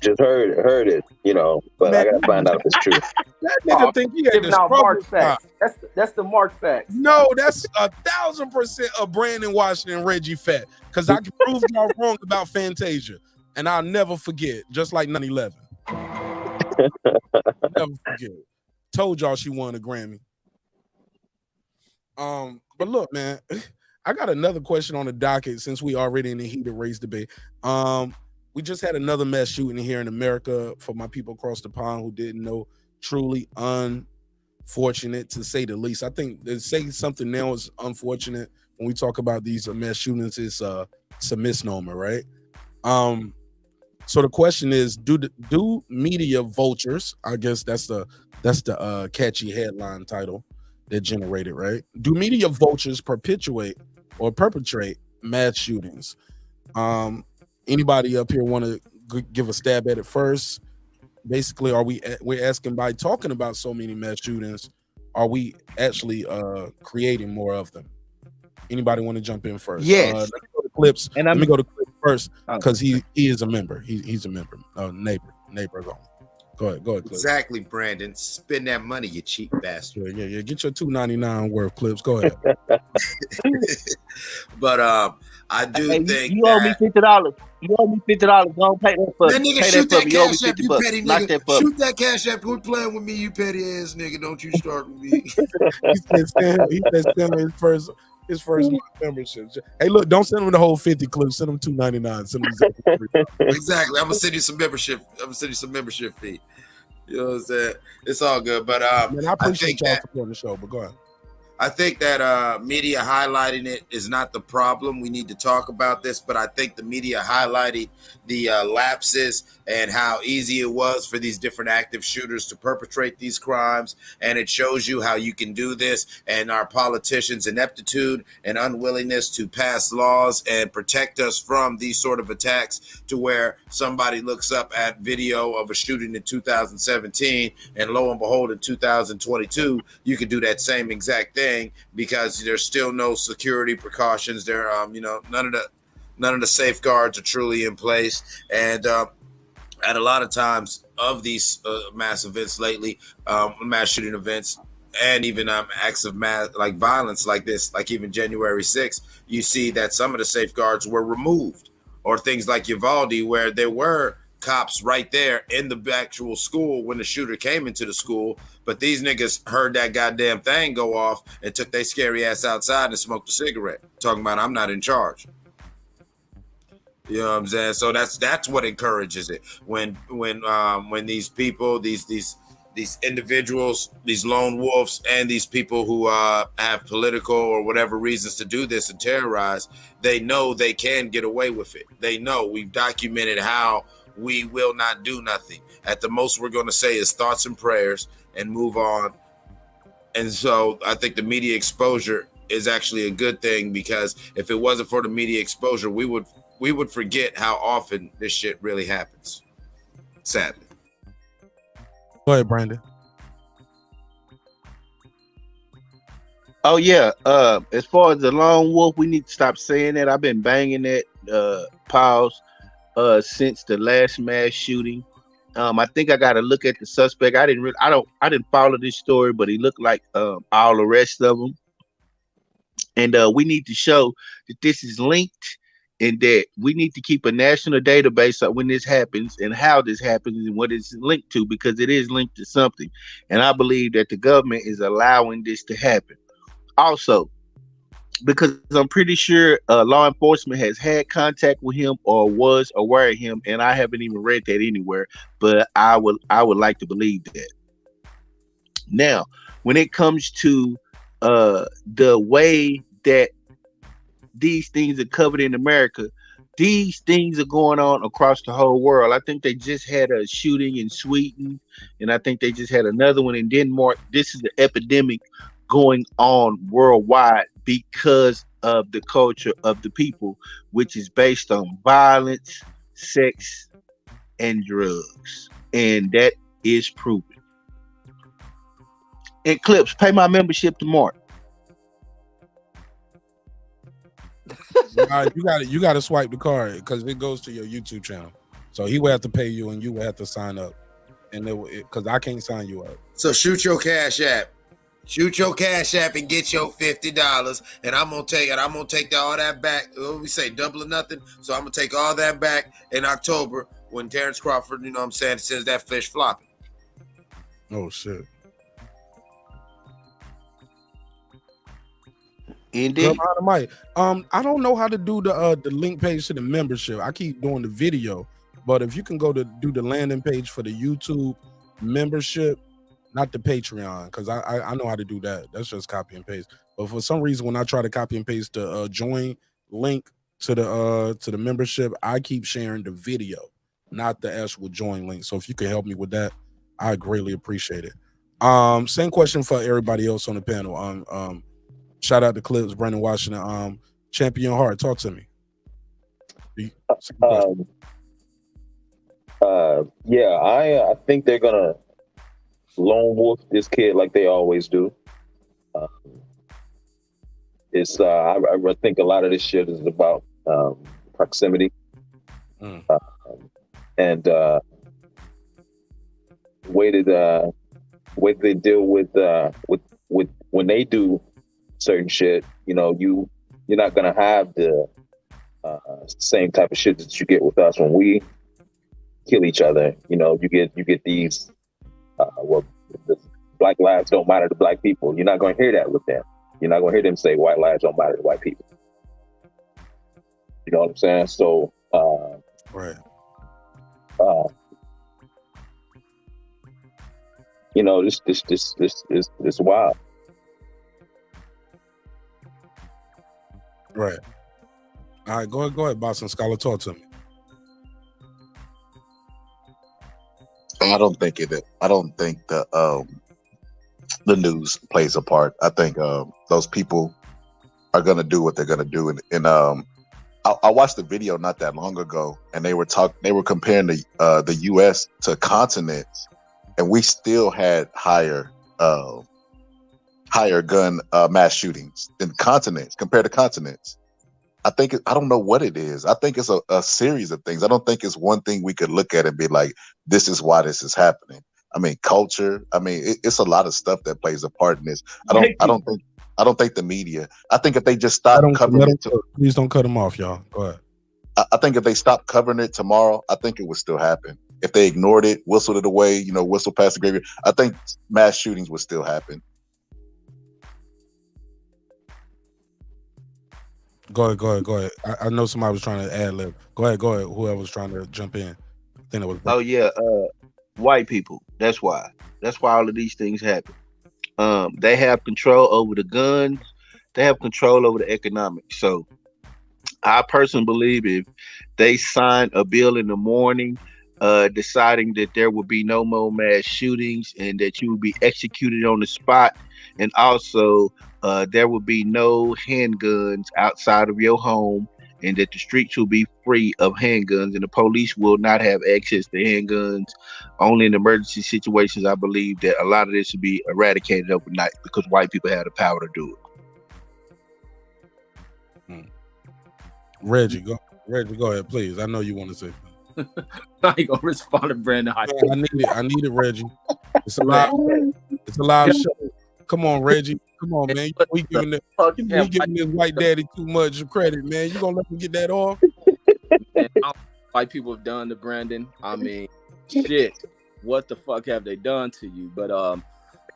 just heard it, but I gotta find out if it's true. That nigga think he had the Marq facts. That's the Marq facts. No, that's 1,000% a Brandon Washington Reggie fact. Because I can prove y'all wrong about Fantasia, and I'll never forget. Just like 9/11. Never forget. Told y'all she won a Grammy. But look, man. I got another question on the docket since we already in the heat of race debate. We just had another mass shooting here in America for my people across the pond who didn't know. Truly unfortunate, to say the least. I think to say something now is unfortunate when we talk about these mass shootings. It's a misnomer, right? So the question is, do media vultures? I guess that's the catchy headline title that generated, right? Do media vultures perpetrate mass shootings? Anybody up here want to give a stab at it first? Basically, we're asking, by talking about so many mass shootings, are we actually creating more of them? Anybody want to jump in first? Yes. Let me go to clips. Let me go to clips first because he is a member. He's a member. Neighbor. Go Go ahead, Clips. Exactly, Brandon. Spend that money, you cheap bastard. Yeah. Get your $2.99 worth, Clips. Go ahead. But I do think you owe me $50. You owe me $50. Don't pay that for that me. nigga Pay shoot that for that me. You owe me cash app, you $50. petty Knock nigga. that for me. Shoot that cash app. Quit playing with me, you petty ass nigga. Don't you start with me. He said send him his first membership. Hey, look, don't send him the whole 50, Clips. Send him $2.99. Send him Exactly. I'm gonna send you some membership. Fee. You know what I'm saying? It's all good. But Man, I appreciate y'all supporting the show, but go ahead. I think that media highlighting it is not the problem. We need to talk about this, but I think the media highlighting the lapses and how easy it was for these different active shooters to perpetrate these crimes. And it shows you how you can do this, and our politicians' ineptitude and unwillingness to pass laws and protect us from these sort of attacks, to where somebody looks up at video of a shooting in 2017 and lo and behold, in 2022, you could do that same exact thing, because there's still no security precautions. There, none of the safeguards are truly in place. And at a lot of times of these mass events lately, mass shooting events, and even acts of mass like violence like this, like even January 6th, you see that some of the safeguards were removed, or things like Uvalde, where there were cops right there in the actual school when the shooter came into the school, but these niggas heard that goddamn thing go off and took their scary ass outside and smoked a cigarette, talking about I'm not in charge. You know what I'm saying? So that's what encourages it. When these people, these individuals, these lone wolves, and these people who have political or whatever reasons to do this and terrorize, they know they can get away with it. They know we've documented how we will not do nothing. At the most we're going to say is thoughts and prayers and move on. And so I think the media exposure is actually a good thing, because if it wasn't for the media exposure, we would forget how often this shit really happens. Sadly. Go ahead, Brandon. Oh yeah. As far as the lone wolf, we need to stop saying that. I've been banging that pause since the last mass shooting. I think I got to look at the suspect. I didn't follow this story, but he looked like all the rest of them. And we need to show that this is linked, and that we need to keep a national database of when this happens and how this happens and what it's linked to, because it is linked to something. And I believe that the government is allowing this to happen. Also, because I'm pretty sure law enforcement has had contact with him or was aware of him, and I haven't even read that anywhere, but I would like to believe that. Now, when it comes to the way that these things are covered in America, these things are going on across the whole world. I think they just had a shooting in Sweden, and I think they just had another one in Denmark. This is the epidemic going on worldwide because of the culture of the people, which is based on violence, sex, and drugs. And that is proven. And Clips, pay my membership to Marq. You got to swipe the card, because it goes to your YouTube channel. So he will have to pay you, and you will have to sign up, and because I can't sign you up. So shoot your cash app. Shoot your cash app and get your $50, and I'm gonna take all that back. We say double or nothing, so I'm gonna take all that back in October when Terence Crawford, you know what I'm saying, sends that fish flopping. Oh shit. Indeed. I don't know how to do the link page to the membership. I keep doing the video, but if you can go to do the landing page for the YouTube membership, not the Patreon, because I know how to do that. That's just copy and paste. But for some reason, when I try to copy and paste the join link to the membership, I keep sharing the video, not the actual join link. So if you can help me with that, I greatly appreciate it. Same question for everybody else on the panel. Shout out to Clips, Brandon Washington. Champion Heart, talk to me. I think they're gonna lone wolf this kid like they always do. I think a lot of this shit is about proximity, and way that they deal with when they do certain shit. You know, you're not gonna have the same type of shit that you get with us when we kill each other. You know, you get these the black lives don't matter to black people. You're not gonna hear that with them. You're not gonna hear them say white lives don't matter to white people. You know what I'm saying? So right. You know, this is wild. Right. All right, go ahead, Boston Scholar. Talk to me. I don't think the news plays a part. I think those people are gonna do what they're gonna do, and I watched the video not that long ago, and they were comparing the U.S. to continents, and we still had higher gun mass shootings than continents compared to continents. I don't know what it is. I think it's a series of things. I don't think it's one thing we could look at and be like, this is why this is happening. I mean, culture. I mean, it's a lot of stuff that plays a part in this. I don't think the media. I think if they just stop covering it, please don't cut them off, y'all. Go ahead. I think if they stop covering it tomorrow, I think it would still happen. If they ignored it, whistled it away, whistle past the graveyard, I think mass shootings would still happen. Go ahead. I know somebody was trying to ad lib. Go ahead. Whoever was trying to jump in. I think it was. Oh yeah, white people. That's why all of these things happen. They have control over the guns. They have control over the economics. So I personally believe if they sign a bill in the morning deciding that there will be no more mass shootings and that you will be executed on the spot, and also there will be no handguns outside of your home, and that the streets will be free of handguns, and the police will not have access to handguns only in emergency situations. I believe that a lot of this will be eradicated overnight because white people have the power to do it. Reggie, go ahead, please. I know you want to say something. I ain't gonna respond to Brandon. I need it, Reggie. It's a live show. Come on, Reggie. Come on, man. We giving this white daddy too much credit, man. You gonna let him get that off? Man, white people have done to Brandon. I mean, shit. What the fuck have they done to you? But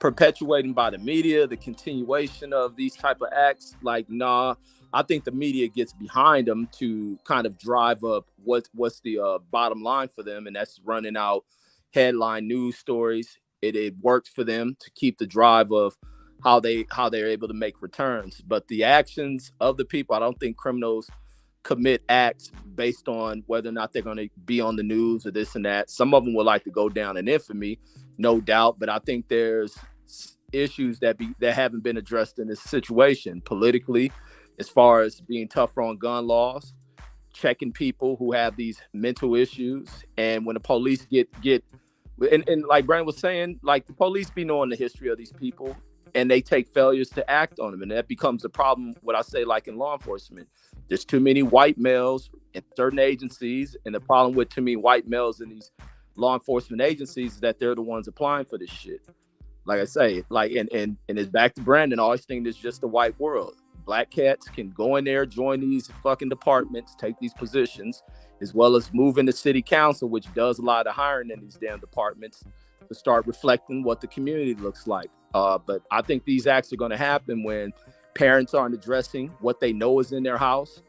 perpetuating by the media, the continuation of these type of acts, like, nah. I think the media gets behind them to kind of drive up what's the bottom line for them, and that's running out headline news stories. It works for them to keep the drive of how they're able to make returns. But the actions of the people, I don't think criminals commit acts based on whether or not they're going to be on the news or this and that. Some of them would like to go down in infamy, no doubt, but I think there's issues that haven't been addressed in this situation politically, as far as being tougher on gun laws, checking people who have these mental issues. And when the police get and like Brandon was saying, like, the police be knowing the history of these people, and they take failures to act on them. And that becomes a problem, what I say, like in law enforcement. There's too many white males in certain agencies, and the problem with too many white males in these law enforcement agencies is that they're the ones applying for this shit. Like I say, like, and it's back to Brandon, always think it's just the white world. Black cats can go in there, join these fucking departments, take these positions, as well as move into city council, which does a lot of hiring in these damn departments, to start reflecting what the community looks like. But I think these acts are going to happen when parents aren't addressing what they know is in their house,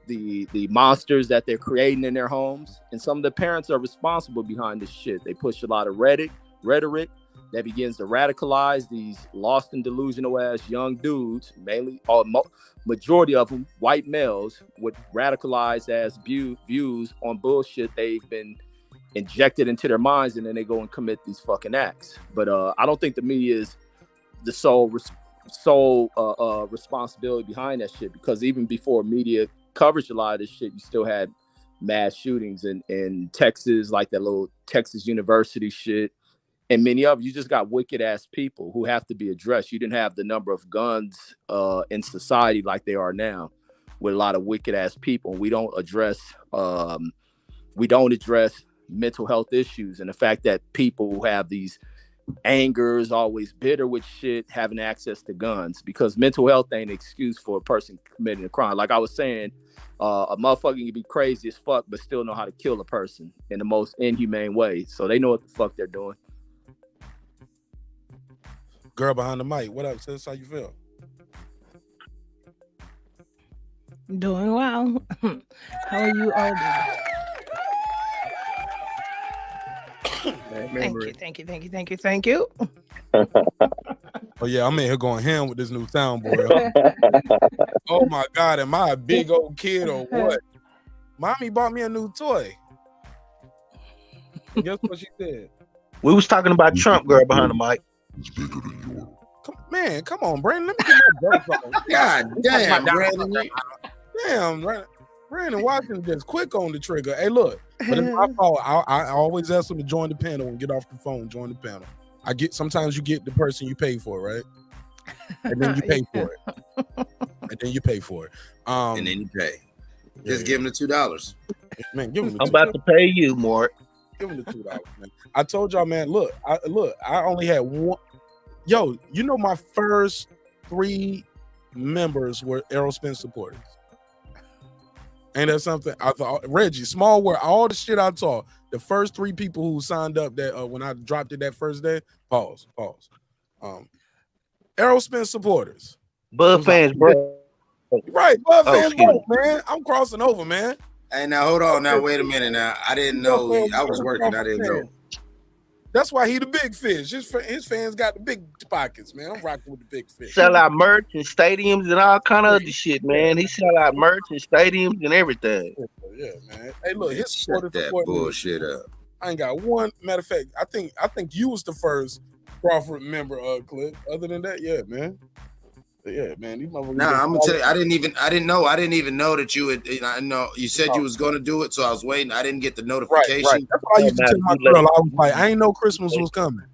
the monsters that they're creating in their homes. And some of the parents are responsible behind this shit. They push a lot of rhetoric that begins to radicalize these lost and delusional ass young dudes, mainly, or majority of them white males, with radicalized ass views on bullshit they've been injected into their minds, and then they go and commit these fucking acts. But I don't think the media is the sole responsibility behind that shit, because even before media coverage a lot of this shit, you still had mass shootings in Texas, like that little Texas University shit. And many of you just got wicked ass people who have to be addressed. You didn't have the number of guns in society like they are now, with a lot of wicked ass people. We don't address mental health issues, and the fact that people who have these angers, always bitter with shit, having access to guns, because mental health ain't an excuse for a person committing a crime. Like I was saying, a motherfucker can be crazy as fuck but still know how to kill a person in the most inhumane way. So they know what the fuck they're doing. Girl behind the mic, what up, sis? How you feel? Doing well. How are you all doing? Thank you. Oh yeah, I'm in here going ham with this new soundboard. Oh my God, am I a big old kid or what? Mommy bought me a new toy. Guess what she said? We was talking about Trump, girl behind the mic. Come on, Brandon. Let me get my jokes on. God damn, Brandon. Damn, Brandon Watson just quick on the trigger. Hey, look, but it's my fault. I always ask them to join the panel and get off the phone. Join the panel. Sometimes you get the person you pay for, right? And then you pay for it. And then you pay for it. And then you pay. Just give him the $2. Man, give him the I'm about to pay you, Mark. Give him the $2, man. I told y'all, man, look, I only had one. Yo, you know my first 3 members were Errol Spence supporters. Ain't that something? I thought Reggie, small world, all the shit I taught, the first 3 people who signed up that when I dropped it that first day, pause. Errol Spence supporters. Bud fans, bro. Right, Bud fans, bro, man. I'm crossing over, man. Hey, now hold on. Now wait a minute. Now I didn't know. I was working. I didn't know. That's why he the big fish. His fans got the big pockets, man. I'm rocking with the big fish. Sell out merch and stadiums and all kind of other shit, man. He sell out merch and stadiums and everything. Yeah, man. Hey, look, his Shut that bullshit up. I ain't got one. Matter of fact, I think you was the first Crawford member, Clip. Other than that, yeah, man. Yeah, man. These motherfuckers. Nah, I'm gonna tell you. I didn't even know that you had. I know you said you was gonna do it, so I was waiting. I didn't get the notification. Right. That's why I used to tell my girl. I was like, I ain't know Christmas was coming.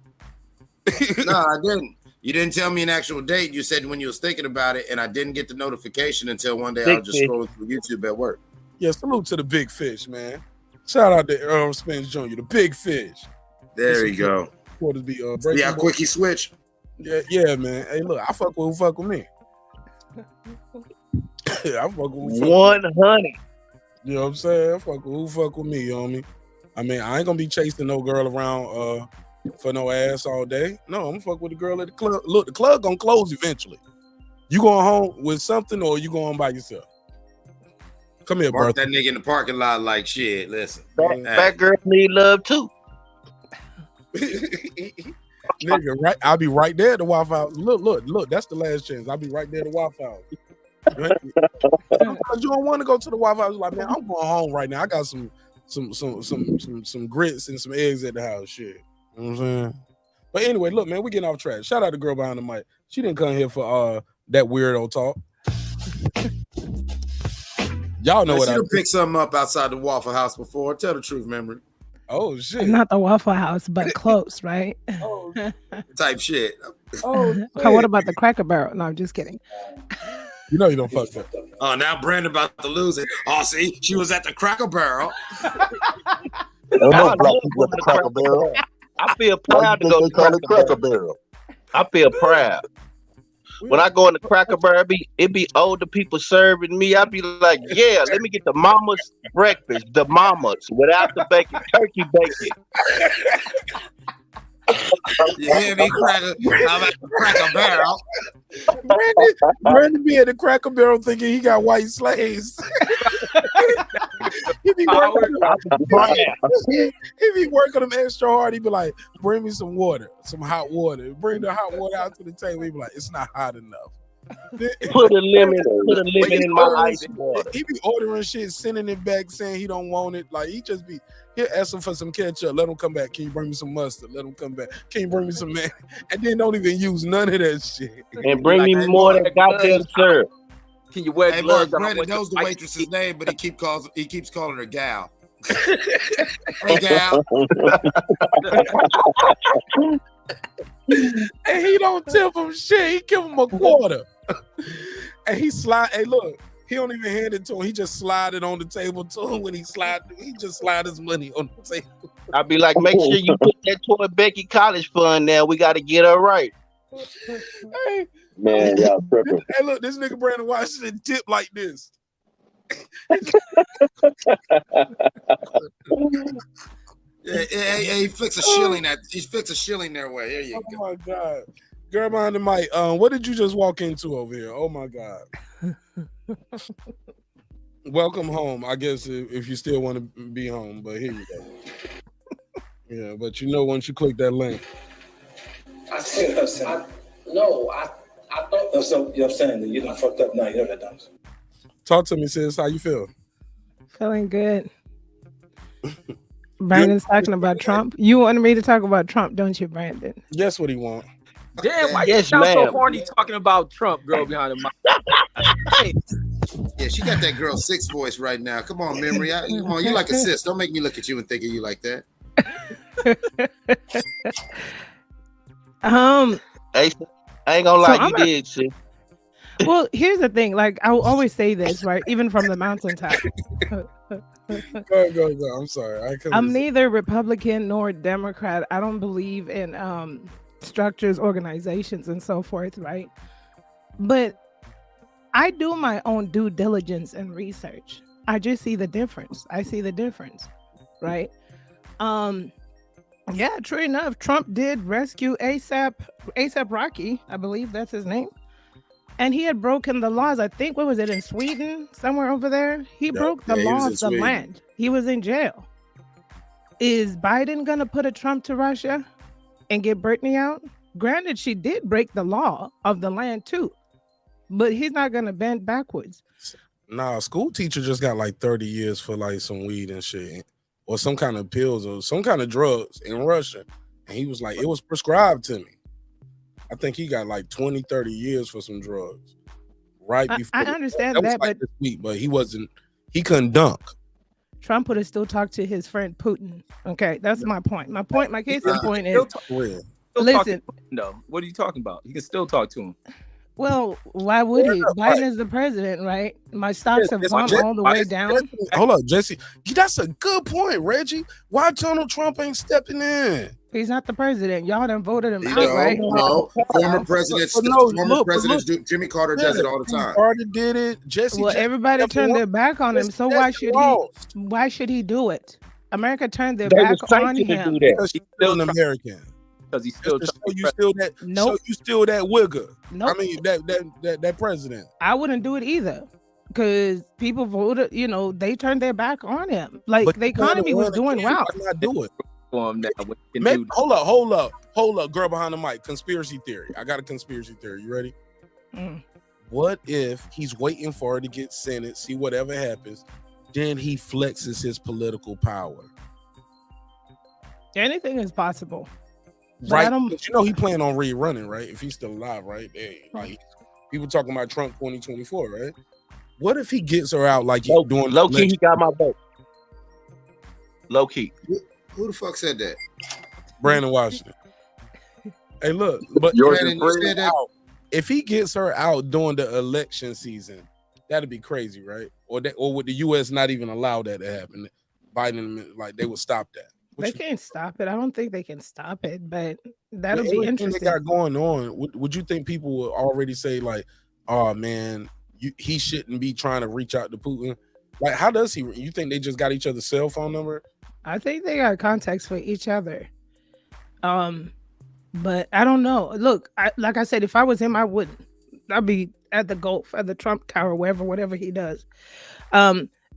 No, I didn't. You didn't tell me an actual date. You said when you was thinking about it, and I didn't get the notification until one day I was just scrolling through YouTube at work. Yeah, salute to the big fish, man. Shout out to Errol Spence Jr., the big fish. There you go. See how quick he switched. Yeah, man. Hey, look, I fuck with who fuck with me. I fuck with who fuck 100. You know what I'm saying? I fuck with who fuck with me, you know what I mean? I mean, I ain't gonna be chasing no girl around for no ass all day. No, I'm gonna fuck with the girl at the club. Look, the club gonna close eventually. You going home with something or you going by yourself? Come here, bro. That nigga in the parking lot like shit. Listen, that girl need love too. Nigga, right? I'll be right there at the Waffle House. Look, that's the last chance. I'll be right there at the Waffle House. You don't want to go to the Waffle House. Like, man, I'm going home right now. I got some grits and some eggs at the house. Shit. You know what I'm saying? But anyway, look, man, we getting off track. Shout out to girl behind the mic. She didn't come here for that weirdo talk. Y'all know what I picked something up outside the Waffle House before. Tell the truth, memory. Oh shit! Not the Waffle House, but close, right? Oh, type shit. Oh, what about the Cracker Barrel? No, I'm just kidding. You know you don't fuck that. Oh, now Brandon about to lose it. Oh, see, she was at the Cracker Barrel. I feel proud to go to the Cracker Barrel. I feel proud. When I go in the Cracker Barrel, it be older people serving me. I be like, yeah, let me get the mama's breakfast, the mama's without the bacon, turkey bacon. You hear me, Cracker? I'm at the Cracker Barrel. Brandon be at the Cracker Barrel thinking he got white slaves. He be working them extra hard. He be like, bring me some water, some hot water. Bring the hot water out to the table. He be like, it's not hot enough. Put a lemon in my ice water. He be ordering shit, sending it back, saying he don't want it. Like he just be asking for some ketchup. Let him come back. Can you bring me some mustard? Let him come back. Can you bring me some man? And then don't even use none of that shit. And bring me more than goddamn syrup. Can you wear gloves? Brandon knows the waitress's name, but he keeps calling her gal. Hey, gal. And he don't tip him shit. He give him a quarter. And he slide. Hey, look, He don't even hand it to him. He just slide it on the table to him when he just slide his money on the table. I'd be like, make sure you put that toward Becky College Fund now. We got to get her right. Hey, Man, y'all tripping. hey, look, this nigga Brandon Washington tip like this. He flicks a shilling their way. Here you go. Oh my God. Girl behind the mic, what did you just walk into over here? Oh my God. Welcome home, I guess, if you still want to be home, but here you go. Yeah, but you know once you click that link. I see her saying. I thought that's what you're saying, that you done fucked up now. You know that, don't you? Talk to me, sis. How you feel? Feeling good. Brandon's talking about Trump. You wanted me to talk about Trump, don't you, Brandon? Guess what he want. Damn, why you sound so horny talking about Trump, girl behind the mic? Hey. Yeah, she got that girl 6 voice right now. Come on, Memory. Come on, you like a sis. Don't make me look at you and think of you like that. I ain't gonna lie, you did, sis. Well, here's the thing. Like, I will always say this, right? Even from the mountaintop. Go. I'm sorry. I'm neither Republican nor Democrat. I don't believe in structures, organizations, and so forth, right? But I do my own due diligence and research. I just see the difference. Right? Yeah, true enough. Trump did rescue ASAP Rocky, I believe that's his name. And he had broken the laws. I think, what was it, in Sweden? Somewhere over there? He broke the law of the land. He was in jail. Is Biden going to put a Trump to Russia and get Brittany out? Granted, she did break the law of the land too. But he's not going to bend backwards. Nah, a school teacher just got like 30 years for like some weed and shit. Or some kind of pills or some kind of drugs in Russia. And he was like, it was prescribed to me. I think he got like 20, 30 years for some drugs. Right before. I understand that, that, like but this week, but he couldn't dunk. Trump would have still talked to his friend Putin. Okay, that's my point. My case in point is, listen. No, what are you talking about? You can still talk to him. Well, why would he? Biden is the president, right? My stocks have gone all the way down. Hold up, Jesse. That's a good point, Reggie. Why Donald Trump ain't stepping in? He's not the president. Y'all done voted him out, right? No. Former presidents, Jimmy Carter does it all the time. Carter did it. Jesse. Well, everybody turned their back on him. So why should he do it? America turned their back on him. Because he's still an American. Because he's still you still that. Nope. So you still that wigger. Nope. I mean that president. I wouldn't do it either. Because people voted, they turned their back on him. Like, the economy was doing well. Not do it. Maybe, hold up, girl behind the mic. Conspiracy theory. I got a conspiracy theory. You ready? What if he's waiting for her to get sentenced, see whatever happens, then he flexes his political power? Anything is possible. Right? But he planned on rerunning, right? If he's still alive, right? Like, people talking about Trump 2024, right? What if he gets her out like he's doing low key? He got my vote. Low key. Who the fuck said that? Brandon Washington. Hey, look, but Brandon, you said that. If he gets her out during the election season, that'd be crazy, right? Or would the U.S. not even allow that to happen? Biden, like, they would stop that. They can't stop it. I don't think they can stop it, but that'll be interesting. They got going on. Would you think people would already say like, "Oh man, he shouldn't be trying to reach out to Putin"? Like, how does he? You think they just got each other's cell phone number? I think they got contacts for each other. But I don't know. Look, like I said, if I was him, I wouldn't. I'd be at the Gulf, at the Trump Tower, whatever he does.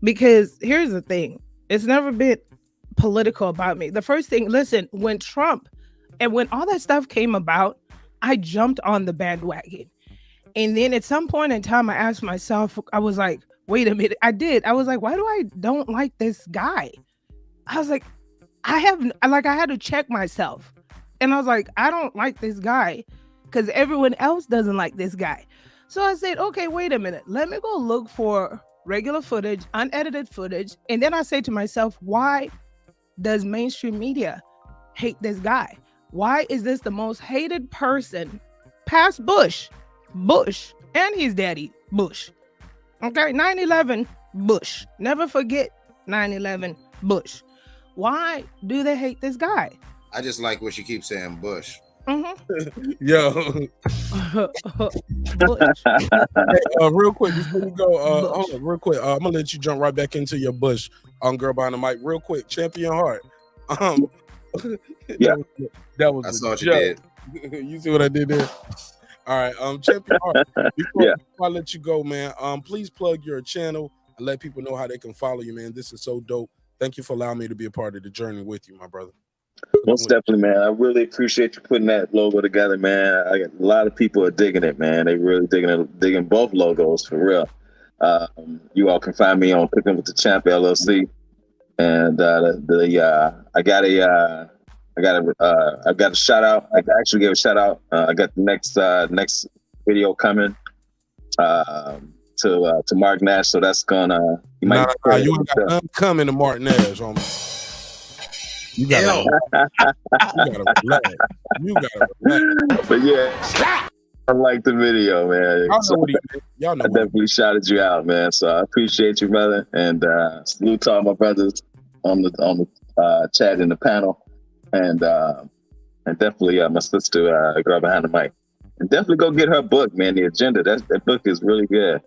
Because here's the thing: it's never been political about me. The first thing, listen, when Trump and when all that stuff came about, I jumped on the bandwagon. And then at some point in time, I asked myself, I was like, wait a minute. I was like, why do I don't like this guy? I was like, I had to check myself. And I was like, I don't like this guy because everyone else doesn't like this guy. So I said, okay, wait a minute. Let me go look for regular footage, unedited footage. And then I say to myself, why does mainstream media hate this guy? Why is this the most hated person past Bush and his daddy Bush? Okay, 9/11 Bush. Never forget 9/11 Bush. Why do they hate this guy? I just like what she keeps saying, Bush. Yo. Bush. Hey, real quick before we go, hold on, real quick. I'm gonna let you jump right back into your Bush on Girl Behind the Mic. Real quick, Champion Heart. Yeah, that was I a saw what you joke. did. You see what I did there? All right, Champion Heart. Before I let you go, man, please plug your channel and let people know how they can follow you, man. This is so dope. Thank you for allowing me to be a part of the journey with you, my brother. Most definitely, man. I really appreciate you putting that logo together, man. I got a lot of people are digging it, man. They really digging both logos for real. You all can find me on Cooking with the Champ LLC, and I got a shout out. I actually gave a shout out. I got the next video coming to Marq Nash, so that's gonna you might you ain't got none coming to Marq Nash, homie. You gotta relax. You gotta relax. But yeah, I like the video, man. Y'all know I definitely shouted you out, man. So I appreciate you, brother, and salute to all my brothers on the chat in the panel, and definitely my sister Girl Behind the Mic, and definitely go get her book, man. The Agenda. That book is really good.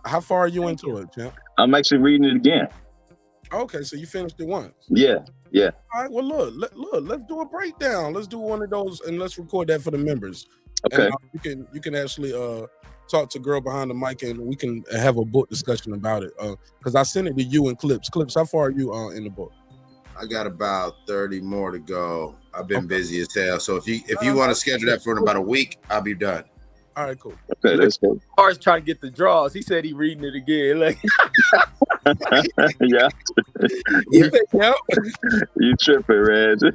How far are you into it, champ? I'm actually reading it again. Okay, so you finished it once. Yeah. All right. Well, look. Let's do a breakdown. Let's do one of those, and let's record that for the members. Okay. And, you can actually talk to Girl Behind the Mic, and we can have a book discussion about it. Because I sent it to you in clips. How far are you in the book? I got about 30 more to go. I've been busy as hell. So if you want to schedule that for in about a week, I'll be done. All right, cool. Okay, that's cool. Har's trying to get the draws. He said he reading it again. Like, yeah. You tripping, Reg. Like,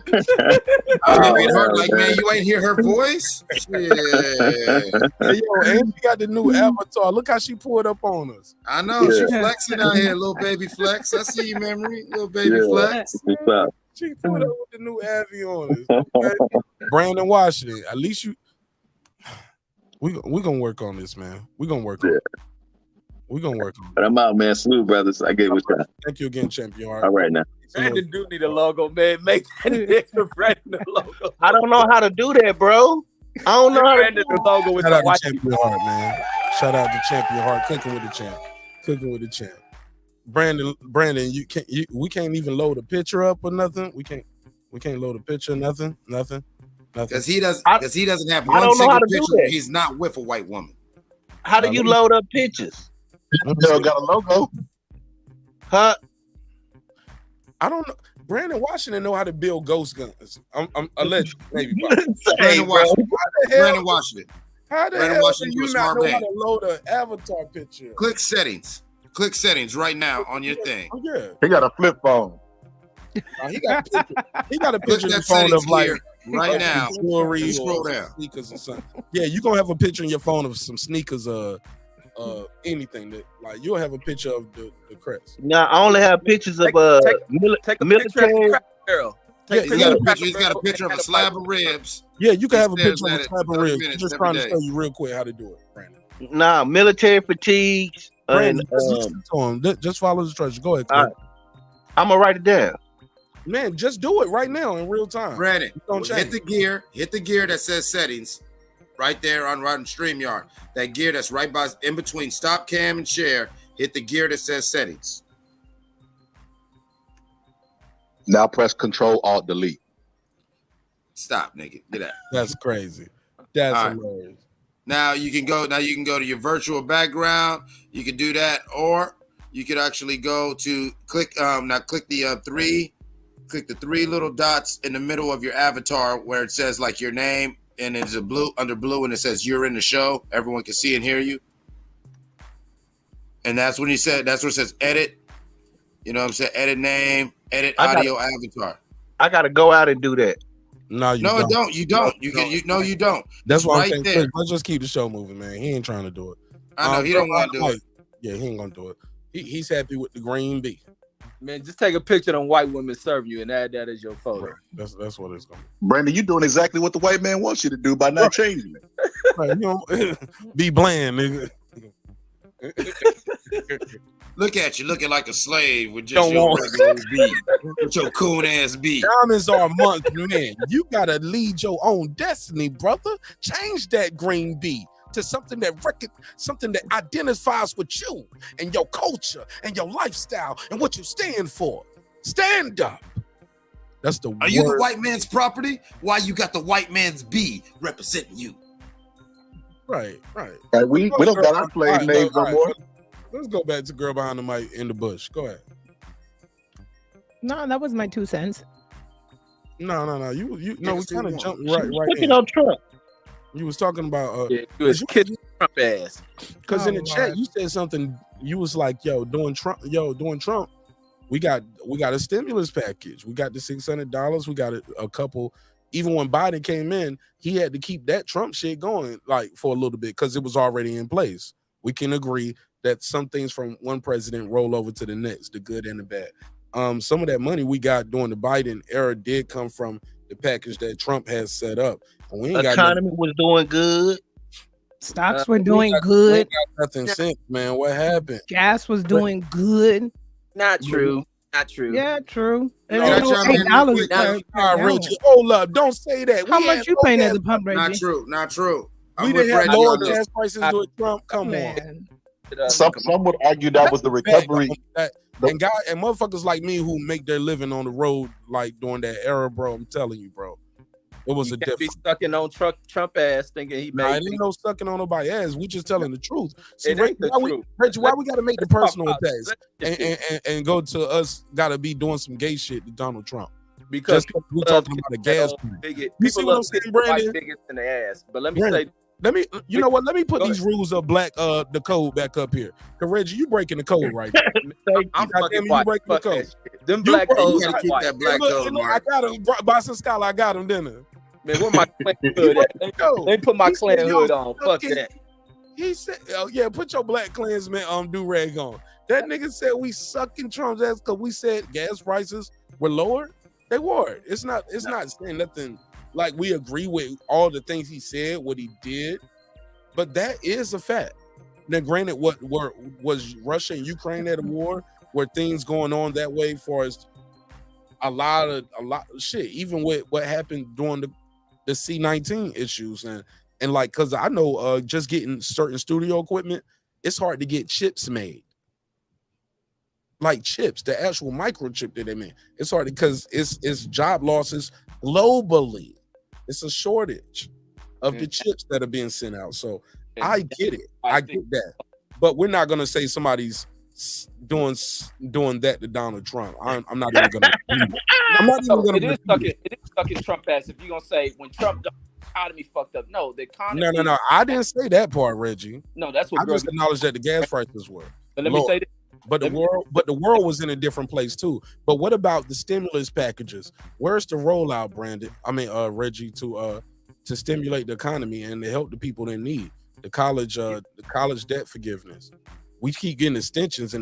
man, you ain't hear her voice? Yeah. Hey, yo, and she got the new avatar. Look how she pulled up on us. I know. She flexing out here, little baby flex. I see you, Memory. Little baby flex. She pulled up with the new Avi on us. Okay? Brandon Washington. At least you... We're gonna work on this, man. We're gonna work on it. We're gonna work on it. But I'm out, man. Salute, brothers. I get with you. Thank you again, champion. All right now. Brandon do need a logo, man. Make that nigga Brandon a logo. I don't know how to do that, bro. I don't know how to do the logo with Shout out the to Champion Heart, man. Shout out to Champion Heart. Cooking with the champ. Cooking with the champ. Brandon, we can't even load a picture up or nothing. We can't load a picture, nothing. Because he doesn't have one single picture where he's not with a white woman. How do you load up pictures? Girl got a logo. Huh? I don't know. Brandon Washington know how to build ghost guns. I'm alleged, maybe. Brandon Washington. Brandon Washington. How the Brandon hell Washington, do you you a not smart know man. how to load an avatar picture? Click settings. Click settings right now on your thing. Oh, yeah. He got a flip phone. He got a Click picture in that the phone settings of like here right now. jewelry, You scroll or down. sneakers or something. Yeah, you gonna have a picture in your phone of some sneakers, anything that like you'll have a picture of the crest. Now I only have pictures of military. Girl. He's got a picture of a slab of ribs. Yeah, you can have a He says picture of a that at slab of 30 ribs. minutes Just every trying to day. show you real quick how to do it, Brandon. Nah, military fatigues. Brandon, And, just listen to him. Just follow the instructions. Go ahead. all right. I'm gonna write it down. Man, just do it right now in real time. Brandon, Don't hit the gear that says settings right there on StreamYard. That gear that's right by in between stop cam and share. Hit the gear that says settings. Now press Control Alt Delete. Stop, nigga. Get out. That's crazy. That's All right. hilarious. Now you can go to your virtual background. You can do that, or you could actually go to click the three little dots in the middle of your avatar where it says like your name, and it's a blue under blue, and it says you're in the show. Everyone can see and hear you. And that's where it says edit. You know what I'm saying? Edit name, edit audio avatar. I gotta go out and do that. No, you No, don't. you don't. You don't. That's It's why I'm right saying, there. Chris, let's just keep the show moving, man. He ain't trying to do it. I know he don't want to do it. Yeah, he ain't gonna do it. He's happy with the green bee. Man, just take a picture of them white women serving you and add that as your photo. That's what it's gonna Brandon, you doing exactly what the white man wants you to do by not changing it. be. Like, you know, be bland, nigga. Look at you, looking like a slave with just your regular beat, with your coon ass beat. Diamonds are a month, man. You gotta lead your own destiny, brother. Change that green beat to something that identifies with you and your culture and your lifestyle and what you stand for. Stand up. That's the word. Are you the white man's property? Why you got the white man's B representing you? Right. We don't got our slave names no more. Let's go back to girl behind the mic in the bush. Go ahead. No, that was my 2 cents. No. We kind of jumped right Looking in. on Trump. You was talking about you was kissing Trump ass. Because in the chat you said something. You was like, during Trump, we got a stimulus package. We got the $600. We got a couple. Even when Biden came in, he had to keep that Trump shit going like for a little bit because it was already in place. We can agree that some things from one president roll over to the next, the good and the bad. Some of that money we got during the Biden era did come from the package that Trump has set up. And we ain't Economy was doing good. Stocks were doing good. Nothing since, man. What happened? Gas was doing good. Not true. Not true. Yeah, true. $8 Reggie, hold up. Don't say that. How much you paying at the pump, Reggie? Not true. We didn't have lower gas prices with Trump. Come on. Some would argue that was the recovery. And motherfuckers like me who make their living on the road like during that era, bro. I'm telling you, bro. It was you a can't difference. be sucking on Trump ass thinking he made. It ain't no sucking on nobody's ass. We just telling the truth. See, It ain't the truth. Reggie, why we gotta make the personal attacks and go to us? Gotta be doing some gay shit to Donald Trump because we talking about a gas. You see what I'm saying, Brandon? Bigots in the ass. But let me say. You know what? Let me put these rules of the code back up here. Cause Reggie, you breaking the code right now. I'm fucking you breaking the code. Them black codes gotta keep that black code, I got him. Boston Scholar, I got him, didn't I? Man, where my clan hood at? They put my clan hood on. Fuck that. He said, "Oh yeah, put your Black Klansman do rag on." That nigga said we sucking Trump's ass because we said gas prices were lower. They were. It's not saying nothing like we agree with all the things he said, what he did, but that is a fact. Now, granted, was Russia and Ukraine at a war? Were things going on that way? For as a lot of shit, even with what happened during the C-19 issues and like, cause I know just getting certain studio equipment, it's hard to get chips made. Like chips, the actual microchip that they made. It's hard because it's job losses globally. It's a shortage of the chips that are being sent out. So I get it. I get that. But we're not gonna say somebody's doing that to Donald Trump. I'm not even gonna. I'm not even gonna. It is sucking Trump ass. If you're gonna say when Trump, the economy fucked up. No, the economy. No. I didn't say that part, Reggie. No, that's what I just acknowledged that the gas prices were. But let me say this. But the world was in a different place too. But what about the stimulus packages? Where's the rollout, Brandon? Reggie, to stimulate the economy and to help the people in need. The college debt forgiveness. We keep getting extensions,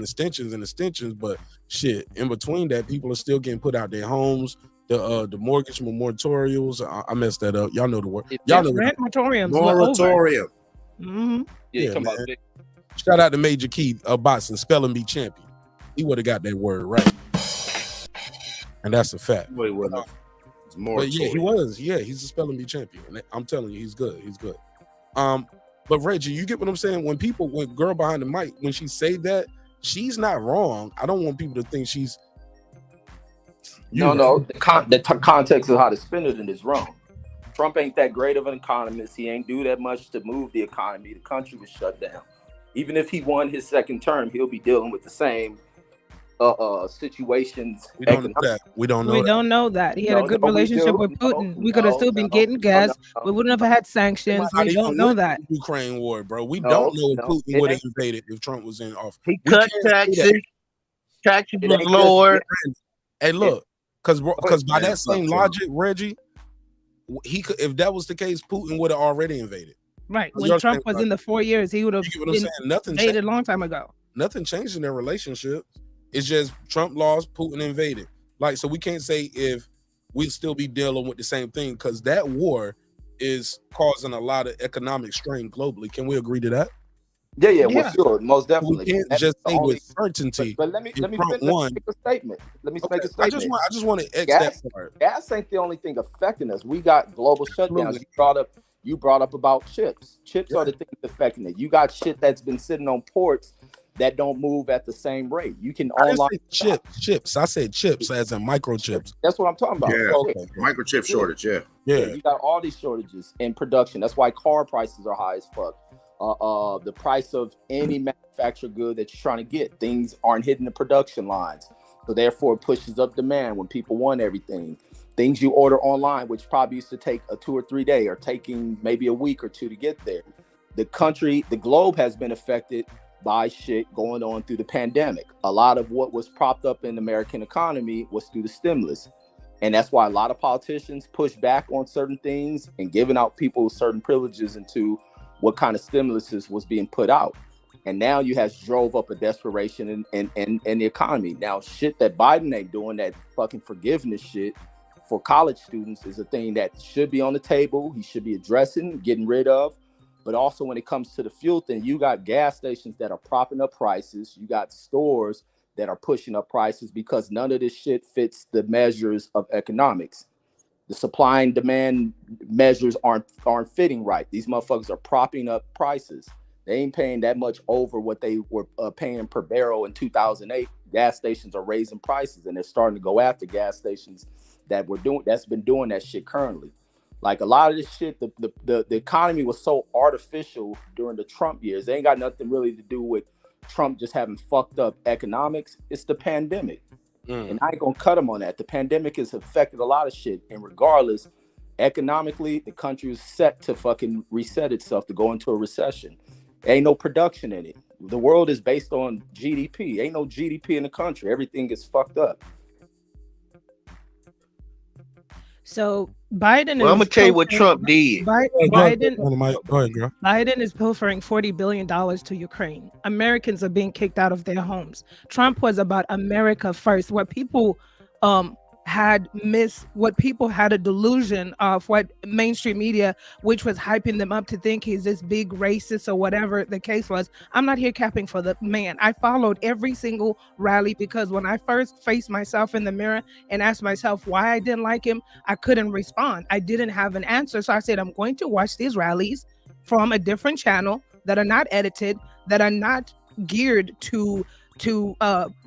but shit, in between that, people are still getting put out their homes. The mortgage moratoriums. I messed that up. Y'all know the word. Y'all know rent moratoriums. Moratorium. Mm-hmm. Yeah, come on. Shout out to Major Key, Boston spelling bee champion. He would have got that word right, and that's a fact. Wait, what? But yeah, he was. Yeah, he's a spelling bee champion. I'm telling you, he's good. He's good. But Reggie, you get what I'm saying? When girl behind the mic, when she say that, she's not wrong. I don't want people to think she's. No. The context of how to spin it is wrong. Trump ain't that great of an economist. He ain't do that much to move the economy. The country was shut down. Even if he won his second term, he'll be dealing with the same situations. We don't know that. We don't know that. He had a good relationship with Putin. We could have still been getting gas. We wouldn't have had sanctions. We don't know that. Ukraine war, bro. We don't know if Putin would have invaded if Trump was in office. He cut taxes. Taxes was lower. Hey, look, because by that same logic, Reggie, he could, if that was the case, Putin would have already invaded. Right. When Trump was in the 4 years, he would have invaded a long time ago. Nothing changed in their relationship. It's just Trump lost, Putin invaded. Like, so we can't say if we'd still be dealing with the same thing because that war is causing a lot of economic strain globally. Can we agree to that? Yeah, well, Yeah. sure, most We definitely. can't That's just the say only. with certainty. But let me if Trump won. make a statement. Let me Okay, make a I just statement. want to X Gas, that part. gas ain't the only thing affecting us. We got global shutdowns. Absolutely. You brought up about chips. Chips Yeah. are the things affecting it. You got shit that's been sitting on ports that don't move at the same rate. You can I didn't online say chips. I said chips as in microchips. That's what I'm talking about. Yeah, Okay. microchip shortage. Yeah. You got all these shortages in production. That's why car prices are high as fuck. The price of any manufactured good that you're trying to get, things aren't hitting the production lines. So therefore it pushes up demand when people want everything. Things you order online, which probably used to take a 2 or 3 day, are taking maybe a week or two to get there. The globe has been affected by shit going on through the pandemic. A lot of what was propped up in the American economy was through the stimulus. And that's why a lot of politicians push back on certain things and giving out people certain privileges into what kind of stimulus was being put out. And now you have drove up a desperation in the economy. Now, shit that Biden ain't doing, that fucking forgiveness shit for college students, is a thing that should be on the table. He should be addressing, getting rid of. But also when it comes to the fuel thing, you got gas stations that are propping up prices. You got stores that are pushing up prices because none of this shit fits the measures of economics. The supply and demand measures aren't fitting right. These motherfuckers are propping up prices. They ain't paying that much over what they were paying per barrel in 2008. Gas stations are raising prices, and they're starting to go after gas stations that's been doing that shit currently. Like a lot of this shit, the economy was so artificial during the Trump years. They ain't got nothing really to do with Trump just having fucked up economics. It's the pandemic. And I ain't gonna cut him on that. The pandemic has affected a lot of shit. And regardless, economically, the country is set to fucking reset itself to go into a recession. Ain't no production in it. The world is based on GDP. Ain't no GDP in the country. Everything is fucked up. So Biden. Well, I'm gonna tell you what Trump did. Biden Go ahead, girl. Biden is pilfering $40 billion to Ukraine. Americans are being kicked out of their homes. Trump was about America first. What people had a delusion of, what mainstream media, which was hyping them up to think he's this big racist or whatever the case was. I'm not here capping for the man. I followed every single rally because when I first faced myself in the mirror and asked myself why I didn't like him, I couldn't respond. I didn't have an answer. So I said, I'm going to watch these rallies from a different channel that are not edited, that are not geared to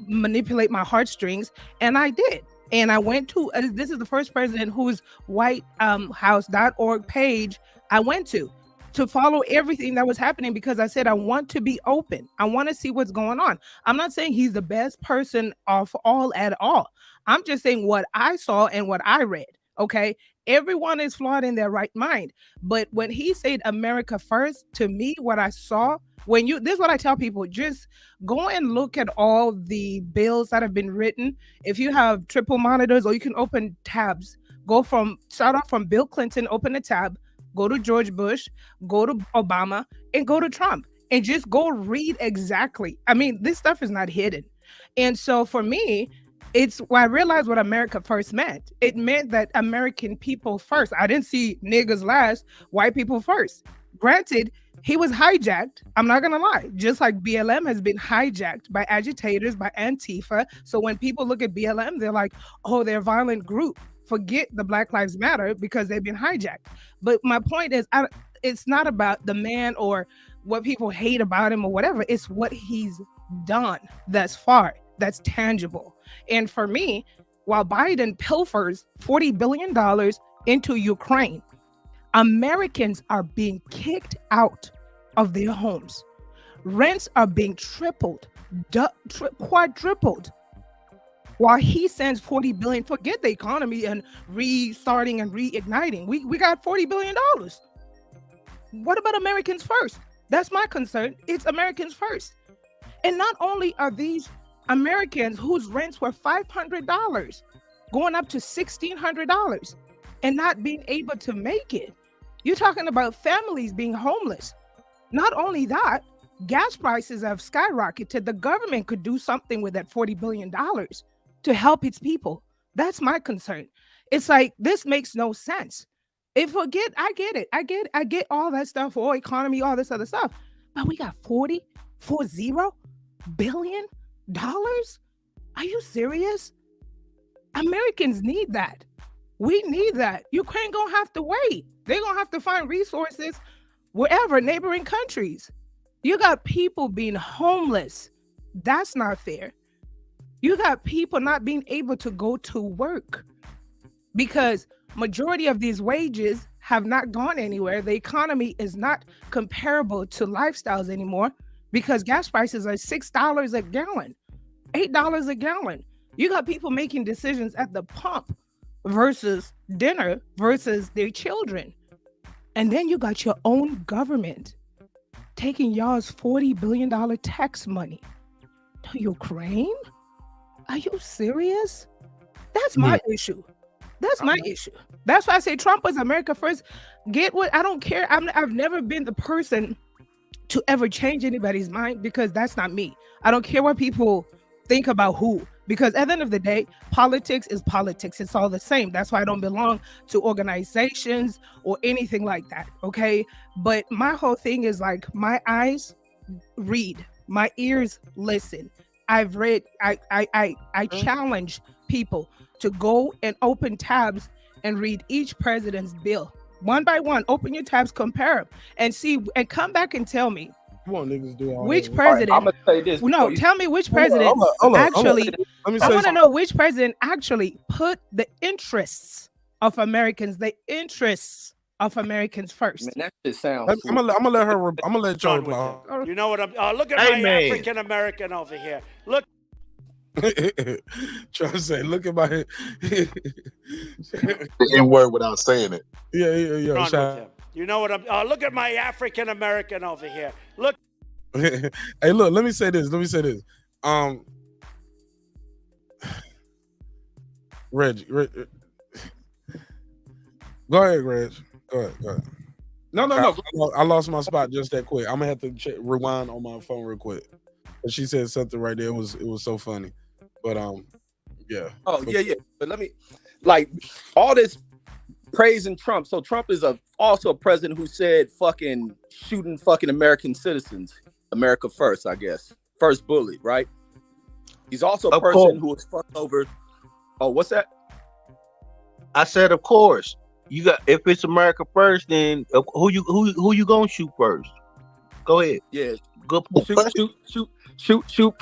manipulate my heartstrings. And I did. And I went to, this is the first president whose whitehouse.org page I went to follow everything that was happening, because I said, I want to be open. I want to see what's going on. I'm not saying he's the best person of all at all. I'm just saying what I saw and what I read. Okay. Everyone is flawed in their right mind. But when he said America first, to me, what I saw, this is what I tell people, just go and look at all the bills that have been written. If you have triple monitors, or you can open tabs, start off from Bill Clinton, open a tab, go to George Bush, go to Obama, and go to Trump, and just go read exactly. I mean, this stuff is not hidden. And so for me, it's when I realized what America first meant. It meant that American people first. I didn't see niggas last, white people first. Granted, he was hijacked. I'm not going to lie. Just like BLM has been hijacked by agitators, by Antifa. So when people look at BLM, they're like, oh, they're a violent group. Forget the Black Lives Matter because they've been hijacked. But my point is, it's not about the man or what people hate about him or whatever. It's what he's done thus far that's tangible. And for me, while Biden pilfers $40 billion into Ukraine, Americans are being kicked out of their homes. Rents are being tripled, quadrupled. While he sends $40 billion, forget the economy and restarting and reigniting. We got $40 billion. What about Americans first? That's my concern. It's Americans first. And not only are these Americans whose rents were $500 going up to $1,600 and not being able to make it. You're talking about families being homeless. Not only that, gas prices have skyrocketed. The government could do something with that $40 billion to help its people. That's my concern. It's like, this makes no sense. I get it. I get all that stuff, economy, all this other stuff. but we got $40 billion? Are you serious? Americans need that. We need that. Ukraine gonna have to wait. They're gonna have to find resources wherever, neighboring countries. You got people being homeless. That's not fair. You got people not being able to go to work because majority of these wages have not gone anywhere. The economy is not comparable to lifestyles anymore because gas prices are $6 a gallon, $8 a gallon. You got people making decisions at the pump versus dinner versus their children. And then you got your own government taking y'all's $40 billion tax money to Ukraine? Are you serious? That's my issue. That's my issue. That's why I say Trump was America first. Get what? I don't care. I've never been the person to ever change anybody's mind because that's not me. I don't care what people think about who. Because at the end of the day, politics is politics. It's all the same. That's why I don't belong to organizations or anything like that. Okay. But my whole thing is like my eyes read, my ears listen. I've read, I challenge people to go and open tabs and read each president's bill. One by one, open your tabs, compare them, and see, and come back and tell me. Come on, niggas, do all which that. president? I'm gonna say this. No, tell me which president actually. Let me I say want to something. know which president actually put the interests of Americans, first. Man, that shit sounds. I'm gonna let her. I'm gonna let y'all reply. You know what I'm look at Hey, my man. African American over here. Look. Trying to say, look at my. The N word without saying it. Yeah. Run Shout- with him. You know what I'm look at my African American over here. Look. Hey, look. Let me say this. Reg. Go ahead, Reg. Go ahead. No. I lost my spot just that quick. I'm gonna have to rewind on my phone real quick. But she said something right there. It was so funny. But yeah. Oh yeah. But let me like all this praising Trump. So Trump is also a president who said fucking shooting fucking American citizens. America first, I guess. First bullet, right? He's also a person who was fucked over. Oh, what's that? I said, of course. You got if it's America first, then who you gonna shoot first? Go ahead. Yeah. Good Shoot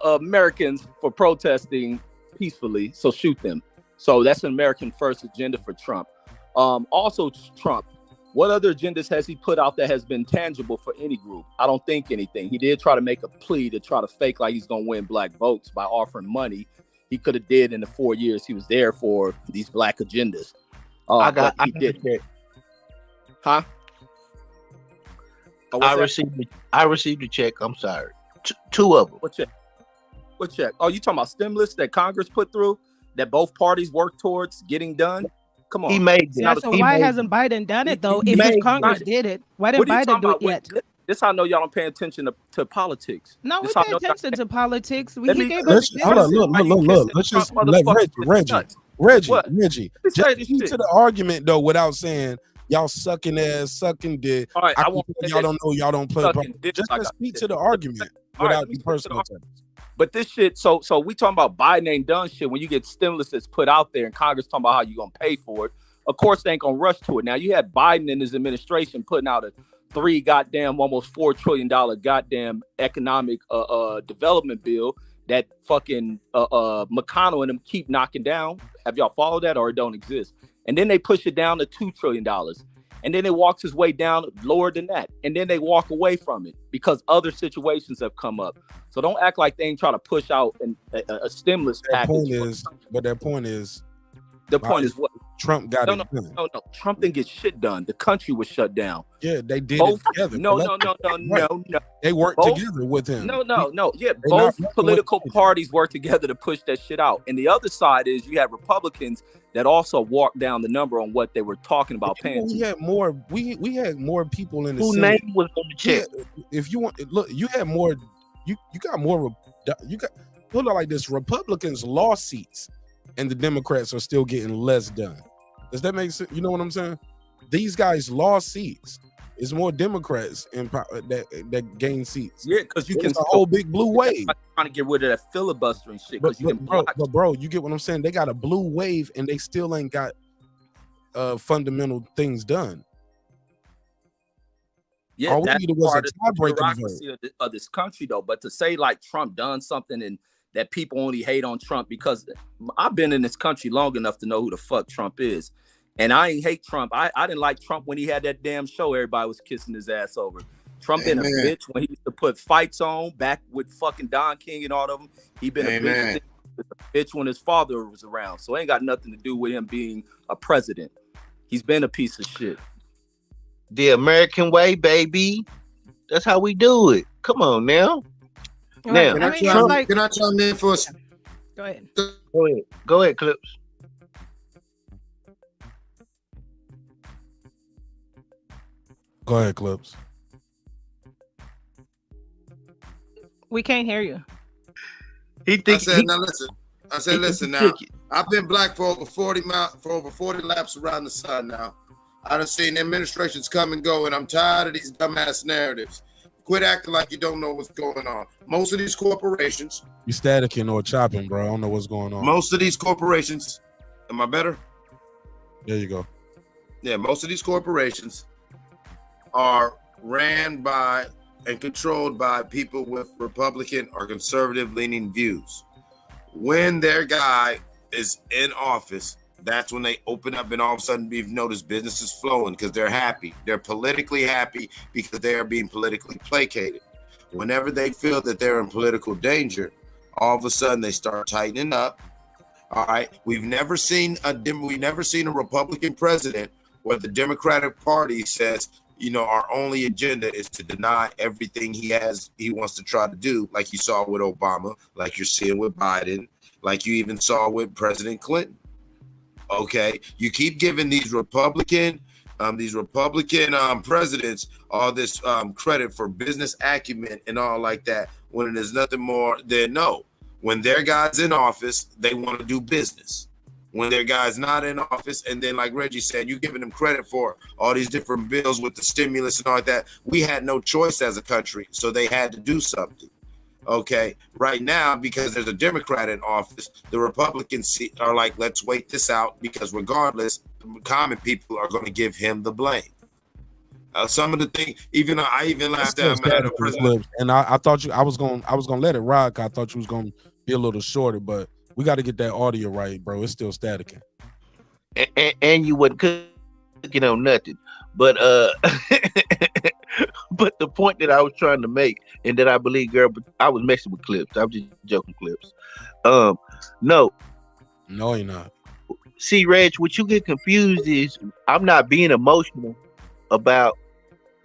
Americans for protesting peacefully. So shoot them. So that's an American first agenda for Trump. Also Trump, what other agendas has he put out that has been tangible for any group? I don't think anything. He did try to make a plea to try to fake like he's gonna win black votes by offering money. He could have did in the 4 years he was there for these black agendas. He did. Huh? Oh, I received a check. I'm sorry. Two of them. What check? Oh, you talking about stimulus that Congress put through that both parties work towards getting done? Come on. He made Yeah, so why hasn't Biden done it though? If his Congress did it, why didn't Biden do it yet? This how I know y'all don't pay attention to politics. No, we This how I pay know y'all- attention to politics. Let He me- gave let's- us hold on, Look. Let's just let Reggie. What? Just Let's say this speak shit. to the argument though, without saying y'all sucking ass, sucking dick. All right, I can won't tell say y'all this. don't know, y'all don't play. Sucking dick, Just like I speak said. to the argument All right, without let me the speak to personal the terms. But this shit, so we talking about Biden ain't done shit when you get stimulus that's put out there and Congress talking about how you gonna pay for it. Of course they ain't gonna rush to it. Now you had Biden and his administration putting out a almost $4 trillion goddamn economic development bill that fucking McConnell and them keep knocking down. Have y'all followed that or it don't exist? And then they push it down to $2 trillion. And then it walks his way down lower than that. And then they walk away from it because other situations have come up. So don't act like they ain't trying to push out a stimulus package. Their point is the point is what? Trump got it done. No. Trump didn't get shit done. The country was shut down. Yeah, they did Both, it together. No. They worked Both- together with him. No. Yeah, They both not- political parties work together to push that shit out. And the other side is you have Republicans that also walk down the number on what they were talking about paying. We had more. We had more people in the Who Senate. name was on the check? If you want, look, you had more. You got more. You got put it like this: Republicans lost seats, and the Democrats are still getting less done. Does that make sense? You know what I'm saying? These guys lost seats, It's more Democrats that gain seats. Yeah, because you can It's a whole big blue wave. Trying to get rid of that filibustering shit. Because you can block. Bro, you get what I'm saying? They got a blue wave and they still ain't got fundamental things done. Yeah, all we that's needed was part a of the tiebreaker bureaucracy of this country, though. But to say like Trump done something and that people only hate on Trump, because I've been in this country long enough to know who the fuck Trump is. And I ain't hate Trump. I didn't like Trump when he had that damn show everybody was kissing his ass over. Trump been a bitch when he used to put fights on back with fucking Don King and all of them. He been a bitch when his father was around. So it ain't got nothing to do with him being a president. He's been a piece of shit. The American way, baby. That's how we do it. Come on now. Now, can I chime in for a second? Go ahead. Go ahead, Clips. Go ahead, Clips. We can't hear you. I said, listen now. I've been black for over 40 laps around the sun now. I done seen administrations come and go, and I'm tired of these dumbass narratives. Quit acting like you don't know what's going on. Most of these corporations. You staticking or chopping, bro. I don't know what's going on. Most of these corporations. Am I better? There you go. Yeah, most of these corporations are ran by and controlled by people with Republican or conservative leaning views. When their guy is in office, that's when they open up, and all of a sudden you've noticed business is flowing because they're happy. They're politically happy because they are being politically placated. Whenever they feel that they're in political danger, all of a sudden they start tightening up. All right, we've never seen a Republican president where the Democratic Party says, you know, our only agenda is to deny everything he wants to try to do, like you saw with Obama, like you're seeing with Biden, like you even saw with President Clinton. Okay, you keep giving these Republican presidents all this credit for business acumen and all like that, when it is nothing more than no. When their guy's in office, they want to do business. When their guy's not in office, and then like Reggie said, you're giving them credit for all these different bills with the stimulus and all like that. We had no choice as a country, so they had to do something. Okay, right now, because there's a Democrat in office, the Republicans are like, let's wait this out, because regardless, common people are going to give him the blame. Some of the things, I even laughed at the president. And I thought I was gonna let it rock. I thought you was gonna be a little shorter, but we got to get that audio right, bro. It's still staticking. And you wasn't cooking on nothing. But but the point that I was trying to make, and that I believe, girl, but I was messing with Clips. I was just joking, Clips. No, you're not. See, Reg, what you get confused is I'm not being emotional about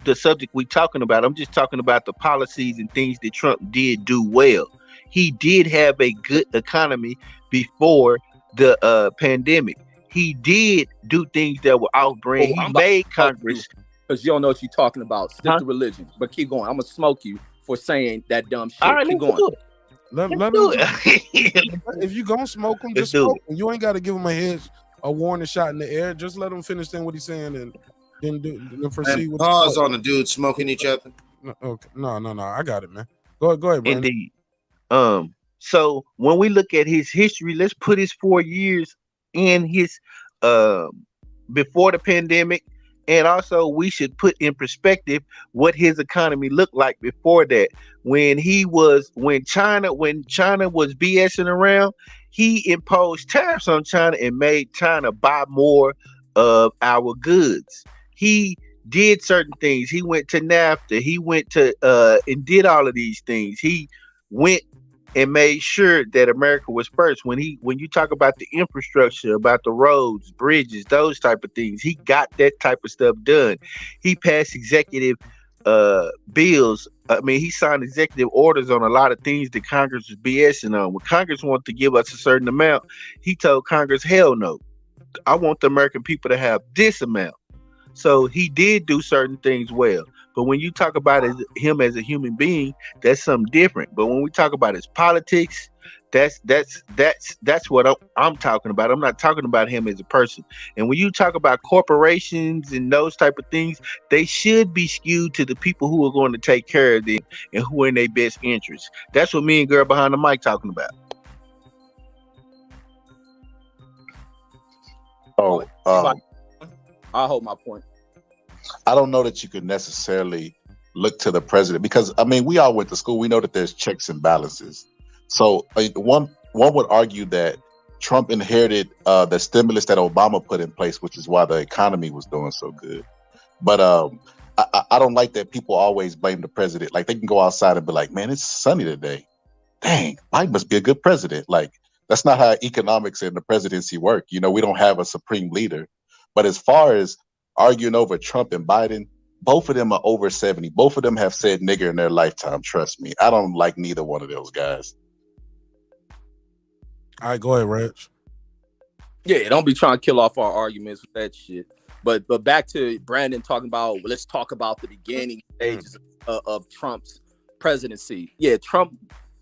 the subject we're talking about. I'm just talking about the policies and things that Trump did do well. He did have a good economy before the pandemic. He did do things that were off-brand. He made Congress. Because you don't know what you're talking about. Stick to religion. But keep going. I'm going to smoke you for saying that dumb shit. All right, keep let's going. Let do it. If you going to smoke him, just smoke him. You ain't got to give him a warning shot in the air. Just let him finish saying what he's saying and then proceed with pause on the dude smoking each other. No, okay. No. I got it, man. Go ahead, Brandon. Indeed. So when we look at his history, let's put his 4 years in his before the pandemic, and also we should put in perspective what his economy looked like before that. When China was BSing around, he imposed tariffs on China and made China buy more of our goods. He did certain things. He went to NAFTA. He went to and did all of these things. He went and made sure that America was first. When you talk about the infrastructure, about the roads, bridges, those type of things, he got that type of stuff done. He passed executive bills. I mean, he signed executive orders on a lot of things that Congress was BSing on. When Congress wanted to give us a certain amount, he told Congress, hell no. I want the American people to have this amount. So he did do certain things well. But when you talk about him as a human being, that's something different. But when we talk about his politics, That's what I'm talking about. I'm not talking about him as a person. And when you talk about corporations and those type of things, they should be skewed to the people who are going to take care of them and who are in their best interest. That's what me and girl behind the mic talking about. Oh, I'll hold my point. I don't know that you could necessarily look to the president because I mean we all went to school. We know that there's checks and balances. So one would argue that Trump inherited the stimulus that Obama put in place, which is why the economy was doing so good. But I don't like that people always blame the president. Like they can go outside and be like, "Man, it's sunny today. Dang, Biden must be a good president." Like that's not how economics and the presidency work. You know, we don't have a supreme leader. But as far as arguing over Trump and Biden, both of them are over 70. Both of them have said nigger in their lifetime. Trust me. I don't like neither one of those guys. All right, go ahead, Reg. Yeah, don't be trying to kill off our arguments with that shit. But back to Brandon talking about, let's talk about the beginning stages of Trump's presidency. Yeah, Trump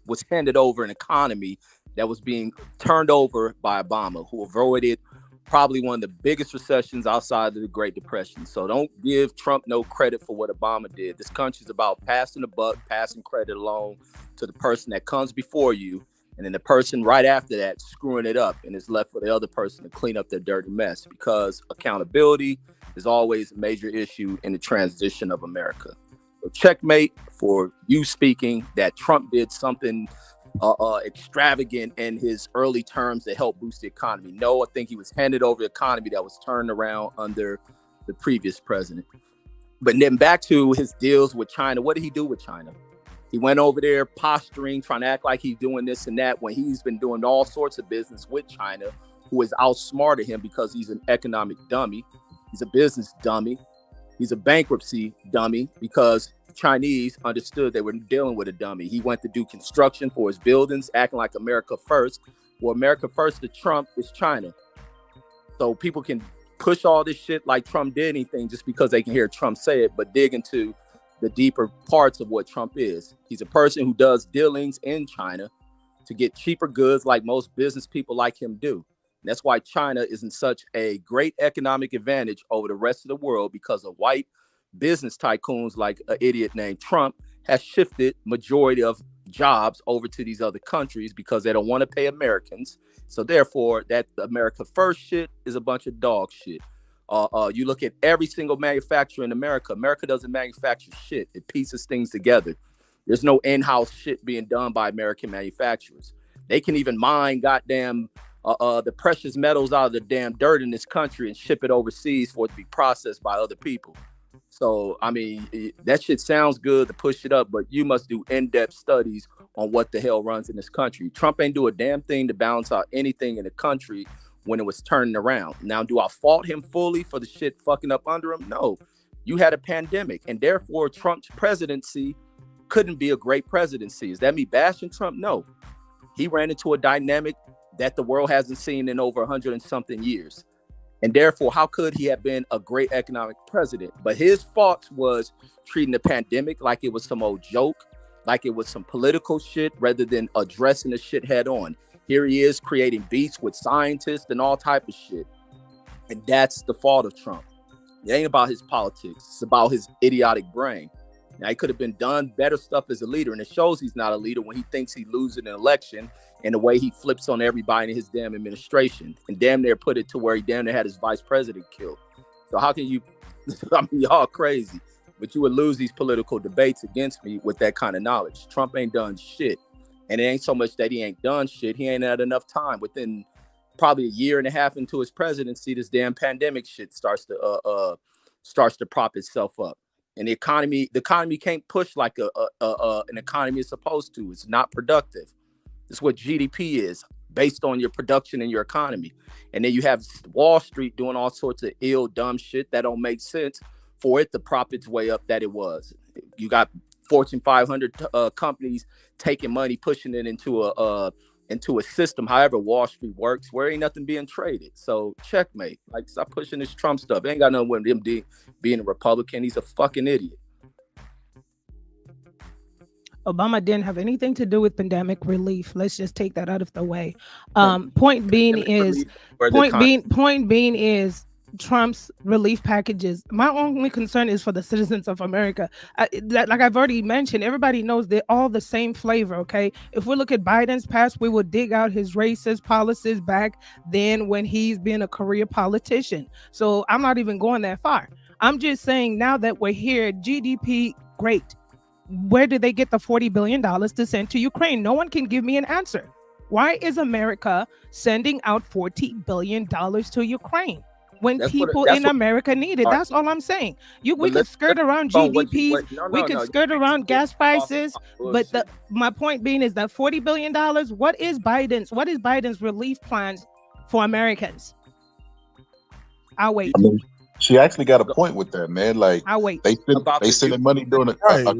was handed over an economy that was being turned over by Obama, who avoided probably one of the biggest recessions outside of the Great Depression. So don't give Trump no credit for what Obama did. This country's about passing the buck, passing credit along to the person that comes before you, and then the person right after that screwing it up, and it's left for the other person to clean up their dirty mess, because accountability is always a major issue in the transition of America. So checkmate for you speaking that Trump did something extravagant in his early terms to help boost the economy. No, I think he was handed over the economy that was turned around under the previous president. But then back to his deals with China. What did he do with China? He went over there posturing, trying to act like he's doing this and that when he's been doing all sorts of business with China, who has outsmarted him because he's an economic dummy. He's a business dummy. He's a bankruptcy dummy because Chinese understood they were dealing with a dummy. He went to do construction for his buildings, acting like America first. Well, America first to Trump is China. So people can push all this shit like Trump did anything just because they can hear Trump say it, but dig into the deeper parts of what Trump is. He's a person who does dealings in China to get cheaper goods like most business people like him do. And that's why China is in such a great economic advantage over the rest of the world, because of white business tycoons like an idiot named Trump has shifted majority of jobs over to these other countries because they don't want to pay Americans. So therefore, that America first shit is a bunch of dog shit. You look at every single manufacturer in America. America doesn't manufacture shit. It pieces things together. There's no in-house shit being done by American manufacturers. They can even mine goddamn the precious metals out of the damn dirt in this country and ship it overseas for it to be processed by other people. So, I mean, that shit sounds good to push it up, but you must do in-depth studies on what the hell runs in this country. Trump ain't do a damn thing to balance out anything in the country when it was turning around. Now, do I fault him fully for the shit fucking up under him? No. You had a pandemic, and therefore Trump's presidency couldn't be a great presidency. Is that me bashing Trump? No. He ran into a dynamic that the world hasn't seen in over 100 and something years. And therefore, how could he have been a great economic president? But his fault was treating the pandemic like it was some old joke, like it was some political shit, rather than addressing the shit head on. Here he is creating beats with scientists and all type of shit. And that's the fault of Trump. It ain't about his politics. It's about his idiotic brain. Now, he could have been done better stuff as a leader, and it shows he's not a leader when he thinks he's losing an election and the way he flips on everybody in his damn administration and damn near put it to where he damn near had his vice president killed. So how can you, I mean, y'all crazy, but you would lose these political debates against me with that kind of knowledge. Trump ain't done shit. And it ain't so much that he ain't done shit. He ain't had enough time. Within probably a year and a half into his presidency, this damn pandemic shit starts to prop itself up. And the economy can't push like an economy is supposed to. It's not productive. It's what GDP is, based on your production and your economy. And then you have Wall Street doing all sorts of ill, dumb shit that don't make sense for it to prop its way up that it was. You got Fortune 500 companies taking money, pushing it into a system, however Wall Street works, where ain't nothing being traded. So checkmate. Like, stop pushing this Trump stuff. It ain't got nothing with him being a Republican. He's a fucking idiot. Obama didn't have anything to do with pandemic relief. Let's just take that out of the way. Point being is Trump's relief packages. My only concern is for the citizens of America. Like I've already mentioned, everybody knows they're all the same flavor, okay? If we look at Biden's past, we will dig out his racist policies back then when he's been a career politician. So I'm not even going that far. I'm just saying now that we're here, GDP, great. Where did they get the $40 billion to send to Ukraine? No one can give me an answer. Why is America sending out $40 billion to Ukraine? When people in America need it. That's all I'm saying. We could skirt around GDPs, we could skirt around gas prices, but my point being is that $40 billion, what is Biden's relief plans for Americans? I'll wait. I mean, she actually got a point with that, man. Like I'll wait. They sending money during a crisis.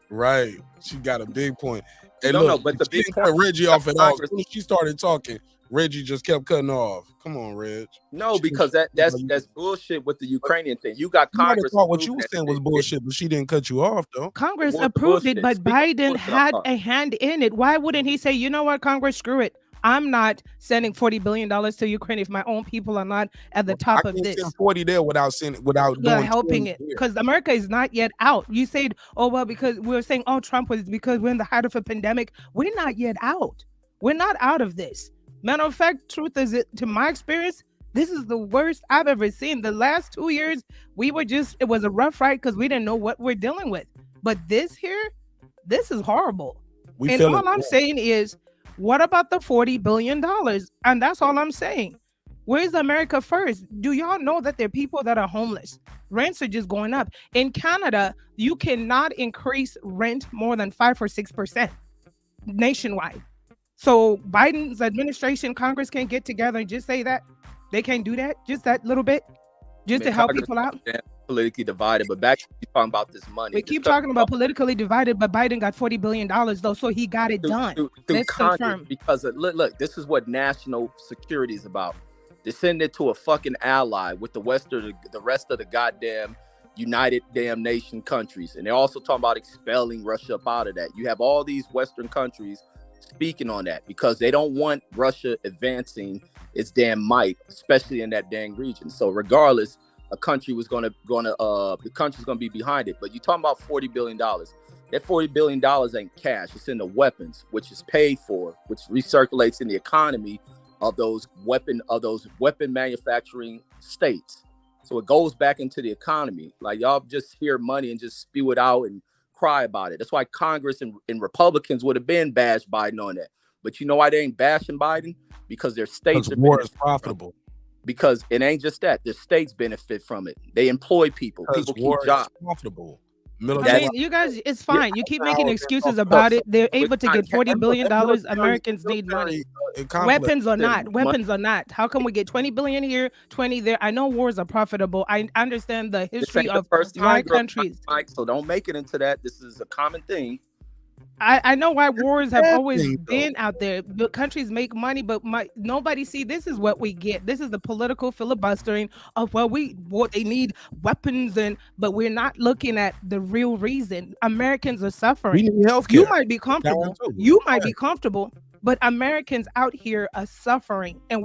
Right. She got a big point. Hey, but the big point Reggie off at all. As soon as she started talking, Reggie just kept cutting off. Come on, Reg. No, because that's bullshit with the Ukrainian thing. You got Congress. I thought what you were saying was bullshit, but she didn't cut you off, though. Congress approved it, but Biden had a hand in it. Why wouldn't he say, you know what, Congress, screw it. I'm not sending $40 billion to Ukraine if my own people are not at the top of this. Send 40 there without doing helping it, because America is not yet out. You said, oh well, because we were saying, oh, Trump was because we're in the height of a pandemic. We're not yet out. We're not out of this. Matter of fact, truth is, to my experience, this is the worst I've ever seen. The last 2 years, it was a rough ride because we didn't know what we're dealing with. But this is horrible. And all I'm saying is, what about the $40 billion? And that's all I'm saying. Where's America first? Do y'all know that there are people that are homeless? Rents are just going up. In Canada, you cannot increase rent more than 5 or 6% nationwide. So Biden's administration, Congress can't get together and just say that. They can't do that, just that little bit, just to help people out. Politically divided, but back to talking about this money. We keep talking about politically divided, but Biden got $40 billion though, so he got it done. Through Congress, because look, this is what national security is about. They send it to a fucking ally with the rest of the goddamn United damn nation countries, and they're also talking about expelling Russia up out of that. You have all these Western countries speaking on that because they don't want Russia advancing its damn might, especially in that dang region. So regardless, the country's gonna be behind it. But you talking about $40 billion. That $40 billion ain't cash. It's in the weapons, which is paid for, which recirculates in the economy of those weapon manufacturing states. So it goes back into the economy. Like, y'all just hear money and just spew it out and cry about it. That's why Congress and Republicans would have been bashed Biden on that. But you know why they ain't bashing Biden? Because their states are war is profitable. Because it ain't just that. The states benefit from it. They employ people. People keep jobs. Profitable. I mean, you guys, it's fine. You keep making excuses about it. They're able to get $40 billion. Americans need money. Weapons or not. How come we get $20 billion here, 20 there? I know wars are profitable. I understand the history of my countries. So don't make it into that. This is a common thing. I know why wars have always been out there. The countries make money, but nobody see this is what we get. This is the political filibustering of what they need weapons but we're not looking at the real reason. Americans are suffering. We need healthcare. You might be comfortable. But Americans out here are suffering, and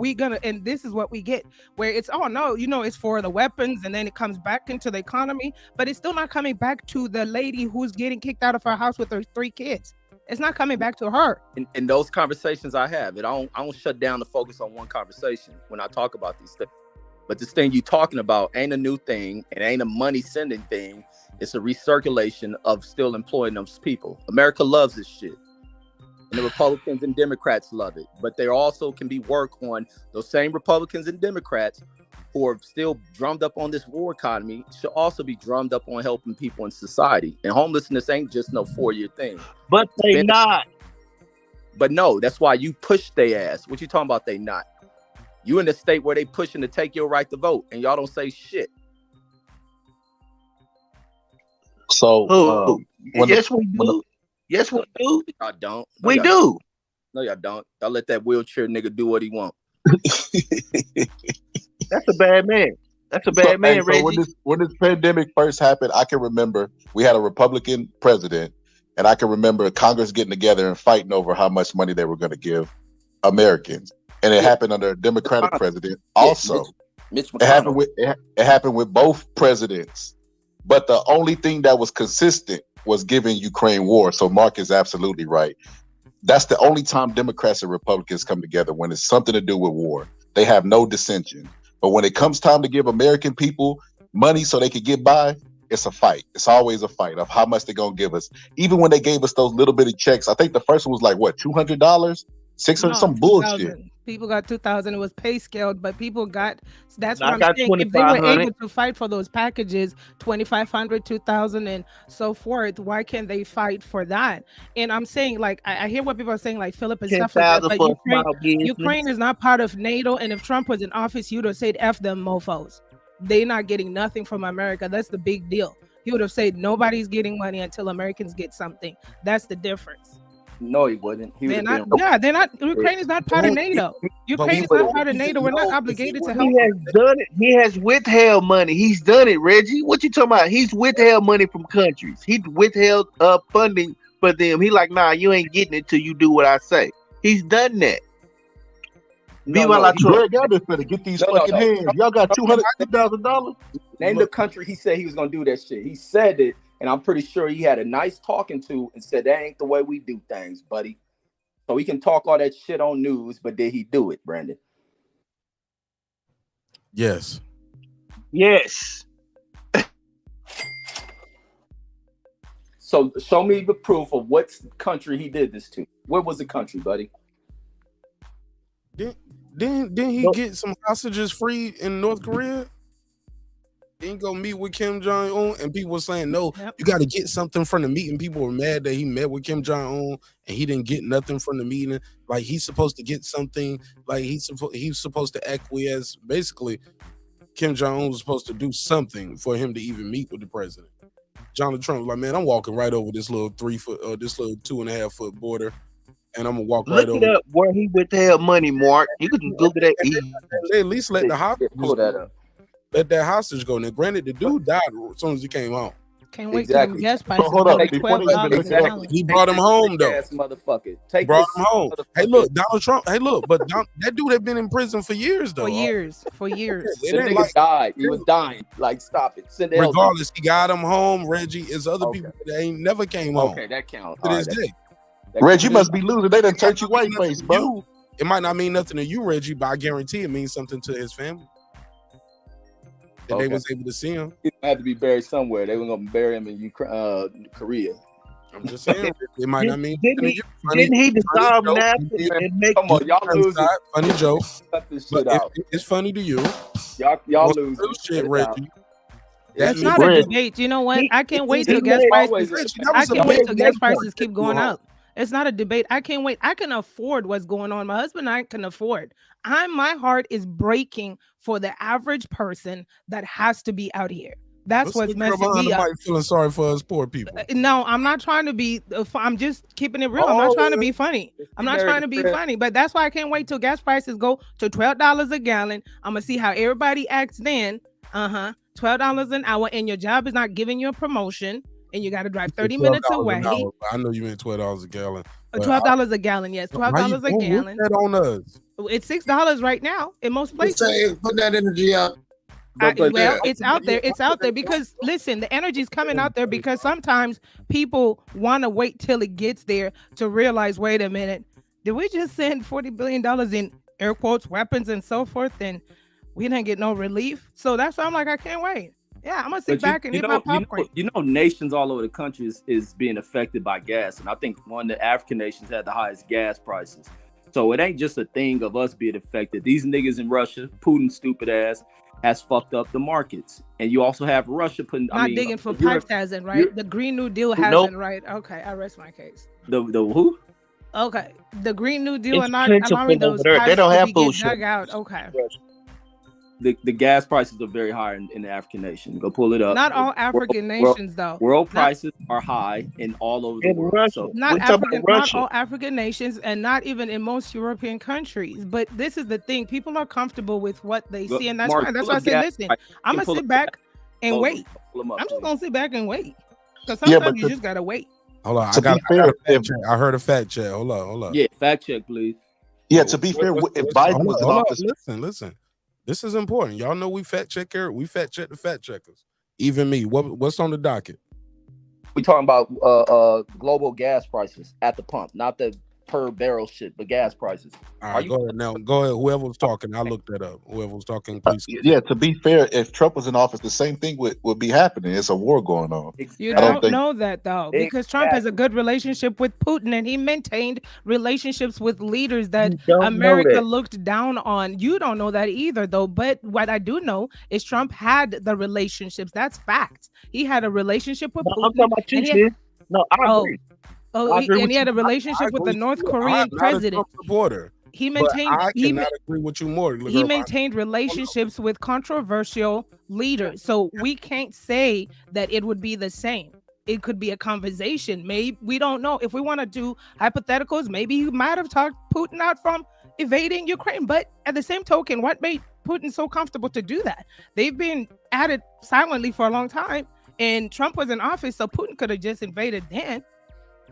this is what we get, where it's, oh no, it's for the weapons, and then it comes back into the economy, but it's still not coming back to the lady who's getting kicked out of her house with her 3 kids. It's not coming back to her. In those conversations I have, I don't shut down to focus on one conversation when I talk about these things. But this thing you talking about ain't a new thing, and ain't a money sending thing. It's a recirculation of still employing those people. America loves this shit. And the Republicans and Democrats love it. But there also can be work on those same Republicans and Democrats who are still drummed up on this war economy should also be drummed up on helping people in society. And homelessness ain't just no 4-year thing. But they not. But no, that's why you push their ass. What you talking about they not? You in the state where they pushing to take your right to vote and y'all don't say shit. So yes, we do. Yes, we do. Y'all don't. No, we do. No, y'all don't. Y'all let that wheelchair nigga do what he want. That's a bad man. That's a bad man, Reggie. When this pandemic first happened, I can remember we had a Republican president, and I can remember Congress getting together and fighting over how much money they were going to give Americans, and it happened under a Democratic president. Also, Mitch it happened McConnell. it happened with both presidents, but the only thing that was consistent was giving Ukraine war. So Mark is absolutely right. That's the only time Democrats and Republicans come together, when it's something to do with war. They have no dissension. But when it comes time to give American people money so they could get by, it's a fight. It's always a fight of how much they're going to give us. Even when they gave us those little bitty checks, I think the first one was like, what, $200? $600? Some bullshit. 2,000. People got 2,000. It was pay scaled, but people got, that's I what I'm got saying. If they were 2,500. able to fight for those packages, 2,500, 2,000, and so forth, why can't they fight for that? And I'm saying, like, I hear what people are saying, like Philip and stuff like that, 10,000 but for a small business. Ukraine is not part of NATO, and if Trump was in office, you'd have said, F them mofos. They're not getting nothing from America. That's the big deal. He would have said, nobody's getting money until Americans get something. That's the difference. No, he wouldn't. He They're would not. have Yeah, they're not. Ukraine is not part of NATO. Ukraine is not part of NATO. We're not obligated to help. He has done it. He has withheld money. He's done it, Reggie. What you talking about? He's withheld money from countries. He withheld funding for them. He like, nah, you ain't getting it till you do what I say. He's done that. Greg, y'all just better get these fucking hands. Y'all got $200,000. Name the country he said he was gonna do that shit. He said it, and I'm pretty sure he had a nice talking to and said that ain't the way we do things, buddy. So he can talk all that shit on news, but did he do it, Brandon? Yes. Yes. So show me the proof of what country he did this to. Where was the country, buddy? Didn't he get some hostages freed in North Korea? Didn't go meet with Kim Jong-un, and people were saying, no, you got to get something from the meeting. People were mad that he met with Kim Jong-un and he didn't get nothing from the meeting. Like, he's supposed to get something. Like, he's supposed to acquiesce. Basically, Kim Jong-un was supposed to do something for him to even meet with the president. Donald Trump was like, man, I'm walking right over this little 3 foot, this little 2.5 foot border, and I'm gonna walk right over. Look it up where he withheld money, Mark. You can just Google that. They at least let the hostage pull that up. Let that hostage go. Now, granted, the dude died as soon as he came home. Can't wait till the gas prices Hold go up. like $12 a gallon. He brought him home though. Ass motherfucker. He brought him home. Hey, look, Donald Trump. Hey, look, but that dude had been in prison for years though. For years. It The ain't nigga like- died. He was dying. Like, stop it. Send the hell Regardless, he got him home. Reggie, is other people that ain't never came home. Okay, that counts. To All this right, day. Reg, you must be losing. They done turned you white face, bro. It might not mean nothing to you, Reggie, but I guarantee it means something to his family. That they was able to see him. He had to be buried somewhere. They were gonna bury him in Ukraine, Korea. I'm just saying, it might not mean Didn't nothing he, to you. Funny- didn't he dissolve funny joke. NASA and make? Come on, y'all losing. Funny joke. Cut this But shit out. it's funny to you. Y'all What's losing. real shit, Cut it out. Reggie. It's not a debate. You know what? I can't wait till gas prices. I can't wait till gas prices keep going up. It's not a debate. I can't wait. I can afford what's going on. My husband and I can afford. My heart is breaking for the average person that has to be out here. That's what's messing me up. Feeling sorry for us poor people. No, I'm not trying to be. I'm just keeping it real. I'm not trying to be funny. I'm not trying to be funny. But that's why I can't wait till gas prices go to $12 a gallon. I'm gonna see how everybody acts then. $12 an hour, and your job is not giving you a promotion, and you got to drive 30 minutes away. I know you meant $12 a gallon. $12 a gallon, yes, $12 a gallon. That on us. It's $6 right now in most places. Put that energy out. It's out there. It's out there because listen, the energy is coming out there because sometimes people want to wait till it gets there to realize, wait a minute, did we just send $40 billion in air quotes weapons and so forth, and we didn't get no relief? So that's why I'm like, I can't wait. Yeah, I'm gonna sit back and eat my popcorn. You know, nations all over the country is being affected by gas, and I think one of the African nations had the highest gas prices. So it ain't just a thing of us being affected. These niggas in Russia, Putin's stupid ass, has fucked up the markets, and you also have Russia putting. Digging for pipes hasn't, right? The Green New Deal hasn't, right? Okay, I rest my case. The who? Okay, the Green New Deal It's and not plentiful allowing those over there. pipes They don't to have be bullshit. dug out. Okay. The gas prices are very high in the African nation. Go pull it up. Not all African nations, though. World prices are high in all over the world. So Not all African nations, and not even in most European countries. But this is the thing: people are comfortable with what they see, and that's Mark, fine. That's pull why I up said, gas listen, prices. I'm gonna Pull sit up back and Pull wait. them up, I'm just please. gonna sit back and wait because Yeah, sometimes but you just gotta wait. Hold on, To be fair, if I heard a fact check. Hold on. Yeah, fact check, please. yeah, to be fair, if Biden was in office, Listen. This is important. Y'all know we fact check here. We fact check the fact checkers. Even me. What's on the docket? We talking about global gas prices at the pump, not the per barrel shit, but gas prices. All right, go ahead now. Go ahead. Whoever was talking, I looked that up. Whoever was talking, please. yeah, to be fair, if Trump was in office, the same thing would be happening. It's a war going on. You I don't think know that though, because Trump has a good relationship with Putin, and he maintained relationships with leaders that America looked down on. You don't know that either, though. But what I do know is Trump had the relationships. That's fact. He had a relationship with Putin. I'm talking about you, sis. No, I agree. And he had a relationship with the North Korean president. He maintained. I cannot agree with you more. He maintained relationships with controversial leaders, so we can't say that it would be the same. It could be a conversation. Maybe we don't know. If we want to do hypotheticals, maybe he might have talked Putin out from invading Ukraine. But at the same token, what made Putin so comfortable to do that? They've been at it silently for a long time, and Trump was in office, so Putin could have just invaded then.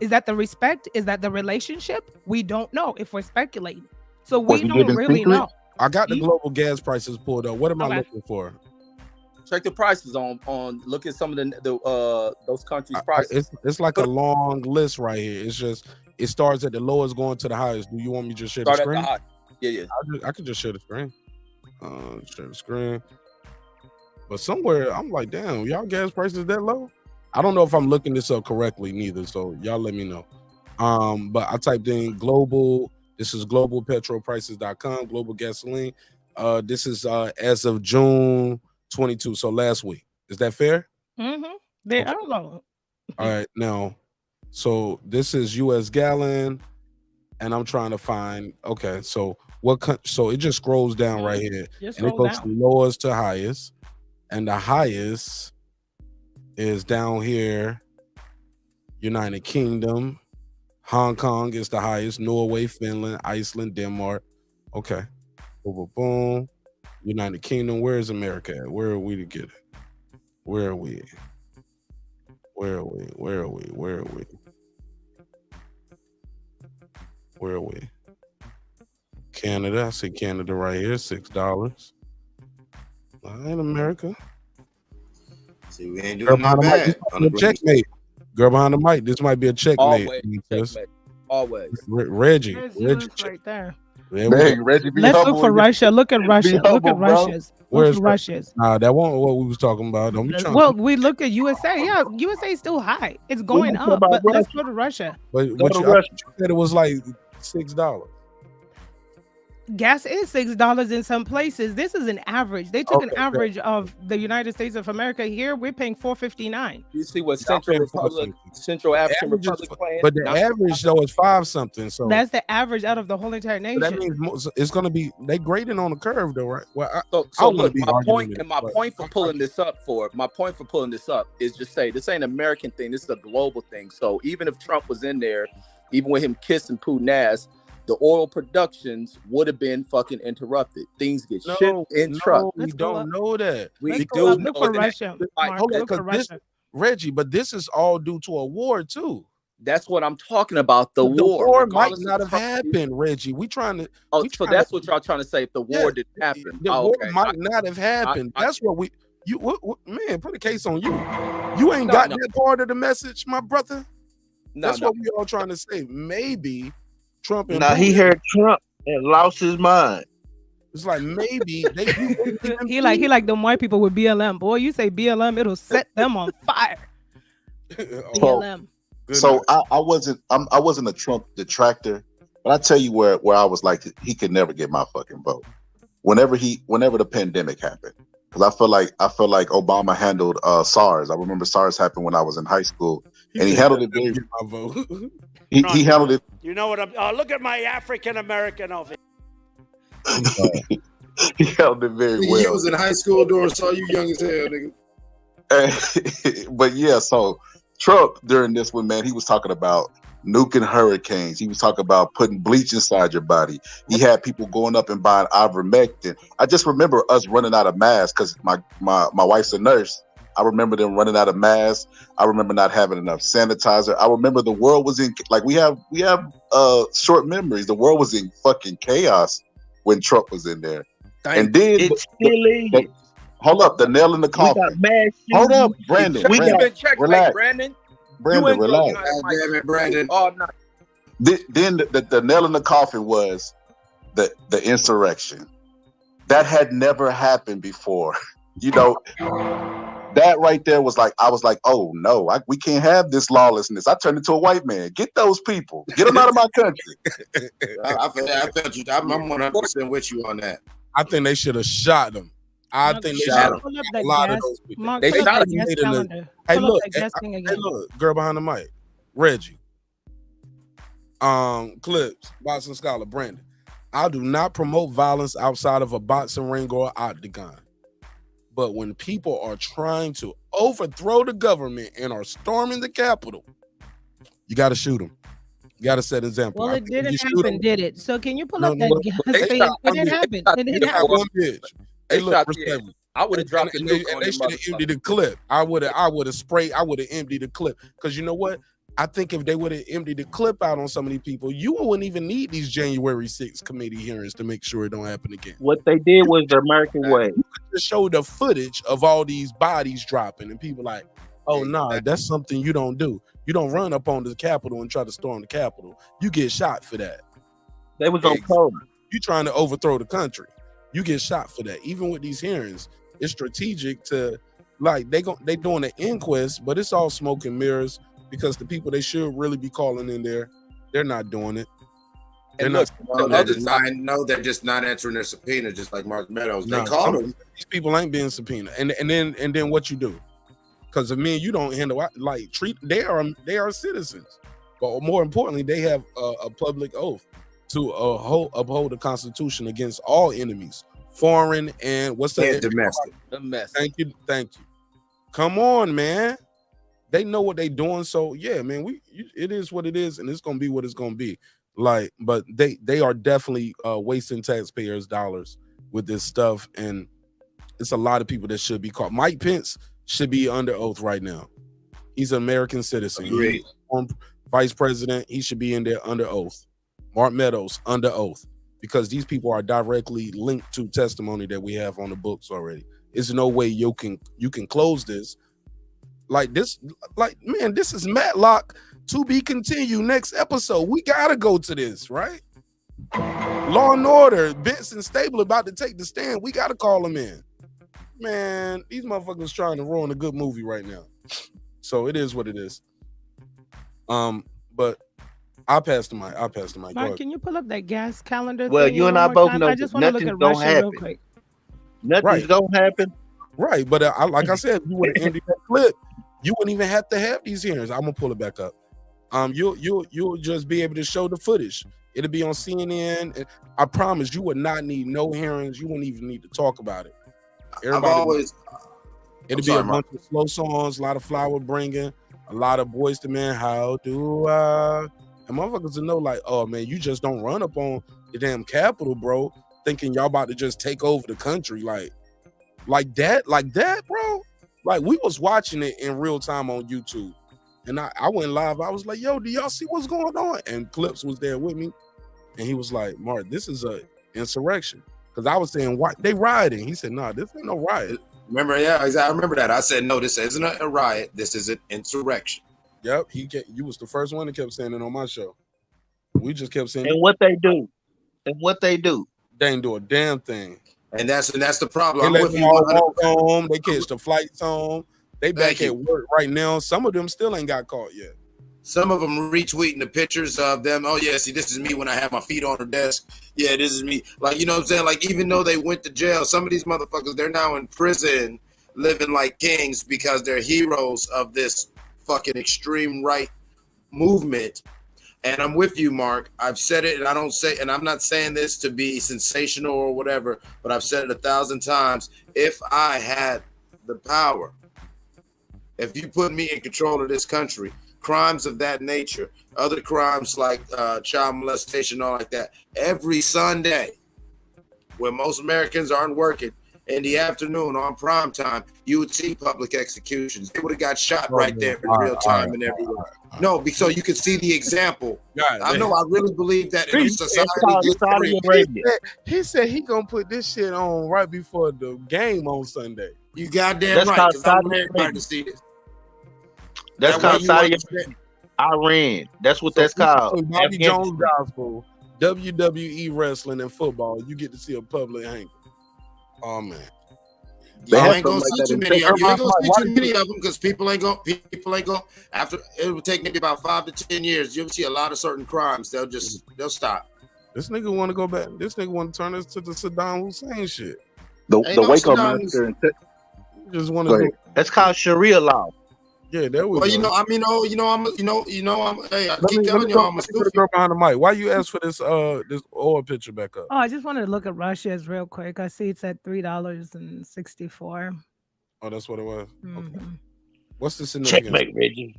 Is that the respect? Is that the relationship? We don't know if we're speculating. So we don't really know. I got the global gas prices pulled up. What am I looking for? Check the prices on. Look at some of the those countries' prices. It's like a long list right here. It's just it starts at the lowest going to the highest. Do you want me to just share the screen? Yeah. I can just share the screen. Share the screen. But somewhere I'm like, damn, y'all gas prices that low? I don't know if I'm looking this up correctly neither, so y'all let me know. But I typed in global. This is globalpetrolprices.com, global gasoline. This is as of June 22, so last week. Is that fair? Mm-hmm. They are low. All right, now, so this is U.S. gallon, and I'm trying to find. Okay, so so it just scrolls down right here, and it goes from lowest to highest, and the highest is down here. United Kingdom, Hong Kong is the highest. Norway, Finland, Iceland, Denmark. Okay, boom. United Kingdom. Where is America at? Where are we to get it? Where are we? Canada. I see Canada right here, $6. All right, America. See, we ain't doing that bad. Checkmate. Girl behind the mic. This might be a checkmate. Always. Reggie right there. Reggie, let's look for Russia. Look at Russia. Look at Russia's. Where's Russia's? Nah, that wasn't what we was talking about. Don't be trying. Well, we look at USA. Yeah, USA is still high. It's going up, but let's go to Russia. But you said it was like $6. Gas is $6 in some places. This is an average. They took an average of the United States of America. Here, we're paying $4.59. You see what Central African Republic playing? But the average though is 5 something. So that's the average out of the whole entire nation. So that means it's going to be they grading on the curve though, right? Well, so look, my point for pulling this up is just say this ain't an American thing. This is a global thing. So even if Trump was in there, even with him kissing Putin ass, the oil productions would have been fucking interrupted. Things get shipped in trucks. We don't know that. We do. Look for Russia. Reggie, but this is all due to a war too. That's what I'm talking about. The war. War might not have happened, Reggie. So that's what y'all trying to say. If the war didn't happen, the war might not have happened. That's what man, put a case on you. You ain't got that part of the message, my brother. That's what we all trying to say. Maybe Trump and he heard Trump and lost his mind. It's like maybe he like them white people with BLM. Boy, you say BLM, it'll set them on fire. BLM. So I wasn't a Trump detractor, but I tell you where I was like, he could never get my fucking vote. Whenever the pandemic happened, because I feel like Obama handled SARS. I remember SARS happened when I was in high school, and he handled it very. He handled it. You know what? Look at my African American over here. He handled it very well. He was in high school during saw you young as hell, nigga. But yeah, so Trump during this one, man, he was talking about nuking hurricanes. He was talking about putting bleach inside your body. He had people going up and buying ivermectin. I just remember us running out of masks because my wife's a nurse, I remember them running out of masks. I remember not having enough sanitizer. I remember the world was in like we have short memories. The world was in fucking chaos when Trump was in there. And then it still is. Hold up, the nail in the coffin. We got mass Hold up, shootings. Brandon. We Brandon, got checkmate, relax. Brandon. Brandon, you relax. Damn it, Brandon. All night. Then the nail in the coffin was the insurrection. That had never happened before. You know, that right there was like, I was like, oh no, we can't have this lawlessness. I turned into a white man. Get those people. Get them out of my country. I felt you. I'm 100% with you on that. I think they should have shot them. I think they should have Pull up a that lot gas. of those people. Mark, They pull up shot that gas them. calendar. Hey, Pull up look. that gas thing Hey, again. look. Girl behind the mic. Reggie. Clips. Boxing scholar. Brandon. I do not promote violence outside of a boxing ring or octagon. But when people are trying to overthrow the government and are storming the Capitol, you got to shoot them. You got to set an example. Well, I it think didn't you shoot happen, 'em. did it? So can you pull No, up no, that no. gas They thing? shot It one didn't bitch. happen. It They didn't shot happen. one bitch. Hey, They look, shot respectfully. I would have dropped the And nuke on they them should have emptied the clip. I would have sprayed. I would have emptied the clip. Because you know what? I think if they would have emptied the clip out on some of these people, you wouldn't even need these January 6th committee hearings to make sure it don't happen again. What they did was the American way. You could just show the footage of all these bodies dropping, and people like, oh no, that's something you don't do. You don't run up on the Capitol and try to storm the Capitol. You get shot for that. They was on cover. You trying to overthrow the country. You get shot for that. Even with these hearings, it's strategic to like they doing an inquest, but it's all smoke and mirrors because the people they should really be calling in there, they're not doing it. They're And not. they're just not answering their subpoena, just like Mark Meadows. They No, called him. These people ain't being subpoenaed, and then what you do? Because if me and you don't handle like treat, they are citizens, but more importantly, they have a public oath to uphold the Constitution against all enemies, foreign and what's that? And domestic. Thank you. Come on, man. They know what they doing, so yeah, man. It is what it is, and it's gonna be what it's gonna be. Like, but they are definitely wasting taxpayers' dollars with this stuff, and it's a lot of people that should be caught. Mike Pence should be under oath right now. He's an American citizen. He's vice president. He should be in there under oath. Mark Meadows under oath, because these people are directly linked to testimony that we have on the books already. There's no way you can close this. Like this, man, this is Matlock to be continued next episode. We gotta go to this, right? Law and Order, Benson Stable about to take the stand. We gotta call them in. Man, these motherfuckers trying to ruin a good movie right now. So it is what it is. But I'll pass the mic. Mark, can you pull up that gas calendar? Well, thing you and one I more both time? know I just want to look nothing's at gonna Russia real happen. quick. Nothing's gonna happen. Right, but like I said, if you would have ended that clip, you wouldn't even have to have these hearings. I'm gonna pull it back up. You'll just be able to show the footage. It'll be on CNN. I promise you would not need no hearings. You wouldn't even need to talk about it. It'll be a bunch of slow songs, a lot of flower bringing, a lot of Boys to Men. How do I? And motherfuckers to know, like, oh man, you just don't run up on the damn Capitol, bro, thinking y'all about to just take over the country, like that, bro. Like we was watching it in real time on YouTube, and I went live. I was like, yo, do y'all see what's going on? And Clips was there with me, and he was like, Mark, this is a insurrection. Because I was saying, why they rioting? He said, nah, this ain't no riot. Remember, yeah, exactly. I remember that. I said, no, this isn't a riot. This is an insurrection. Yep, you was the first one that kept saying it on my show. We just kept saying. And what they do, they ain't do a damn thing. And that's the problem. They I'm let with them you. all walk home. They catch the flights home. They back at work right now. Some of them still ain't got caught yet. Some of them retweeting the pictures of them. Oh yeah, see, this is me when I have my feet on the desk. Yeah, this is me. Like, you know what I'm saying? Like, even though they went to jail, some of these motherfuckers, they're now in prison living like kings because they're heroes of this fucking extreme right movement. And I'm with you, Mark. I've said it, and I'm not saying this to be sensational or whatever, but I've said it 1,000 times. If I had the power, if you put me in control of this country, crimes of that nature, other crimes like child molestation, all like that, every Sunday, when most Americans aren't working, in the afternoon on prime time, you would see public executions. They would have got shot right there in real time and everywhere. No, so you can see the example. I know. I really believe that in a society. He said he gonna put this shit on right before the game on Sunday. You goddamn right, because I want everybody to see this. That's called Saudi Iran. That's what that's called. Bobby Jones Gospel, WWE wrestling and football. You get to see a public hang. Oh man. You ain't gonna see too many of them. You ain't gonna see too many of them because people ain't gonna after it will take maybe about 5 to 10 years. You'll see a lot of certain crimes. They'll stop. This nigga want to go back. This nigga want to turn us to the Saddam Hussein shit. The Waco massacre. Just want to do. That's called Sharia law. Yeah, there we go. Hey, I keep telling you, I'm a stupid girl behind the mic. Why you ask for this this oil picture back up? Oh, I just wanted to look at Russia's real quick. I see it's at $3.64. Oh, that's what it was. Mm-hmm. Okay. What's the significance? Checkmate, Reggie.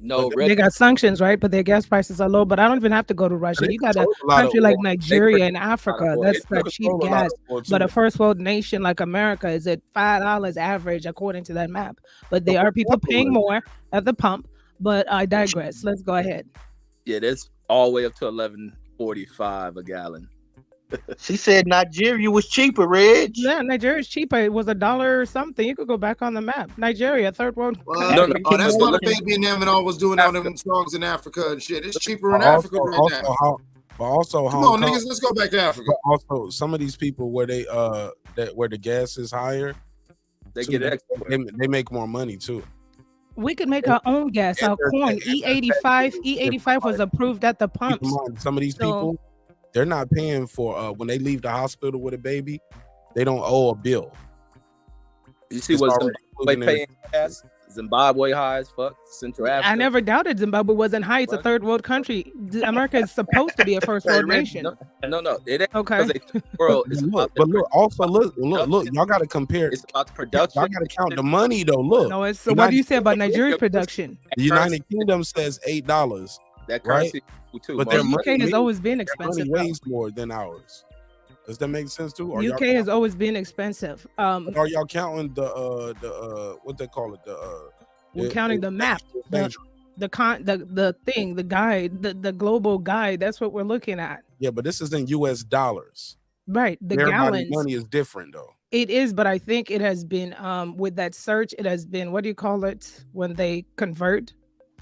No, they got sanctions, right? But their gas prices are low. But I don't even have to go to Russia. You got a country like Nigeria and Africa. That's the cheap gas. But a first world nation like America is at $5 average according to that map. But there are people paying more at the pump. But I digress. Let's go ahead. Yeah, that's all the way up to $11.45 a gallon. She said Nigeria was cheaper, Reg. Yeah, Nigeria is cheaper. It was $1 or something. You could go back on the map. Nigeria, third world. Oh, that's why the baby and them and all was doing all them songs in Africa and shit. It's cheaper in Africa right now. But also, come on, niggas, let's go back to Africa. Also, some of these people where they where the gas is higher, they get extra. They make more money too. We could make our own gas, our corn. E85 was approved at the pumps. Some of these people, they're not paying for when they leave the hospital with a baby, they don't owe a bill. You see what Zimbabwe paying gas? Zimbabwe high as fuck. Central Africa. I never doubted Zimbabwe wasn't high. It's a third world country. America is supposed to be a first world nation. No. It ain't okay. World. Look, y'all got to compare. It's about the production. Y'all got to count the money though. Look. No, it's so. What do you say about Nigeria's production? The United Kingdom says $8. That currency too. But the UK has always been expensive. Weighs more than ours. Does that make sense too? UK has always been expensive. Are y'all counting the what they call it? We're counting the map, the guide, the global guide. That's what we're looking at. Yeah, but this is in US dollars. Right. The gallons. Money is different though. It is, but I think it has been with that search, it has been, what do you call it when they convert?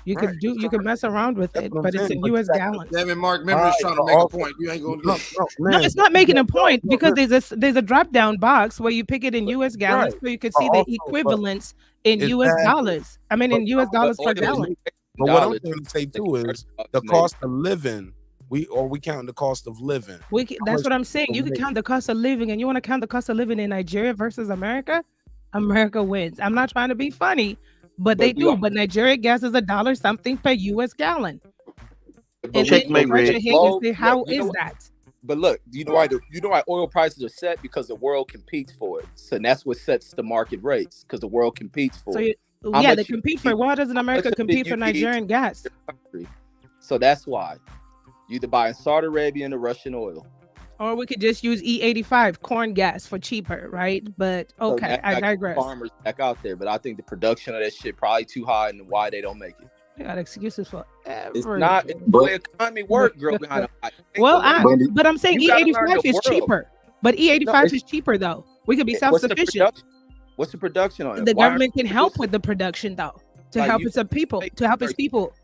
You could mess around with it, but it's in US gallons. Damn it, Mark, remember trying to make a point. You ain't gonna do it. No, it's not making a point because there's a drop down box where you pick it in US gallons so you can see the equivalents in US dollars. I mean in US dollars per gallon. But what I'm trying to say too is the cost of living. We count the cost of living. That's what I'm saying. You can count the cost of living, and you want to count the cost of living in Nigeria versus America. America wins. I'm not trying to be funny. But they do. But Nigeria gas is $1 something per US gallon. And checkmate, how is that? But look, you know why oil prices are set? Because the world competes for it. So that's what sets the market rates, because the world competes for it. They compete for it. Why doesn't America compete for Nigerian gas? So that's why. You either buy in Saudi Arabia or Russian oil. Or we could just use E85 corn gas for cheaper, right? But okay, I digress. Farmers back out there, but I think the production of that shit probably too high, and why they don't make it. They got excuses for everything. It's not the way economy work, girl. Behind but I'm saying E85 is cheaper. But E85 is cheaper though. We could be self-sufficient. What's the production on it? The government can help with the production though, to help its people, to help its people.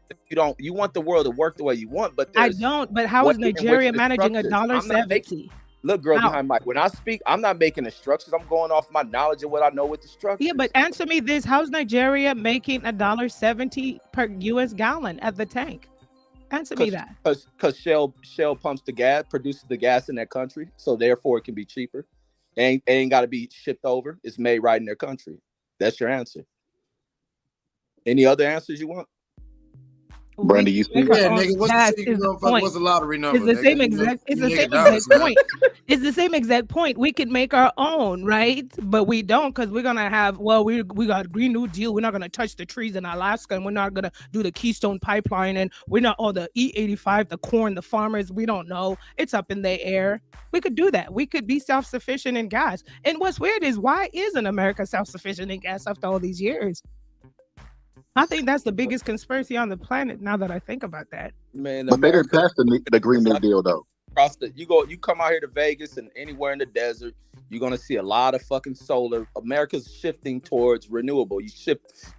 You want the world to work the way you want, but I don't. But how is Nigeria managing $1.70? Look, girl, behind Mike. When I speak, I'm not making instructions. I'm going off my knowledge of what I know with the structure. Yeah, but answer me this: how's Nigeria making $1.70 per US gallon at the tank? Answer me that. Because Shell pumps the gas, produces the gas in that country, so therefore it can be cheaper. It ain't got to be shipped over. It's made right in their country. That's your answer. Any other answers you want? Brandy, you see? Yeah, nigga, what's the secret motherfucker? What's the lottery number? It's the nigga? same You know, exact. It's you the nigga same dollars, exact man. point. It's the same exact point. We could make our own, right? But we don't because we're gonna have. Well, we got Green New Deal. We're not gonna touch the trees in Alaska, and we're not gonna do the Keystone Pipeline, and we're not all the E85, the corn, the farmers. We don't know. It's up in the air. We could do that. We could be self-sufficient in gas. And what's weird is why isn't America self-sufficient in gas after all these years? I think that's the biggest conspiracy on the planet. Now that I think about that, Man, But they didn't America pass the Green New Deal though. across the you come out here to Vegas and anywhere in the desert, you're gonna see a lot of fucking solar. America's shifting towards renewable.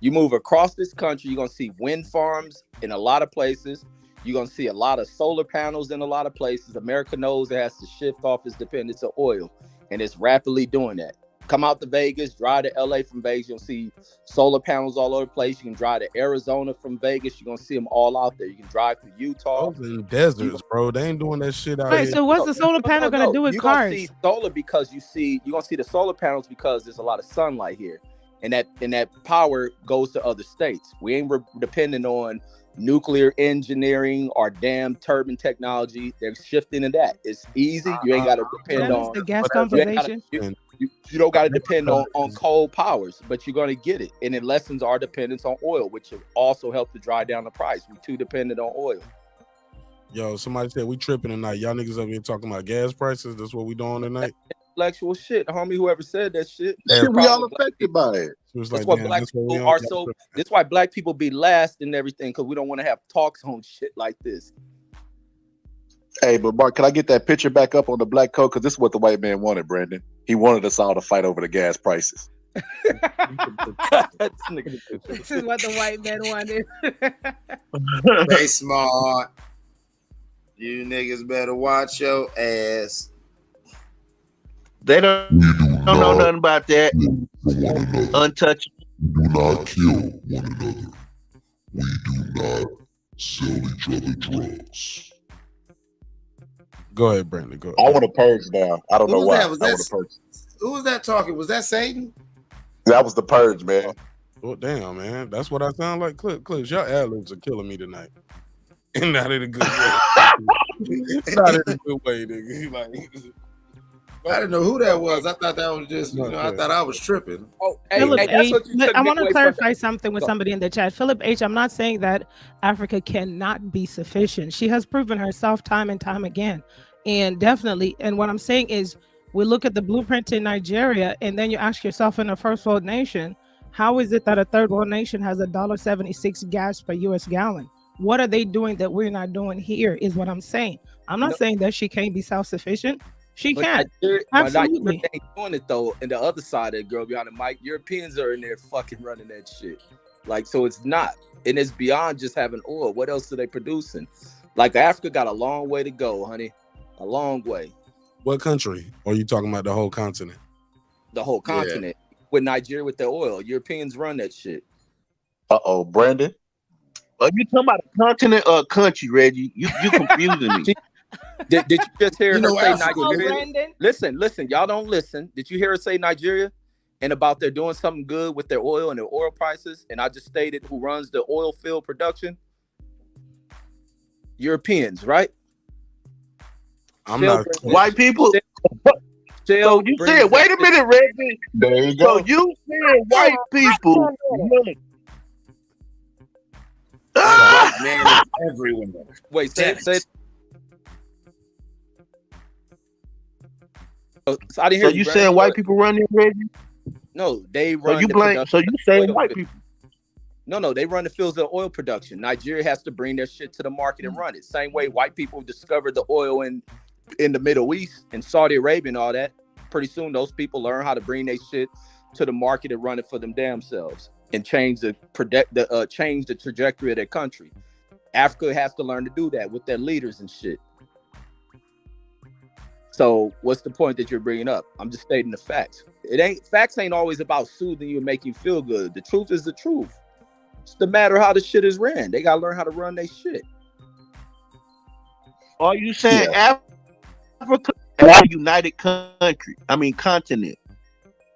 You move across this country, you're gonna see wind farms in a lot of places. You're gonna see a lot of solar panels in a lot of places. America knows it has to shift off its dependence on oil, and it's rapidly doing that. Come out to Vegas, drive to LA from Vegas, you'll see solar panels all over the place. You can drive to Arizona from Vegas, you're gonna see them all out there. You can drive to Utah. Those in deserts, bro. They ain't doing that shit out right? here. So what's the solar panel gonna do with You're cars? gonna see solar because you're gonna see the solar panels because there's a lot of sunlight here, and that power goes to other states. We ain't dependent on nuclear engineering or damn turbine technology. They're shifting to that. It's easy. You ain't got to depend on the gas you ain't gotta- conversation. you don't got to depend on coal powers, but you're going to get it, and it lessens our dependence on oil, which will also help to drive down the price. We're too dependent on oil. Yo, somebody said we tripping tonight. Y'all niggas up here talking about gas prices. That's what we doing tonight. Intellectual shit, homie. Whoever said that shit, Shit, we all affected by it. It was That's like, why damn, black that's what we people on. are so. That's why black people be last in everything because we don't want to have talks on shit like this. Hey, but Mark, can I get that picture back up on the black coat? Because this is what the white man wanted, Brandon. He wanted us all to fight over the gas prices. This is what the white man wanted. Stay smart. You niggas better watch your ass. They don't know nothing about that. Untouchable. We do not kill one another. We do not sell each other drugs. Go ahead, Brandon. Go ahead. I want to purge now. I don't know why. Was I that, want to purge. who was that talking? Was that Satan? That was the purge, man. Oh, damn, man. That's what I sound like. Clips, your ad-libs are killing me tonight. And not in a good way. Not in a good way, nigga. Like, I didn't know who that was. I thought that was just, I thought I was tripping. Oh, Philip H, I want to away clarify from- something with Go. somebody in the chat. Philip H, I'm not saying that Africa cannot be sufficient. She has proven herself time and time again. And definitely, and what I'm saying is we look at the blueprint in Nigeria, and then you ask yourself in a first world nation, how is it that a third world nation has $1.76 gas per US gallon? What are they doing that we're not doing here is what I'm saying. I'm not saying that she can't be self-sufficient. She But can. Nigeria Absolutely. ain't doing it though. And the other side of it, girl, behind the mic, Europeans are in there fucking running that shit. Like, so it's not, and it's beyond just having oil. What else are they producing? Like, Africa got a long way to go, honey, a long way. what country? Or are you talking about the whole continent? The whole continent with Nigeria with the oil. Europeans run that shit. Uh-oh, Brandon. Are you talking about a continent or a country, Reggie? You confusing me. Did you just hear her say Africa, Nigeria? Listen, y'all don't listen. Did you hear her say Nigeria and about they're doing something good with their oil and their oil prices? And I just stated who runs the oil field production? Europeans, right? I'm not white people. So you said, wait a minute, Reggie. There you go. So you said white people. Man is everywhere. Wait, say it. So I didn't hear So you saying white people run it, Reggie? No, they run. So you the blame. production So you of saying oil white field. people? No, they run the fields of oil production. Nigeria has to bring their shit to the market and run it. Same way white people discovered the oil in the Middle East and Saudi Arabia and all that. Pretty soon, those people learn how to bring their shit to the market and run it for them damn selves and change the trajectory of their country. Africa has to learn to do that with their leaders and shit. So what's the point that you're bringing up? I'm just stating the facts. Facts ain't always about soothing you and making you feel good. The truth is the truth. It's the matter how the shit is ran. They gotta learn how to run their shit. Are you saying Africa is a united country? I mean continent.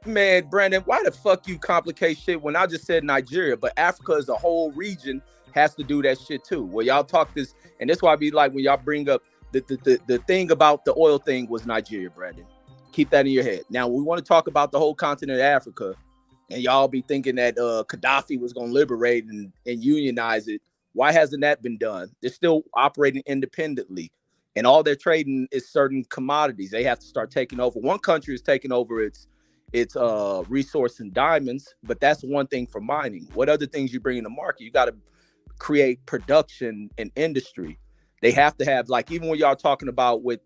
Man, Brandon, why the fuck you complicate shit when I just said Nigeria? But Africa is a whole region has to do that shit too. Well, y'all talk this, and that's why I be like when y'all bring up the thing about the oil thing was Nigeria, Brandon. Keep that in your head. Now we want to talk about the whole continent of Africa, and y'all be thinking that Gaddafi was going to liberate and unionize it. Why hasn't that been done? They're still operating independently, and all they're trading is certain commodities. They have to start taking over. One country is taking over its resource and diamonds, but that's one thing for mining. What other things you bring in the market? You got to create production and industry. They have to have, like, even when y'all talking about with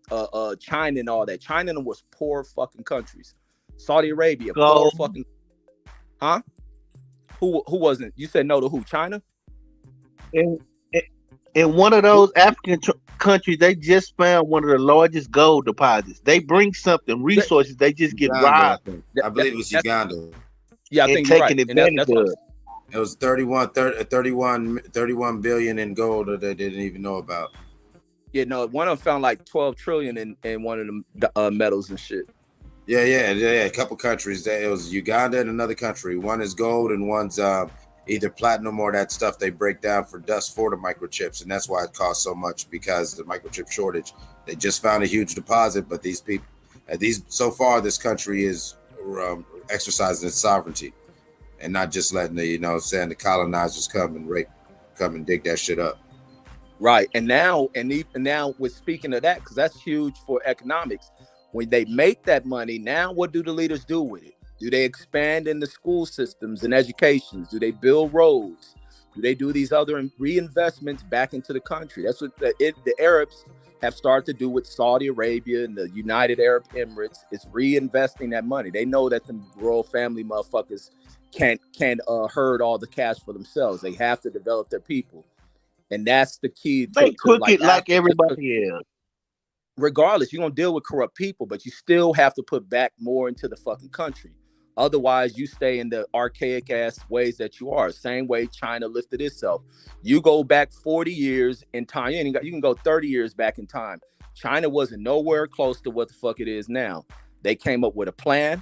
China and all that, China was poor fucking countries. Saudi Arabia, poor fucking, huh? Who wasn't? You said no to who? China? In one of those African countries, they just found one of the largest gold deposits. They bring something, resources, they just get robbed. I believe it was Uganda. Yeah, I think you're right. Advantage of. It was 31 billion in gold that they didn't even know about. Yeah, no, one of them found like 12 trillion in one of the metals and shit. Yeah. A couple countries. It was Uganda and another country. One is gold and one's either platinum or that stuff they break down for dust for the microchips, and that's why it costs so much, because the microchip shortage. They just found a huge deposit, but these people, so far, this country is exercising its sovereignty and not just letting the colonizers come and dig that shit up. Right, and even now, with speaking of that, because that's huge for economics. When they make that money, now what do the leaders do with it? Do they expand in the school systems and educations? Do they build roads? Do they do these other reinvestments back into the country? That's what the Arabs have started to do with Saudi Arabia and the United Arab Emirates. Is reinvesting that money. They know that the royal family motherfuckers can't herd all the cash for themselves. They have to develop their people, and that's the key. They cook it like everybody else. Regardless, you're gonna deal with corrupt people, but you still have to put back more into the fucking country. Otherwise, you stay in the archaic ass ways that you are. Same way China lifted itself. You go back 40 years in time. You can go 30 years back in time. China wasn't nowhere close to what the fuck it is now. They came up with a plan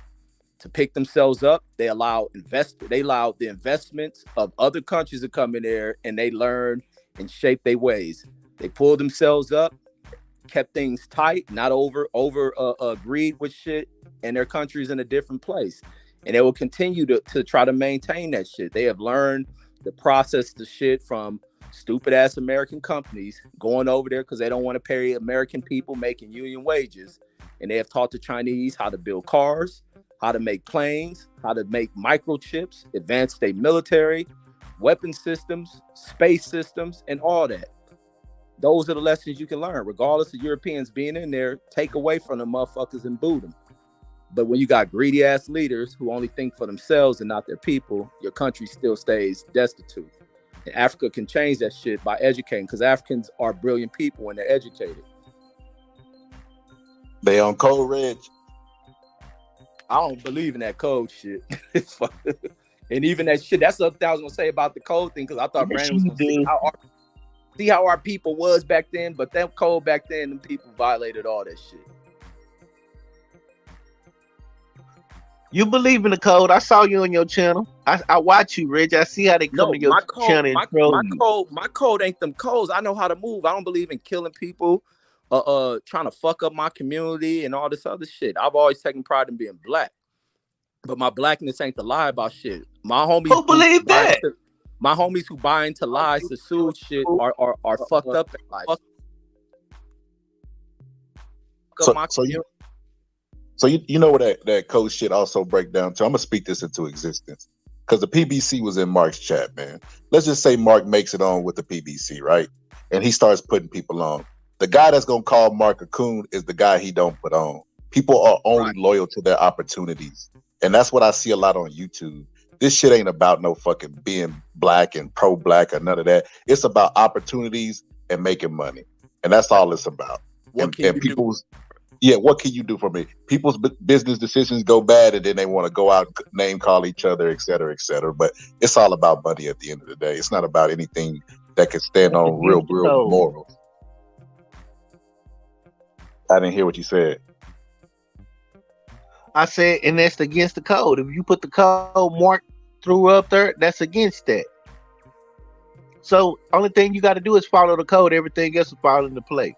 to pick themselves up. They allowed the investments of other countries to come in there, and they learned and shaped their ways. They pulled themselves up, kept things tight, not over agreed with shit, and their country's in a different place. And they will continue to try to maintain that shit. They have learned to process the shit from stupid ass American companies going over there because they don't want to pay American people making union wages. And they have taught the Chinese how to build cars, how to make planes, how to make microchips, advance their military, weapon systems, space systems, and all that. Those are the lessons you can learn, regardless of Europeans being in there. Take away from the motherfuckers and boot them. But when you got greedy ass leaders who only think for themselves and not their people, your country still stays destitute. And Africa can change that shit by educating, because Africans are brilliant people when they're educated. They on code red. I don't believe in that code shit. And even that shit, that's something I was gonna say about the code thing, because I thought Brandon was gonna see how our people was back then, but that code back then, them people violated all that shit. You believe in the code? I saw you on your channel. I watch you, Reg. I see how they come to your channel and troll you. My code ain't them codes. I know how to move. I don't believe in killing people, trying to fuck up my community and all this other shit. I've always taken pride in being black, but my blackness ain't to lie about shit. My homies who believe that. My homies who buy into lies to sue shit are fucked up in life. So you know what that code shit also break down to? I'm gonna speak this into existence, because the PBC was in Mark's chat, man. Let's just say Mark makes it on with the PBC, right? And he starts putting people on. The guy that's gonna call Mark a coon is the guy he don't put on. People are only loyal to their opportunities, and that's what I see a lot on YouTube. This shit ain't about no fucking being black and pro-black or none of that. It's about opportunities and making money, and that's all it's about. What can you do for me? People's business decisions go bad, and then they want to go out and name call each other, et cetera, et cetera. But it's all about money at the end of the day. It's not about anything that can stand on real morals. I didn't hear what you said. I said, and that's against the code. If you put the code Mark threw up there, that's against that. So only thing you got to do is follow the code. Everything else will fall into play.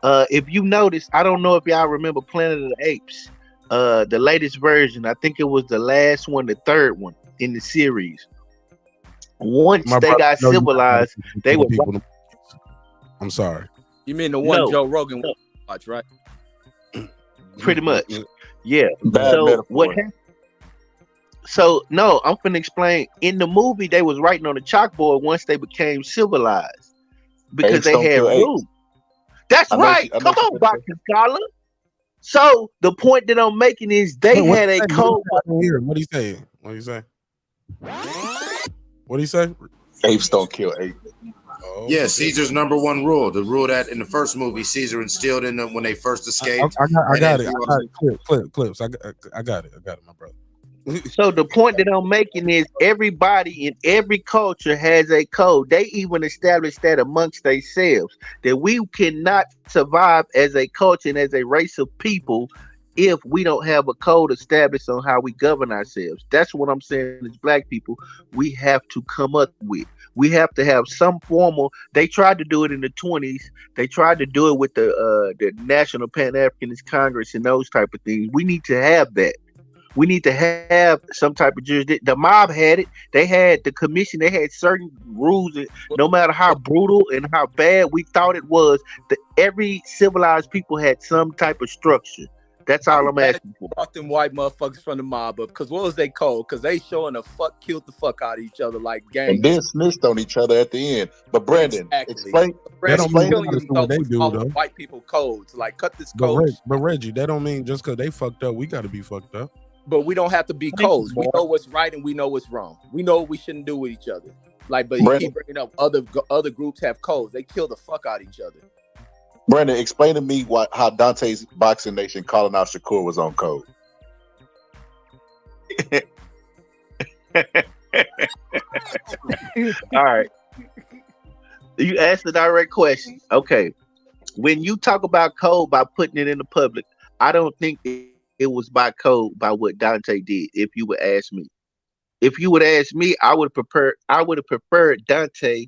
If you notice, I don't know if y'all remember Planet of the Apes, the latest version. I think it was the last one, the third one in the series. Once they got civilized, they were. I'm sorry. You mean the one No. Joe Rogan watch, right? Pretty much. Yeah. Bad So metaphor. what happened? So no, I'm finna explain. In the movie, they was writing on the chalkboard once they became civilized because Apes they don't had kill apes. rules. That's I know right. I know Come on, Dr. Scholar. So the point that I'm making is they Wait, had a code. What do you say? What do you say? What do you say? Apes don't kill apes. Yeah, Caesar's number one rule. The rule that in the first movie Caesar instilled in them when they first escaped. I got it. Clips. I got it, my brother. So the point that I'm making is everybody in every culture has a code. They even established that amongst themselves that we cannot survive as a culture and as a race of people if we don't have a code established on how we govern ourselves. That's what I'm saying as black people, we have to come up with. We have to have some formal. They tried to do it in the 20s. They tried to do it with the National Pan-Africanist Congress and those type of things. We need to have that. We need to have some type of jurisdiction. The mob had it. They had the commission. They had certain rules. And no matter how brutal and how bad we thought it was, every civilized people had some type of structure. That's all I'm asking for. Brought them white motherfuckers from the mob up. Because what was they called? Because they showing killed the fuck out of each other like gangs. And then snitched on each other at the end. But Brandon, explain. Killing what they yourself do, with all though. the white people codes. Like, cut this code. But Reggie, that don't mean just because they fucked up, we got to be fucked up. But we don't have to be codes. We know what's right and we know what's wrong. We know what we shouldn't do with each other. Like, but he keep bringing up other groups have codes. They kill the fuck out of each other. Brandon, explain to me how Dante's Boxing Nation calling out Shakur was on code. All right. You asked the direct question. Okay. When you talk about code by putting it in the public, I don't think it was by code by what Dante did. If you would ask me, I would have preferred Dante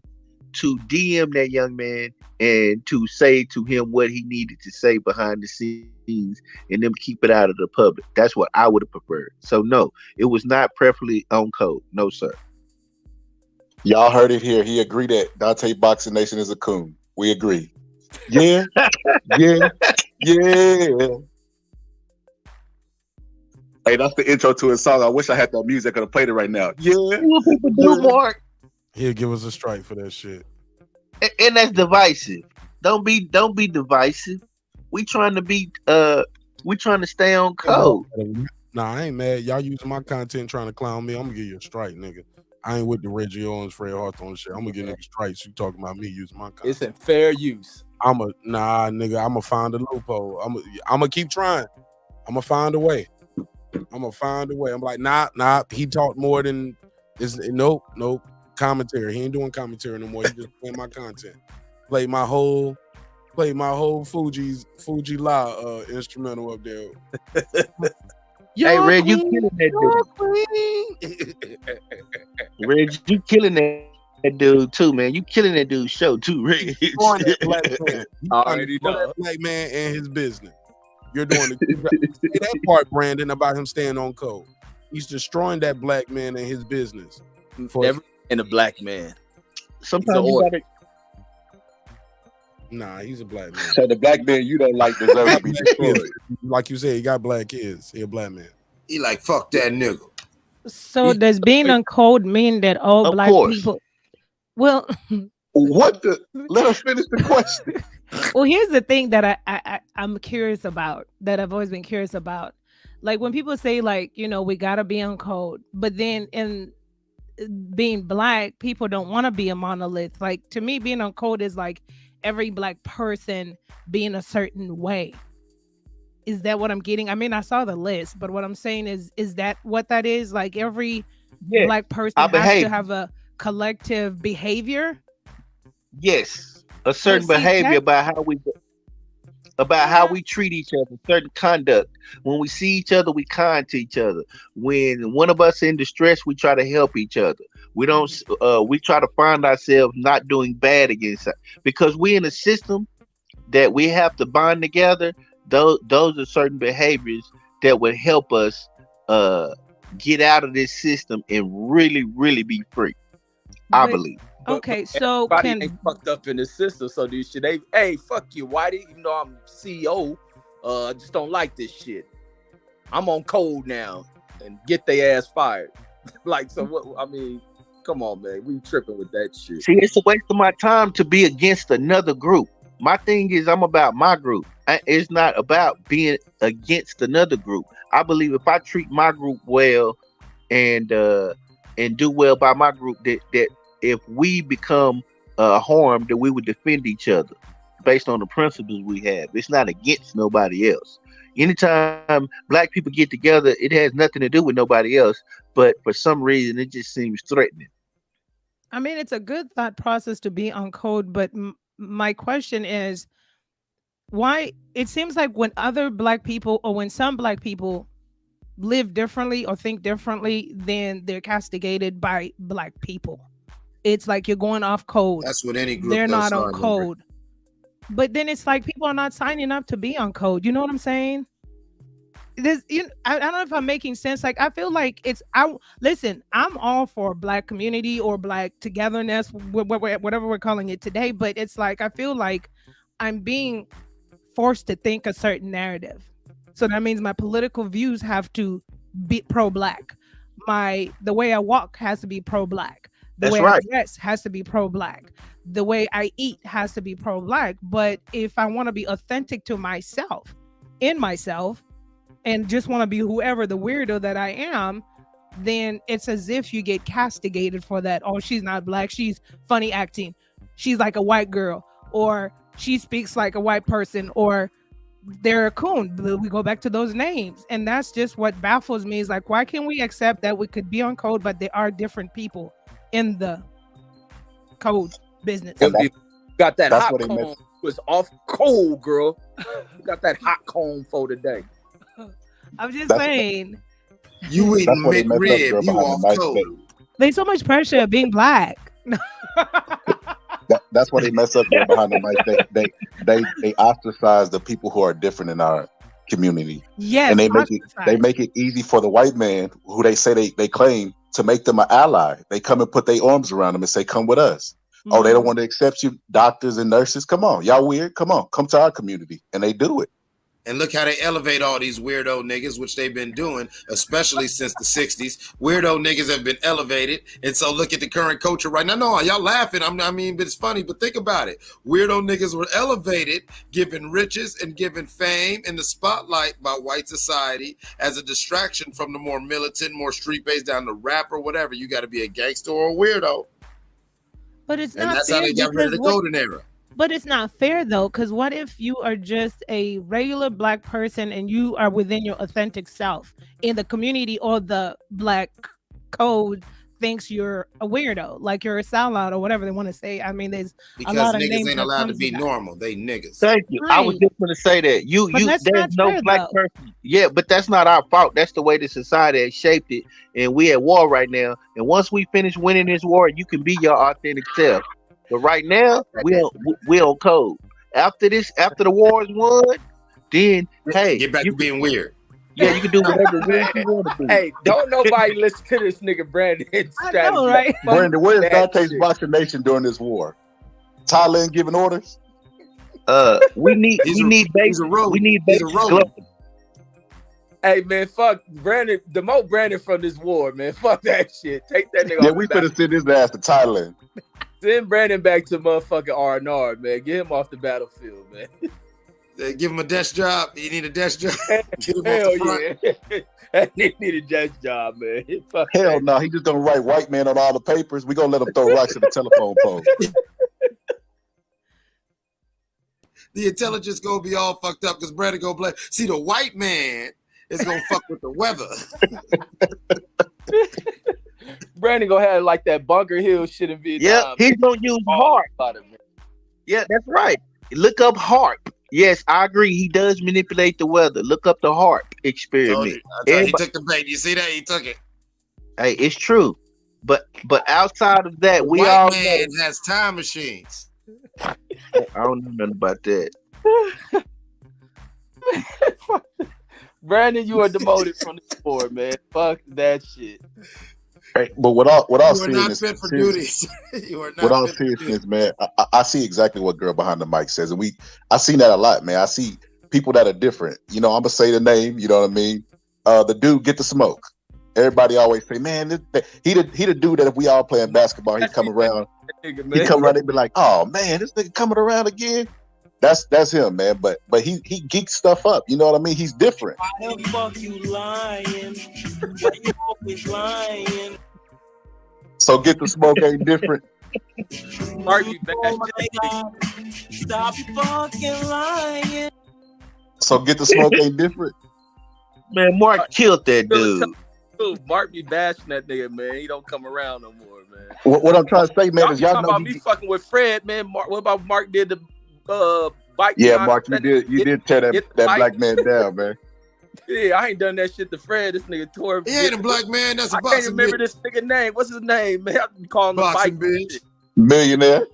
to DM that young man and to say to him what he needed to say behind the scenes and them keep it out of the public. That's what I would have preferred. So no, it was not preferably on code. No, sir. Y'all heard it here. He agreed that Dante Boxing Nation is a coon. We agree. Yeah. Yeah. Hey, that's the intro to his song. I wish I had that music. I could have played it right now. Yeah. What people do, Marq. He'll give us a strike for that shit. And that's divisive. Don't be divisive. We trying to stay on code. Nah, I ain't mad. Y'all using my content trying to clown me. I'm gonna give you a strike, nigga. I ain't with the Reggie Owens, Fred Hawthorne shit. I'm gonna give niggas strikes. You talking about me using my content. It's in fair use. Nigga, I'm gonna find a loophole. I'm gonna keep trying. I'm gonna find a way. I'm like, nah. He talked more than this. Nope. Commentary. He ain't doing commentary no more. He just playing my content. Play my whole Fuji La instrumental up there. Hey, Red, you killing that dude. Red, you killing that dude too, man. You killing that dude's show too, Red. That black man and his business. You're doing that part, Brandon, about him staying on code. He's destroying that black man and his business. Never in a black man. Sometimes you gotta. Nah, he's a black man. So the black man you don't like deserves to be destroyed. Like you said, he got black kids. He a black man. He like, fuck that nigga. So does being on code mean that all black people? Well, what the? Let us finish the question. Well, here's the thing that I'm curious about. That I've always been curious about. Like when people say, like, you know, we gotta be on code, but then in being black, people don't want to be a monolith. Like to me, being on code is like every black person being a certain way. Is that what I'm getting? I mean, I saw the list, but what I'm saying is that what that is? Like every black person has to have a collective behavior. Yes, a certain behavior about how we treat each other, certain conduct. When we see each other, we kind to each other. When one of us in distress, we try to help each other. We don't. We try to find ourselves not doing bad against it because we in a system that we have to bond together. Those are certain behaviors that would help us get out of this system and really, really be free. I believe. Okay, so everybody ain't fucked up in the system, so should they? Hey, fuck you, Whitey. Even though I'm CEO, I just don't like this shit. I'm on code now, and get their ass fired. Like, so what? I mean, come on, man. We tripping with that shit. See, it's a waste of my time to be against another group. My thing is, I'm about my group. It's not about being against another group. I believe if I treat my group well and do well by my group, that if we become harmed, that we would defend each other based on the principles we have. It's not against nobody else. Anytime black people get together, it has nothing to do with nobody else. But for some reason, it just seems threatening. I mean, it's a good thought process to be on code, but my question is, why it seems like when other black people or when some black people live differently or think differently, then they're castigated by black people. It's like you're going off code. That's what any group They're does, not on code. But then it's like people are not signing up to be on code. You know what I'm saying? I don't know if I'm making sense. Like, I feel like listen, I'm all for black community or black togetherness, whatever we're calling it today. But it's like, I feel like I'm being forced to think a certain narrative. So that means my political views have to be pro-black. The way I walk has to be pro-black. The way I dress has to be pro-black. The way I eat has to be pro-black. But if I want to be authentic to myself, and just want to be whoever the weirdo that I am, then it's as if you get castigated for that. Oh, she's not black. She's funny acting. She's like a white girl, or she speaks like a white person, or they're a coon. We go back to those names. And that's just what baffles me, is like, why can't we accept that we could be on code, but there are different people in the code business? Got that hot comb. Was off cold, girl. Got that hot comb for today. I'm just saying. You eating McRib, you off code. There's so much pressure of being black. That's why they mess up there behind the mic. They ostracize the people who are different in our community. Yes, and they make it easy for the white man, who they say they claim, to make them an ally. They come and put their arms around them and say, "Come with us." Mm-hmm. Oh, they don't want to accept you, doctors and nurses. Come on, y'all weird. Come on, come to our community, and they do it. And look how they elevate all these weirdo niggas, which they've been doing, especially since the 60s. Weirdo niggas have been elevated. And so look at the current culture right now. No, y'all laughing. I mean, but it's funny, but think about it. Weirdo niggas were elevated, given riches and given fame in the spotlight by white society as a distraction from the more militant, more street-based, down to rap or whatever. You got to be a gangster or a weirdo. But it's not and that's fair, how they got rid of the golden era. But it's not fair, though, because what if you are just a regular black person and you are within your authentic self in the community, or the black code thinks you're a weirdo, like you're a sellout or whatever they want to say? I mean, there's because a lot of niggas names ain't allowed to be normal. They niggas. Thank you. Right. I was just going to say that there's no fair, black person. Yeah, but that's not our fault. That's the way the society has shaped it, and we at war right now. And once we finish winning this war, you can be your authentic self. But right now, we on code. After the war is won, then get back to being weird. Yeah, you can do whatever you want to do. Hey, don't nobody listen to this nigga Brandon. I know, right? Brandon, where's Dante's Boxing Nation during this war? Thailand giving orders? We need babies. We need babies. Hey man, fuck Brandon. Demote Brandon from this war, man. Fuck that shit. Take that nigga. Yeah, we could have sent his ass to Thailand. Send Brandon back to motherfucking R&R, man. Get him off the battlefield, man. Give him a desk job. You need a desk job. Get him Hell off the front. Yeah. He need a desk job, man. Hell no, he just gonna write white man on all the papers. We gonna let him throw rocks at the telephone pole. The intelligence gonna be all fucked up because Brandon gonna blame. See, the white man is gonna fuck with the weather. Brandon gonna have like that Bunker Hill shit in Vietnam. Yeah, he's gonna use HARP. Yeah, that's right. Look up HARP. Yes, I agree. He does manipulate the weather. Look up the HARP experiment. He took the bait. You see that? He took it. Hey, it's true. But outside of that, we White all man know. has time machines. I don't know nothing about that. Brandon, you are demoted from the sport, man. Fuck that shit. Hey, but what all You are not seriousness, fit for serious- duties. You are with not all fit for duties. seriousness, man, I see exactly what girl behind the mic says, and I seen that a lot, man. I see people that are different. You know, I'm gonna say the name. You know what I mean? The dude get the smoke. Everybody always say, man, he the dude that if we all playing basketball, he come around. He come around, they be like, oh man, this nigga coming around again. That's him, man. But he geeks stuff up. You know what I mean? He's different. Why the fuck you lying? Why you always lying? So get the smoke ain't different. Mark, you Oh my God. Stop fucking lying. So get the smoke ain't different. Man, Mark killed that dude. Mark be bashing that nigga, man. He don't come around no more, man. What I'm trying to say, man, Y'all is be y'all talking know about me fucking with Fred, man. Mark, what about Mark did the bike? Yeah, behind Mark, the you did tear that bike. black man down, man. Yeah, I ain't done that shit to Fred. This nigga tore. He ain't a black man. That's a I can't boxing remember bitch. this nigga name. What's his name, man? I be calling him Boxing bike bitch. Millionaire.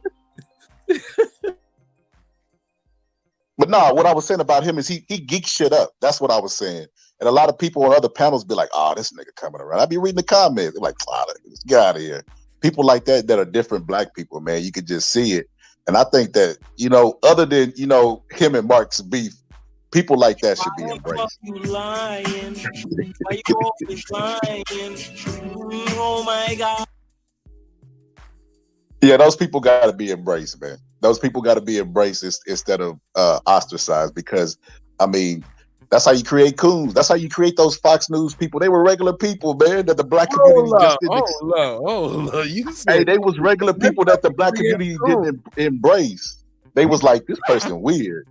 But no, what I was saying about him is he geeks shit up. That's what I was saying. And a lot of people on other panels be like, oh, this nigga coming around. I be reading the comments. They're like, oh, this guy out of here. People like that are different black people, man. You could just see it. And I think that, you know, other than, you know, him and Mark's beef, people like that should be embraced. You lying? Why you always lying? Oh my God. Yeah, those people got to be embraced, man. Those people got to be embraced instead of ostracized, because, I mean, that's how you create coons. That's how you create those Fox News people. They were regular people, man, that the black community just didn't. You said hey, they was regular people that the black community didn't embrace. They was like, this person weird.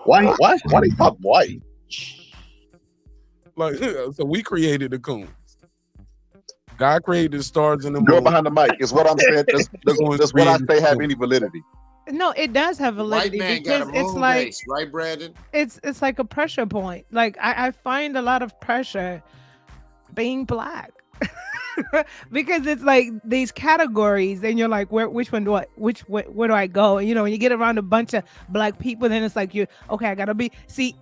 Why they talk white? Like, so we created the coons. God created the stars and the Girl moon. behind the mic is what I'm saying. That's what I say have any validity. No, it does have validity White man got because a it's moon like base, right, Brandon? it's like a pressure point. Like I find a lot of pressure being black. Because it's like these categories and you're like, where do I go? And, you know, when you get around a bunch of black people, then it's like I gotta be,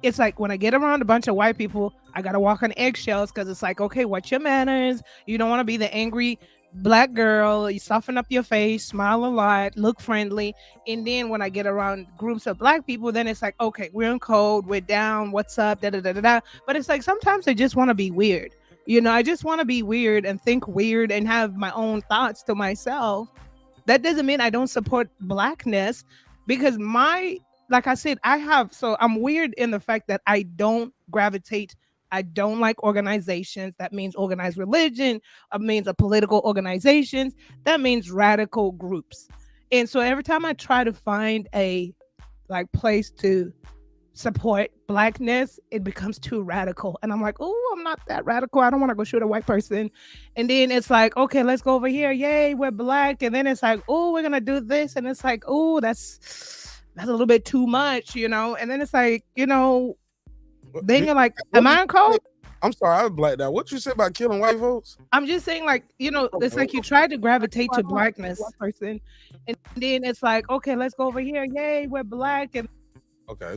it's like when I get around a bunch of white people, I gotta walk on eggshells, because it's like, okay, what's your manners? You don't want to be the angry black girl. You soften up your face, smile a lot, look friendly. And then when I get around groups of black people, then it's like, okay, we're in code, we're down, what's up, da da da da da. But it's like sometimes I just want to be weird. You know, I just want to be weird and think weird and have my own thoughts to myself. That doesn't mean I don't support blackness, because like I said, I'm weird in the fact that I don't like organizations. That means organized religion. It means political organizations. That means radical groups. And so every time I try to find a place to support blackness, it becomes too radical, and I'm like, oh, I'm not that radical. I don't want to go shoot a white person. And then it's like, okay, let's go over here, yay, we're black. And then it's like, oh, we're gonna do this, and it's like, oh, that's a little bit too much, you know. And then it's like, you know, then you're like, am I on code? I'm sorry, I blacked out. What you said about killing white folks? I'm just saying, like, you know, it's like you try to gravitate to blackness person, and then it's like, okay, let's go over here, yay, we're black. And Okay,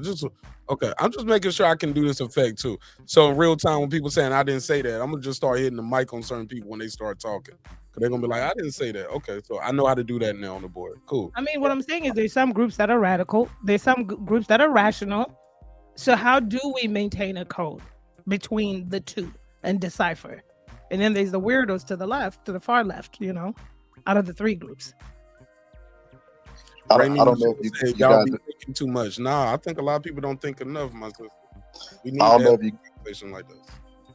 I'm just making sure I can do this effect too. So in real time, when people saying I didn't say that, I'm gonna just start hitting the mic on certain people when they start talking, because they're gonna be like, I didn't say that. Okay, so I know how to do that now on the board. Cool. I mean, what I'm saying is there's some groups that are radical, there's some groups that are rational. So how do we maintain a code between the two and decipher? And then there's the weirdos to the far left, you know, out of the three groups. I don't know if you y'all guys be thinking too much. Nah, I think a lot of people don't think enough, my sister. We need I don't to know have if you a conversation like this.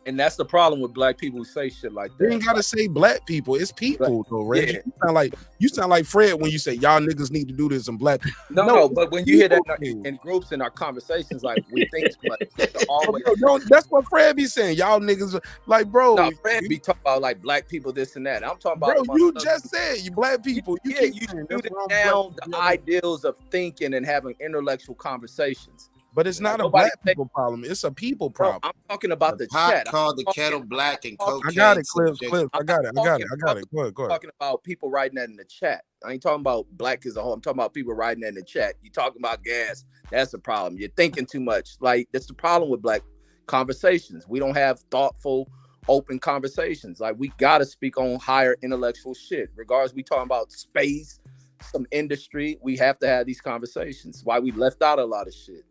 And that's the problem with black people who say shit like that. You ain't gotta say black people. It's people though, Reggie. Yeah. You sound like Fred when you say y'all niggas need to do this and black people. No, but when you hear that in groups in our conversations, like we think like always. No, that's what Fred be saying. Y'all niggas like, bro. No, Fred be talking about like black people, this and that. I'm talking about, bro, you just said you black people. You shoot down the ideals of thinking and having intellectual conversations. But it's not a Nobody black people problem. It's a people problem. I'm talking about the Pot chat. called the kettle black and cocaine. I got it, subjects. Clips. I got it. Go ahead. Go I'm talking about people writing that in the chat. I ain't talking about black as a whole. I'm talking about people writing that in the chat. You talking about gas. That's the problem. You're thinking too much. Like, that's the problem with black conversations. We don't have thoughtful, open conversations. Like, we got to speak on higher intellectual shit. Regardless, we talking about space, some industry. We have to have these conversations. Why we left out a lot of shit.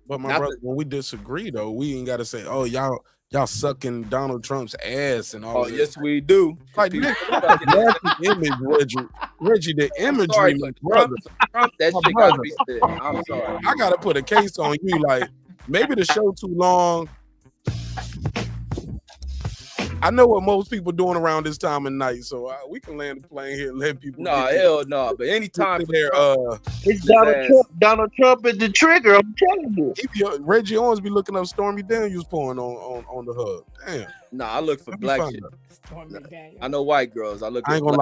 But my brother, when we disagree though, we ain't gotta say, "Oh, y'all sucking Donald Trump's ass" and all. Oh, yes, we do. Like, nigga, that's the image, Reggie, the imagery, my brother. Trump, that My shit brother. gotta be said. I'm sorry. I gotta put a case on you. Like, maybe the show too long. I know what most people doing around this time of night, so we can land the plane here and let people. No, hell no. But anytime for there, It's Donald Trump. Donald Trump is the trigger. I'm telling you. Reggie Owens be looking up Stormy Daniels porn on the hub. Damn. Nah, I look for Let me black find shit. out. I know white girls. I ain't gonna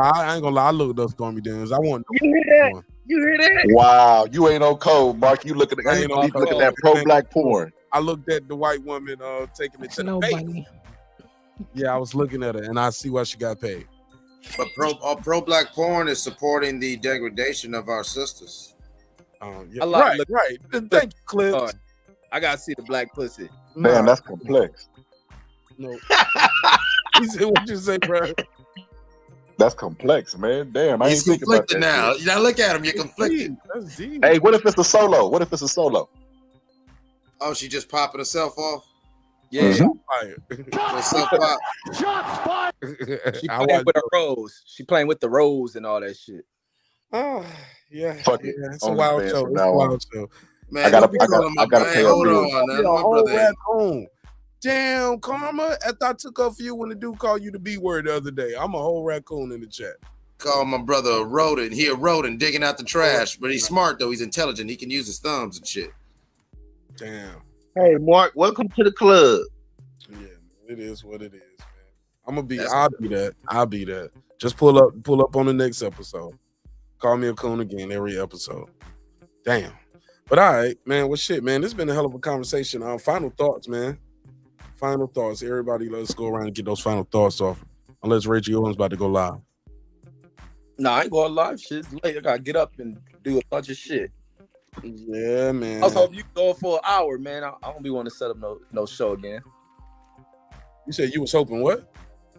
lie. I looked up Stormy Daniels. I want. You hear that? You hear that? Wow, you ain't on code, Mark. You looking at that pro-black porn. I looked at the white woman taking it to the face. Yeah, I was looking at her, and I see why she got paid. But pro-black porn is supporting the degradation of our sisters. Yeah. Right. Thank you, Clips. I gotta see the black pussy. Damn, that's complex. No. He said, "What you say, bro?" That's complex, man. Damn, I ain't He's thinking about conflicted that. now. Now look at him. You're conflicted. That's deep. Hey, what if it's a solo? Oh, she just popping herself off. Yeah. Herself pop. She playing with a rose. She playing with the rose and all that shit. Oh, yeah. Fuck it. Yeah, it's a wild OnlyFans show. from It's a now wild on. show. Man, I gotta pay a hold bill. on. You're a My whole brother. raccoon. Damn, Karma. After I took up for you when the dude called you the B word the other day, I'm a whole raccoon in the chat. Call my brother a rodent. He a rodent digging out the trash, but he's smart though. He's intelligent. He can use his thumbs and shit. Damn. Hey, Mark, welcome to the club. Yeah, it is what it is, man. I'll be that. I'll be that. Just pull up on the next episode. Call me a coon again every episode. Damn. But all right, man. Well, shit, man. This has been a hell of a conversation. Final thoughts, man. Final thoughts. Everybody, let's go around and get those final thoughts off. Unless Reggie Owens about to go live. Nah, I ain't going live. Shit's late. I gotta get up and do a bunch of shit. Yeah, man. I was hoping you go for an hour, man. I don't be wanting to set up no show again. You said you was hoping what?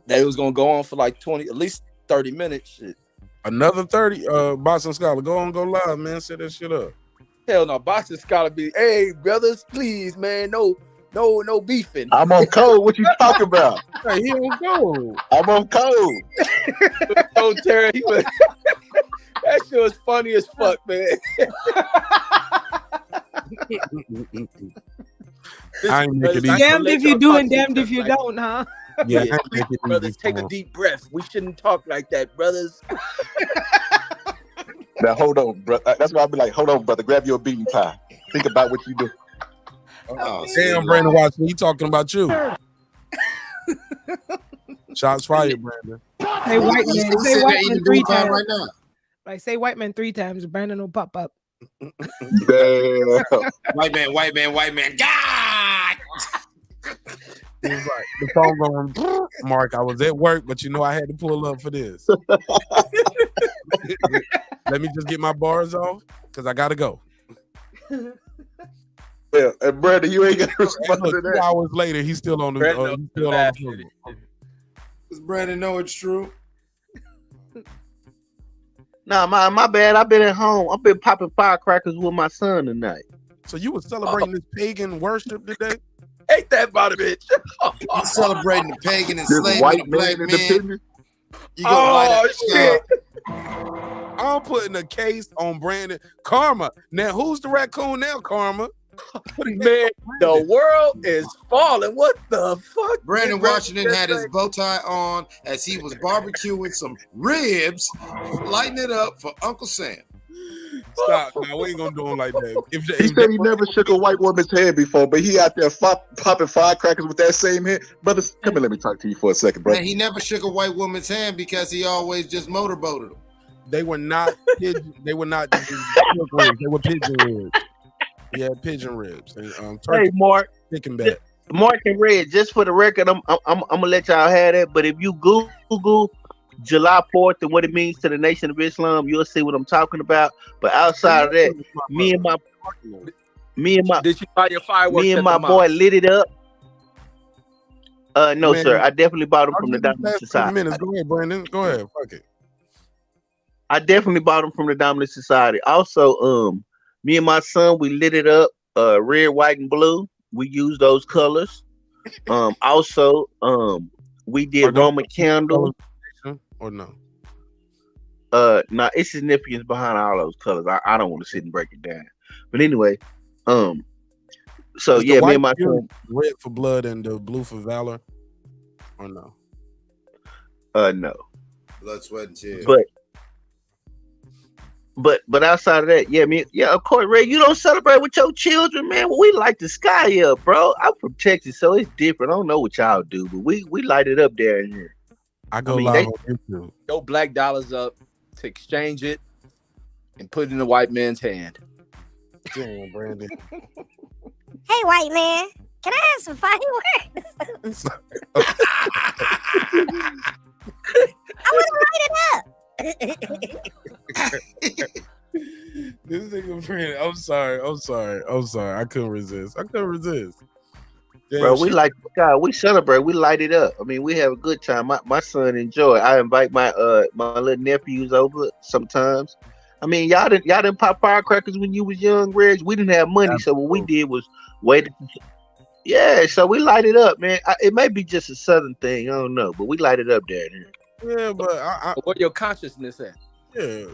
That it was gonna go on for like 20, at least 30 minutes. Shit. Another 30. Boston Scholar, go live, man. Set that shit up. Hell no, Boxing's gotta be. Hey, brothers, please, man. No beefing. I'm on code. What you talking about? Hey, he on code. I'm on code. Oh, Terry, that shit was funny as fuck, man. I ain't make it easy. Damned if you do and damned if you don't, huh? Yeah, brothers, take a deep breath. We shouldn't talk like that, brothers. Now hold on, bro. That's why I'll be like, hold on, brother. Grab your bean pie. Think about what you do. Oh, damn, Brandon Watson, he talking about you. Shots fired, Brandon. Say white man. Say white man 3 times. Right now. Like, say white man 3 times. Brandon will pop up. Damn. White man. God. He was like, the phone going, Mark, I was at work, but you know I had to pull up for this. Let me just get my bars off, because I got to go. Yeah, and Brandon, you ain't gonna respond to 2 that. hours later, he's still on the program. Does Brandon know it's true? Nah, my bad. I've been at home. I've been popping firecrackers with my son tonight. So you were celebrating this pagan worship today? Ain't that about a bitch? You celebrating the pagan This enslavement white of black man men. independent. You gonna light up the shit. I'm putting a case on Brandon. Karma. Now, who's the raccoon now, Karma? Man, the world is falling. What the fuck? Brandon Washington had his bow tie on as he was barbecuing some ribs, lighting it up for Uncle Sam. Stop. Now, we ain't gonna do him like that. He said he never shook a white woman's hand before, but he out there popping firecrackers with that same hand. Brothers, come here, let me talk to you for a second, bro. Man, he never shook a white woman's hand because he always just motorboated them. They were not pigeon. They were not pigeon ribs. They were pigeon ribs. Yeah, pigeon ribs and Hey, turkey Mark. chicken back. Mark and Red, just for the record, I'm gonna let y'all have that. But if you Google July 4th and what it means to the Nation of Islam, you'll see what I'm talking about. But outside of that, me and Did you buy your fireworks at the boy mosque? lit it up. No, Man, sir. I definitely bought them I'll from the give you Dominant last 30 Society. minutes. Go ahead, Brandon. Go ahead. Fuck it. I definitely bought them from the Dominant Society. Also, me and my son, we lit it up, red, white, and blue. We used those colors. Also, we did Roman candles. Or no? Now it's significance behind all those colors. I don't want to sit and break it down. But anyway, so Is yeah, the me and my white son. red for blood and the blue for valor, or no? No. Blood, sweat, and tears. But outside of that, of course, Ray, you don't celebrate with your children, man. Well, we light the sky up, bro. I'm from Texas, so it's different. I don't know what y'all do, but we light it up there in here. I go live on YouTube. Go black dollars up to exchange it and put it in the white man's hand. Damn, Brandon. Hey, white man, can I have some fireworks? I want to light it up. This nigga Brandon. I'm sorry. I couldn't resist. Damn, Bro, we like the sky. We celebrate. We light it up. I mean, we have a good time. My son enjoy. I invite my little nephews over sometimes. I mean, y'all didn't pop firecrackers when you was young, Reg. We didn't have money, so what we did was wait. Yeah, so we light it up, man. It may be just a southern thing, I don't know, but we light it up there. Yeah, but where your consciousness at? Yeah.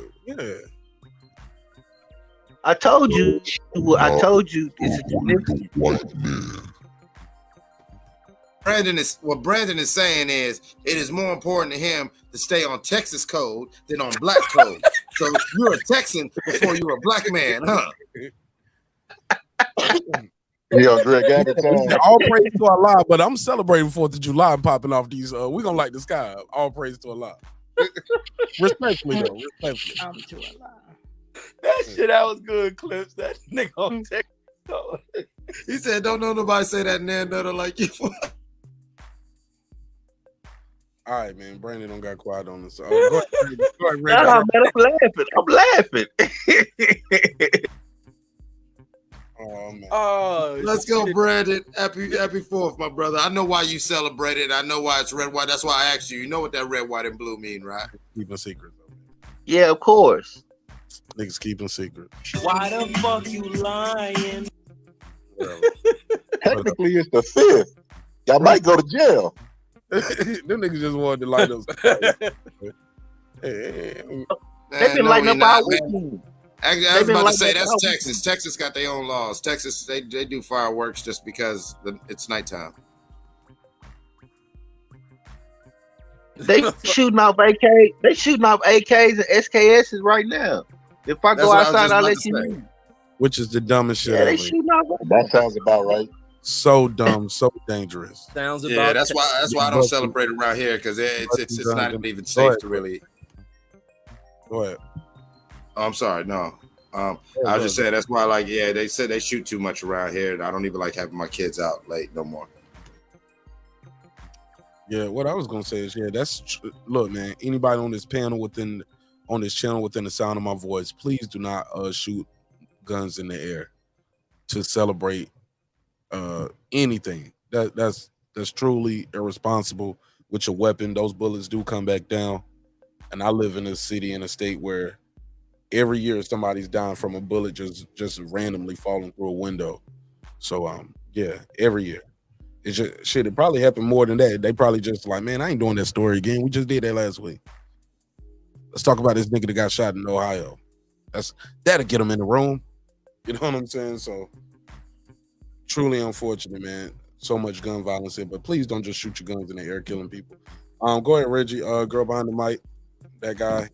I told you it's a significant. Brandon is saying is it is more important to him to stay on Texas code than on black code. So you're a Texan before you're a black man, huh? Yo, Greg, all praise to Allah, but I'm celebrating 4th of July and popping off these. We're gonna light the sky up. All praise to Allah. Respectfully, though. Respectfully. That shit, that was good clips. That nigga on TikTok. He said, "Don't know nobody say that nan nutter like you." All right, man. Brandon don't got quiet on this. Go ahead, Ray. Nah, man, I'm laughing. Oh man. Oh, let's go, Brandon. Happy 4th, my brother. I know why you celebrate it. I know why it's red, white. That's why I asked you. You know what that red, white, and blue mean, right? Keeping secret, though. Yeah, of course. Niggas keeping secret. Why the fuck you lying? Technically, it's the 5th. Y'all might go to jail. Them niggas just wanted to light us. They've been lighting up our weekend. Actually, I was about to say that's Texas. Texas got their own laws. Texas, they do fireworks just because it's nighttime. They shooting off AKs. They shooting off AKs and SKSs right now. If I go outside, I'll let you know. Which is the dumbest shit Yeah, ever. they shooting off. That sounds about right. So dumb, so dangerous. Sounds about. Yeah, that's why I don't celebrate around here because it's not even safe to really. Go ahead. Oh, I'm sorry. No. I was just saying that's why, they said they shoot too much around here, and I don't even like having my kids out late no more. Yeah, what I was gonna say is, look, man. Anybody on this panel within the sound of my voice, please do not shoot guns in the air to celebrate anything. That's truly irresponsible with your weapon. Those bullets do come back down, and I live in a city in a state where every year somebody's dying from a bullet just randomly falling through a window. So every year. It's just shit. It probably happened more than that. They probably just like, man, I ain't doing that story again. We just did that last week. Let's talk about this nigga that got shot in Ohio. That'll get him in the room. You know what I'm saying? So truly unfortunate, man. So much gun violence here, but please don't just shoot your guns in the air, killing people. Go ahead, Reggie. Girl behind the mic, that guy,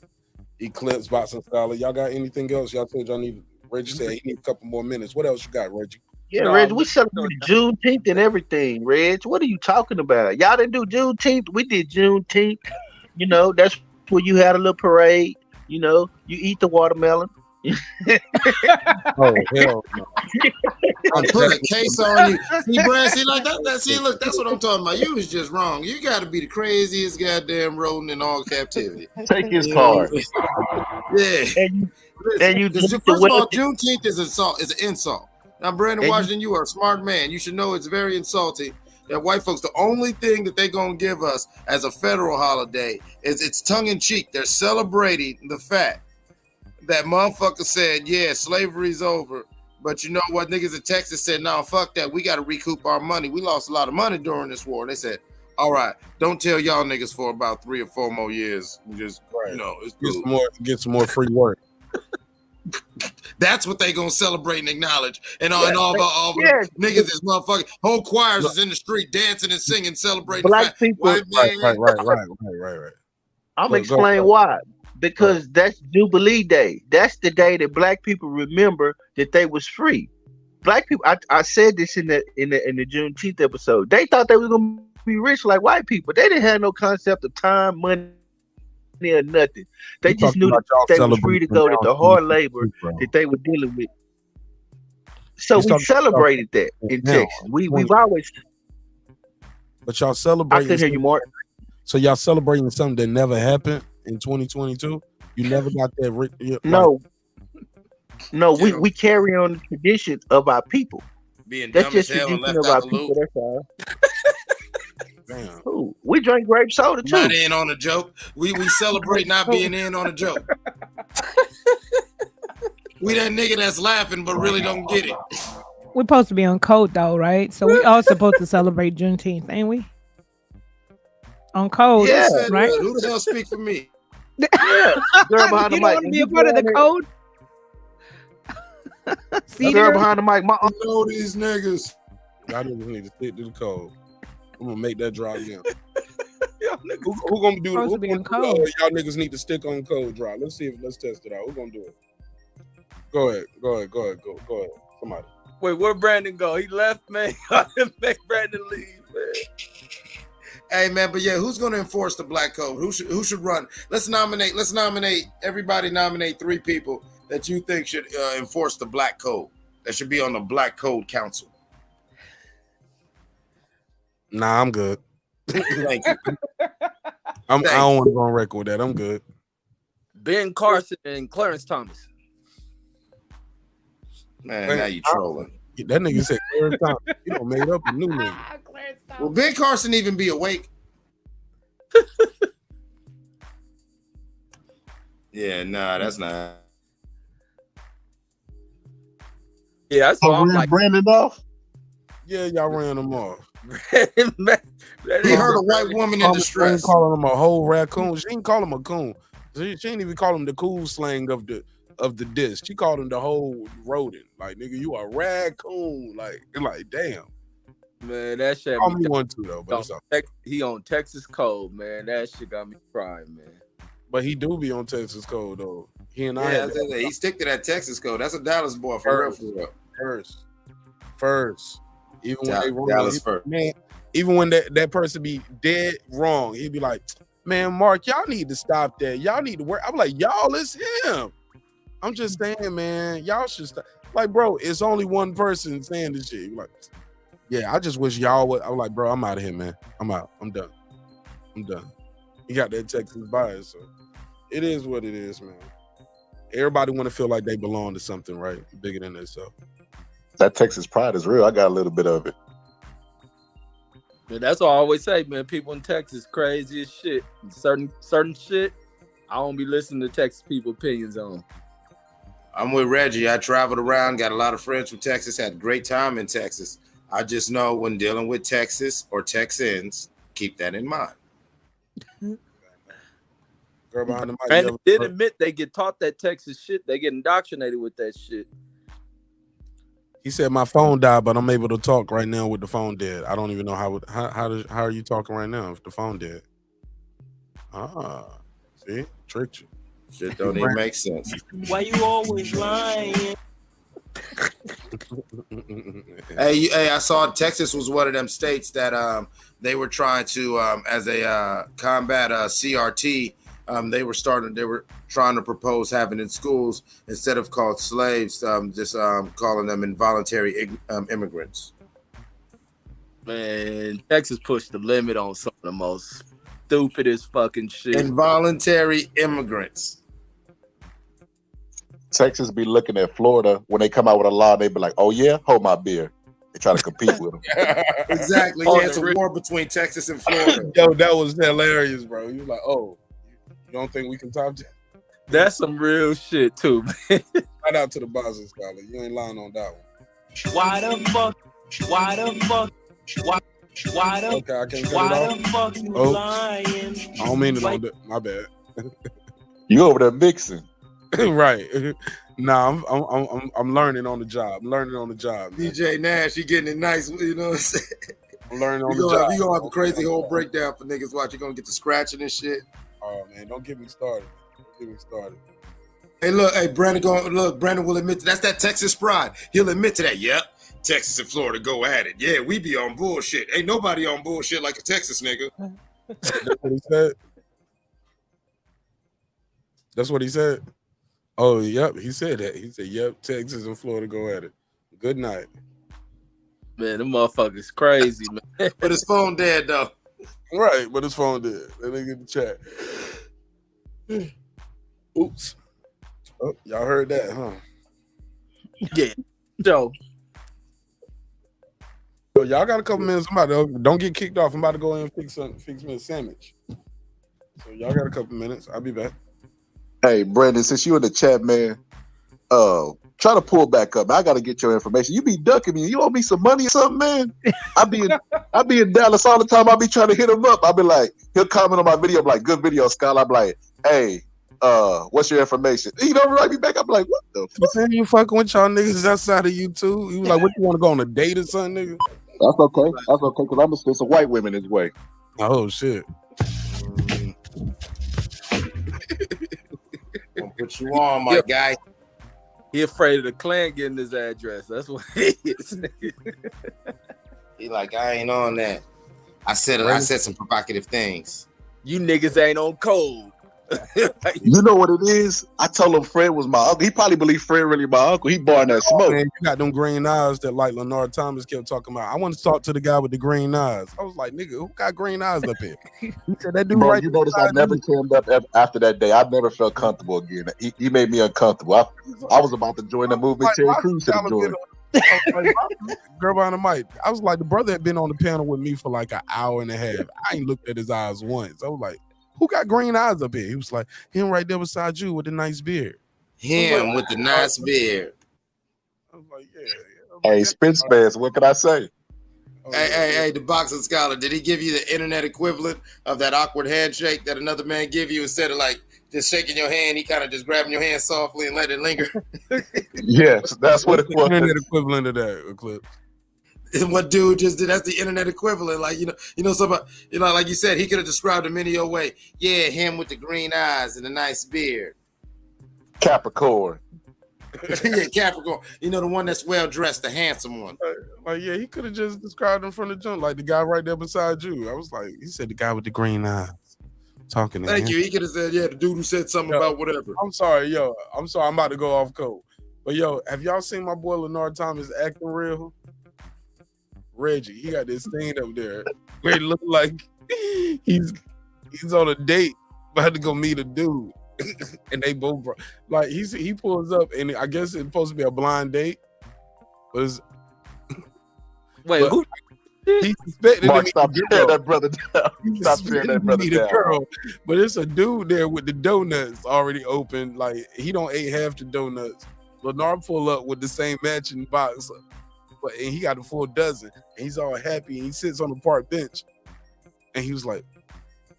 Eclipse, Boxing Scholar. Y'all got anything else? Y'all told y'all need. Reggie said he need a couple more minutes. What else you got, Reggie? Yeah, Reg, we celebrated Juneteenth and everything, Reg. What are you talking about? Y'all didn't do Juneteenth. We did Juneteenth. You know, that's where you had a little parade. You know, you eat the watermelon. Oh hell no! I put a case on you. See, Brad, see, like that. See, look, that's what I'm talking about. You was just wrong. You got to be the craziest goddamn rodent in all captivity. Take his card. Yeah. And you Because drink first the of all, well- Juneteenth is an insult. Now, Brandon And Washington, you are a smart man. You should know it's very insulting that white folks, the only thing that they're going to give us as a federal holiday is it's tongue-in-cheek. They're celebrating the fact that motherfucker said, yeah, slavery's over. But you know what? Niggas in Texas said, no, fuck that. We got to recoup our money. We lost a lot of money during this war. They said, all right, don't tell y'all niggas for about 3 or 4 more years. Just, you know, it's cool. Get some more free work. That's what they gonna celebrate and acknowledge, and all the niggas is motherfucking whole choirs is in the street dancing and singing, celebrating. Black people, Right. I'm explain why. Because that's Jubilee Day. That's the day that black people remember that they was free. Black people, I said this in the Juneteenth episode. They thought they was gonna be rich like white people. They didn't have no concept of time, money, or nothing. They just knew that they was free to go, that the hard labor that they were dealing with. So we celebrated that in Texas. We've always. But y'all celebrating. I couldn't hear you, Mark. So y'all celebrating something that never happened in 2022. You never got that. No, we carry on the tradition of our people. Being that's dumb just as hell and tradition left of our out the people. loop. That's all. Damn. Ooh, we drink grape soda too. Not in on a joke. We celebrate not being in on a joke. We that nigga that's laughing but really don't get it. We're supposed to be on code though, right? So we all supposed to celebrate Juneteenth, ain't we? On code, right? Who the hell speak for me? Yeah, girl behind the You don't mic. want to be a part of the code? See, girl behind the mic. I know these niggas. Y'all niggas need to stick to the code. I'm gonna make that drop again. Who gonna do it? Y'all niggas need to stick on code drop. Let's test it out. Who gonna do it? Go ahead. Somebody. Wait, where Brandon go? He left, man. I didn't make Brandon leave, man. Hey man, but yeah, who's gonna enforce the black code? Who should run? Let's nominate. Everybody nominate 3 people that you think should enforce the black code. That should be on the Black Code Council. Nah, I'm good. Thank you. I don't want to go on record with that. I'm good. Ben Carson and Clarence Thomas. Man, now you trolling. That nigga said Clarence Thomas. You don't made up a new nigga. Will Ben Carson even be awake? Yeah, nah, that's not. Yeah, that's all I'm like. Brandon off. Yeah, y'all ran him off. He heard a white woman in distress. Calling him a whole raccoon. She didn't call him a coon. She didn't even call him the cool slang of the disc. She called him the whole rodent. Like, nigga, you a raccoon. Like damn. Man, that shit. Call me one too though. But he on Texas Code, man. That shit got me crying, man. But he do be on Texas Code though. He he stick to that Texas Code. That's a Dallas boy for real. First. Even when they wrong, Dallas first. Man, even when that person be dead wrong, he'd be like, man, Mark, y'all need to stop that. Y'all need to work. I'm like, y'all, it's him. I'm just saying, man, y'all should stop. Like, bro, it's only one person saying this shit. You're like, yeah, I just wish y'all would. I'm like, bro, I'm out of here, man. I'm out. I'm done. He got that Texas bias, so it is what it is, man. Everybody want to feel like they belong to something, right? Bigger than themselves. That Texas pride is real. I got a little bit of it. Yeah, that's what I always say, man. People in Texas crazy as shit. Certain shit, I don't be listening to Texas people opinions on. I'm with Reggie. I traveled around, got a lot of friends from Texas, had a great time in Texas. I just know when dealing with Texas or Texans, keep that in mind. Girl behind the mic. And they did admit they get taught that Texas shit. They get indoctrinated with that shit. He said my phone died, but I'm able to talk right now with the phone dead. I don't even know how are you talking right now if the phone dead? See, tricked you. Shit don't even make sense. Why you always lying? Hey, I saw Texas was one of them states that they were trying to as a combat CRT they were trying to propose having in schools instead of called slaves, just calling them involuntary immigrants. Man, Texas pushed the limit on some of the most stupidest fucking shit. Involuntary immigrants. Texas be looking at Florida when they come out with a law. They be like, "Oh yeah, hold my beer." They try to compete with them. Exactly. Yeah, it's a war between Texas and Florida. Yo, that was hilarious, bro. You was like, "Oh, you don't think we can top that?" That's some real shit too, man. Shout out to the Boston Scholar. You ain't lying on that one. Why the fuck? Why the fuck? Why the? Okay, I can't cut Why it the off. fuck you Oh, lying? I don't mean it on that. My bad. You over there mixing? Right. Nah, I'm learning on the job. I'm learning on the job. Man. DJ Nash, he getting it nice. You know what I'm saying? I'm learning on the job. You gonna have a crazy whole breakdown for niggas. Watch, you gonna get to scratching and shit. Oh man, don't get me started. Don't get me started. Hey, look, hey, Brandon will admit that's that Texas pride. He'll admit to that. Yep. Texas and Florida go at it. Yeah, we be on bullshit. Ain't nobody on bullshit like a Texas nigga. That's what he said. That's what he said. Oh, yep, he said that. He said, "Yep, Texas and Florida go at it." Good night. Man, them motherfuckers crazy, man. But his phone dead though. Right, but his phone dead. Let me get the chat. Oops. Oh, y'all heard that, huh? Yeah. Joe. So y'all got a couple minutes. Don't get kicked off. I'm about to go in and fix me a sandwich. So y'all got a couple minutes. I'll be back. Hey, Brandon, since you in the chat, man, try to pull back up. I got to get your information. You be ducking me. You owe me some money or something, man. I be in Dallas all the time. I be trying to hit him up. I be like, he'll comment on my video, like, "Good video, Scott." I be like, "Hey, what's your information?" He don't write me back. I'm like, "What the fuck?" Saying you fucking with y'all niggas outside of YouTube. You like, what, you want to go on a date or something, nigga? That's okay. That's okay, because I'm gonna send some white women his way. Oh shit. Gonna put you on, my guy. He afraid of the Klan getting his address. That's what he is. He like, I ain't on that. I said some provocative things. You niggas ain't on code. You know what it is? I told him Fred was my uncle. He probably believed Fred really my uncle. He born that smoke. Man, you got them green eyes that like Leonard Thomas kept talking about. I want to talk to the guy with the green eyes. I was like, nigga, who got green eyes up here? He said that dude. Bro, right. You notice I never came up after that day. I never felt comfortable again. He made me uncomfortable. I was about to join the movement. Terry Crews should have joined. Girl behind the mic. I was like, the brother had been on the panel with me for like an hour and a half. I ain't looked at his eyes once. I was like, who got green eyes up here? He was like, him right there beside you with the nice beard. Him with the nice beard. I was like, yeah. Hey, Spence fans, what can I say? Hey, the boxing scholar, did he give you the internet equivalent of that awkward handshake that another man give you instead of like just shaking your hand? He kind of just grabbing your hand softly and let it linger. Yes, that's what it was. Internet equivalent of that, Eclipse. What dude just did? That's the internet equivalent. Like, somebody, like you said, he could have described him any old way. Yeah, him with the green eyes and the nice beard. Capricorn. Yeah, Capricorn. The one that's well dressed, the handsome one. Like, yeah, he could have just described him from the jump, like the guy right there beside you. I was like, he said the guy with the green eyes. Talking to him. Thank you. He could have said, yeah, the dude who said something about whatever. I'm sorry, I'm about to go off code. But have y'all seen my boy Leonard Thomas acting real? Reggie, he got this thing up there where he look like he's on a date, about to go meet a dude, and they both like he pulls up, and I guess it's supposed to be a blind date, but it's, who? He suspected Mark, stop tearing that brother down. Stop tearing that brother down. Girl, but it's a dude there with the donuts already open. Like he don't ate half the donuts. Leonard pull up with the same matching box. And he got a full dozen, and he's all happy, and he sits on the park bench, and he was like,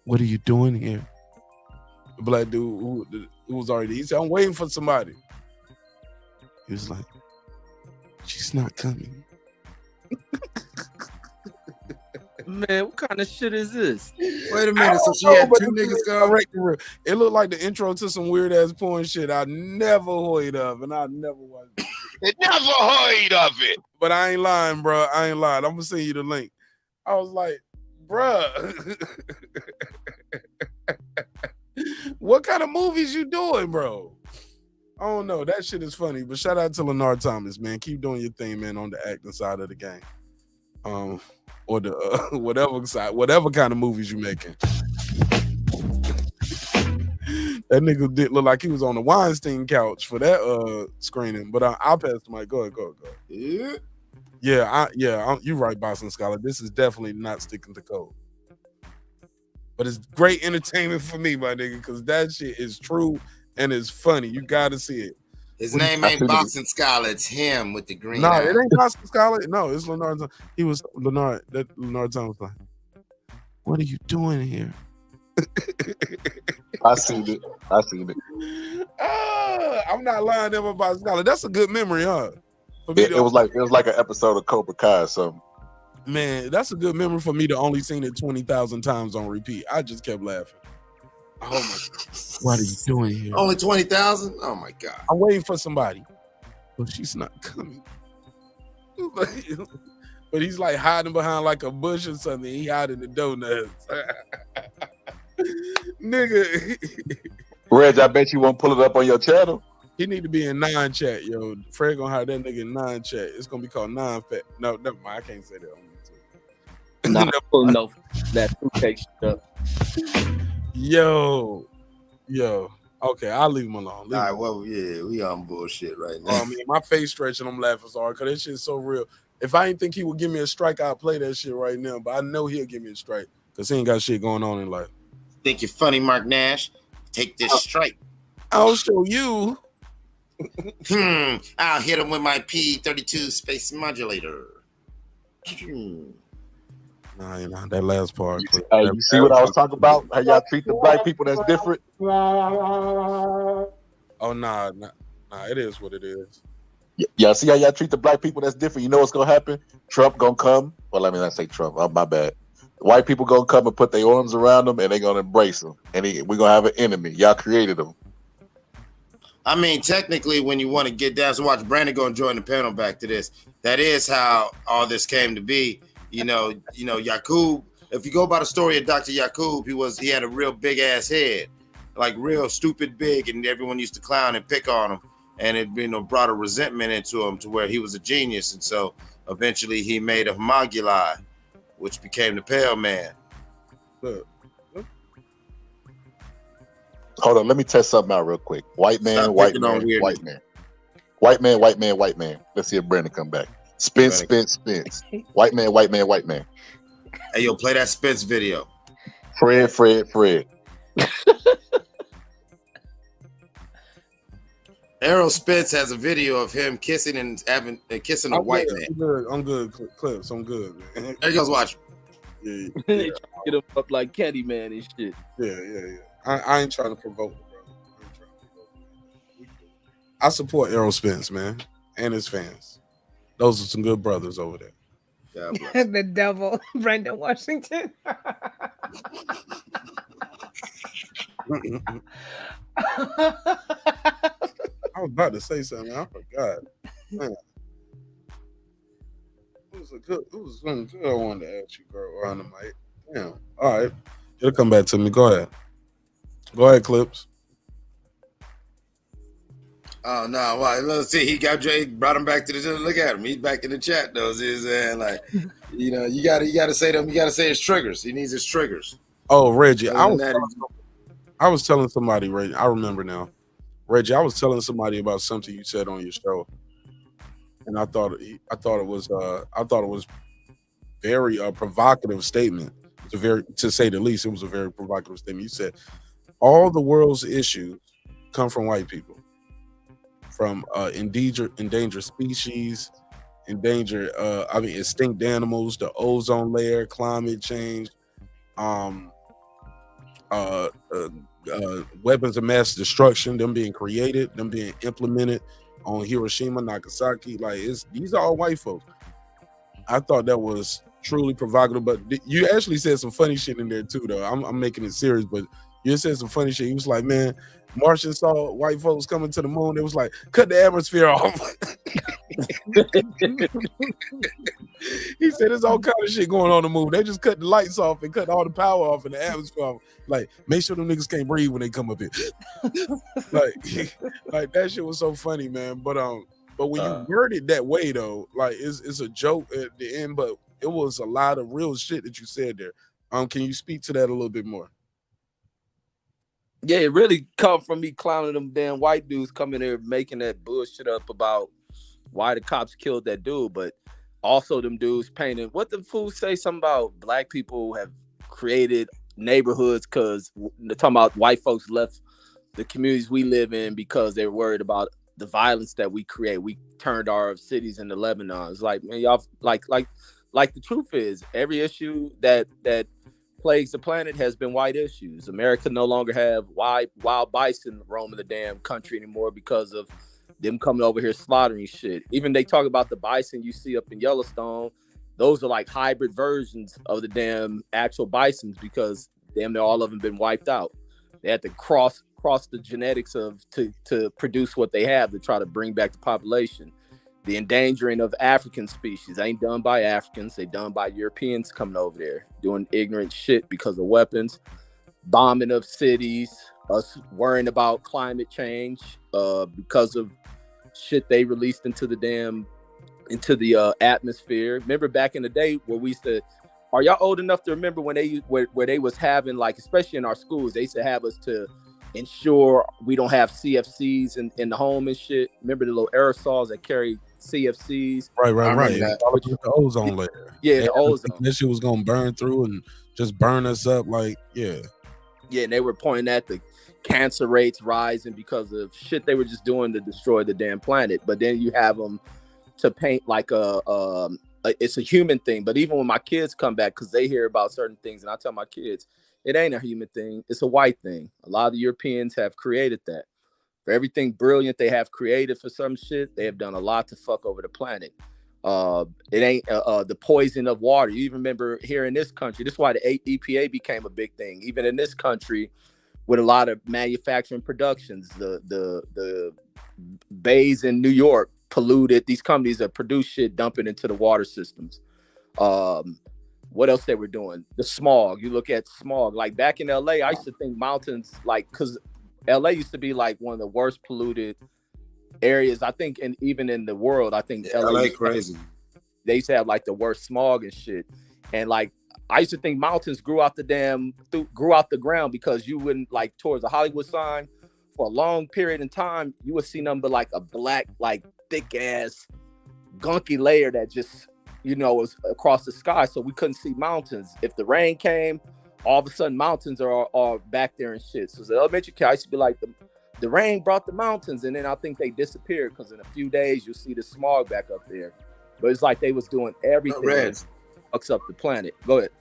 "What are you doing here?" The black dude who was already, he said, "I'm waiting for somebody." He was like, "She's not coming." Man, what kind of shit is this? Wait a minute, so she had two niggas come? It looked like the intro to some weird ass porn shit I never heard of, and I never watched it. Never heard of it. But I ain't lying, bro. I ain't lying. I'm gonna send you the link. I was like, bruh. What kind of movies you doing, bro? I don't know. That shit is funny. But shout out to Leonard Thomas, man. Keep doing your thing, man, on the acting side of the game. Or the whatever side, whatever kind of movies you making. That nigga did look like he was on the Weinstein couch for that screening. But I'll pass the mic. Go ahead. Yeah. You're right, Boston Scholar. This is definitely not sticking to code. But it's great entertainment for me, my nigga, because that shit is true and it's funny. You gotta see it. His name ain't Boston Scholar. It's him with the green. No, eye. it ain't Boston Scholar. No, it's Leonard. He was Leonard. That Leonard Thomas was like, "What are you doing here?" I seen it. I'm not lying to him about Scholar. That's a good memory, huh? It was like an episode of Cobra Kai or something. Man, that's a good memory for me to only seen it 20,000 times on repeat. I just kept laughing. Oh my God. What are you doing here? Only 20,000? Oh my God. I'm waiting for somebody. But she's not coming. But he's like hiding behind like a bush or something. He hiding the donuts. Nigga. Reg, I bet you won't pull it up on your channel. He need to be in 9 chat, yo. Fred gonna hire that nigga in 9 chat. It's gonna be called 9 fat. No, never mind. I can't say that on YouTube. No, that fruitcake shit up. Yo. Okay, I'll leave him alone. All right, well, yeah, we on bullshit right now. Oh, man, my face stretching, I'm laughing so hard because that shit's so real. If I didn't think he would give me a strike, I'd play that shit right now. But I know he'll give me a strike because he ain't got shit going on in life. Think you're funny, Marq Nash? Take this strike. I'll show you. I'll hit him with my P32 space modulator. Nah, you know, that last part. Hey, you see what I was talking about? How y'all treat the black people that's different? Oh, nah, it is what it is. Y'all see how y'all treat the black people that's different? You know what's gonna happen? Trump gonna come. Well, I mean, I say Trump. Oh, my bad. White people gonna come and put their arms around them, and they gonna embrace them. And we're gonna have an enemy. Y'all created them. I mean, technically, when you want to get down, so watch Brandon go and join the panel back to this. That is how all this came to be. You know, Yaqub. If you go by the story of Dr. Yaqub, he had a real big ass head, like real stupid big, and everyone used to clown and pick on him, and it brought a resentment into him to where he was a genius, and so eventually he made a homoguli, which became the Pale Man. Hold on, let me test something out real quick. White man, white man, white man. White man, white man, white man. Let's see if Brandon come back. Spence. White man, white man, white man. Hey, yo, play that Spence video. Fred. Errol Spence has a video of him kissing kissing a white man. I'm good, Clips. I'm good, man. There you goes, watch. Yeah. Get him up like Candyman and shit. Yeah. I ain't trying to provoke, bro. I support Errol Spence, man, and his fans. Those are some good brothers over there. The devil, Brendan Washington. I was about to say something. I forgot. Man. It was something good I wanted to ask you, girl, on the mic. Damn. All right. It'll come back to me. Go ahead. Clips. Oh no! Well, let's see. He brought him back to the. Look at him. He's back in the chat though. He's like, you gotta say them. You gotta say his triggers. He needs his triggers. Oh, Reggie, I was telling somebody. Reggie, I remember now. Reggie, I was telling somebody about something you said on your show, and I thought it was very provocative statement. To say the least, it was a very provocative statement. You said all the world's issues come from white people. From endangered species, extinct animals, the ozone layer, climate change, weapons of mass destruction, them being created, them being implemented on Hiroshima, Nagasaki. Like these are all white folks. I thought that was truly provocative, but you actually said some funny shit in there too, though. I'm making it serious, but you said some funny shit. He was like, man, Martians saw white folks coming to the moon. It was like, cut the atmosphere off. He said there's all kind of shit going on the moon. They just cut the lights off and cut all the power off in the atmosphere off. Like, make sure them niggas can't breathe when they come up here. like that shit was so funny, man. But when you word it that way though, like it's a joke at the end, but it was a lot of real shit that you said there. Can you speak to that a little bit more? Yeah, it really come from me clowning them damn white dudes coming there making that bullshit up about why the cops killed that dude, but also them dudes painting what the fools say something about black people have created neighborhoods because they're talking about white folks left the communities we live in because they're worried about the violence that we create. We turned our cities into Lebanon. It's like, man, y'all like the truth is every issue that plagues the planet has been white issues. America no longer have wild bison roaming the damn country anymore because of them coming over here slaughtering shit. Even they talk about the bison you see up in Yellowstone. Those are like hybrid versions of the damn actual bisons because damn near all of them been wiped out. They had to cross the genetics to produce what they have to try to bring back the population. The endangering of African species ain't done by Africans. They done by Europeans coming over there doing ignorant shit because of weapons, bombing of cities, us worrying about climate change because of shit they released into the atmosphere. Remember back in the day where we used to, are y'all old enough to remember when where they was having, like, especially in our schools, they used to have us to ensure we don't have CFCs in the home and shit. Remember the little aerosols that carry CFCs? Right. The ozone layer. Yeah, the ozone. That shit was gonna burn through and just burn us up. Like, yeah. Yeah, and they were pointing at the cancer rates rising because of shit they were just doing to destroy the damn planet. But then you have them to paint like it's a human thing. But even when my kids come back, because they hear about certain things, and I tell my kids, it ain't a human thing. It's a white thing. A lot of the Europeans have created that. For everything brilliant they have created for some shit, they have done a lot to fuck over the planet. It ain't the poison of water. You even remember here in this country, this is why the EPA became a big thing. Even in this country, with a lot of manufacturing productions, the bays in New York polluted. These companies that produce shit, dump it into the water systems. What else they were doing? The smog. You look at smog. Like back in LA, I used to think mountains, like, because LA used to be like one of the worst polluted areas, I think, and even in the world. I think LA crazy. They used to have like the worst smog and shit. And like I used to think mountains grew out the ground because you wouldn't, like, towards the Hollywood sign for a long period in time, you would see nothing but like a black, like thick ass gunky layer that just, you know, was across the sky. So we couldn't see mountains. If the rain came, all of a sudden mountains are back there and shit. So the elementary kids used to be like, the rain brought the mountains, and then I think they disappeared because in a few days you'll see the smog back up there. But it's like they was doing everything that fucks up the planet. Go ahead.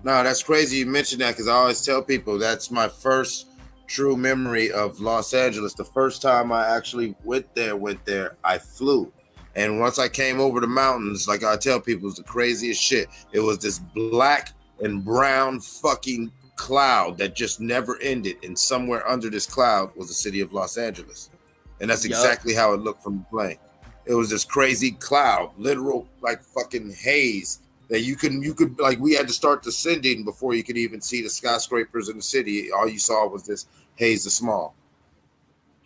No, that's crazy you mentioned that, because I always tell people that's my first true memory of Los Angeles. The first time I actually went there, I flew. And once I came over the mountains, like I tell people, it was the craziest shit. It was this black and brown fucking cloud that just never ended. And somewhere under this cloud was the city of Los Angeles. And that's exactly how it looked from the plane. It was this crazy cloud, literal like fucking haze that you could like, we had to start descending before you could even see the skyscrapers in the city. All you saw was this haze of smog.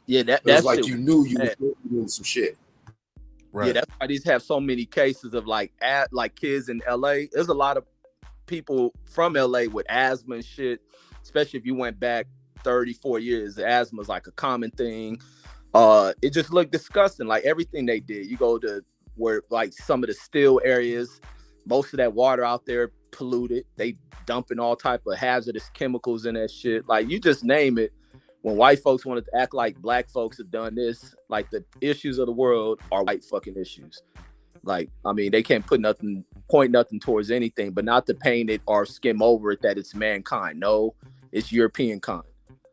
Yeah, it was like you knew you were doing some shit. Right. Yeah, that's why these have so many cases of like kids in LA. There's a lot of people from LA with asthma and shit, especially if you went back 34 years. Asthma is like a common thing. It just looked disgusting. Like everything they did. You go to where like some of the still areas, most of that water out there polluted. They dumping all type of hazardous chemicals in that shit. Like you just name it. When white folks wanted to act like black folks have done this, like the issues of the world are white fucking issues. Like, I mean, they can't point nothing towards anything, but not to paint it or skim over it that it's mankind. No, it's European kind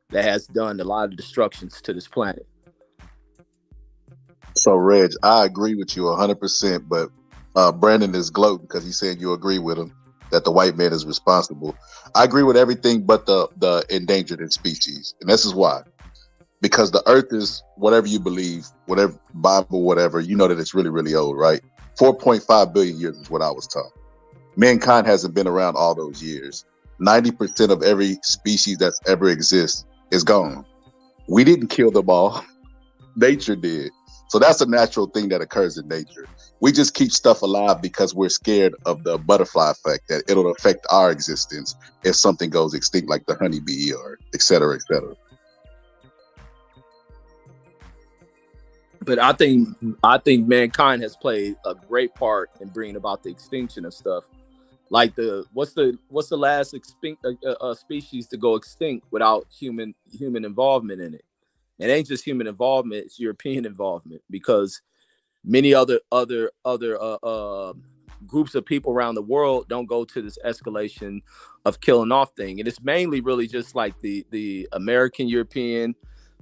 that has done a lot of destructions to this planet. So, Reg, I agree with you 100%, but Brandon is gloating because he said you agree with him that the white man is responsible. I agree with everything but the endangered species. And this is why. Because the earth is, whatever you believe, whatever Bible, whatever, you know that it's really, really old, right? 4.5 billion years is what I was taught. Mankind hasn't been around all those years. 90% of every species that's ever exists is gone. We didn't kill them all. Nature did. So that's a natural thing that occurs in nature. We just keep stuff alive because we're scared of the butterfly effect, that it'll affect our existence if something goes extinct, like the honeybee or et cetera, et cetera. But I think mankind has played a great part in bringing about the extinction of stuff. Like what's the last species to go extinct without human involvement in it? It ain't just human involvement; it's European involvement, because many other groups of people around the world don't go to this escalation of killing off thing, and it's mainly really just like the American European,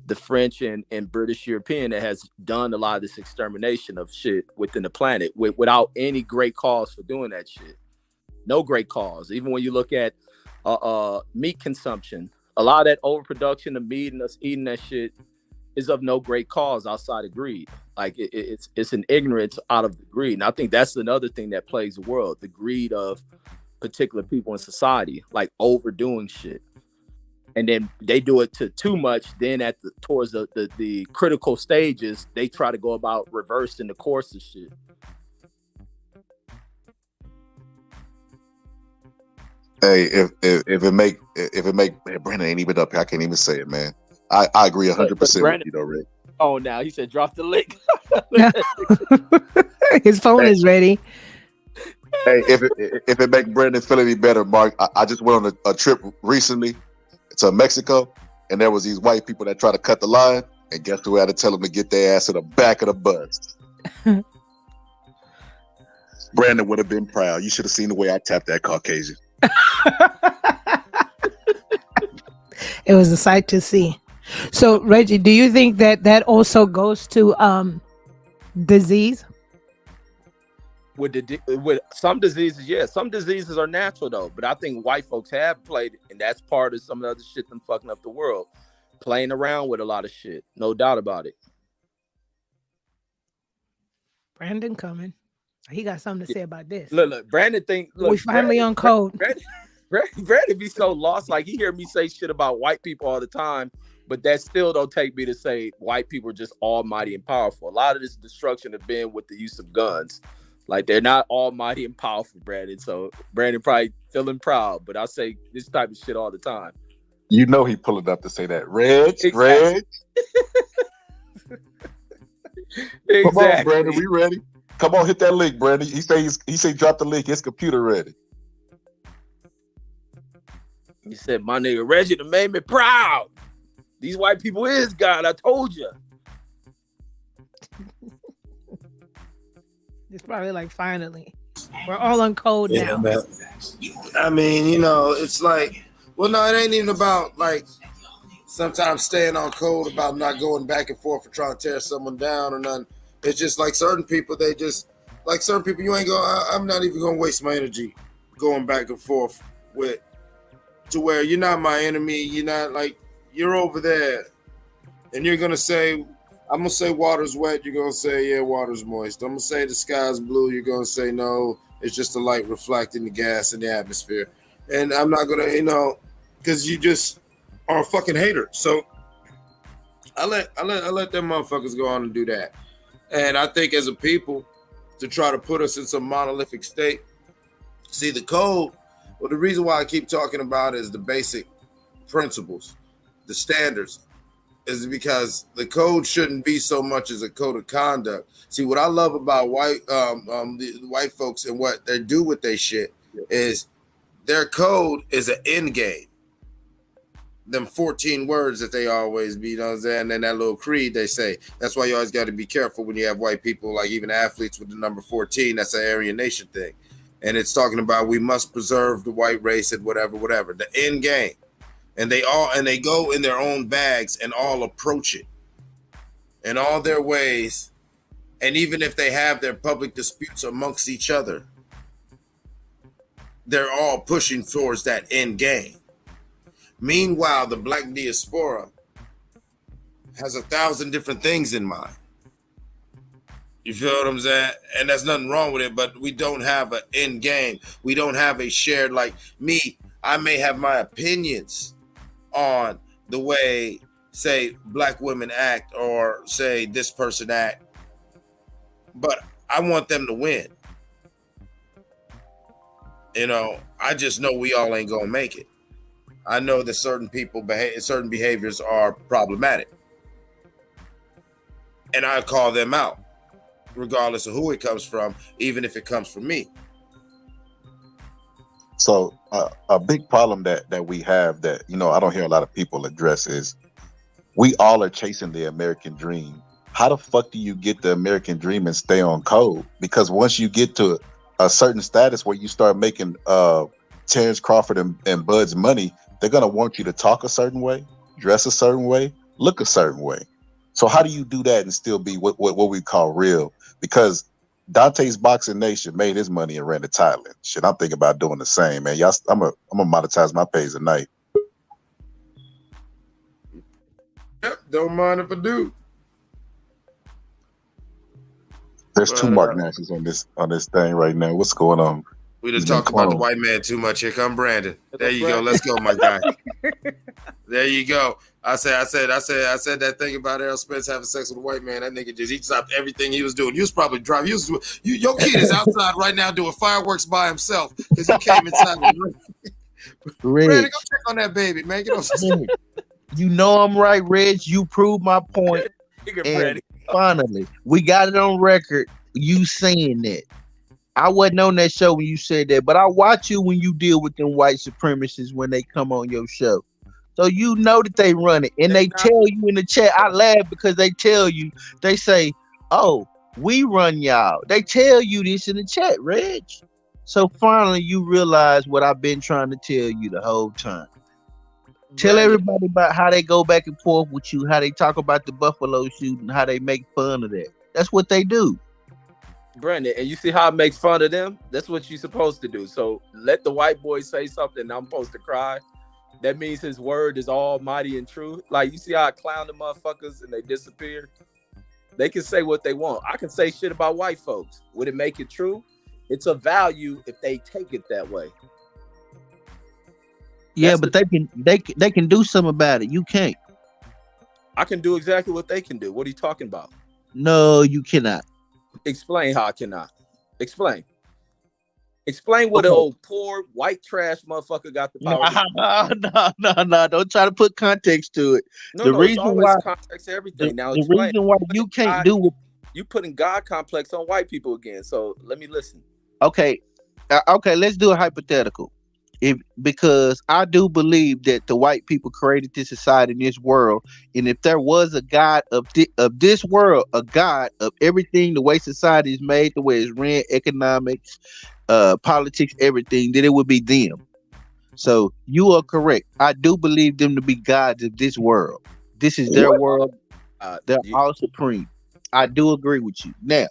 the French and British European that has done a lot of this extermination of shit within the planet without any great cause for doing that shit. No great cause. Even when you look at meat consumption, a lot of that overproduction of meat and us eating that shit is of no great cause outside of greed. Like it's an ignorance out of the greed. And I think that's another thing that plagues the world, the greed of particular people in society, like overdoing shit. And then they do it to too much. Then towards the critical stages, they try to go about reversing the course of shit. Hey, if it make Brandon ain't even up here, I can't even say it, man. I agree 100% with you though, Rick. Oh, now he said drop the link. His phone is ready. Hey, if it make Brandon feel any better, Mark, I just went on a trip recently to Mexico, and there was these white people that tried to cut the line, and guess who had to tell them to get their ass in the back of the bus? Brandon would have been proud. You should have seen the way I tapped that Caucasian. It was a sight to see. So, Reggie, do you think that also goes to disease? With some diseases, yeah. Some diseases are natural though, but I think white folks have played, and that's part of some of the other shit them fucking up the world. Playing around with a lot of shit, no doubt about it. Brandon coming. He got something to say about this. Look, Brandon we finally on code. Brandon be so lost. Like he hear me say shit about white people all the time, but that still don't take me to say white people are just almighty and powerful. A lot of this destruction has been with the use of guns. Like they're not almighty and powerful, Brandon. So Brandon probably feeling proud, but I say this type of shit all the time. You know he pulling up to say that. Reg. Exactly. Come on, Brandon, we ready? Come on, hit that link, Brandon. He say drop the link. His computer ready. He said, my nigga Reggie done made me proud. These white people is God. I told you. It's probably like finally. We're all on code now. Man. I mean, it's like, well, no, it ain't even about like sometimes staying on code about not going back and forth or trying to tear someone down or nothing. It's just like certain people, you ain't going, I'm not even going to waste my energy going back and forth with, to where you're not my enemy. You're not like, you're over there and you're going to say, I'm going to say water's wet. You're going to say, yeah, water's moist. I'm going to say the sky's blue. You're going to say, no, it's just the light reflecting the gas in the atmosphere. And I'm not going to, because you just are a fucking hater. So I let them motherfuckers go on and do that. And I think as a people, to try to put us in some monolithic state, see the code, well, the reason why I keep talking about is the basic principles, the standards, is because the code shouldn't be so much as a code of conduct. See, what I love about the white folks and what they do with their shit is their code is an end game. Them 14 words that they always be, and then that little creed they say. That's why you always got to be careful when you have white people, like even athletes with the number 14. That's an Aryan Nation thing. And it's talking about we must preserve the white race and whatever, the end game. And they go in their own bags and all approach it in all their ways. And even if they have their public disputes amongst each other, they're all pushing towards that end game. Meanwhile, the black diaspora has 1,000 different things in mind. You feel what I'm saying? And there's nothing wrong with it, but we don't have an end game. We don't have a shared, like me, I may have my opinions on the way, say, black women act or say this person act, but I want them to win. You know, I just know we all ain't gonna make it. I know that certain people certain behaviors are problematic, and I call them out, regardless of who it comes from, even if it comes from me. So a big problem that we have that, you know, I don't hear a lot of people address is we all are chasing the American dream. How the fuck do you get the American dream and stay on code? Because once you get to a certain status where you start making Terence Crawford and Bud's money, they're gonna want you to talk a certain way, dress a certain way, look a certain way. So how do you do that and still be what we call real? Because Dante's Boxing Nation made his money and ran to Thailand. Shit, I'm thinking about doing the same, man. Y'all, I'm gonna monetize my page tonight. Yep, don't mind if I do. There's two Marq Nashes on this thing right now. What's going on? We done talked about the white man too much. Here come Brandon. There you go. Let's go, my guy. There you go. I said that thing about Errol Spence having sex with a white man. That nigga he stopped everything he was doing. You was probably driving. Your kid is outside right now doing fireworks by himself because he came inside. Brandon, go check on that baby, man. Get on. You know I'm right, Reg. You proved my point. And finally, we got it on record. You saying that. I wasn't on that show when you said that, but I watch you when you deal with them white supremacists when they come on your show. So you know that they run it. And they tell you in the chat, I laugh because they tell you, they say, oh, we run y'all. They tell you this in the chat, Reg. So finally you realize what I've been trying to tell you the whole time. Tell everybody about how they go back and forth with you, how they talk about the Buffalo shooting, how they make fun of that. That's what they do. Brandon, and you see how I make fun of them? That's what you're supposed to do. So let the white boy say something and I'm supposed to cry. That means his word is almighty and true. Like, you see how I clown the motherfuckers and they disappear? They can say what they want. I can say shit about white folks. Would it make it true? It's a value if they take it that way. Yeah, but they can do something about it. You can't. I can do exactly what they can do. What are you talking about? No, you cannot. Explain how I cannot. Explain what an old poor white trash motherfucker got the power. No. Don't try to put context to it. The reason why context to everything. Now the reason why you can't do it. You putting God complex on white people again. So let me listen. Okay, let's do a hypothetical. Because I do believe that the white people created this society in this world, and if there was a God of this world, a God of everything, the way society is made, the way it's ran, economics, politics, everything, then it would be them. So you are correct. I do believe them to be gods of this world. This is their world. They're all supreme. I do agree with you. Now,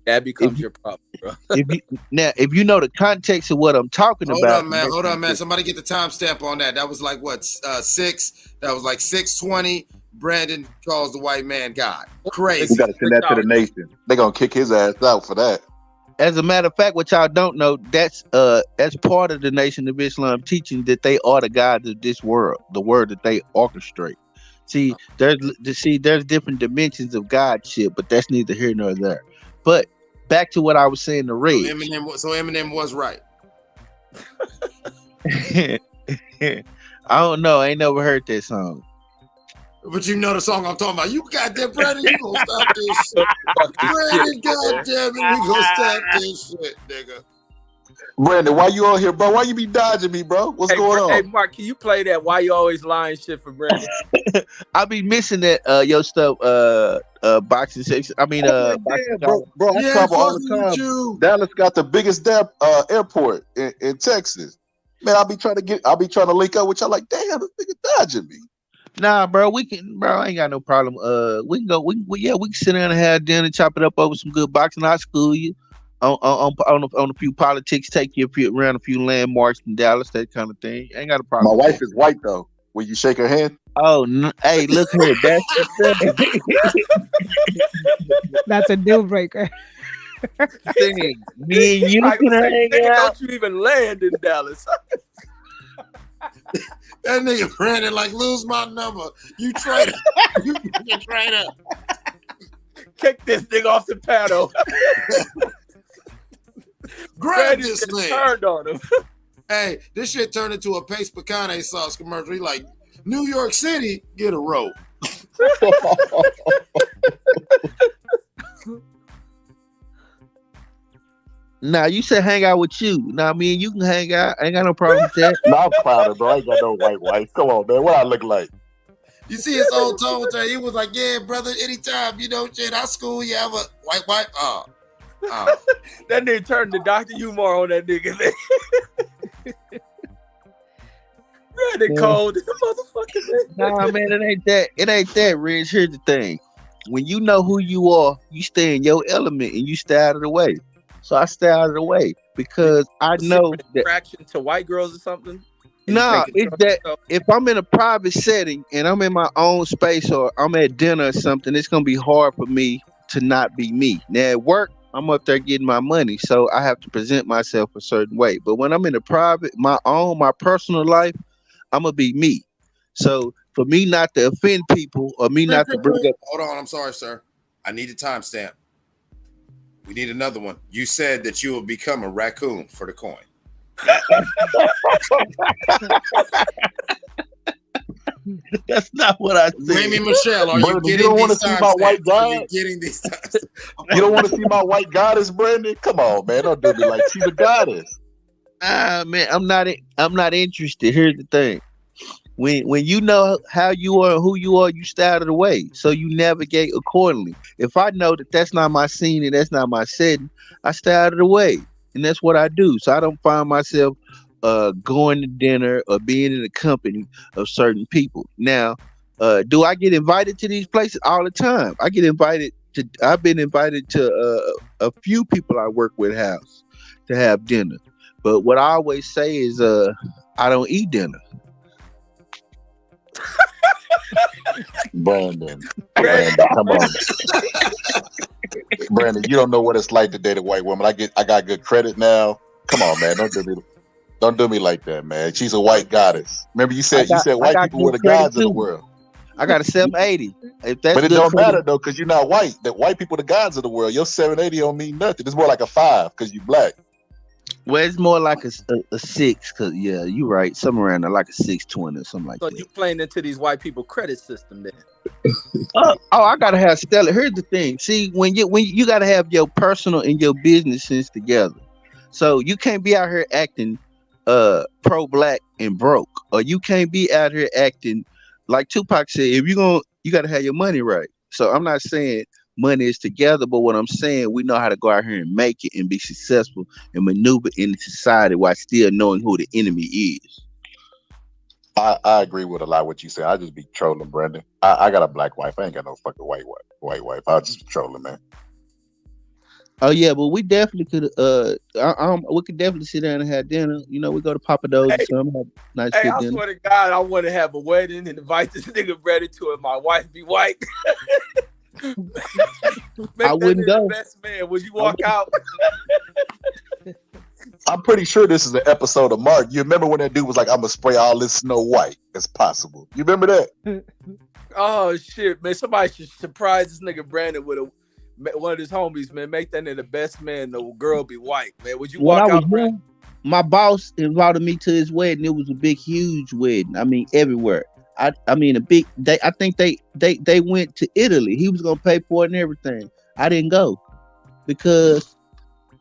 that becomes your problem, bro. if you know the context of what I'm talking about. Hold on, man. Somebody get the timestamp on that. That was like what, 6? That was like 6:20. Brandon calls the white man God. Crazy. You got to send that to the nation. They're gonna kick his ass out for that. As a matter of fact, what y'all don't know, that's part of the Nation of Islam teaching that they are the gods of this world, the word that they orchestrate. See, there's different dimensions of godship, but that's neither here nor there. But back to what I was saying to Ray. So Eminem was right. I don't know. I ain't never heard that song. But you know the song I'm talking about. You goddamn Brandon, you gonna stop this shit. Brandon, goddamn it, we gonna stop this shit, nigga. Brandon, why you on here, bro? Why you be dodging me, bro? What's going on? Hey, Mark, can you play that? Why you always lying shit for Brandon? I be missing that your stuff, boxing section. I mean, bro, I travel all the time. Dallas got the biggest airport in Texas. Man, I'll be trying to link up with y'all. Like, damn, this nigga dodging me. Nah, bro, I ain't got no problem. We can go. We can sit down and have dinner, chop it up over some good boxing. I'll school you on a few politics, take you around a few landmarks in Dallas, that kind of thing. Ain't got a problem. My wife is white though. Will you shake her hand? Oh, no. Hey, look here. That's the That's a deal breaker. thing. Me and you Like I can say, hang nigga, out. don't you even land in Dallas? That nigga Brandon like lose my number. You traitor. You traitor. Kick this nigga off the paddle. Grab this Brandon thing. turned on him. Hey, this shit turned into a paste picante sauce commercial. He like, New York City, get a rope. Nah, you said hang out with you. Nah, me and you can hang out. I ain't got no problem with that. No, I'm clouded, bro. I ain't got no white wife. Come on, man. What I look like? You see his old tone there. He was like, yeah, brother, anytime, shit, I school you have a white wife. Oh. That nigga turned to Dr. Umar on that nigga. Brandon cold, motherfucker. Nah, man, it ain't that. It ain't that, Rich. Here's the thing. When you know who you are, you stay in your element and you stay out of the way. So I stay out of the way because I know that Attraction to white girls or something. nah, it's that if I'm in a private setting and I'm in my own space or I'm at dinner or something, it's gonna be hard for me to not be me. Now at work, I'm up there getting my money, so I have to present myself a certain way. But when I'm in a private, my personal life, I'm gonna be me. So for me not to offend people or me not to bring up. Hold on, I'm sorry, sir. I need a timestamp. We need another one. You said that you will become a raccoon for the coin. That's not what I said. Remy Michelle, are you Brandon, getting you don't want to these see my white timestamps? Are you god? getting these timestamps? You don't want to see my white goddess, Brandon? Come on, man. Don't do me like she's a goddess. Man, I'm not interested. Here's the thing. When you know how you are and who you are, you stay out of the way. So you navigate accordingly. If I know that that's not my scene and that's not my setting, I stay out of the way. And that's what I do. So I don't find myself going to dinner or being in the company of certain people. Now, do I get invited to these places all the time? I've been invited to a few people I work with house to have dinner. But what I always say is I don't eat dinner. Brandon, come on. Brandon, you don't know what it's like to date a white woman. I got good credit now. Come on, man. Don't do me like that, man. She's a white goddess. Remember you said white people were the gods of the world. I got a 780. But it don't matter though, because you're not white. That white people are the gods of the world. Your 780 don't mean nothing. It's more like a 5 because you black. Well, it's more like a 6, because yeah, you're right. Somewhere around there, like a 620 or something like So that. you playing into these white people credit system then? I gotta have stellar. Here's the thing. See, when you gotta have your personal and your business sense together. So you can't be out here acting pro-black and broke, or you can't be out here acting like Tupac said. If you gotta have your money right. So I'm not saying money is together, but what I'm saying, we know how to go out here and make it and be successful and maneuver in society while still knowing who the enemy is. I agree with a lot of what you said. I just be trolling, Brandon. I got a black wife. I ain't got no fucking white wife. I'll just be trolling, man. Oh yeah, but we definitely could. We could definitely sit down and have dinner. You know, we go to Papa Do's or something. Have nice Hey, good I dinner. swear to God, I want to have a wedding and invite this nigga Brandon to it. My wife be white. I wouldn't go. Best man, would you walk out? I'm pretty sure this is an episode of Mark. You remember when that dude was like, "I'm gonna spray all this Snow White as possible." You remember that? Oh shit, man! Somebody should surprise this nigga Brandon with one of his homies, man. Make that nigga the best man. The girl be white, man. Would you When walk I was out, young, my boss invited me to his wedding. It was a big, huge wedding. I mean, everywhere. I mean, a big. I think they went to Italy. He was gonna pay for it and everything. I didn't go because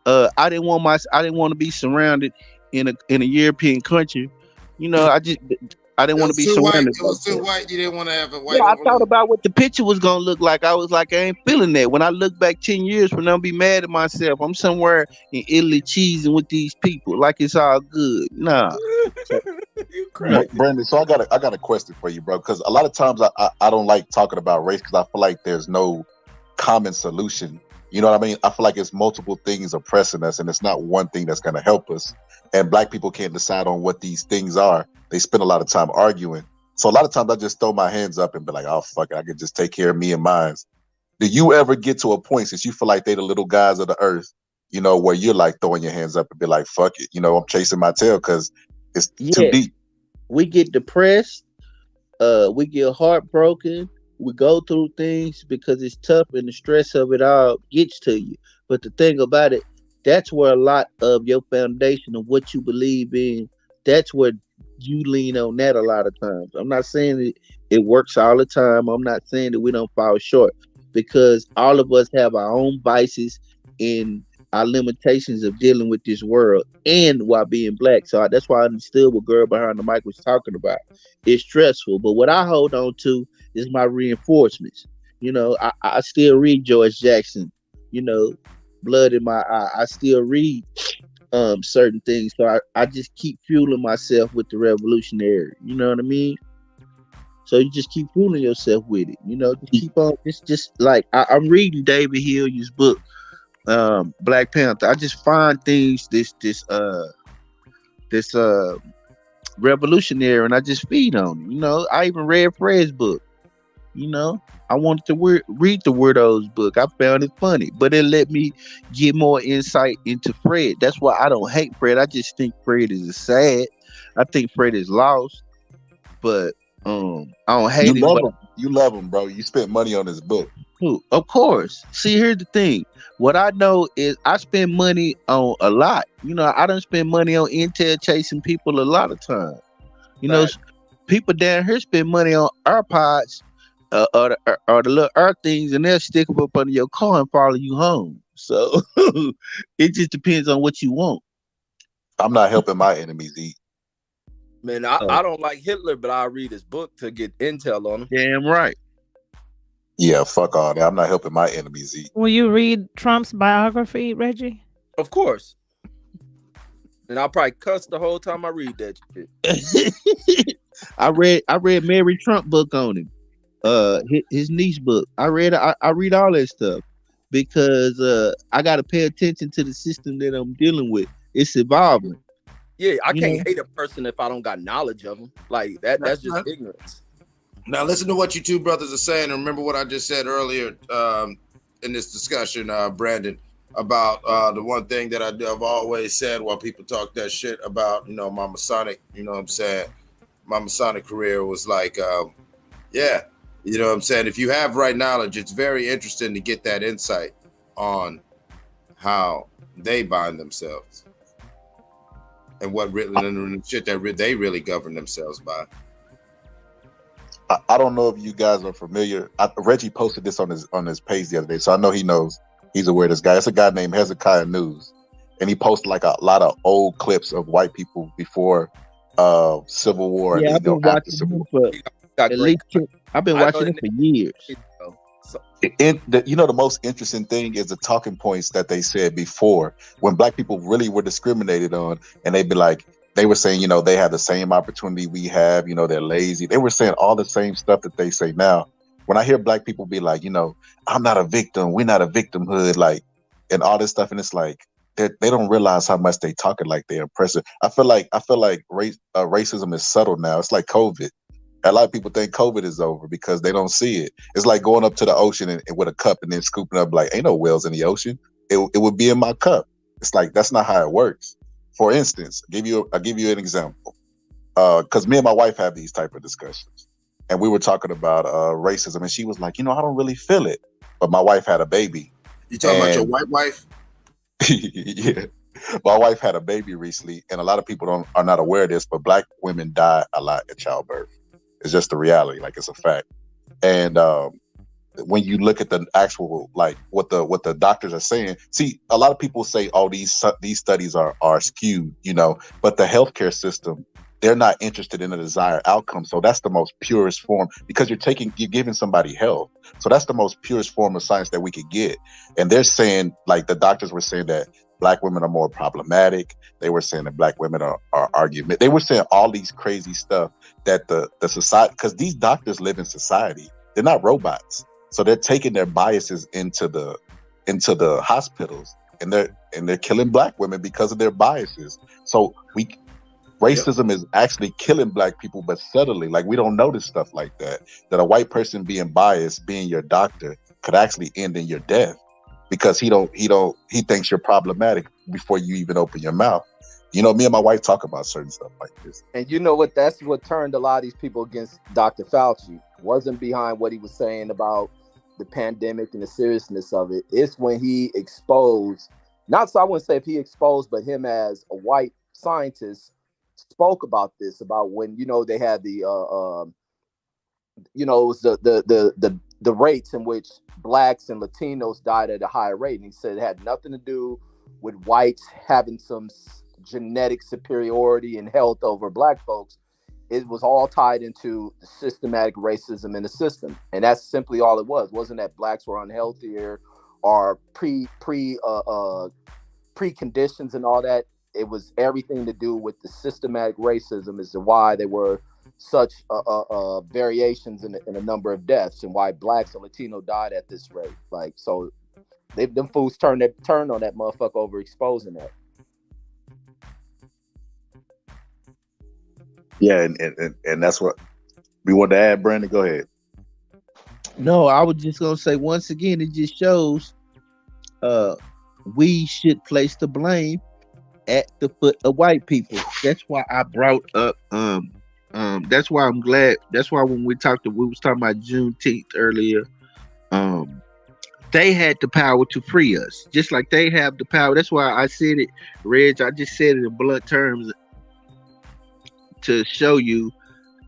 I didn't want to be surrounded in a European country. You know, I didn't want to be surrounded. It was too white. You didn't want to have a white. Yeah, I thought about what the picture was gonna look like. I was like, I ain't feeling that. When I look back 10 years from now, I'll be mad at myself. I'm somewhere in Italy cheesing with these people like it's all good. Nah. You crazy. Brandon, so I got a question for you, bro. Because a lot of times I don't like talking about race because I feel like there's no common solution. You know what I mean? I feel like it's multiple things oppressing us, and it's not one thing that's going to help us. And black people can't decide on what these things are. They spend a lot of time arguing. So a lot of times I just throw my hands up and be like, oh fuck it, I could just take care of me and mine. Do you ever get to a point, since you feel like they the little guys of the earth, you know, where you're like throwing your hands up and be like, fuck it, you know, I'm chasing my tail because it's too deep? We get depressed, we get heartbroken, we go through things because it's tough and the stress of it all gets to you. But the thing about it, that's where a lot of your foundation of what you believe in, that's where you lean on that a lot of times. I'm not saying it works all the time. I'm not saying that we don't fall short, because all of us have our own vices and our limitations of dealing with this world and while being black. So that's why I understood what girl behind the mic was talking about. It's stressful, but what I hold on to is my reinforcements. You know, I still read George Jackson, you know, Blood in My Eye. I still read certain things. So I just keep fueling myself with the revolutionary. You know what I mean? So you just keep fooling yourself with it. You know, just keep on. It's just like I'm reading David Hilliard's book, Black Panther. I just find things this revolutionary, and I just feed on it. You know, I even read Fred's book. You know, I wanted to read the Weirdos book. I found it funny, but it let me get more insight into Fred. That's why I don't hate Fred. I just think Fred is sad. I think Fred is lost, but I don't hate him. You love him, bro. You spent money on his book. Of course. See, here's the thing. What I know is I spend money on a lot. You know, I don't spend money on intel chasing people a lot of time. You know, people down here spend money on AirPods. Or the little earth things, and they'll stick them up under your car and follow you home. So it just depends on what you want. I'm not helping my enemies eat. Man, I don't like Hitler, but I read his book to get intel on him. Damn right. Yeah, fuck all that. I'm not helping my enemies eat. Will you read Trump's biography, Reggie? Of course. And I'll probably cuss the whole time I read that shit. I read Mary Trump book on him. His niece book. I read all that stuff because I got to pay attention to the system that I'm dealing with. It's evolving. Yeah, I can't hate a person if I don't got knowledge of them. Like that's just ignorance. Now listen to what you two brothers are saying, and remember what I just said earlier in this discussion, Brandon, about the one thing that I've always said while people talk that shit about, you know, my Masonic, you know what I'm saying, my Masonic career was like, yeah. You know what I'm saying? If you have right knowledge, it's very interesting to get that insight on how they bind themselves and what really shit that they really govern themselves by. I don't know if you guys are familiar. Reggie posted this on his page the other day, so I know he knows. He's aware of this guy. It's a guy named Hezekiah News, and he posted like a lot of old clips of white people before Civil War. Yeah, and, I've been watching him for at least. I've been watching it for years. The most interesting thing is the talking points that they said before, when black people really were discriminated on, and they'd be like, they were saying, you know, they have the same opportunity we have, you know, they're lazy. They were saying all the same stuff that they say now. When I hear black people be like, you know, I'm not a victim, we're not a victimhood, like, and all this stuff, and it's like they don't realize how much they talking like they're oppressive. I feel like racism is subtle now. It's like COVID. A lot of people think COVID is over because they don't see it. It's like going up to the ocean and with a cup and then scooping up like, ain't no whales in the ocean. It would be in my cup. It's like, that's not how it works. For instance, I'll give you an example. Because me and my wife have these type of discussions. And we were talking about racism, and she was like, you know, I don't really feel it. But my wife had a baby. You talking about your white wife? Yeah. My wife had a baby recently, and a lot of people are not aware of this, but black women die a lot at childbirth. It's just the reality, like it's a fact. And when you look at the actual, like what the doctors are saying, see, a lot of people say, oh, these studies are skewed, you know, but the healthcare system, they're not interested in the desired outcome. So that's the most purest form, because you're giving somebody health. So that's the most purest form of science that we could get. And they're saying, like the doctors were saying that black women are more problematic. They were saying that black women are argument. They were saying all these crazy stuff that the society, because these doctors live in society. They're not robots. So they're taking their biases into the hospitals, and they're killing black women because of their biases. So Racism is actually killing black people, but subtly. Like, we don't notice stuff like that. That a white person being biased, being your doctor, could actually end in your death because he thinks you're problematic before you even open your mouth. You know, me and my wife talk about certain stuff like this. And you know what? That's what turned a lot of these people against Dr. Fauci. Wasn't behind what he was saying about the pandemic and the seriousness of it. It's when he exposed, not so I wouldn't say if he exposed, but him as a white scientist spoke about this, about when, you know, they had the you know, it was the rates in which blacks and Latinos died at a higher rate. And he said it had nothing to do with whites having some genetic superiority in health over black folks. It was all tied into the systematic racism in the system. And that's simply all it was. It wasn't that blacks were unhealthier or preconditions and all that. It was everything to do with the systematic racism as to why there were such variations in a number of deaths and why blacks and Latino died at this rate. Like, so them fools turned on that motherfucker over exposing that. Yeah, and that's what we want to add. Brandon, go ahead. No, I was just gonna say once again, it just shows we should place the blame at the foot of white people. That's why I brought up that's why I'm glad. That's why when we was talking about Juneteenth earlier, they had the power to free us, just like they have the power. That's why I said it, Reg. I just said it in blunt terms to show you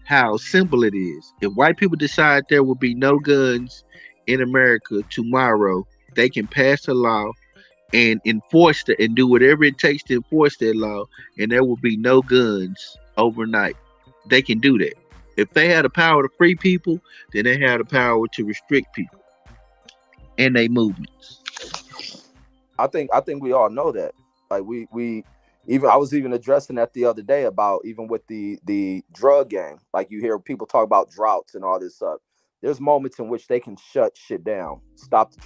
how simple it is. If white people decide there will be no guns in America tomorrow, they can pass a law and enforce it and do whatever it takes to enforce that law, and there will be no guns overnight. They can do that. If they had the power to free people, then they have the power to restrict people and their movements. I think we all know that. Like we even, I was even addressing that the other day about even with the drug game. Like, you hear people talk about droughts and all this stuff. There's moments in which they can shut shit down, stop the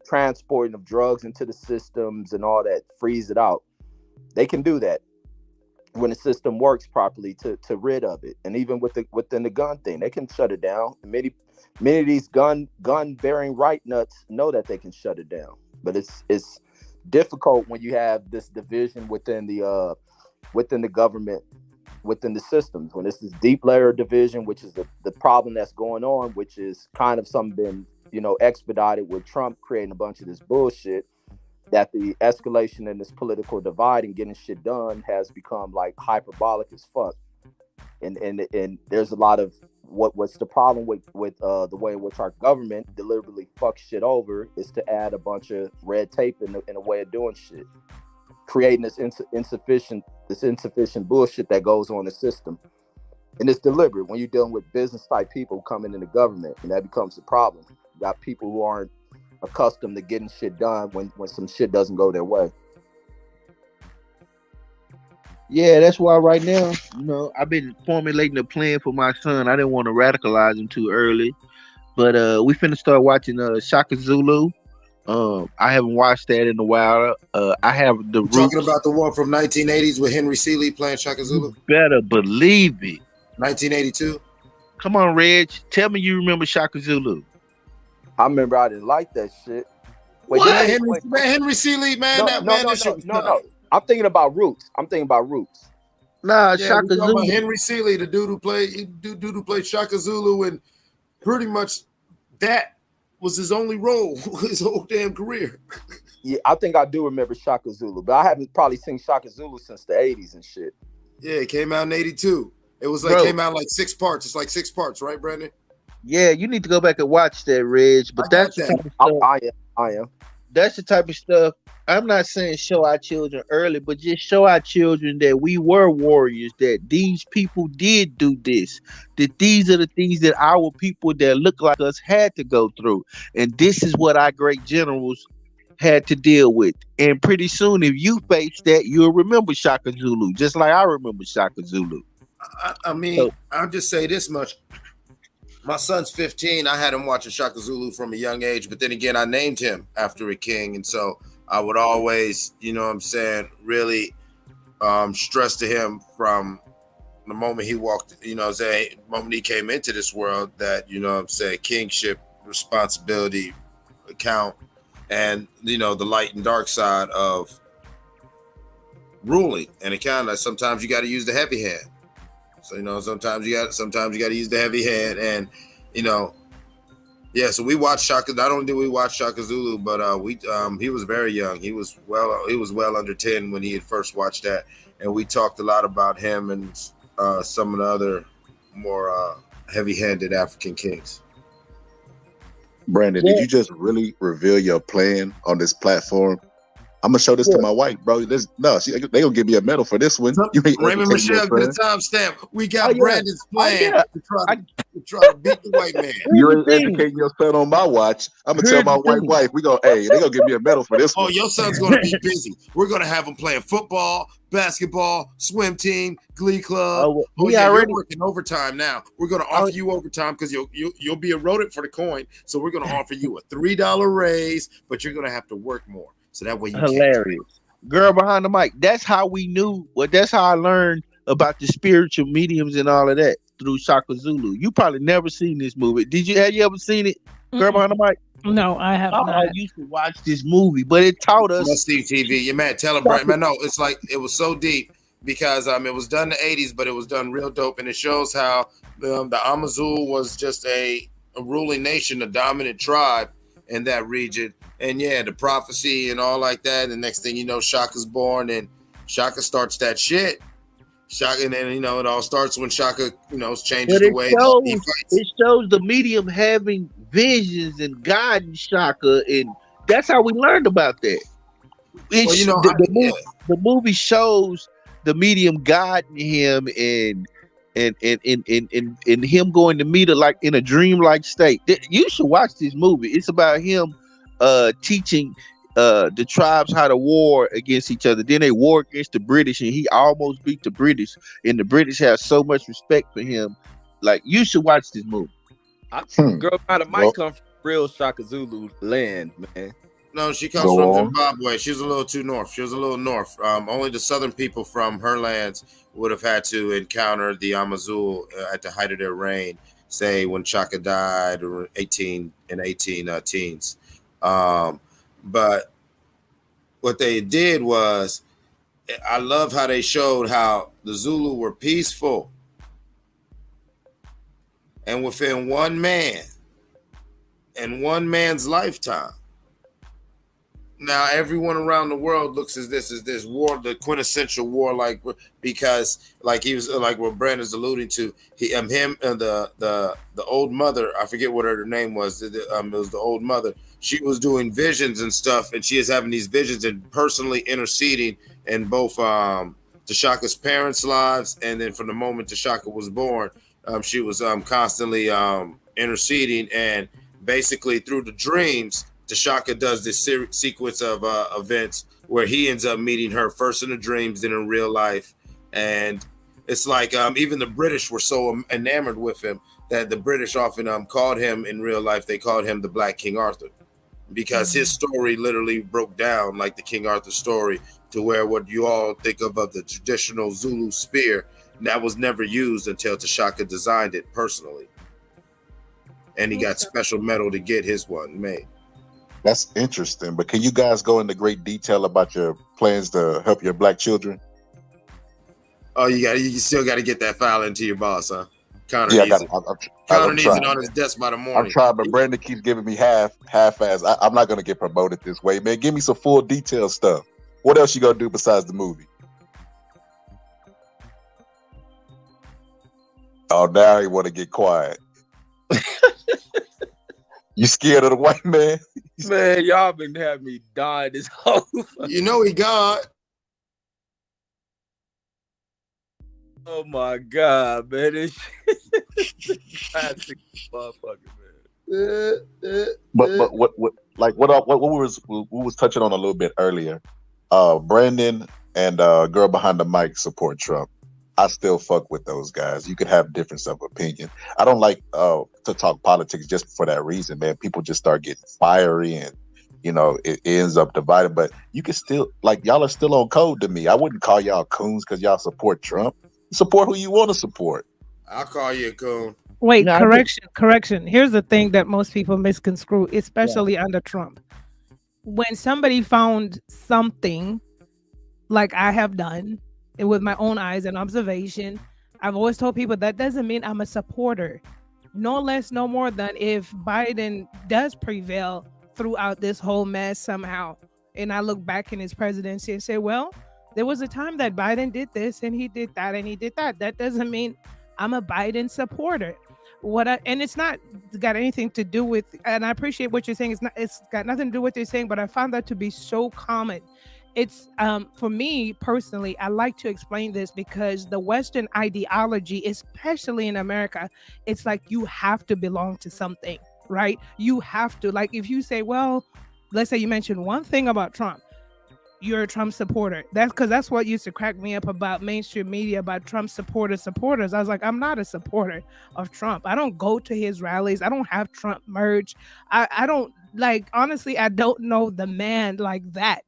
transporting of drugs into the systems and all that, freeze it out. They can do that when the system works properly to rid of it. And even within the gun thing, they can shut it down. Many of these gun bearing right nuts know that they can shut it down, but it's difficult when you have this division within the government, within the systems, when it's this deep layer of division, which is the problem that's going on, which is kind of something been, you know, expedited with Trump creating a bunch of this bullshit, that the escalation in this political divide and getting shit done has become like hyperbolic as fuck. And there's a lot of what's the problem with the way in which our government deliberately fucks shit over is to add a bunch of red tape in a way of doing shit, creating this insufficient bullshit that goes on in the system. And it's deliberate when you're dealing with business type people coming in the government, and that becomes the problem. You got people who aren't accustomed to getting shit done when some shit doesn't go their way. Yeah, that's why right now, you know, I've been formulating a plan for my son. I didn't want to radicalize him too early, but we finna start watching Shaka Zulu. I haven't watched that in a while. I have the Roots. Talking about the one from 1980s with Henry Seeley playing Shaka Zulu. You better believe it. 1982. Come on, Reg. Tell me you remember Shaka Zulu. I remember I didn't like that shit. Wait, Henry Seeley, man. No. I'm thinking about Roots. Nah, yeah, Shaka Zulu. Henry Seeley, the dude who played Shaka Zulu, and pretty much that was his only role his whole damn career. Yeah, I think I do remember Shaka Zulu, but I haven't probably seen Shaka Zulu since the 80s and shit. Yeah, it came out in 82. It was like came out like 6 parts. It's like 6 parts, right, Brandon? Yeah, you need to go back and watch that, Reg. But that's the type of stuff, I am. That's the type of stuff. I'm not saying show our children early, but just show our children that we were warriors, that these people did do this, that these are the things that our people that look like us had to go through. And this is what our great generals had to deal with. And pretty soon, if you face that, you'll remember Shaka Zulu, just like I remember Shaka Zulu. I mean, I'll just say this much. My son's 15. I had him watching Shaka Zulu from a young age, but then again, I named him after a king. And so I would always, you know what I'm saying, really stress to him from the moment he walked, you know what I'm saying, the moment he came into this world, that, you know what I'm saying, kingship, responsibility, account, and, you know, the light and dark side of ruling and account. That sometimes you got to use the heavy hand. So, you know, sometimes you got to use the heavy hand, and, you know, yeah. So we watched Shaka. Not only did we watch Shaka Zulu, but he was very young. He was well under 10 when he had first watched that, and we talked a lot about him and some of the other more heavy-handed African kings. Brandon, did you just really reveal your plan on this platform? I'm gonna show this to my wife, bro. They gonna give me a medal for this one. You ain't Raymond Michelle, get a timestamp. We got Brandon's plan to try to beat the white man. You ain't educating your son on my watch. I'm gonna tell my white wife, they gonna give me a medal for this one. Oh, your son's gonna be busy. We're gonna have him playing football, basketball, swim team, glee club. You're working overtime now. We're gonna offer you overtime because you'll be eroded for the coin. So we're gonna offer you a $3 raise, but you're gonna have to work more. So that way you hilarious. Girl behind the mic. That's how we knew. Well, that's how I learned about the spiritual mediums and all of that through Shaka Zulu. You probably never seen this movie. Have you ever seen it? Girl behind the mic? No, I have not. I used to watch this movie, but it taught us. Must see TV. You man, tell him, Brent. Man, no, it's like it was so deep because it was done in the 80s, but it was done real dope, and it shows how the Amazulu was just a ruling nation, a dominant tribe in that region. And yeah, the prophecy and all like that. And the next thing you know, Shaka's born, and Shaka starts that shit. Shaka, and then, you know, it all starts when Shaka, you know, changes the way he fights. It shows the medium having visions and guiding Shaka, and that's how we learned about that. Well, you know, the movie shows the medium guiding him and him going to meet her like in a dreamlike state. You should watch this movie. It's about him teaching the tribes how to war against each other. Then they war against the British, and he almost beat the British, and the British have so much respect for him. Like, you should watch this movie. Girl out of might come from real Shaka Zulu land, man. No, she comes from Zimbabwe. She was a little too north. She was a little north. Only the southern people from her lands would have had to encounter the Amazulu at the height of their reign, say when Shaka died, or 18 teens. But what they did was, I love how they showed how the Zulu were peaceful, and within one man and one man's lifetime. Now everyone around the world looks at this war, the quintessential war, like, because like he was like what Brandon's alluding to, him and the old mother, I forget what her name was. It was the old mother. She was doing visions and stuff, and she is having these visions and personally interceding in both Tashaka's parents' lives, and then from the moment Tashaka was born, she was constantly interceding, and basically through the dreams, Tashaka does this sequence of events where he ends up meeting her first in the dreams, then in real life, and it's like even the British were so enamored with him that the British often called him in real life. They called him the Black King Arthur, because his story literally broke down like the King Arthur story, to where what you all think of the traditional Zulu spear, that was never used until Tashaka designed it personally, and he got special metal to get his one made. That's interesting, but can you guys go into great detail about your plans to help your black children? Oh, you still got to get that file into your boss, huh? Connor needs it on his desk by the morning. I'm trying, but Brandon keeps giving me half-ass. I'm not gonna get promoted this way, man. Give me some full detail stuff. What else you gonna do besides the movie? Oh, now he want to get quiet. You scared of the white man? Man, y'all been having me dying this whole. You know he God. Oh my God, man! This classic motherfucker, man. But what we was touching on a little bit earlier. Brandon and girl behind the mic support Trump. I still fuck with those guys. You could have difference of opinion. I don't like to talk politics just for that reason, man. People just start getting fiery and it ends up divided. But you can still, like, y'all are still on code to me. I wouldn't call y'all coons because y'all support Trump. Support who you want to support. I'll call you a coon. Wait, No, correction. Here's the thing that most people misconstrue, especially under Trump. When somebody found something like I have done and with my own eyes and observation, I've always told people that doesn't mean I'm a supporter. No less, no more than if Biden does prevail throughout this whole mess somehow. And I look back in his presidency and say, well, there was a time that Biden did this and he did that and he did that. That doesn't mean I'm a Biden supporter. And it's not got anything to do with, and I appreciate what you're saying. It's got nothing to do with what you're saying, but I found that to be so common. It's for me personally, I like to explain this because the Western ideology, especially in America, it's like you have to belong to something, right? You have to, like, if you say, well, let's say you mentioned one thing about Trump, you're a Trump supporter. That's because that's what used to crack me up about mainstream media, about Trump supporters. I was like, I'm not a supporter of Trump. I don't go to his rallies. I don't have Trump merch. I don't, like, honestly, I don't know the man like that.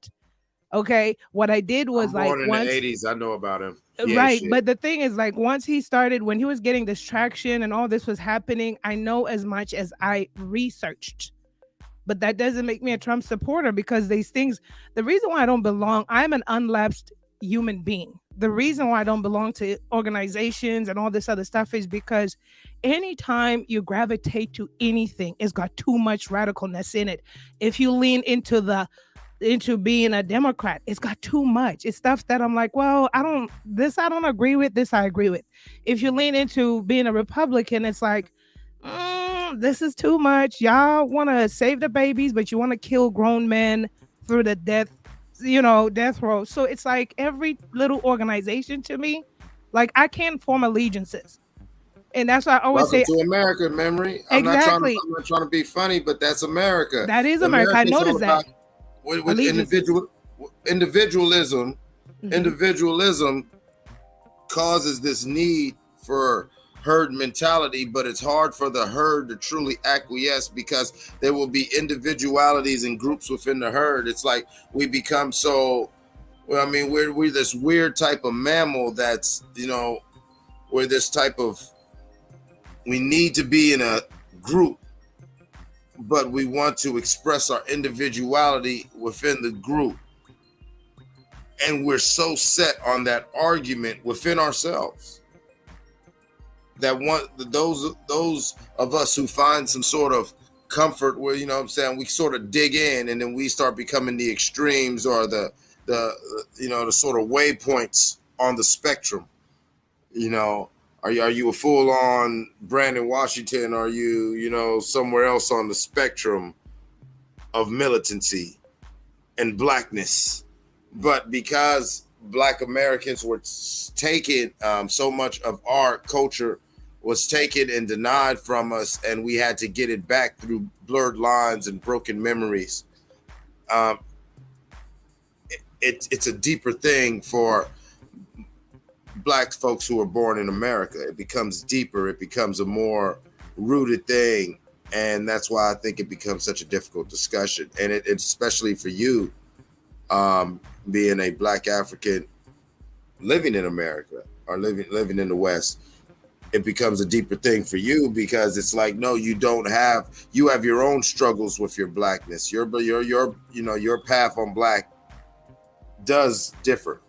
Okay. What I did was Born in the 80s, I know about him. Right. But the thing is, like, once he started, when he was getting this traction and all this was happening, I know as much as I researched. But that doesn't make me a Trump supporter because these things, the reason why I don't belong, I'm an unlapsed human being. The reason why I don't belong to organizations and all this other stuff is because anytime you gravitate to anything, it's got too much radicalness in it. If you lean into being a Democrat, it's got too much. It's stuff that I'm like, well, I don't agree with, this I agree with. If you lean into being a Republican, it's like, this is too much. Y'all want to save the babies, but you want to kill grown men through the death row. So it's like every little organization to me, like, I can't form allegiances. And that's why I always Welcome say to America, memory. Exactly. I'm not trying to be funny, but that's America. That is America. I noticed that. With individualism, individualism causes this need for herd mentality, but it's hard for the herd to truly acquiesce because there will be individualities and groups within the herd. It's like we become so, well, I mean, we're this weird type of mammal that's, we're this type of, we need to be in a group, but we want to express our individuality within the group. And we're so set on that argument within ourselves that those of us who find some sort of comfort where, we sort of dig in and then we start becoming the extremes or the sort of waypoints on the spectrum. Are you a full on Brandon Washington? Are you, somewhere else on the spectrum of militancy and blackness? But because Black Americans were taken, so much of our culture was taken and denied from us, and we had to get it back through blurred lines and broken memories. It's a deeper thing for Black folks who are born in America. It becomes deeper. It becomes a more rooted thing, and that's why I think it becomes such a difficult discussion. And it especially for you, being a Black African living in America or living in the West, it becomes a deeper thing for you because it's like, no, you have your own struggles with your Blackness. Your path on Black does differ.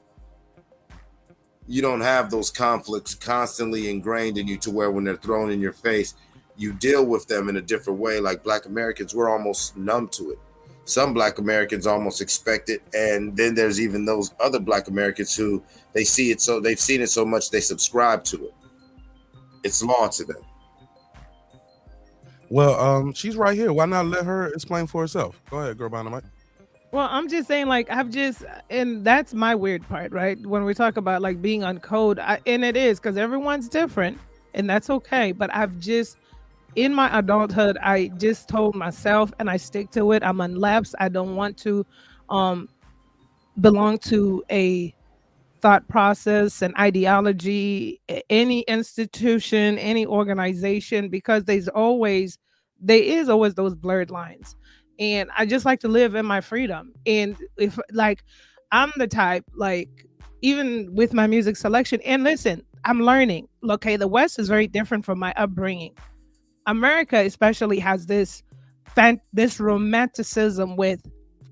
You don't have those conflicts constantly ingrained in you to where when they're thrown in your face, you deal with them in a different way. Like Black Americans, we're almost numb to it. Some Black Americans almost expect it. And then there's even those other Black Americans who they've seen it so much they subscribe to it. It's law to them. Well, she's right here. Why not let her explain for herself? Go ahead, girl behind the mic. Well, I'm just saying, like, and that's my weird part, right? When we talk about like being on code, and it is because everyone's different, and that's okay. But in my adulthood, I just told myself, and I stick to it, I'm unlapsed. I don't want to belong to a thought process and ideology, any institution, any organization, because there is always those blurred lines. And I just like to live in my freedom. And if like I'm the type, like even with my music selection, and listen, I'm learning. Okay, the West is very different from my upbringing. America especially has this romanticism with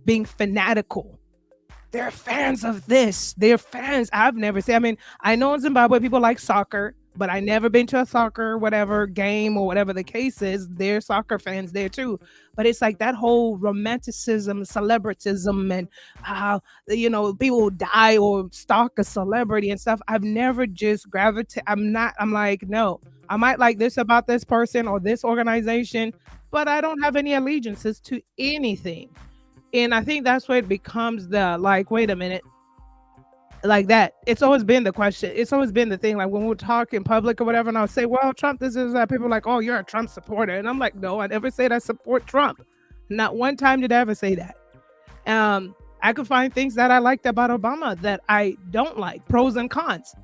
being fanatical. They're fans of this. They're fans. I've never seen. I mean, I know in Zimbabwe people like soccer, but I never been to a soccer whatever game or whatever the case is. They're soccer fans there too. But it's like that whole romanticism, celebritism, and how people die or stalk a celebrity and stuff. I've never just gravitated. I'm like, no. I might like this about this person or this organization, but I don't have any allegiances to anything. And I think that's where it becomes the like, wait a minute, like that. It's always been the question. It's always been the thing. Like when we talk in public or whatever, and I'll say, well, Trump, this is that. People are like, oh, you're a Trump supporter. And I'm like, no, I never said I support Trump. Not one time did I ever say that. I could find things that I liked about Obama that I don't like, pros and cons.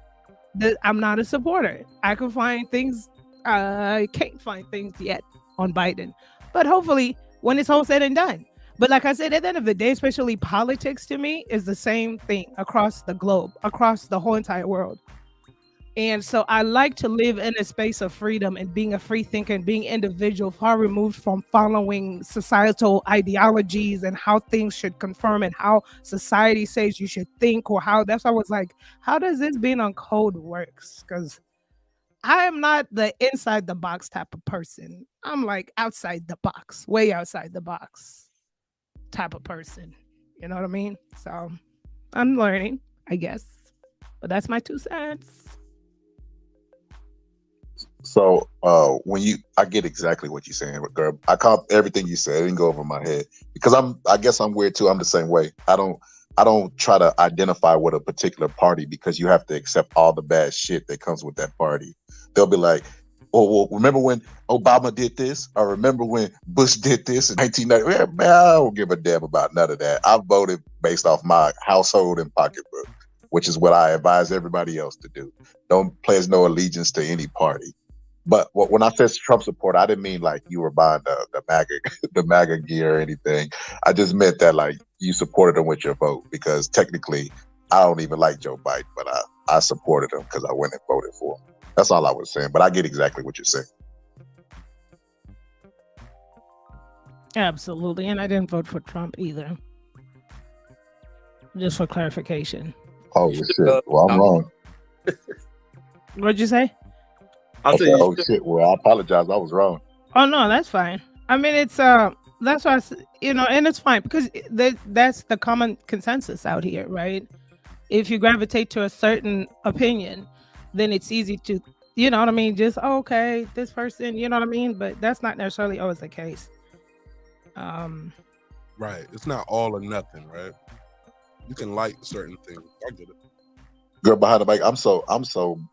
That I'm not a supporter. I could find things. I can't find things yet on Biden. But hopefully when it's all said and done. But like I said, at the end of the day, especially politics to me is the same thing across the globe, across the whole entire world. And so I like to live in a space of freedom and being a free thinker and being individual, far removed from following societal ideologies and how things should conform and how society says you should think, or how. That's why I was like, how does this being on code works? Because I am not the inside the box type of person. I'm like outside the box, way outside the box type of person. You know what I mean? So I'm learning, I guess. But that's my 2 cents. So I get exactly what you're saying, girl. I caught everything you said. It didn't go over my head because I guess I'm weird too. I'm the same way. I don't try to identify with a particular party because you have to accept all the bad shit that comes with that party. They'll be like, oh, well, remember when Obama did this? Or remember when Bush did this in 1990? Man, I don't give a damn about none of that. I voted based off my household and pocketbook, which is what I advise everybody else to do. Don't pledge no allegiance to any party. But when I said Trump support, I didn't mean like you were buying the MAGA gear or anything. I just meant that like you supported him with your vote because technically I don't even like Joe Biden, but I supported him because I went and voted for him. That's all I was saying, but I get exactly what you're saying. Absolutely, and I didn't vote for Trump either. Just for clarification. Oh shit! Well, I'm wrong. What'd you say? Okay, oh shit! Well, I apologize. I was wrong. Oh no, that's fine. I mean, it's that's why and it's fine because that's the common consensus out here, right? If you gravitate to a certain opinion, then it's easy to, you know what I mean? Just, okay, this person, you know what I mean? But that's not necessarily always the case. Right. It's not all or nothing, right? You can like certain things. I get it. Girl behind the mic, I'm so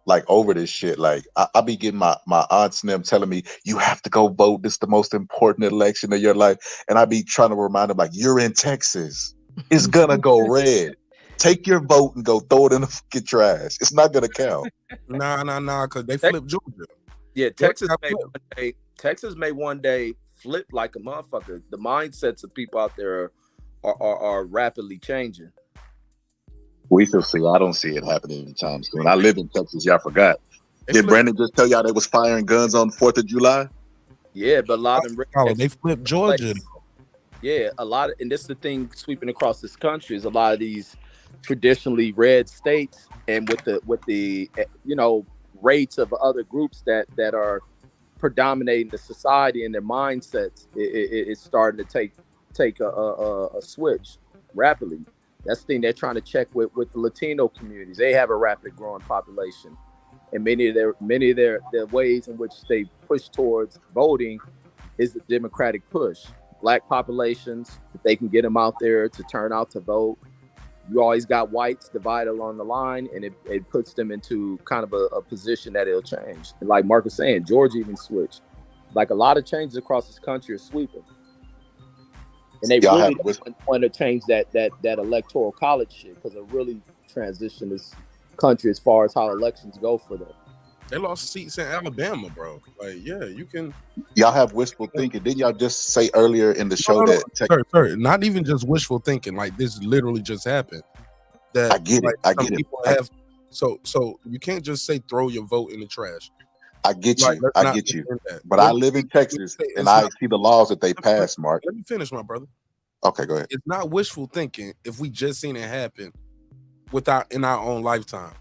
like over this shit. Like I be getting my aunts and them telling me, you have to go vote. This is the most important election of your life. And I be trying to remind them, like, you're in Texas. It's gonna go red. Take your vote and go throw it in the fucking trash. It's not gonna count. Nah, because they flipped Georgia. Yeah, Texas may one day flip like a motherfucker. The mindsets of people out there are rapidly changing. We shall see. I don't see it happening anytime soon. I live in Texas. Y'all forgot. Did Brandon just tell y'all they was firing guns on 4th of July? Yeah, but a lot of them. They flipped Georgia. Yeah, a lot of, and this is the thing sweeping across this country is a lot of these traditionally red states, and with the rates of other groups that are predominating the society and their mindsets, it's starting to take a switch rapidly. That's the thing they're trying to check with the Latino communities. They have a rapid growing population, and many of their ways in which they push towards voting is the Democratic push. Black populations, if they can get them out there to turn out to vote. You always got whites divided along the line, and it puts them into kind of a position that it'll change. And like Mark was saying, Georgia even switched. Like a lot of changes across this country are sweeping. And they really want to change that electoral college shit, because it really transitioned this country as far as how elections go for them. They lost seats in Alabama, bro. Like, yeah, you can. Y'all have wishful thinking. Didn't y'all just say earlier in the show that sir, not even just wishful thinking. Like, this literally just happened. That I get it. I get it. Have so you can't just say throw your vote in the trash. I get Like, you. I get you. But I live in Texas and I see the laws that they pass, Mark. Let me finish, my brother. Okay, go ahead. It's not wishful thinking if we just seen it happen in our own lifetime.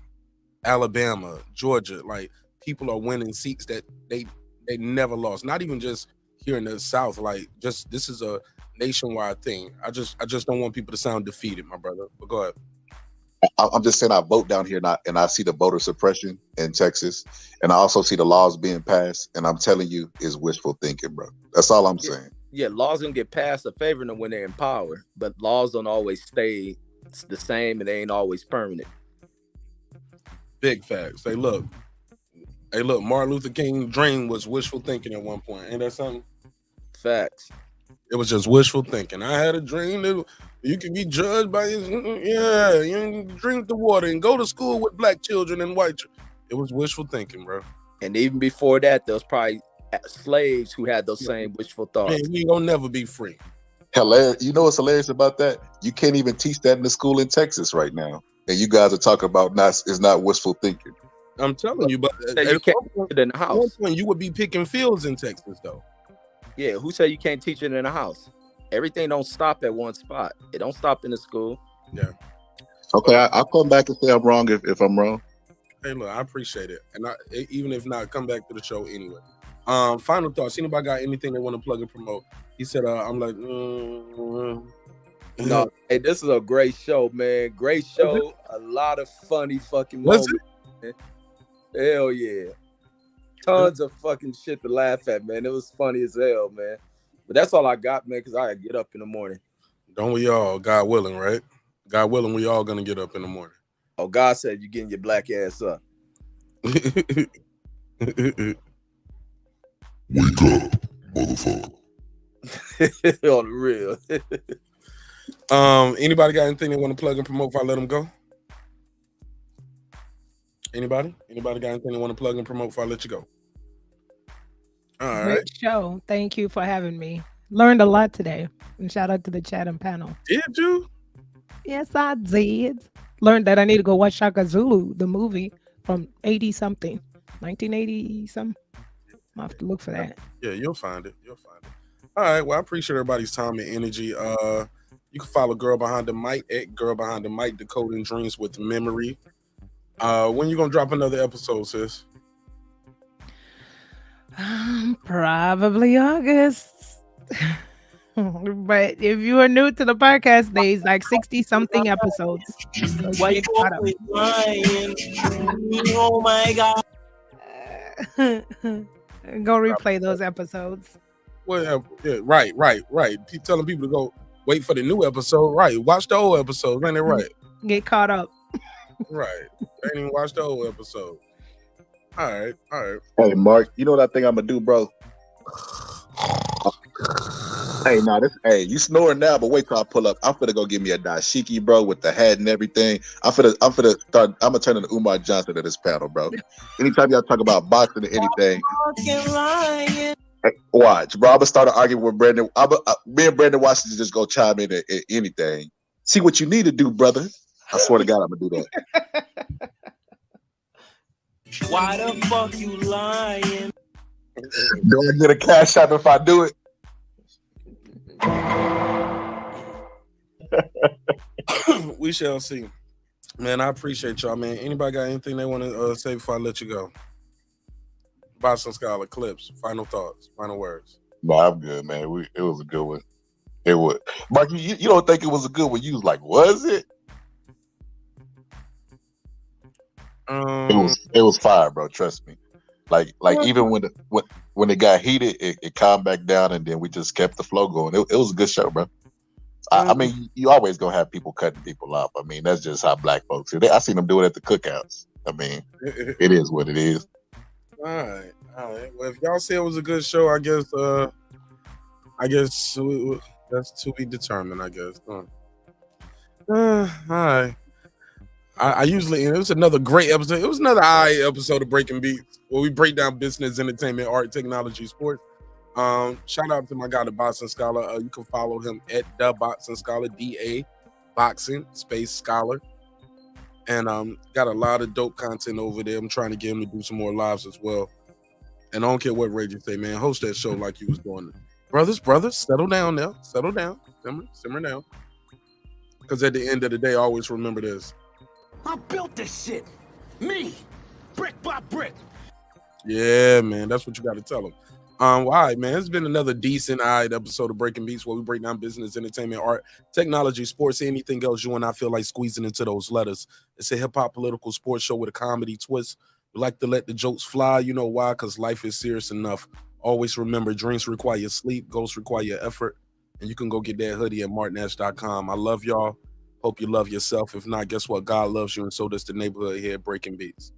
Alabama, Georgia, like, people are winning seats that they never lost. Not even just here in the South. Like, just this is a nationwide thing. I just don't want people to sound defeated, my brother. But go ahead. I'm just saying I vote down here and I see the voter suppression in Texas, and I also see the laws being passed, and I'm telling you, it's wishful thinking, bro. That's all I'm saying. Yeah, laws don't get passed or favoring them when they're in power, but laws don't always stay the same and they ain't always permanent. Big facts. Hey, look, Martin Luther King's dream was wishful thinking at one point. Ain't that something? Facts. It was just wishful thinking. I had a dream that you could be judged by you drink the water and go to school with black children and white children. It was wishful thinking, bro. And even before that, there was probably slaves who had those same wishful thoughts. Man, we gonna never be free. Hilarious. You know what's hilarious about that? You can't even teach that in the school in Texas right now, and you guys are talking about it's not wishful thinking. I'm telling you, but you can't teach it in the house. At one point, you would be picking fields in Texas, though. Yeah, who said you can't teach it in the house? Everything don't stop at one spot. It don't stop in the school. Yeah. Okay, I'll come back and say I'm wrong if I'm wrong. Hey, look, I appreciate it, and even if not, come back to the show anyway. Final thoughts. Anybody got anything they want to plug and promote? He said, I'm like, no. Hey, this is a great show, man. Great show. A lot of funny fucking moments. Hell yeah. Tons of fucking shit to laugh at, man. It was funny as hell, man. But that's all I got, man, because I gotta get up in the morning. Don't we all, God willing, right? God willing, we all gonna get up in the morning. Oh, God said you're getting your black ass up. Wake up, motherfucker. On the real. Anybody got anything they want to plug and promote before I let them go? Anybody got anything they want to plug and promote before I let you go? All right. Great show. Thank you for having me. Learned a lot today. And shout out to the chat and panel. Did you? Yes, I did. Learned that I need to go watch Shaka Zulu, the movie from 80-something. 1980-something. I'll have to look for that. Yeah, you'll find it. All right. Well, I appreciate everybody's time and energy. You can follow Girl Behind the Mic at Girl Behind the Mic, Decoding Dreams with Memory. When you gonna drop another episode, sis? Probably August. But if you are new to the podcast, there's like 60-something episodes. Why you always lying? Oh my God. Go replay those episodes. Well, yeah, right. Keep telling people to go wait for the new episode. Right. Watch the old episodes, ain't it right? Get caught up. Right. I ain't even watched the old episode. All right. Hey, Mark, you know what I think I'm gonna do, bro? Hey, you snoring now, but wait till I pull up. I'm finna go get me a dashiki, bro, with the hat and everything. I'm gonna turn into Umar Johnson at this panel, bro. Anytime y'all talk about boxing or anything, hey, watch, bro. I'm gonna start an argument with Brandon. Me and Brandon Washington just go chime in at anything. See what you need to do, brother. I swear to God, I'm gonna do that. Why the fuck you lying? Do I get a cash out if I do it? We shall see. Man, I appreciate y'all, man. Anybody got anything they want to say before I let you go? Boston Scholar, Clips, final thoughts, final words. No, I'm good, man. It was a good one. It was. Mark, you don't think it was a good one? You was like, was it? It was fire, bro. Trust me. Like even when it got heated, it calmed back down, and then we just kept the flow going. It was a good show, bro. I mean, you always gonna have people cutting people off. I mean, that's just how black folks are. I seen them do it at the cookouts. I mean, it is what it is. All right. Well, if y'all say it was a good show, I guess that's to be determined. I guess. All right. I usually, it was another great episode. It was another episode of Breaking Beats where we break down business, entertainment, art, technology, sports. Shout out to my guy, the Boxing Scholar. You can follow him at the Boxing Scholar, DA Boxing Space Scholar. And got a lot of dope content over there. I'm trying to get him to do some more lives as well. And I don't care what Reggie say, man. Host that show like you was doing. Brothers, settle down now. Settle down. Simmer down. Because at the end of the day, always remember this. I built this shit. Me. Brick by brick. Yeah, man. That's what you got to tell them. All right, man. It's been another decent episode of Breaking Beats where we break down business, entertainment, art, technology, sports, anything else you and I feel like squeezing into those letters. It's a hip-hop political sports show with a comedy twist. We like to let the jokes fly. You know why? Because life is serious enough. Always remember, dreams require sleep, goals require effort, and you can go get that hoodie at marqnash.com. I love y'all. Hope you love yourself. If not, guess what? God loves you, and so does the neighborhood here at Breaking Beats.